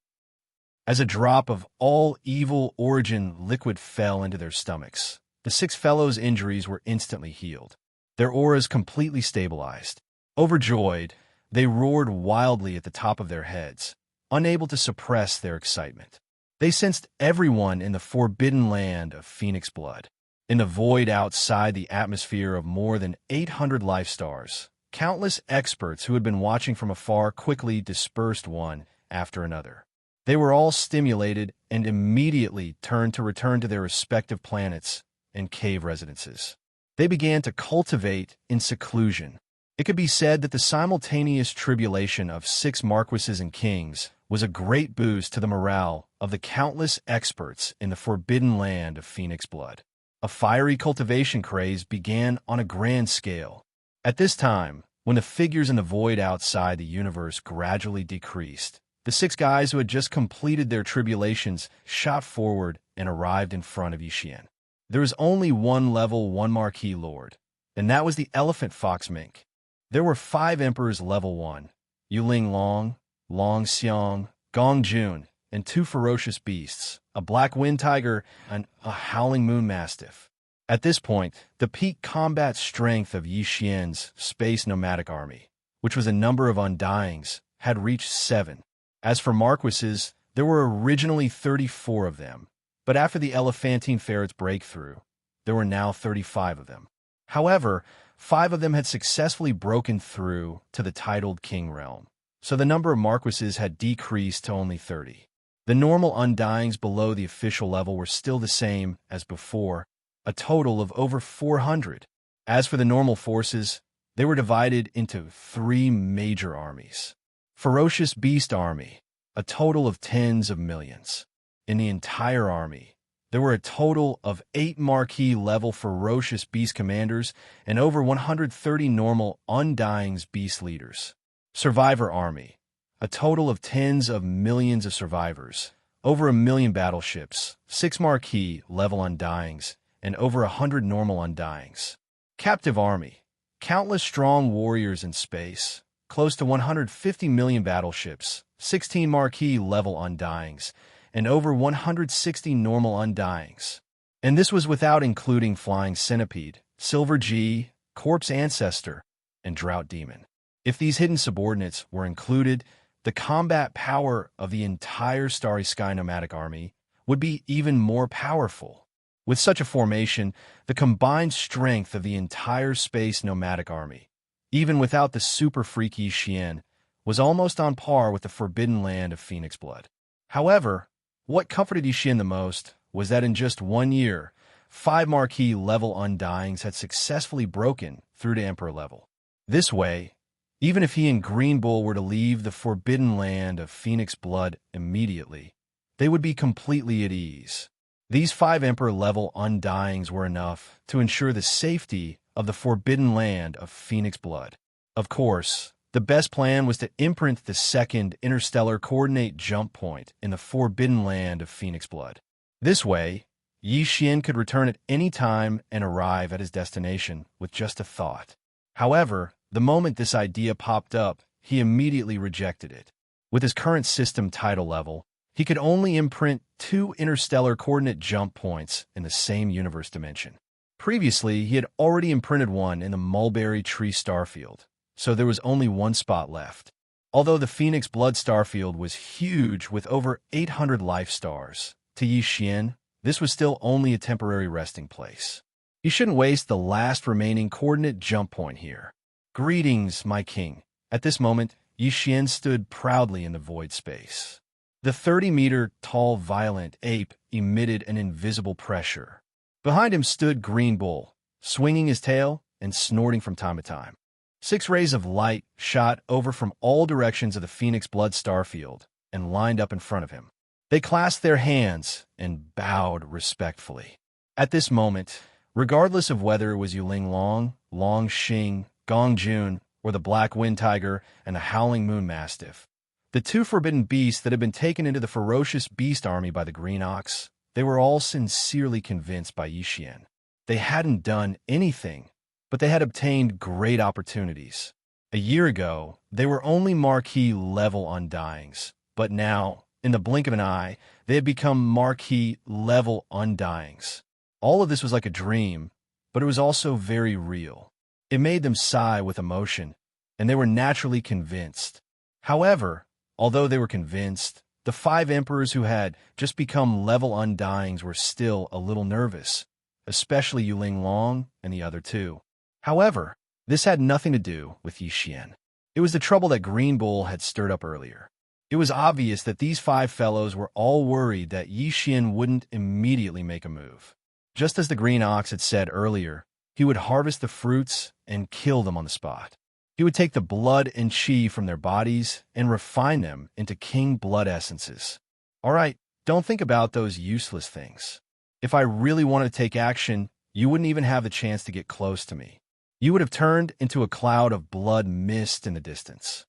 As a drop of all evil origin liquid fell into their stomachs, the 6 fellows' injuries were instantly healed. Their auras completely stabilized. Overjoyed, they roared wildly at the top of their heads, unable to suppress their excitement. They sensed everyone in the forbidden land of Phoenix blood. In the void outside the atmosphere of more than 800 life stars, countless experts who had been watching from afar quickly dispersed one after another. They were all stimulated and immediately turned to return to their respective planets and cave residences. They began to cultivate in seclusion. It could be said that the simultaneous tribulation of 6 marquises and kings was a great boost to the morale of the countless experts in the forbidden land of Phoenix blood. A fiery cultivation craze began on a grand scale. At this time, when the figures in the void outside the universe gradually decreased, the 6 guys who had just completed their tribulations shot forward and arrived in front of Yixian. There was only one level 1 Marquis Lord, and that was the Elephant Fox Mink. There were 5 Emperors level 1, Yuling Long, Long Xiang, Gong Jun, and 2 ferocious beasts, a black wind tiger and a howling moon mastiff. At this point, the peak combat strength of Yixian's space nomadic army, which was a number of undyings, had reached 7. As for marquises, there were originally 34 of them, but after the Elephantine Ferret's breakthrough, there were now 35 of them. However, 5 of them had successfully broken through to the titled king realm, so the number of marquises had decreased to only 30. The normal undyings below the official level were still the same as before, a total of over 400. As for the normal forces, they were divided into 3 major armies. Ferocious Beast Army, a total of tens of millions. In the entire army, there were a total of 8 marquis-level Ferocious Beast commanders and over 130 normal Undyings Beast leaders. Survivor Army, a total of tens of millions of survivors, over 1 million battleships, 6 marquis-level Undyings, and over 100 normal Undyings. Captive Army, countless strong warriors in space, close to 150 million battleships, 16 marquis-level Undyings, and over 160 normal Undyings. And this was without including Flying Centipede, Silver G, Corpse Ancestor, and Drought Demon. If these hidden subordinates were included, the combat power of the entire Starry Sky Nomadic Army would be even more powerful. With such a formation, the combined strength of the entire Space Nomadic Army, even without the super freaky Xian, was almost on par with the forbidden land of Phoenix blood. However, what comforted Yixian the most was that in just 1 year, 5 marquis-level Undyings had successfully broken through to Emperor level. This way, even if he and Green Bull were to leave the forbidden land of Phoenix blood immediately, they would be completely at ease. These 5 Emperor-level Undyings were enough to ensure the safety of the forbidden land of Phoenix blood. Of course, the best plan was to imprint the 2nd interstellar coordinate jump point in the forbidden land of Phoenix blood. This way, Yixian could return at any time and arrive at his destination with just a thought. However, the moment this idea popped up, he immediately rejected it. With his current system title level, he could only imprint 2 interstellar coordinate jump points in the same universe dimension. Previously, he had already imprinted one in the Mulberry Tree starfield, so there was only 1 spot left. Although the Phoenix Blood starfield was huge with over 800 life stars, to Yixian, this was still only a temporary resting place. You shouldn't waste the last remaining coordinate jump point here. Greetings, my king. At this moment, Yixian stood proudly in the void space. The 30-meter-tall violent ape emitted an invisible pressure. Behind him stood Green Bull, swinging his tail and snorting from time to time. 6 rays of light shot over from all directions of the Phoenix Blood starfield and lined up in front of him. They clasped their hands and bowed respectfully. At this moment, regardless of whether it was Yuling Long, Long Xing, Gong Jun, or the Black Wind Tiger and the Howling Moon Mastiff, the 2 forbidden beasts that had been taken into the ferocious beast army by the Green Ox, they were all sincerely convinced by Yixian. They hadn't done anything, but they had obtained great opportunities. A year ago, they were only marquee-level undyings, but now, in the blink of an eye, they had become marquee-level undyings. All of this was like a dream, but it was also very real. It made them sigh with emotion, and they were naturally convinced. However, although they were convinced, the 5 emperors who had just become level undyings were still a little nervous, especially Yuling Long and the other 2. However, this had nothing to do with Yixian. It was the trouble that Green Bull had stirred up earlier. It was obvious that these 5 fellows were all worried that Yixian wouldn't immediately make a move. Just as the Green Ox had said earlier, he would harvest the fruits and kill them on the spot. He would take the blood and chi from their bodies and refine them into king blood essences. All right, don't think about those useless things. If I really wanted to take action, you wouldn't even have the chance to get close to me. You would have turned into a cloud of blood mist in the distance.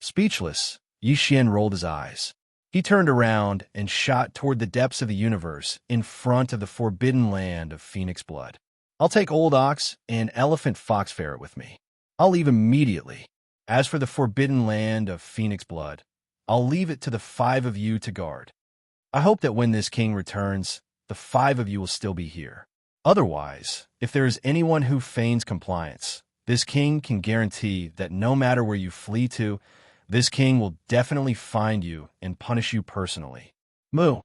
Speechless, Yixian rolled his eyes. He turned around and shot toward the depths of the universe in front of the forbidden land of Phoenix Blood. I'll take Old Ox and Elephant Fox Ferret with me. I'll leave immediately. As for the forbidden land of Phoenix Blood, I'll leave it to the 5 of you to guard. I hope that when this king returns, the 5 of you will still be here. Otherwise, if there is anyone who feigns compliance, this king can guarantee that no matter where you flee to, this king will definitely find you and punish you personally. Mu.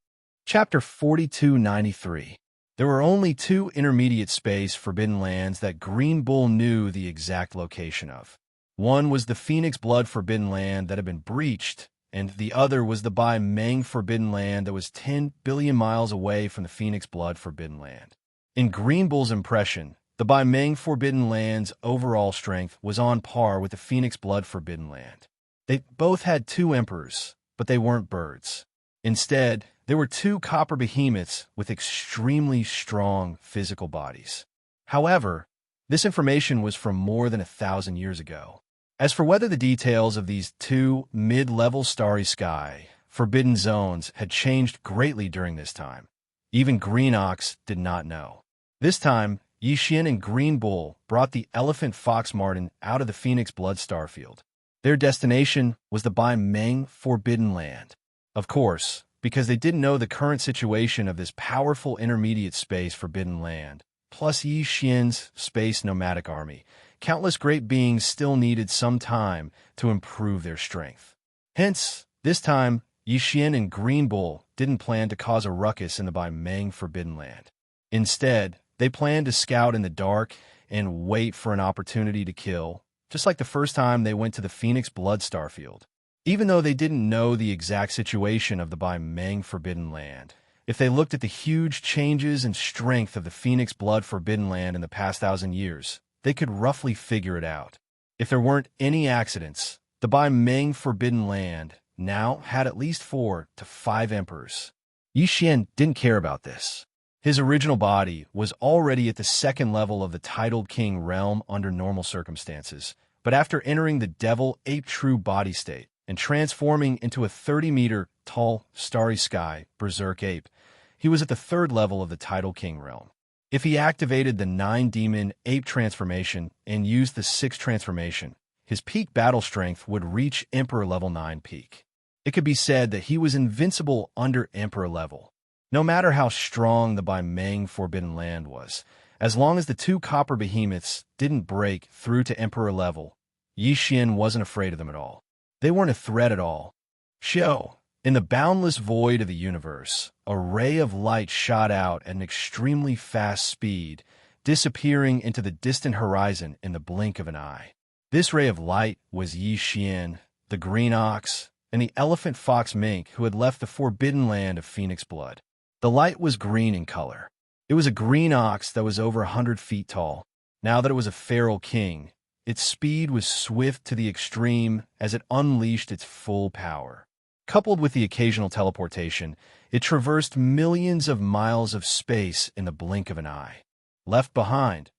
Chapter 4293. There were only 2 intermediate space forbidden lands that Green Bull knew the exact location of. One was the Phoenix Blood Forbidden Land that had been breached, and the other was the Bai Meng Forbidden Land that was 10 billion miles away from the Phoenix Blood Forbidden Land. In Green Bull's impression, the Bai Meng Forbidden Land's overall strength was on par with the Phoenix Blood Forbidden Land. They both had 2 emperors, but they weren't birds. Instead, there were 2 copper behemoths with extremely strong physical bodies. However, this information was from more than 1,000 years ago. As for whether the details of these 2 mid-level starry sky forbidden zones had changed greatly during this time, even Green Ox did not know. This time, Yixian and Green Bull brought the Elephant Fox Marten out of the Phoenix Blood starfield. Their destination was the Bai Meng Forbidden Land. Of course, because they didn't know the current situation of this powerful intermediate space forbidden land, plus Yixian's space nomadic army, countless great beings still needed some time to improve their strength. Hence, this time, Yixian and Green Bull didn't plan to cause a ruckus in the Bai Meng Forbidden Land. Instead, they planned to scout in the dark and wait for an opportunity to kill, just like the first time they went to the Phoenix Blood starfield. Even though they didn't know the exact situation of the Bai Meng Forbidden Land, if they looked at the huge changes and strength of the Phoenix Blood Forbidden Land in the past 1,000 years, they could roughly figure it out. If there weren't any accidents, the Bai Meng Forbidden Land now had at least 4 to 5 emperors. Yixian didn't care about this. His original body was already at the 2nd level of the titled king realm under normal circumstances, but after entering the devil ape true body state and transforming into a 30-meter-tall starry sky berserk ape, he was at the 3rd level of the titled king realm. If he activated the 9-demon ape transformation and used the 6th transformation, his peak battle strength would reach Emperor level 9 peak. It could be said that he was invincible under Emperor level. No matter how strong the Bai Meng Forbidden Land was, as long as the two copper behemoths didn't break through to Emperor level, Yi Xian wasn't afraid of them at all. They weren't a threat at all. Show! In the boundless void of the universe, a ray of light shot out at an extremely fast speed, disappearing into the distant horizon in the blink of an eye. This ray of light was Yi Xian, the green ox, and the elephant fox mink who had left the forbidden land of phoenix blood. The light was green in color. It was a green ox that was over 100 feet tall. Now that it was a feral king, its speed was swift to the extreme as it unleashed its full power. Coupled with the occasional teleportation, it traversed millions of miles of space in the blink of an eye. Left behind.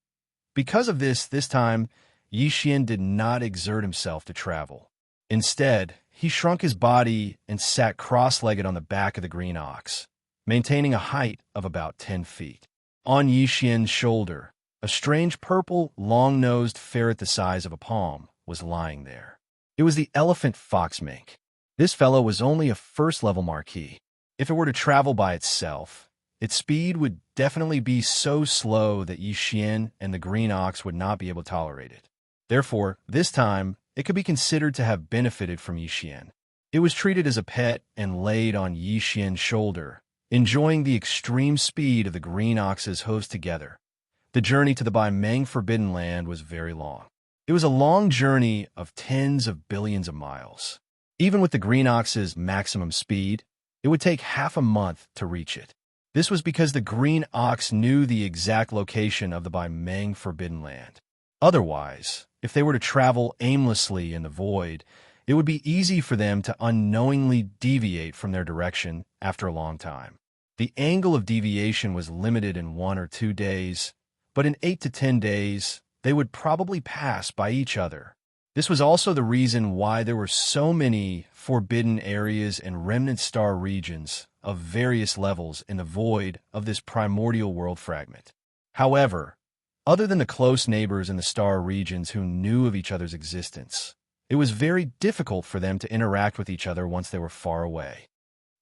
Because of this time, Yi Xian did not exert himself to travel. Instead, he shrunk his body and sat cross-legged on the back of the green ox, maintaining a height of about 10 feet. On Yi Xian's shoulder, a strange purple, long-nosed ferret the size of a palm was lying there. It was the elephant fox mink. This fellow was only a first-level marquis. If it were to travel by itself, its speed would definitely be so slow that Yi Xian and the green ox would not be able to tolerate it. Therefore, this time, it could be considered to have benefited from Yi Xian. It was treated as a pet and laid on Yi Xian's shoulder, enjoying the extreme speed of the green ox's hooves together. The journey to the Bai Meng Forbidden Land was very long. It was a long journey of tens of billions of miles. Even with the green ox's maximum speed, it would take half a month to reach it. This was because the green ox knew the exact location of the Bai Meng Forbidden Land. Otherwise, if they were to travel aimlessly in the void, it would be easy for them to unknowingly deviate from their direction after a long time. The angle of deviation was limited in 1 or 2 days, but in 8 to 10 days, they would probably pass by each other. This was also the reason why there were so many forbidden areas and remnant star regions of various levels in the void of this primordial world fragment. However, other than the close neighbors in the star regions who knew of each other's existence, it was very difficult for them to interact with each other once they were far away.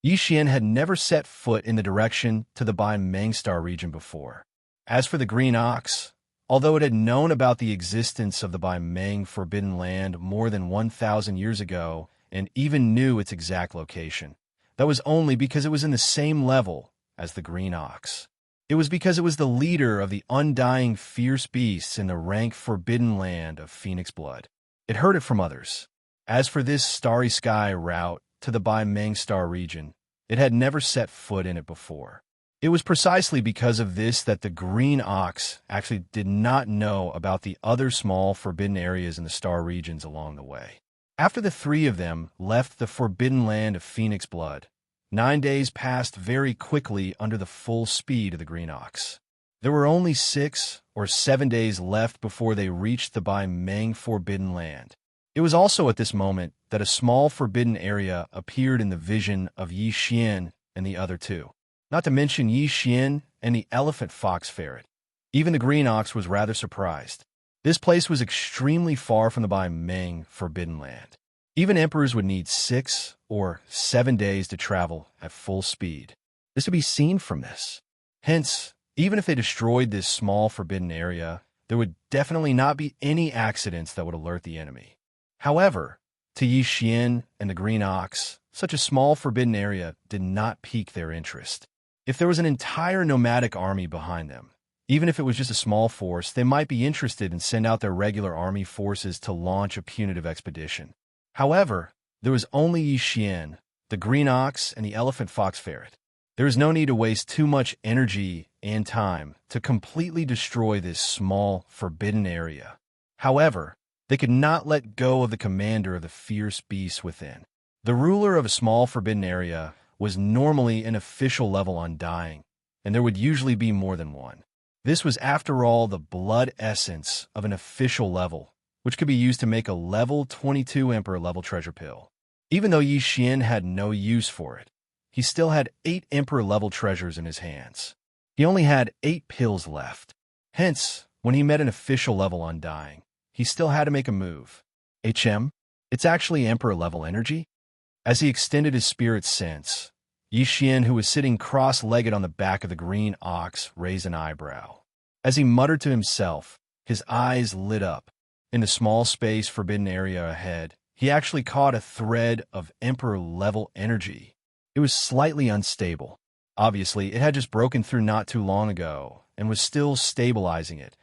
Yi Xian had never set foot in the direction to the Bai Meng star region before. As for the green ox, although it had known about the existence of the Bai Meng Forbidden Land more than 1,000 years ago and even knew its exact location, that was only because it was in the same level as the green ox. It was because it was the leader of the undying fierce beasts in the rank Forbidden Land of phoenix blood. It heard it from others. As for this starry sky route to the Bai Meng star region, it had never set foot in it before. It was precisely because of this that the green ox actually did not know about the other small forbidden areas in the star regions along the way. After the three of them left the forbidden land of phoenix blood, 9 days passed very quickly under the full speed of the green ox. There were only 6 or 7 days left before they reached the Bai Meng Forbidden Land. It was also at this moment that a small forbidden area appeared in the vision of Yi Xian and the other two. Not to mention Yi Xian and the elephant fox ferret. Even the green ox was rather surprised. This place was extremely far from the Bai Meng Forbidden Land. Even emperors would need 6 or 7 days to travel at full speed. This could be seen from this. Hence, even if they destroyed this small forbidden area, there would definitely not be any accidents that would alert the enemy. However, to Yi Xian and the green ox, such a small forbidden area did not pique their interest. If there was an entire nomadic army behind them, even if it was just a small force, they might be interested and send out their regular army forces to launch a punitive expedition. However, there was only Yi Xian, the green ox, and the elephant fox ferret. There is no need to waste too much energy and time to completely destroy this small, forbidden area. However, they could not let go of the commander of the fierce beasts within. The ruler of a small forbidden area was normally an official level undying, and there would usually be more than one. This was, after all, the blood essence of an official level, which could be used to make a level 22 Emperor level treasure pill. Even though Yi Xian had no use for it, he still had 8 Emperor level treasures in his hands. He only had 8 pills left. Hence, when he met an official level undying, he still had to make a move. It's actually Emperor-level energy. As he extended his spirit sense, Yixian, who was sitting cross-legged on the back of the green ox, raised an eyebrow. As he muttered to himself, his eyes lit up. In the small space forbidden area ahead, he actually caught a thread of Emperor-level energy. It was slightly unstable. Obviously, it had just broken through not too long ago and was still stabilizing it.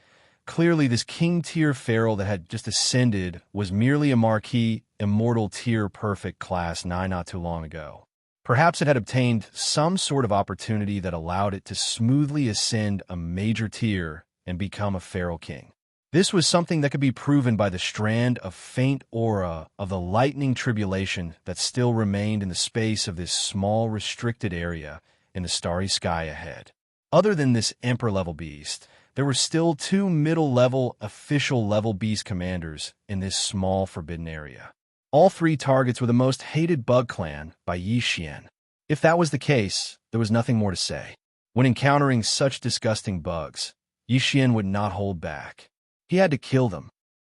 Clearly, this king-tier feral that had just ascended was merely a marquee immortal tier perfect class 9 not too long ago. Perhaps it had obtained some sort of opportunity that allowed it to smoothly ascend a major tier and become a feral king. This was something that could be proven by the strand of faint aura of the lightning tribulation that still remained in the space of this small restricted area in the starry sky ahead. Other than this Emperor-level beast, there were still 2 middle-level, official-level beast commanders in this small forbidden area. All 3 targets were the most hated bug clan by Yixian. If that was the case, there was nothing more to say. When encountering such disgusting bugs, Yixian would not hold back. He had to kill them.